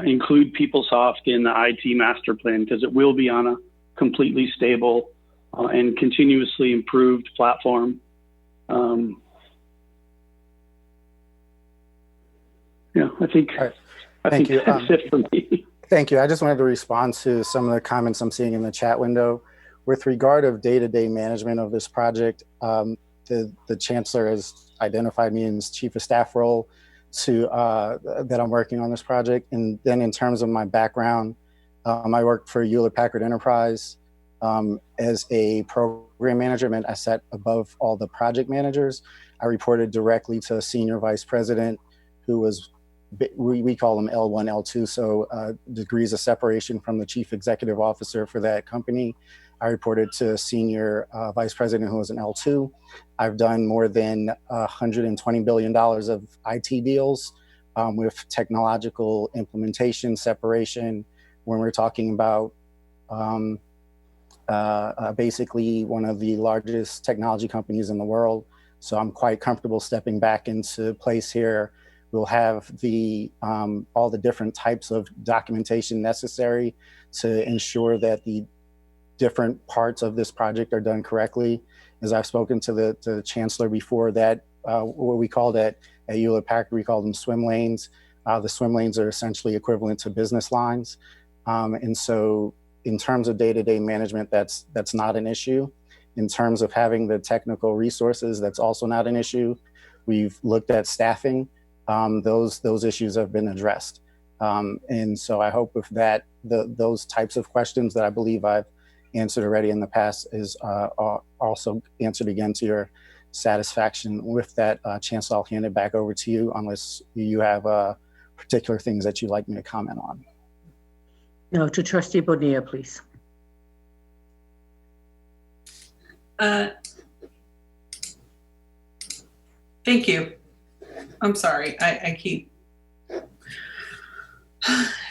include PeopleSoft in the IT master plan because it will be on a completely stable and continuously improved platform. I think Thank you. That's it for me. Thank you. I just wanted to respond to some of the comments I'm seeing in the chat window. With regard of day-to-day management of this project, the Chancellor has identified me in his Chief of Staff role that I'm working on this project. And then in terms of my background, I worked for Hewlett-Packard Enterprise as a program manager. I sat above all the project managers. I reported directly to a senior vice president who was, we call them L1, L2, so degrees of separation from the chief executive officer for that company. I reported to a senior vice president who was an L2. I've done more than $120 billion of IT deals with technological implementation, separation, when we're talking about basically one of the largest technology companies in the world. So I'm quite comfortable stepping back into place here. We'll have all the different types of documentation necessary to ensure that the different parts of this project are done correctly. As I've spoken to the Chancellor before, that what we call that at Hewlett-Packard, we call them swim lanes. The swim lanes are essentially equivalent to business lines. And so in terms of day-to-day management, that's not an issue. In terms of having the technical resources, that's also not an issue. We've looked at staffing. Those issues have been addressed. And so I hope with that, those types of questions that I believe I've answered already in the past is also answered again to your satisfaction. With that, Chancellor, I'll hand it back over to you unless you have particular things that you'd like me to comment on. No, to Trustee Bonilla, please. Thank you. I'm sorry, I keep.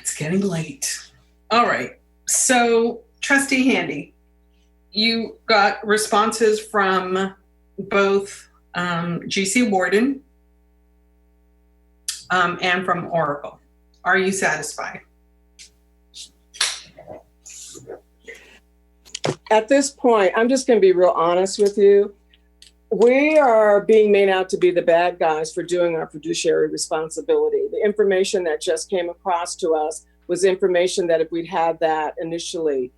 It's getting late. All right. So, Trustee Handy, you got responses from both GC Warden and from Oracle. Are you satisfied? At this point, I'm just going to be real honest with you. We are being made out to be the bad guys for doing our fiduciary responsibility. The information that just came across to us was information that if we'd had that initially,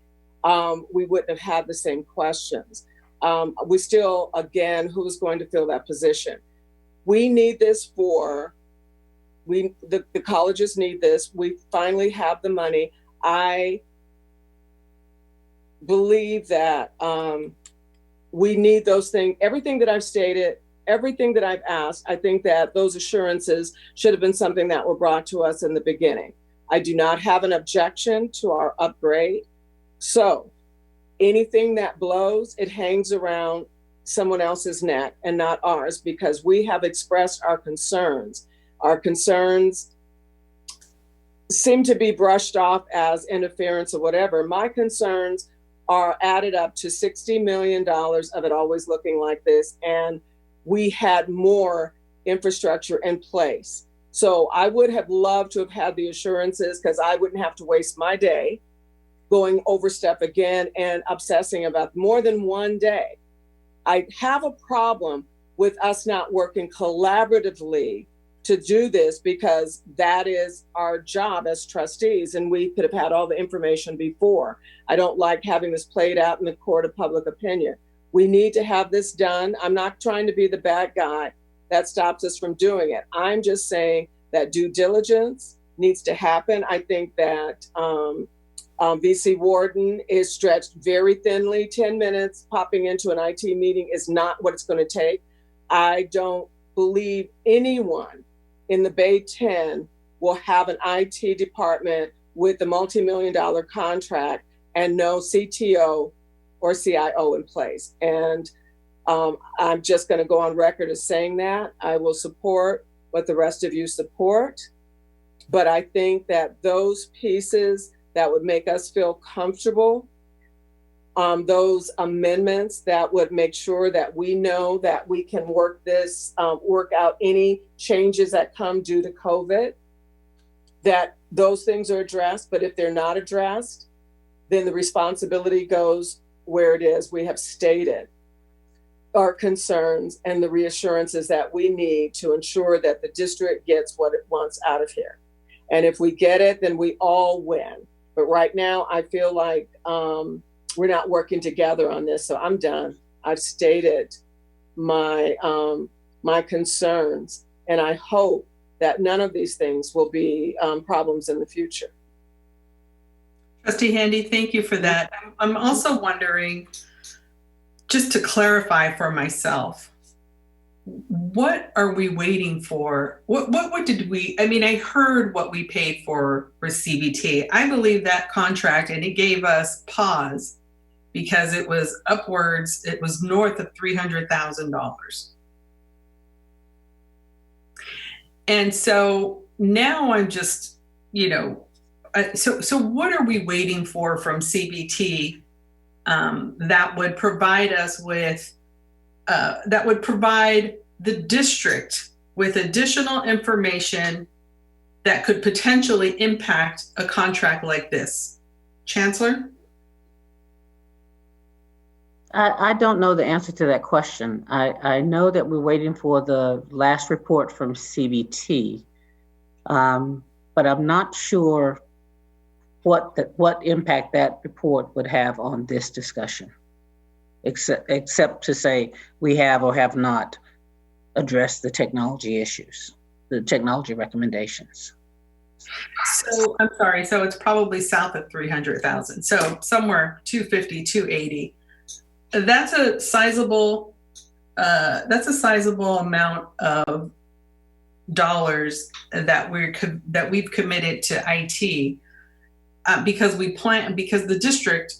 we wouldn't have had the same questions. We still, again, who's going to fill that position? We need this the colleges need this. We finally have the money. I believe that we need those things, everything that I've stated, everything that I've asked. I think that those assurances should have been something that were brought to us in the beginning. I do not have an objection to our upgrade. So anything that blows, it hangs around someone else's neck and not ours, because we have expressed our concerns. Our concerns seem to be brushed off as interference or whatever. My concerns are added up to $60 million of it always looking like this, and we had more infrastructure in place. So I would have loved to have had the assurances, because I wouldn't have to waste my day going over stuff again and obsessing about more than one day. I have a problem with us not working collaboratively to do this, because that is our job as trustees, and we could have had all the information before. I don't like having this played out in the court of public opinion. We need to have this done. I'm not trying to be the bad guy that stops us from doing it. I'm just saying that due diligence needs to happen. I think that VC Warden is stretched very thinly. 10 minutes popping into an IT meeting is not what it's going to take. I don't believe anyone in the Bay 10 will have an IT department with a multi-million-dollar contract and no CTO or CIO in place. And I'm just going to go on record as saying that. I will support what the rest of you support. But I think that those pieces that would make us feel comfortable, those amendments that would make sure that we know that we can work out any changes that come due to COVID, that those things are addressed. But if they're not addressed, then the responsibility goes where it is. We have stated our concerns and the reassurances that we need to ensure that the district gets what it wants out of here. And if we get it, then we all win. But right now, I feel like we're not working together on this. So I'm done. I've stated my concerns, and I hope that none of these things will be problems in the future. Trustee Handy, thank you for that. I'm also wondering, just to clarify for myself, what are we waiting for? What did we, I mean, I heard what we paid for CBT. I believe that contract, and it gave us pause because it was upwards, it was north of $300,000. And so now I'm just, so what are we waiting for from CBT that would provide us with, that would provide the district with additional information that could potentially impact a contract like this? Chancellor? I don't know the answer to that question. I know that we're waiting for the last report from CBT, but I'm not sure what impact that report would have on this discussion, except to say we have or have not addressed the technology issues, the technology recommendations. So I'm sorry, so it's probably south of 300,000. So somewhere 250, 280. That's a sizable amount of dollars that we've committed to IT, because the district,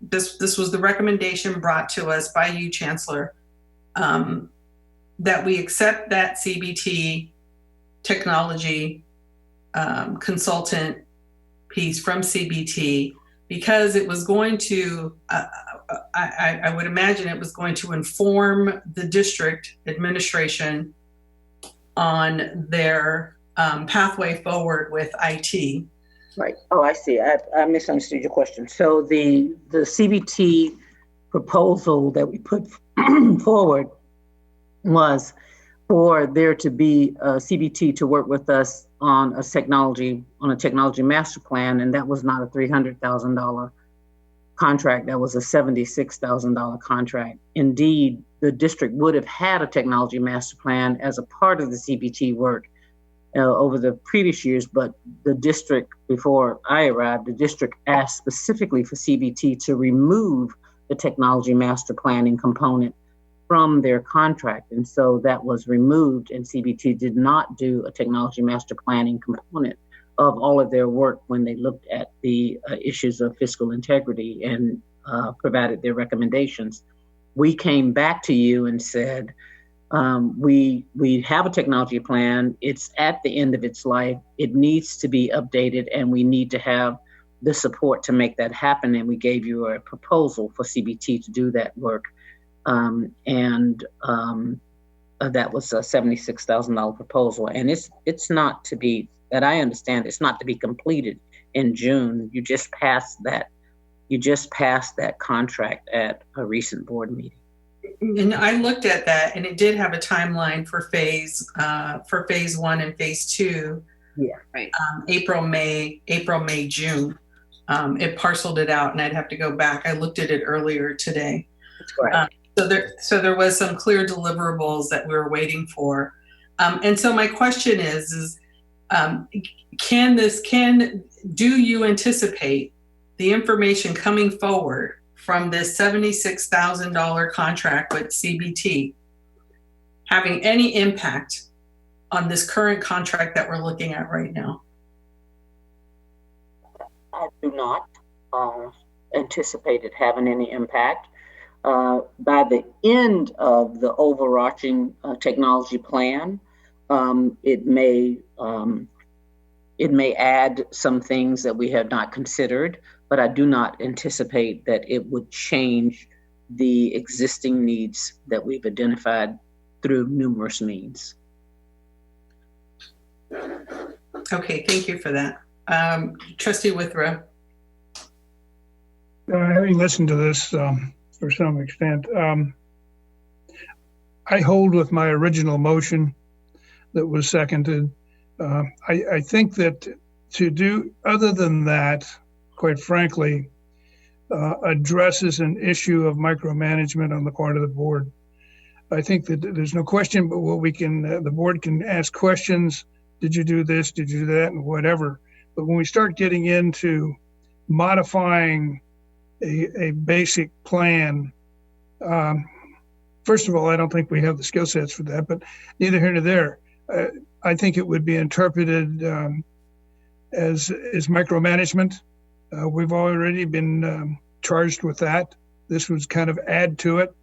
this was the recommendation brought to us by you, Chancellor, that we accept that CBT technology consultant piece from CBT, because it was going to, I would imagine it was going to inform the district administration on their pathway forward with IT. Right. Oh, I see. I misunderstood your question. So the CBT proposal that we put forward was for there to be a CBT to work with us on a technology master plan, and that was not a $300,000 contract. That was a $76,000 contract. Indeed, the district would have had a technology master plan as a part of the CBT work over the previous years, but the district, before I arrived, the district asked specifically for CBT to remove the technology master planning component from their contract. And so that was removed, and CBT did not do a technology master planning component of all of their work when they looked at the issues of fiscal integrity and provided their recommendations. We came back to you and said, we have a technology plan. It's at the end of its life. It needs to be updated, and we need to have the support to make that happen. And we gave you a proposal for CBT to do that work. That was a $76,000 proposal. And it's not to be, that I understand, it's not to be completed in June. You just passed that contract at a recent board meeting. And I looked at that, and it did have a timeline for phase 1 and phase 2. Yeah, right. April, May, June. It parceled it out, and I'd have to go back. I looked at it earlier today. That's correct. So there was some clear deliverables that we were waiting for. And so my question is do you anticipate the information coming forward from this $76,000 contract with CBT having any impact on this current contract that we're looking at right now? I do not anticipate it having any impact. By the end of the overarching technology plan, it may add some things that we have not considered, but I do not anticipate that it would change the existing needs that we've identified through numerous means. Okay, thank you for that. Trustee Withrow. Having listened to this for some extent, I hold with my original motion that was seconded. I think that to do other than that, quite frankly, addresses an issue of micromanagement on the part of the board. I think that there's no question, but what the board can ask questions. Did you do this? Did you do that? And whatever. But when we start getting into modifying a basic plan, first of all, I don't think we have the skill sets for that, but neither here nor there. I think it would be interpreted as micromanagement. We've already been charged with that. This was kind of add to it.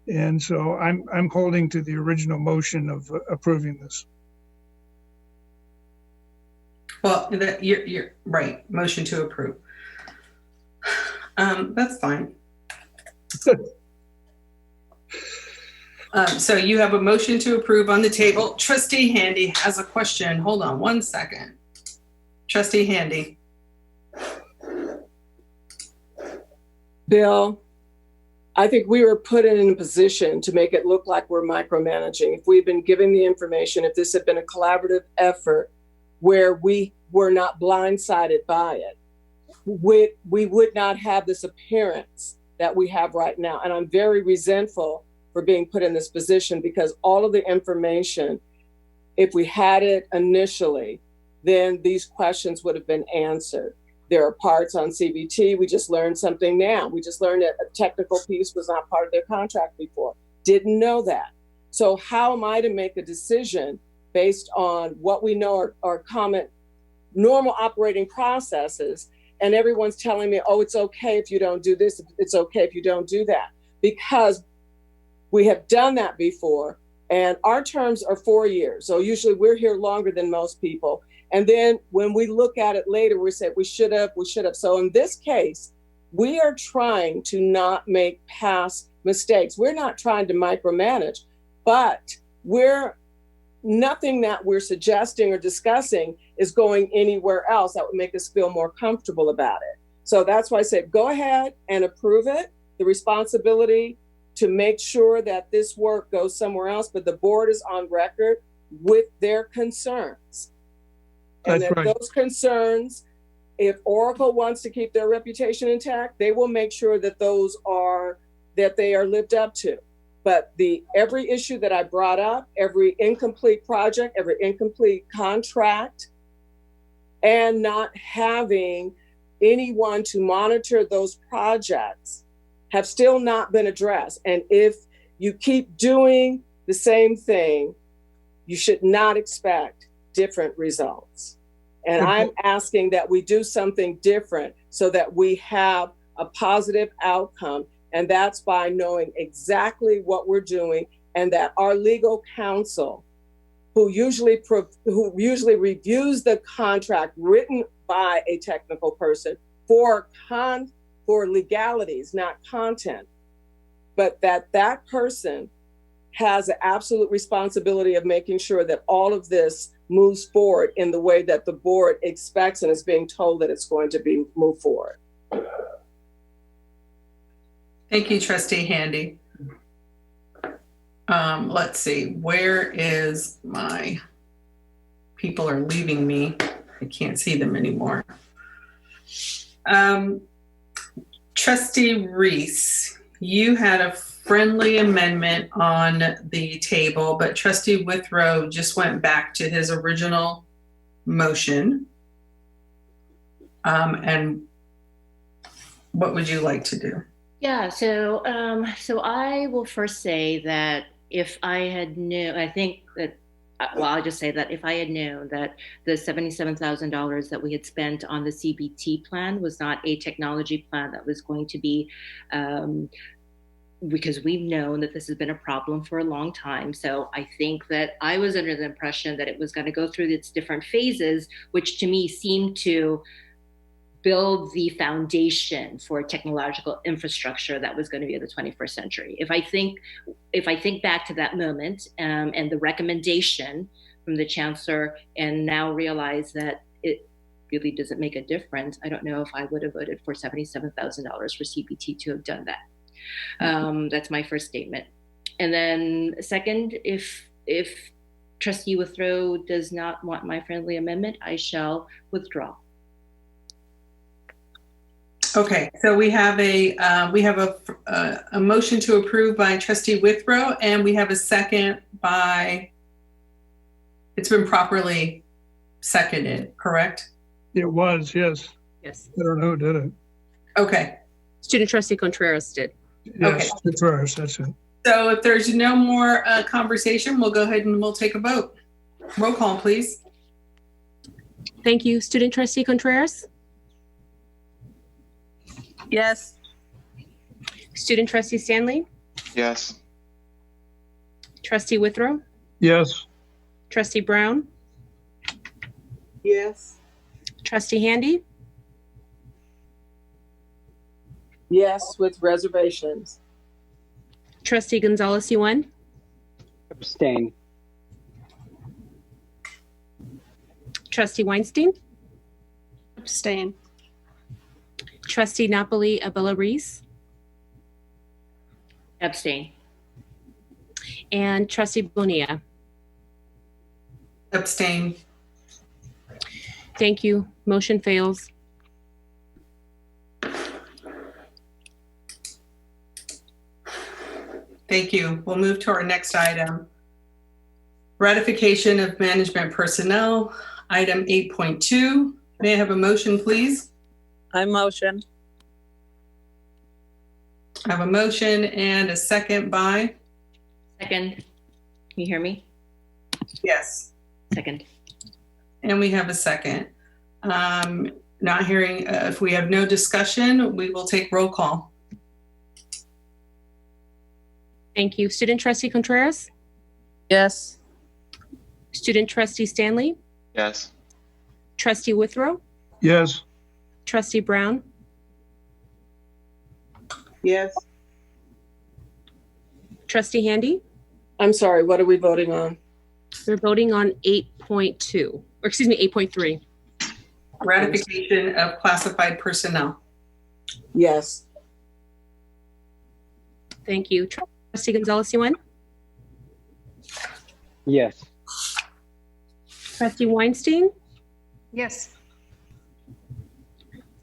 And so I'm holding to the original motion of approving this. Well, you're right. Motion to approve. That's fine. So you have a motion to approve on the table. Trustee Handy has a question. Hold on one second. Trustee Handy. Bill, I think we were put in a position to make it look like we're micromanaging. If we'd been given the information, if this had been a collaborative effort where we were not blindsided by it, we would not have this appearance that we have right now. And I'm very resentful for being put in this position, because all of the information, if we had it initially, then these questions would have been answered. There are parts on CBT. We just learned something now. We just learned that a technical piece was not part of their contract before. Didn't know that. So how am I to make a decision based on what we know are common, normal operating processes, and everyone's telling me, oh, it's okay if you don't do this, it's okay if you don't do that, because we have done that before, and our terms are 4 years. So usually we're here longer than most people. And then when we look at it later, we say we should have. So in this case, we are trying to not make past mistakes. We're not trying to micromanage, but nothing that we're suggesting or discussing is going anywhere else that would make us feel more comfortable about it. So that's why I said, go ahead and approve it. The responsibility to make sure that this work goes somewhere else, but the board is on record with their concerns. And That's that right. those concerns, if Oracle wants to keep their reputation intact, they will make sure that they are lived up to. But every issue that I brought up, every incomplete project, every incomplete contract, and not having anyone to monitor those projects have still not been addressed. And if you keep doing the same thing, you should not expect different results. And I'm asking that we do something different so that we have a positive outcome. And that's by knowing exactly what we're doing, and that our legal counsel, who usually reviews the contract written by a technical person for legalities, not content, but that person has an absolute responsibility of making sure that all of this moves forward in the way that the board expects and is being told that it's going to be moved forward. Thank you, Trustee Handy. Let's see, where is my, people are leaving me. I can't see them anymore. Trustee Reese, you had a friendly amendment on the table, but Trustee Withrow just went back to his original motion. And what would you like to do? Yeah, so I will first say that if I had known, I think that, well, I'll just say that if I had known that the $77,000 that we had spent on the CBT plan was not a technology plan that was going to be, because we've known that this has been a problem for a long time. So I think that I was under the impression that it was going to go through its different phases, which to me seemed to build the foundation for technological infrastructure that was going to be in the 21st century. If I think back to that moment and the recommendation from the Chancellor, and now realize that it really doesn't make a difference, I don't know if I would have voted for $77,000 for CBT to have done that. That's my first statement. And then second, if Trustee Withrow does not want my friendly amendment, I shall withdraw. Okay, so we have a motion to approve by Trustee Withrow, and we have a second by. It's been properly seconded, correct? It was, yes. Yes. I don't know who did it. Okay. Student Trustee Contreras did. Yes, okay. Contreras, that's it. So if there's no more conversation, we'll go ahead and we'll take a vote. Roll call, please. Thank you. Student Trustee Contreras? Yes. Student Trustee Stanley? Yes. Trustee Withrow? Yes. Trustee Brown? Yes. Trustee Handy? Yes, with reservations. Trustee Gonzalez-Yuan? Abstain. Trustee Weinstein? Abstain. Trustee Napoli Abella-Reese? Abstain. And Trustee Bonilla? Abstain. Thank you. Motion fails. Thank you. We'll move to our next item. Ratification of management personnel, item 8.2. May I have a motion, please? I motion. I have a motion and a second by? Second. Can you hear me? Yes. Second. And we have a second. Not hearing, if we have no discussion, we will take roll call. Thank you. Student Trustee Contreras? Yes. Student Trustee Stanley? Yes. Trustee Withrow, Yes. Trustee Brown, Yes. Trustee Handy. I'm sorry, what are we voting on? We're voting on 8.2, or excuse me, 8.3. Ratification of classified personnel. Yes. Thank you. Trustee Gonzalez-Yuan, Yes. Trustee Weinstein, Yes.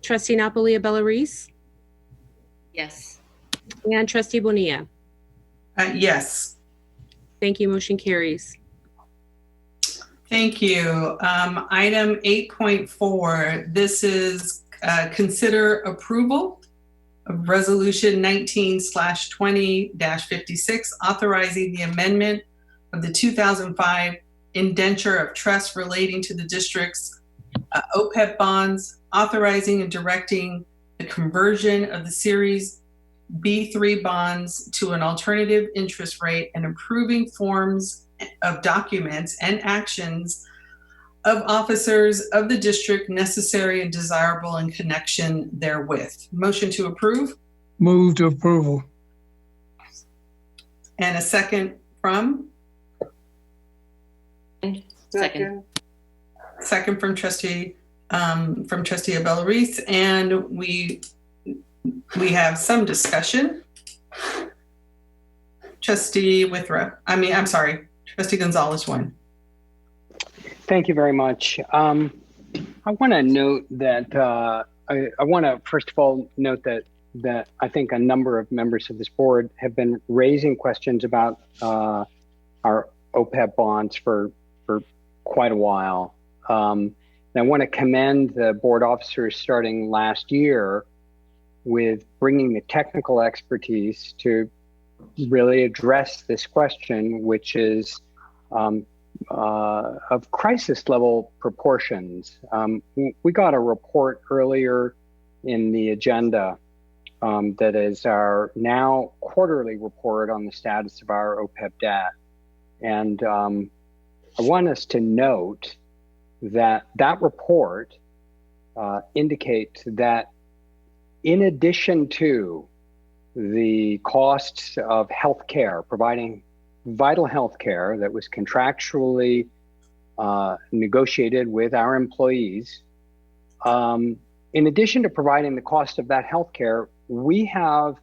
Trustee Napolia-Bellaris, Yes. and Trustee Bonilla. Yes. Thank you. Motion carries. Thank you. Item 8.4, this is consider approval of Resolution 19/20-56, authorizing the amendment of the 2005 indenture of trust relating to the district's OPEB bonds, authorizing and directing the conversion of the Series B3 bonds to an alternative interest rate, and approving forms of documents and actions of officers of the district necessary and desirable in connection therewith. Motion to approve. Move to approval. And a second from? Second. Second from Trustee Bellaris, and we have some discussion. Trustee Gonzalez-Yuan. Thank you very much. I want to note that I want to first of all note that I think a number of members of this board have been raising questions about our OPEB bonds for quite a while. And I want to commend the board officers starting last year with bringing the technical expertise to really address this question, which is of crisis level proportions. We got a report earlier in the agenda that is our now quarterly report on the status of our OPEB debt. And I want us to note that report indicates that in addition to the costs of healthcare, providing vital healthcare that was contractually negotiated with our employees, in addition to providing the cost of that healthcare, we have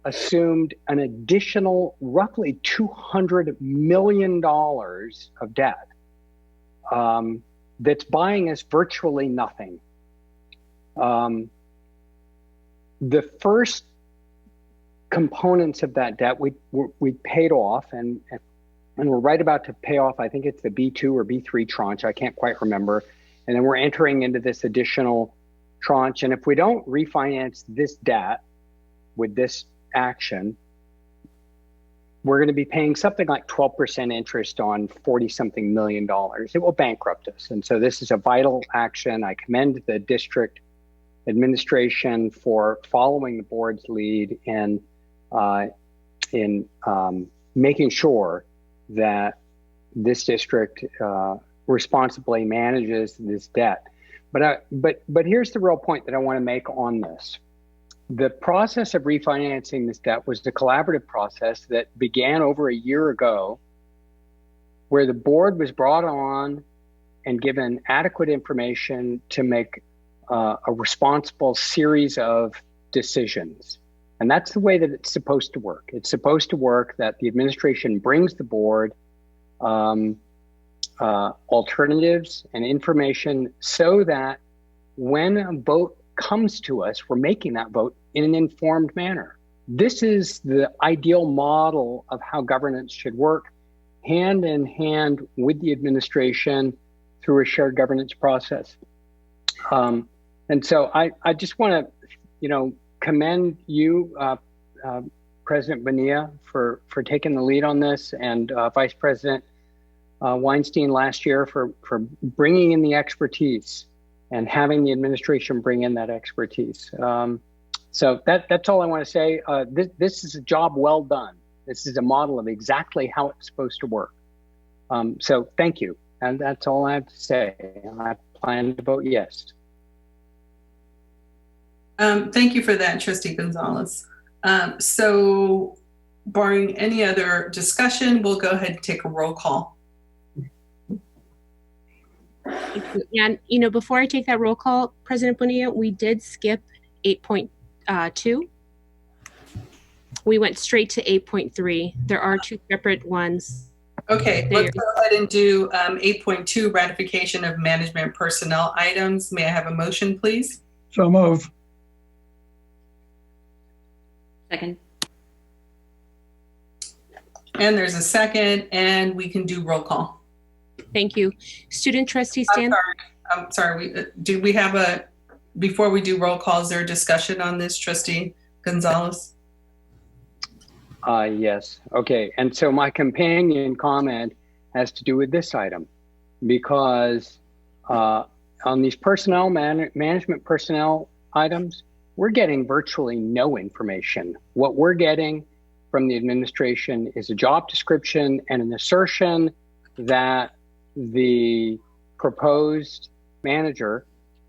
assumed an additional roughly $200 million of debt that's buying us virtually nothing. The first components of that debt we paid off, and we're right about to pay off, I think it's the B2 or B3 tranche, I can't quite remember. And then we're entering into this additional tranche. And if we don't refinance this debt with this action, we're going to be paying something like 12% interest on $40-something million. It will bankrupt us. And so this is a vital action. I commend the district administration for following the board's lead in making sure that this district responsibly manages this debt. But here's the real point that I want to make on this. The process of refinancing this debt was the collaborative process that began over a year ago, where the board was brought on and given adequate information to make a responsible series of decisions. And that's the way that it's supposed to work. It's supposed to work that the administration brings the board alternatives and information so that when a vote comes to us, we're making that vote in an informed manner. This is the ideal model of how governance should work, hand in hand with the administration through a shared governance process. And so I just want to, commend you, President Bonilla, for taking the lead on this, and Vice President Weinstein last year for bringing in the expertise and having the administration bring in that expertise. So that's all I want to say. This is a job well done. This is a model of exactly how it's supposed to work. So thank you. And that's all I have to say. I plan to vote yes. Thank you for that, Trustee Gonzalez. So barring any other discussion, we'll go ahead and take a roll call. And, before I take that roll call, President Bonilla, we did skip 8.2. We went straight to 8.3. There are two separate ones. Okay, let's go ahead and do 8.2, ratification of management personnel items. May I have a motion, please? So moved. Second. And there's a second, and we can do roll call. Thank you. Student Trustee Stan? I'm sorry. Do we have before we do roll call, is there a discussion on this, Trustee Gonzalez? Yes. Okay. And so my companion comment has to do with this item, because on these management personnel items, we're getting virtually no information. What we're getting from the administration is a job description and an assertion that the proposed manager,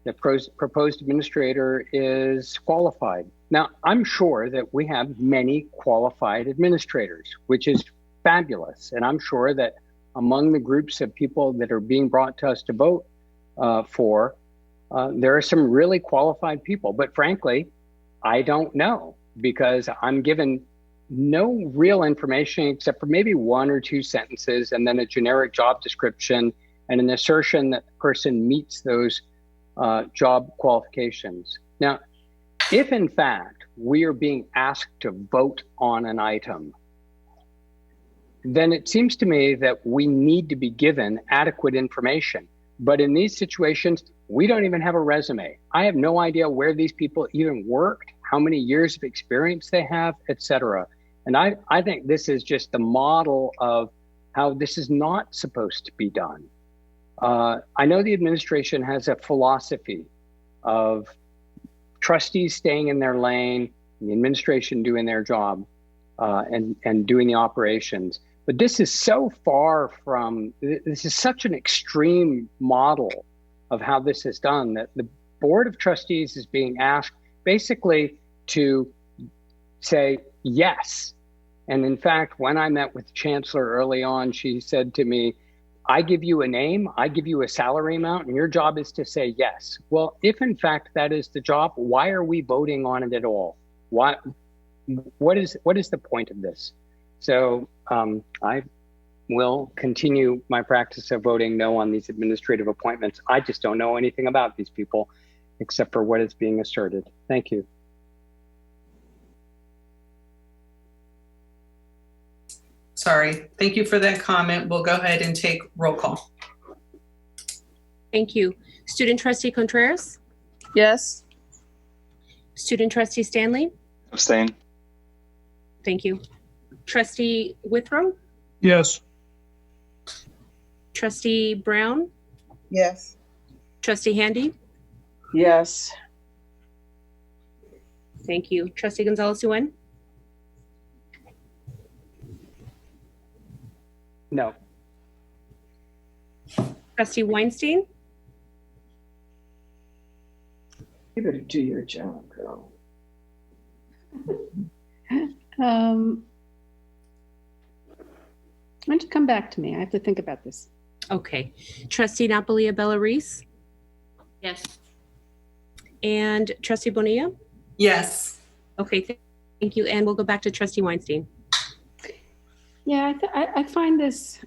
the proposed administrator, is qualified. Now, I'm sure that we have many qualified administrators, which is fabulous. And I'm sure that among the groups of people that are being brought to us to vote for, there are some really qualified people. But frankly, I don't know, because I'm given no real information except for maybe one or two sentences and then a generic job description and an assertion that the person meets those job qualifications. Now, if in fact we are being asked to vote on an item, then it seems to me that we need to be given adequate information. But in these situations, we don't even have a resume. I have no idea where these people even worked, how many years of experience they have, et cetera. And I think this is just the model of how this is not supposed to be done. I know the administration has a philosophy of trustees staying in their lane, the administration doing their job, and doing the operations. But this is so far from, this is such an extreme model of how this is done that the Board of Trustees is being asked basically to say yes. And in fact, when I met with the Chancellor early on, she said to me, I give you a name, I give you a salary amount, and your job is to say yes. Well, if in fact that is the job, why are we voting on it at all? What is the point of this? So I will continue my practice of voting no on these administrative appointments. I just don't know anything about these people except for what is being asserted. Thank you. Sorry. Thank you for that comment. We'll go ahead and take roll call. Thank you. Student Trustee Contreras? Yes. Student Trustee Stanley? Abstain. Thank you. Trustee Withrow? Yes. Trustee Brown? Yes. Trustee Handy? Yes. Thank you. Trustee Gonzalez-Yuen? No. Trustee Weinstein? You better do your job, girl. Why don't you come back to me? I have to think about this. Okay. Trustee Napolia Bella-Reese? Yes. And Trustee Bonilla? Yes. Okay, thank you. And we'll go back to Trustee Weinstein. Yeah, I find this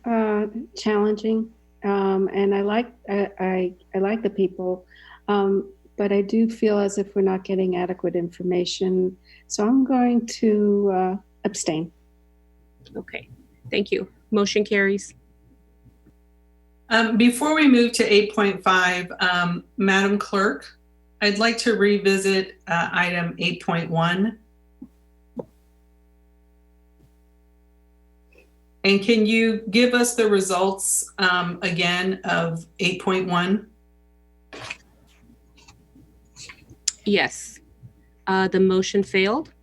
challenging, and I like the people, but I do feel as if we're not getting adequate information. So I'm going to abstain. Okay, thank you. Motion carries. Before we move to 8.5, Madam Clerk, I'd like to revisit item 8.1. And can you give us the results again of 8.1? Yes. The motion failed.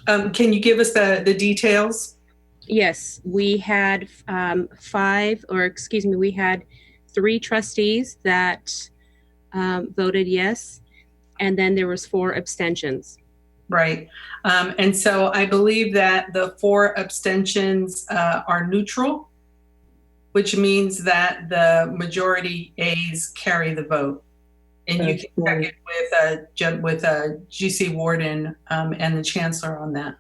Can you give us the details? Yes, we had we had 3 trustees that voted yes, and then there was 4 abstentions. Right. And so I believe that the 4 abstentions are neutral, which means that the majority A's carry the vote. And you can check it with GC Warden and the Chancellor on that.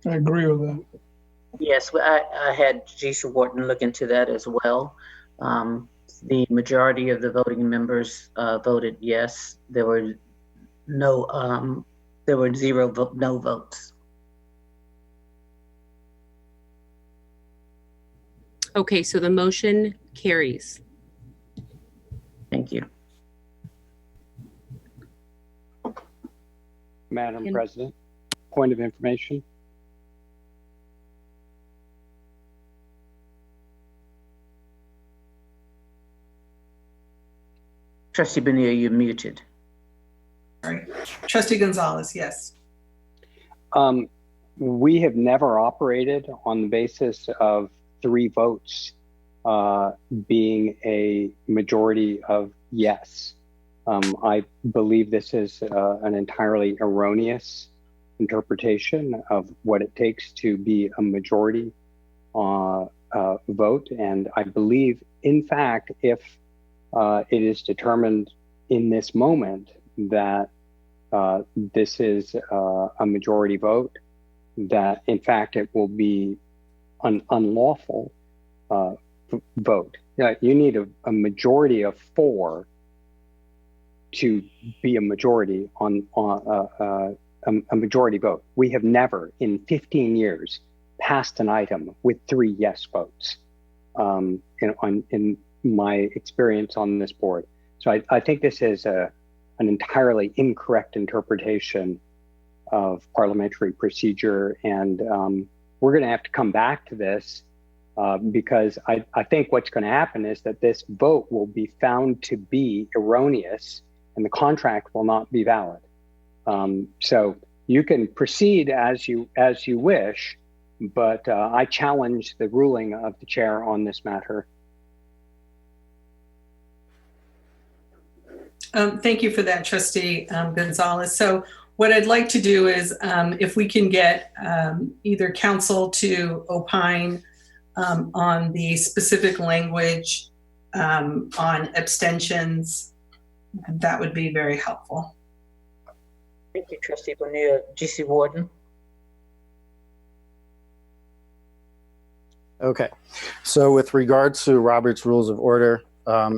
I agree with that. Yes, I had GC Wharton look into that as well. The majority of the voting members voted yes. There were no, there were 0 no votes. Okay, so the motion carries. Thank you. Madam President, point of information. Trustee Bonilla, you're muted. Sorry. Trustee Gonzalez, yes. We have never operated on the basis of 3 votes being a majority of yes. I believe this is an entirely erroneous interpretation of what it takes to be a majority vote. And I believe, in fact, if it is determined in this moment that this is a majority vote, that in fact it will be an unlawful vote. You need a majority of 4 to be a majority on a majority vote. We have never in 15 years passed an item with 3 yes votes in my experience on this board. So I think this is an entirely incorrect interpretation of parliamentary procedure, and we're going to have to come back to this because I think what's going to happen is that this vote will be found to be erroneous and the contract will not be valid. So you can proceed as you wish, but I challenge the ruling of the chair on this matter. Thank you for that, Trustee Gonzalez. So what I'd like to do is if we can get either council to opine on the specific language on abstentions, that would be very helpful. Thank you, Trustee Bonilla. GC Warden. Okay, so with regard to Robert's Rules of Order,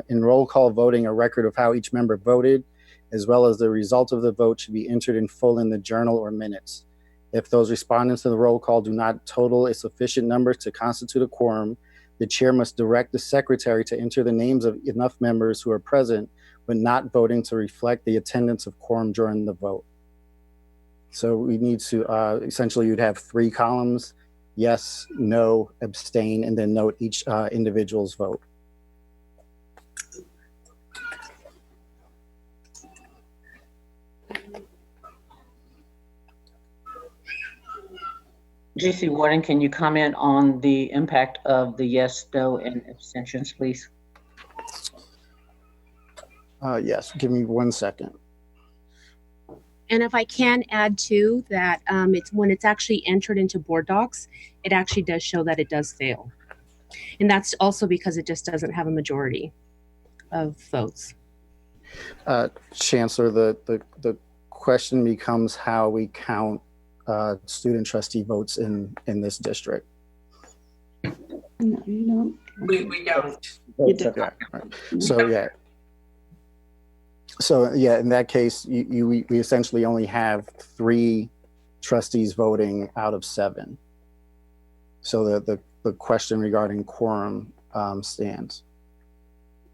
in roll call voting, a record of how each member voted, as well as the result of the vote, should be entered in full in the journal or minutes. If those respondents to the roll call do not total a sufficient number to constitute a quorum, the chair must direct the secretary to enter the names of enough members who are present but not voting to reflect the attendance of quorum during the vote. So we need to, essentially you'd have 3 columns, yes, no, abstain, and then note each individual's vote. GC Warden, can you comment on the impact of the yes, no, and abstentions, please? Yes, give me 1 second. And if I can add too that it's when it's actually entered into board docs, it actually does show that it does fail. And that's also because it just doesn't have a majority of votes. Chancellor, the question becomes how we count student trustee votes in this district. No, you don't. We don't. Okay. Right. So yeah, in that case, we essentially only have 3 trustees voting out of 7. So the question regarding quorum stands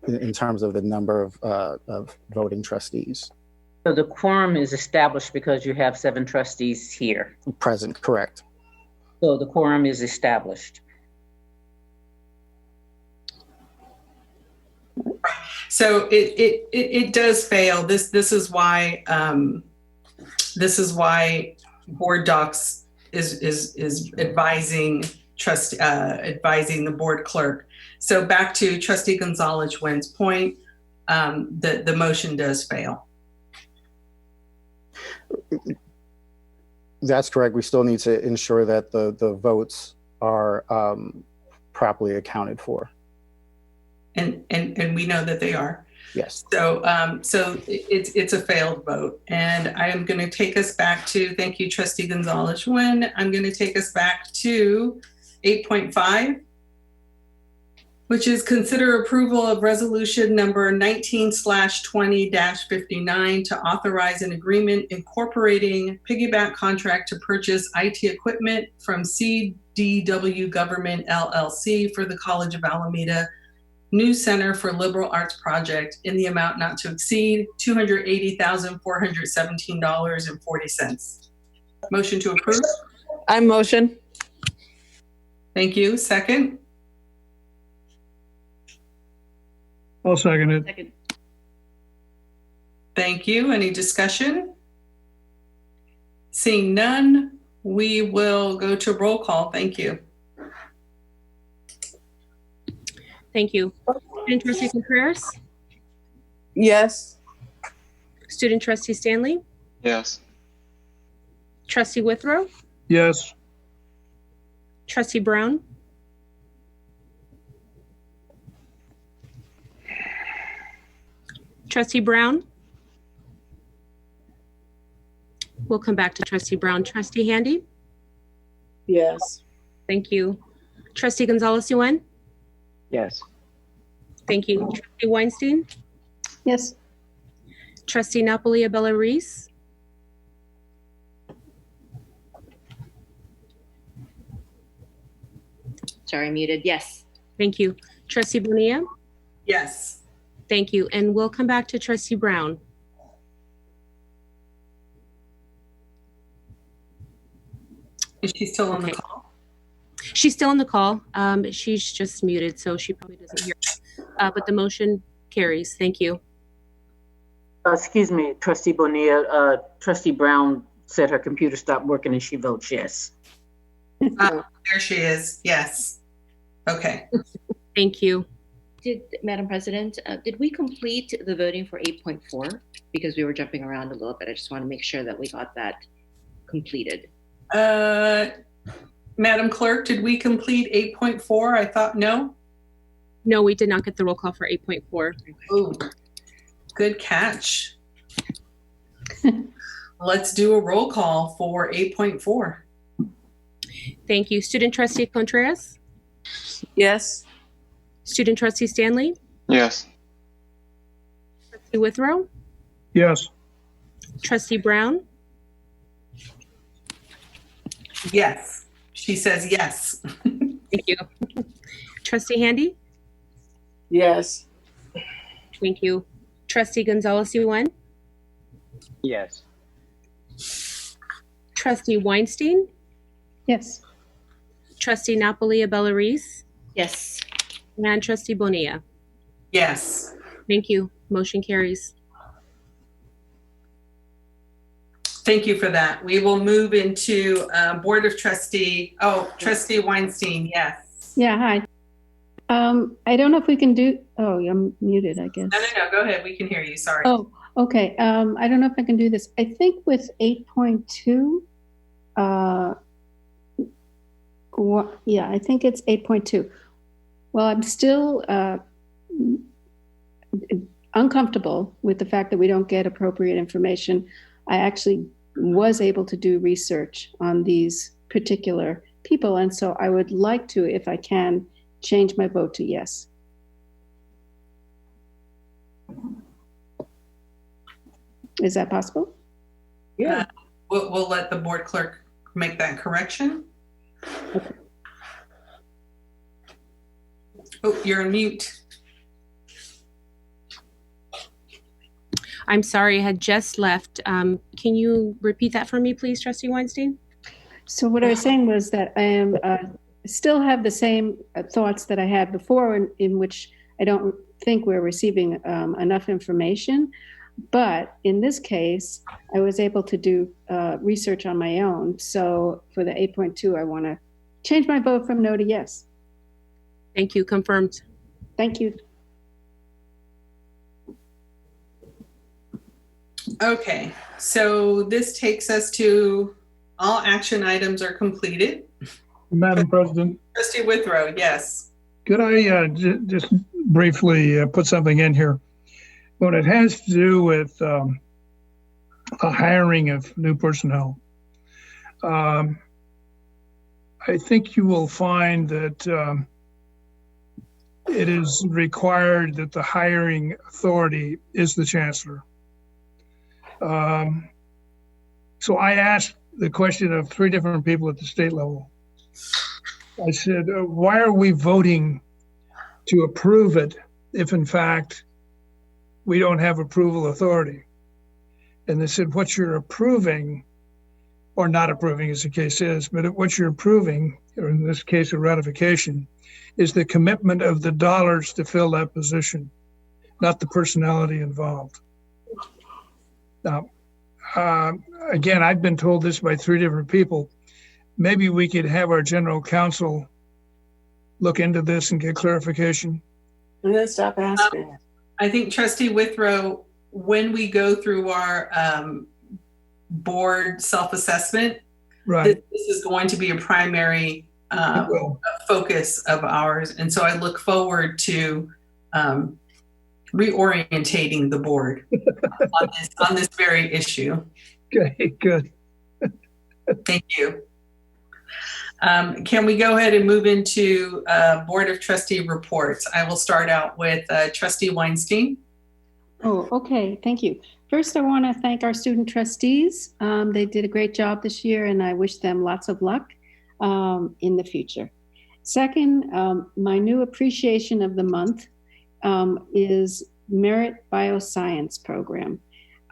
in terms of the number of voting trustees. So the quorum is established because you have 7 trustees here. Present, correct. So the quorum is established. So it does fail. This is why board docs is advising advising the board clerk. So back to Trustee Gonzalez-Wynn's point, the motion does fail. That's correct. We still need to ensure that the votes are properly accounted for. And we know that they are. Yes. So it's a failed vote. And I am going to take us back to, thank you, Trustee Gonzalez-Wynn. I'm going to take us back to 8.5, which is consider approval of resolution number 19/20-59 to authorize an agreement incorporating piggyback contract to purchase IT equipment from CDW Government LLC for the College of Alameda New Center for Liberal Arts Project in the amount not to exceed $280,417.40. Motion to approve? I motion. Thank you. Second? I'll second it. Second. Thank you. Any discussion? Seeing none, we will go to roll call. Thank you. Thank you. Student Trustee Contreras? Yes. Student Trustee Stanley? Yes. Trustee Withrow? Yes. Trustee Brown? Trustee Brown? We'll come back to Trustee Brown. Trustee Handy? Yes. Thank you. Trustee Gonzalez-Yuen? Yes. Thank you. Trustee Weinstein? Yes. Trustee Napoli-Abella Reese? Sorry, muted. Yes. Thank you. Trustee Bonilla? Yes. Thank you. And we'll come back to Trustee Brown. Is she still on the call? She's still on the call. She's just muted, so she probably doesn't hear. But the motion carries. Thank you. Excuse me, Trustee Bonilla. Trustee Brown said her computer stopped working and she votes yes. There she is. Yes. Okay. Thank you. Madam President, did we complete the voting for 8.4? Because we were jumping around a little bit. I just want to make sure that we got that completed. Madam Clerk, did we complete 8.4? I thought no. No, we did not get the roll call for 8.4. Oh, good catch. Let's do a roll call for 8.4. Thank you. Student Trustee Contreras? Yes. Student Trustee Stanley? Yes. Trustee Withrow? Yes. Trustee Brown? Yes. She says yes. Thank you. Trustee Handy? Yes. Thank you. Trustee Gonzalez-Yuen? Yes. Trustee Weinstein? Yes. Trustee Napoli-Abella Reese? Yes. And Trustee Bonilla? Yes. Thank you. Motion carries. Thank you for that. We will move into Board of Trustee. Oh, Trustee Weinstein, yes. Yeah, hi. I don't know if we can do, oh, I'm muted, I guess. No. Go ahead. We can hear you. Sorry. Oh, okay. I don't know if I can do this. I think with 8.2, yeah, I think it's 8.2. Well, I'm still uncomfortable with the fact that we don't get appropriate information. I actually was able to do research on these particular people, and so I would like to, if I can, change my vote to yes. Is that possible? Yeah. We'll let the board clerk make that correction. Okay. Oh, you're on mute. I'm sorry, I had just left. Can you repeat that for me, please, Trustee Weinstein? So what I was saying was that I am still have the same thoughts that I had before, in which I don't think we're receiving enough information. But in this case, I was able to do research on my own. So for the 8.2, I want to change my vote from no to yes. Thank you. Confirmed. Thank you. Okay, so this takes us to all action items are completed. Madam President. Trustee Withrow, yes. Could I just briefly put something in here? When it has to do with the hiring of new personnel, I think you will find that it is required that the hiring authority is the Chancellor. So I asked the question of 3 different people at the state level. I said, why are we voting to approve it if in fact we don't have approval authority? And they said, what you're approving, or not approving as the case is, but what you're approving, or in this case a ratification, is the commitment of the dollars to fill that position, not the personality involved. Now, again, I've been told this by 3 different people. Maybe we could have our general counsel look into this and get clarification. And then stop asking. I think Trustee Withrow, when we go through our board self-assessment, right, this is going to be a primary focus of ours. And so I look forward to reorientating the board on this very issue. Okay, good. Thank you. Can we go ahead and move into Board of Trustee reports? I will start out with Trustee Weinstein. Oh, okay. Thank you. First, I want to thank our student trustees. They did a great job this year, and I wish them lots of luck in the future. Second, my new appreciation of the month is Merit Bioscience Program.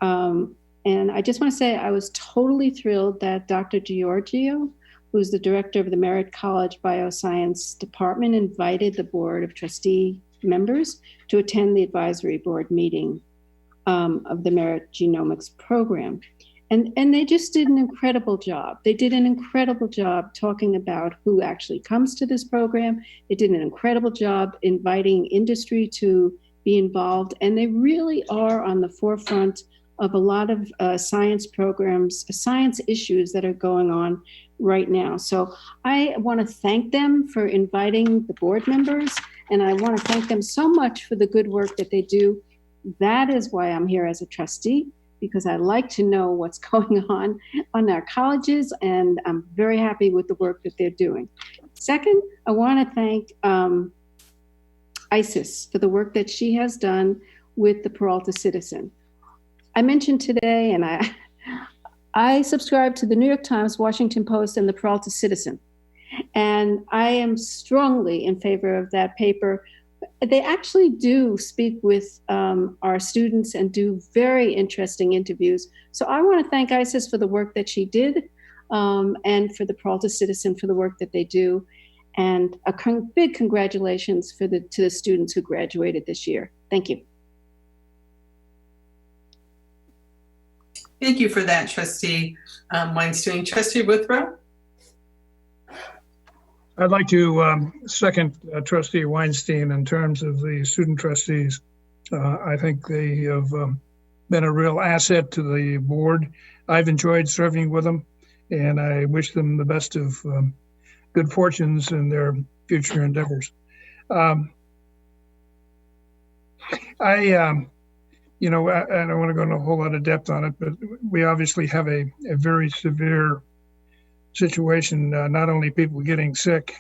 And I just want to say I was totally thrilled that Dr. Giorgio, who's the director of the Merit College Bioscience Department, invited the Board of Trustee members to attend the advisory board meeting of the Merit Genomics Program. And they just did an incredible job. They did an incredible job talking about who actually comes to this program. They did an incredible job inviting industry to be involved. And they really are on the forefront of a lot of science programs, science issues that are going on right now. So I want to thank them for inviting the board members, and I want to thank them so much for the good work that they do. That is why I'm here as a trustee, because I like to know what's going on our colleges, and I'm very happy with the work that they're doing. Second, I want to thank Isis for the work that she has done with the Peralta Citizen. I mentioned today, and I subscribe to the New York Times, Washington Post, and the Peralta Citizen. And I am strongly in favor of that paper. They actually do speak with our students and do very interesting interviews. So I want to thank Isis for the work that she did, and for the Peralta Citizen for the work that they do. And a big congratulations to the students who graduated this year. Thank you. Thank you for that, Trustee Weinstein. Trustee Withrow? I'd like to second Trustee Weinstein in terms of the student trustees. I think they have been a real asset to the board. I've enjoyed serving with them, and I wish them the best of good fortunes in their future endeavors. I don't want to go into a whole lot of depth on it, but we obviously have a very severe situation, not only people getting sick,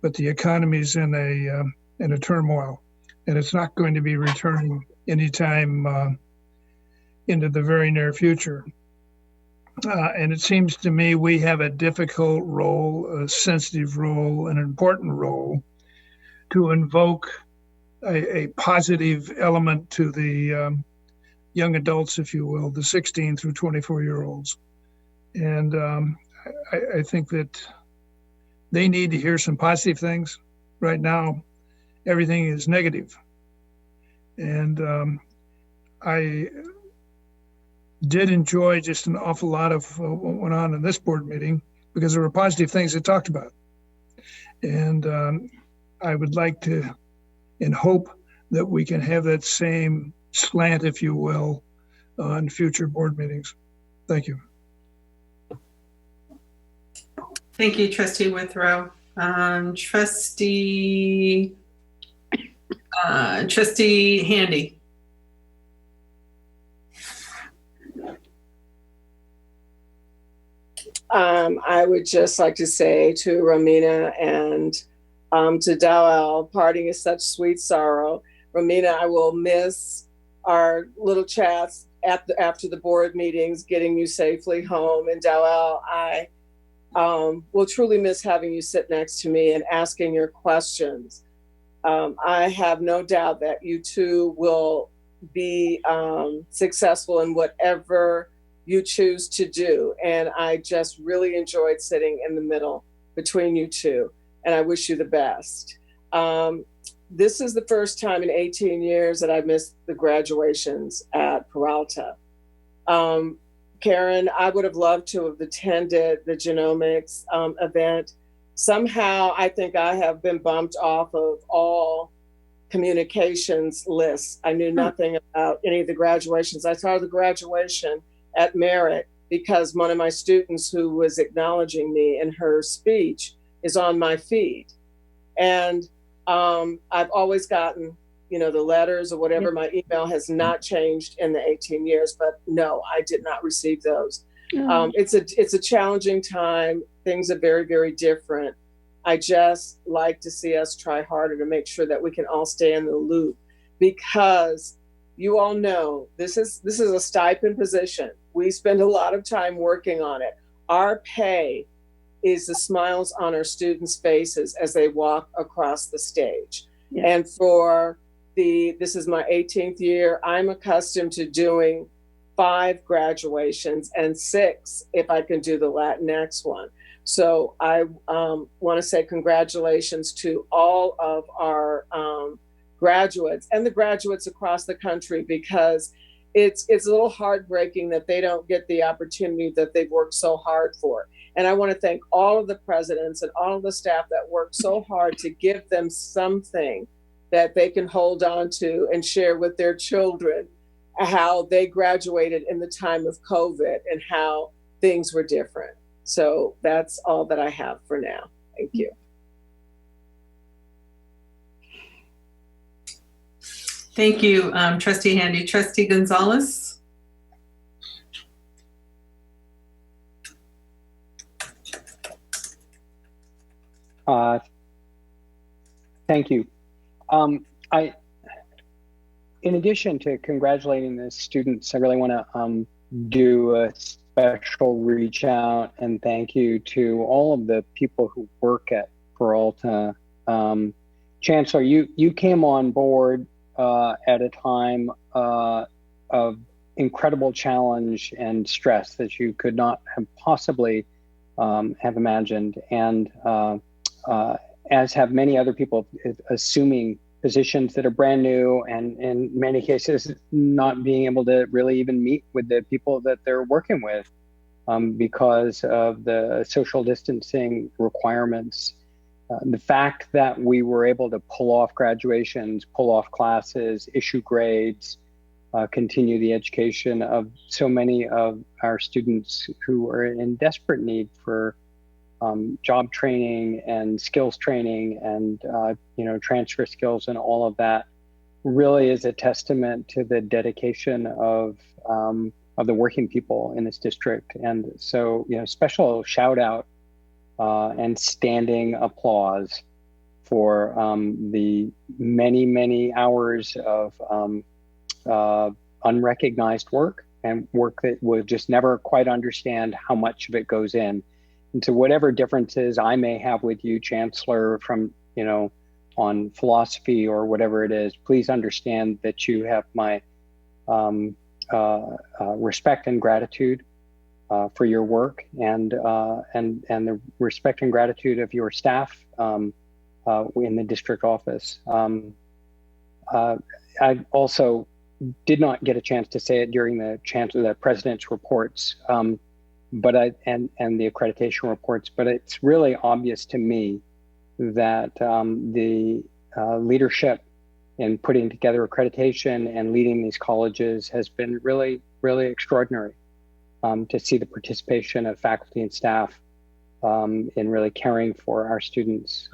but the economy's in a turmoil, and it's not going to be returning anytime into the very near future. And it seems to me we have a difficult role, a sensitive role, an important role to invoke a positive element to the young adults, if you will, the 16 through 24-year-olds. And I think that they need to hear some positive things. Right now, everything is negative. And I did enjoy just an awful lot of what went on in this board meeting, because there were positive things they talked about. And I would like to and hope that we can have that same slant, if you will, on future board meetings. Thank you. Thank you, Trustee Withrow. Trustee Handy. I would just like to say to Romina and to Dowell, parting is such sweet sorrow. Romina, I will miss our little chats after the board meetings, getting you safely home. And Dowell, I will truly miss having you sit next to me and asking your questions. I have no doubt that you two will be successful in whatever you choose to do. And I just really enjoyed sitting in the middle between you two. And I wish you the best. This is the first time in 18 years that I've missed the graduations at Peralta. Karen, I would have loved to have attended the genomics event. Somehow, I think I have been bumped off of all communications lists. I knew nothing about any of the graduations. I saw the graduation at Merit because one of my students who was acknowledging me in her speech is on my feed. And I've always gotten, the letters or whatever. My email has not changed in the 18 years, but no, I did not receive those. It's a challenging time. Things are very, very different. I just like to see us try harder to make sure that we can all stay in the loop, because you all know this is a stipend position. We spend a lot of time working on it. Our pay is the smiles on our students' faces as they walk across the stage. Yeah. And this is my 18th year. I'm accustomed to doing 5 graduations and 6 if I can do the Latinx one. So I want to say congratulations to all of our graduates and the graduates across the country, because it's a little heartbreaking that they don't get the opportunity that they've worked so hard for. And I want to thank all of the presidents and all of the staff that worked so hard to give them something that they can hold on to and share with their children how they graduated in the time of COVID and how things were different. So that's all that I have for now. Thank you. Thank you, Trustee Handy. Trustee Gonzalez? Thank you. In addition to congratulating the students, I really want to do a special reach out and thank you to all of the people who work at Peralta. Chancellor, you came on board at a time of incredible challenge and stress that you could not have possibly have imagined, and as have many other people assuming positions that are brand new, and in many cases not being able to really even meet with the people that they're working with because of the social distancing requirements. The fact that we were able to pull off graduations, pull off classes, issue grades, continue the education of so many of our students who are in desperate need for job training and skills training and transfer skills and all of that really is a testament to the dedication of the working people in this district. And so, special shout out and standing applause for the many hours of unrecognized work, and work that we'll just never quite understand how much of it goes in. And so whatever differences I may have with you, Chancellor, from, on philosophy or whatever it is, please understand that you have my respect and gratitude for your work, and the respect and gratitude of your staff in the district office. I also did not get a chance to say it during the president's reports, and the accreditation reports, but it's really obvious to me that the leadership in putting together accreditation and leading these colleges has been really, really extraordinary. To see the participation of faculty and staff in really caring for our students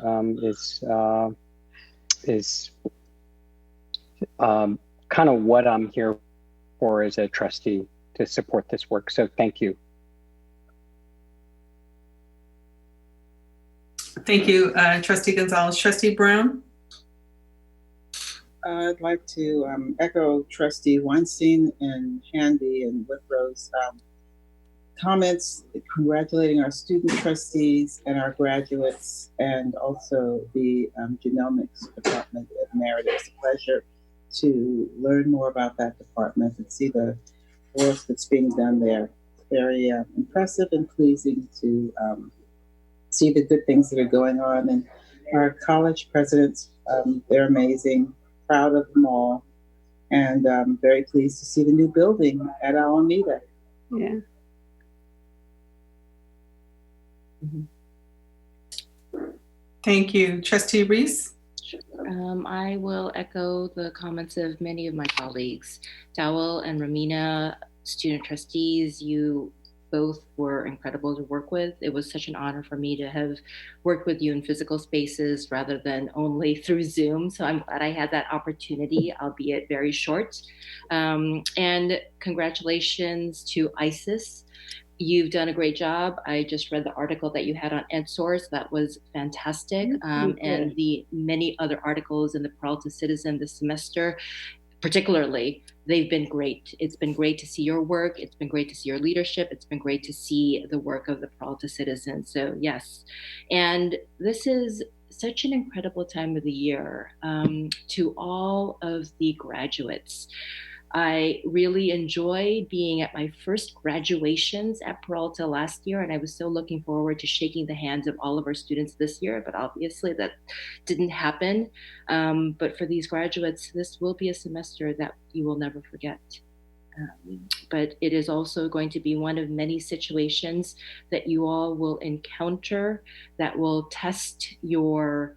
is kind of what I'm here for as a trustee, to support this work. So thank you. Thank you, Trustee Gonzalez. Trustee Brown? I'd like to echo Trustee Weinstein and Handy and Withrow's comments, congratulating our student trustees and our graduates, and also the genomics department at Merit. It's a pleasure to learn more about that department and see the work that's being done there. Very impressive and pleasing to see the good things that are going on. And our college presidents, they're amazing, proud of them all, and very pleased to see the new building at Alameda. Yeah. Thank you. Trustee Reese? I will echo the comments of many of my colleagues. Dowell and Romina, student trustees, you both were incredible to work with. It was such an honor for me to have worked with you in physical spaces rather than only through Zoom. So I'm glad I had that opportunity, albeit very short. And congratulations to ISIS. You've done a great job. I just read the article that you had on EdSource. That was fantastic. And the many other articles in the Peralta Citizen this semester, particularly, they've been great. It's been great to see your work. It's been great to see your leadership. It's been great to see the work of the Peralta Citizen. So yes. And this is such an incredible time of the year to all of the graduates. I really enjoyed being at my first graduations at Peralta last year, and I was so looking forward to shaking the hands of all of our students this year, but obviously that didn't happen. But for these graduates, this will be a semester that you will never forget. But it is also going to be one of many situations that you all will encounter that will test your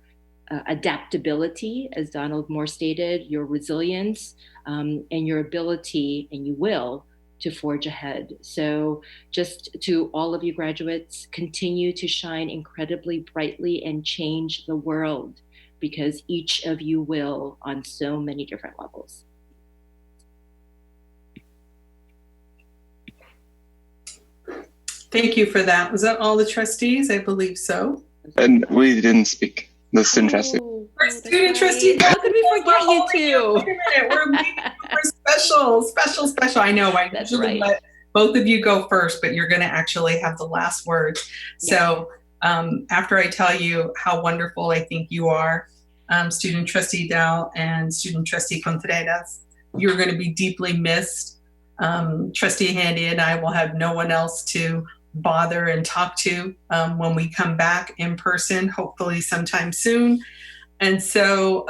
adaptability, as Donald Moore stated, your resilience, and your ability, and you will, to forge ahead. So just to all of you graduates, continue to shine incredibly brightly and change the world, because each of you will on so many different levels. Thank you for that. Was that all the trustees? I believe so. And we didn't speak. The student trustee. Our student trustees. How could we forget you two? Wait a minute. We're waiting for special. I know. I usually let both of you go first, but you're going to actually have the last word. So after I tell you how wonderful I think you are, student trustee Dowell and student trustee Contreras, you're going to be deeply missed. Trustee Handy and I will have no one else to bother and talk to when we come back in person, hopefully sometime soon. And so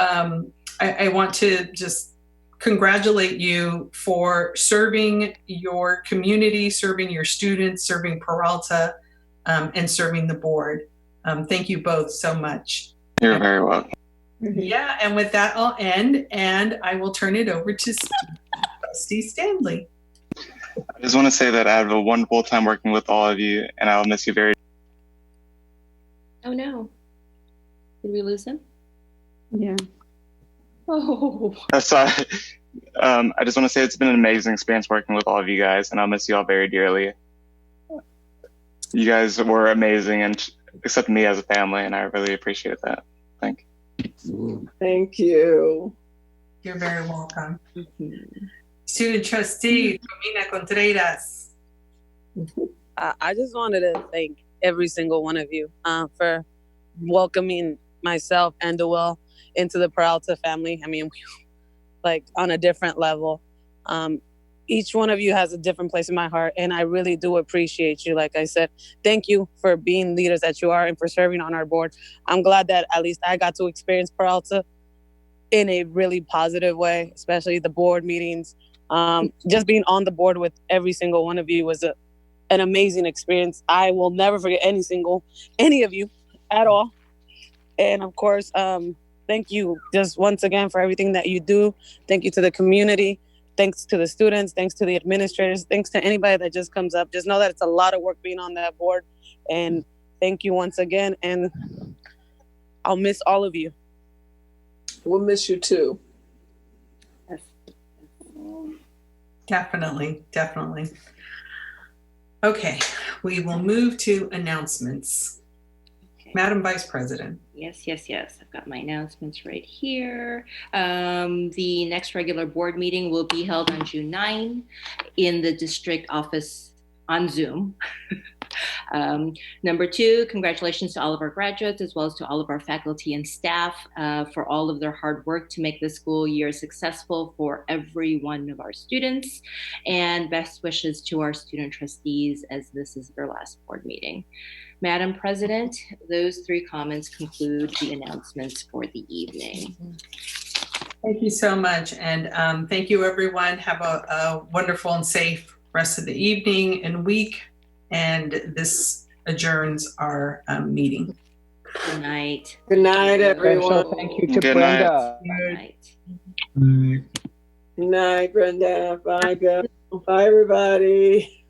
I want to just congratulate you for serving your community, serving your students, serving Peralta, and serving the board. Thank you both so much. You're very welcome. Yeah, and with that, I'll end, and I will turn it over to Trustee Stanley. I just want to say that I have a wonderful time working with all of you, and I'll miss you very. Oh no. Did we lose him? Yeah. Oh. Sorry. I just want to say it's been an amazing experience working with all of you guys, and I'll miss you all very dearly. You guys were amazing and accepted me as a family, and I really appreciate that. Thank you. Thank you. You're very welcome. Student trustee, Romina Contreras. I just wanted to thank every single one of you for welcoming myself and Dowell into the Peralta family. I mean, like on a different level. Each one of you has a different place in my heart, and I really do appreciate you. Like I said, thank you for being leaders that you are and for serving on our board. I'm glad that at least I got to experience Peralta in a really positive way, especially the board meetings. Just being on the board with every single one of you was an amazing experience. I will never forget any of you at all. And of course, thank you just once again for everything that you do. Thank you to the community. Thanks to the students. Thanks to the administrators. Thanks to anybody that just comes up. Just know that it's a lot of work being on that board. And thank you once again. And I'll miss all of you. We'll miss you too. Definitely, definitely. Okay, we will move to announcements. Okay. Madam Vice President. Yes. I've got my announcements right here. The next regular board meeting will be held on June 9 in the district office on Zoom. Number 2, congratulations to all of our graduates as well as to all of our faculty and staff for all of their hard work to make this school year successful for every one of our students. And best wishes to our student trustees as this is their last board meeting. Madam President, those 3 comments conclude the announcements for the evening. Thank you so much. And thank you, everyone. Have a wonderful and safe rest of the evening and week. And this adjourns our meeting. Good night. Good night, everyone. Special thank you to Good Brenda. Night. Good night. Good night, Brenda. Bye, Bill. Bye, everybody.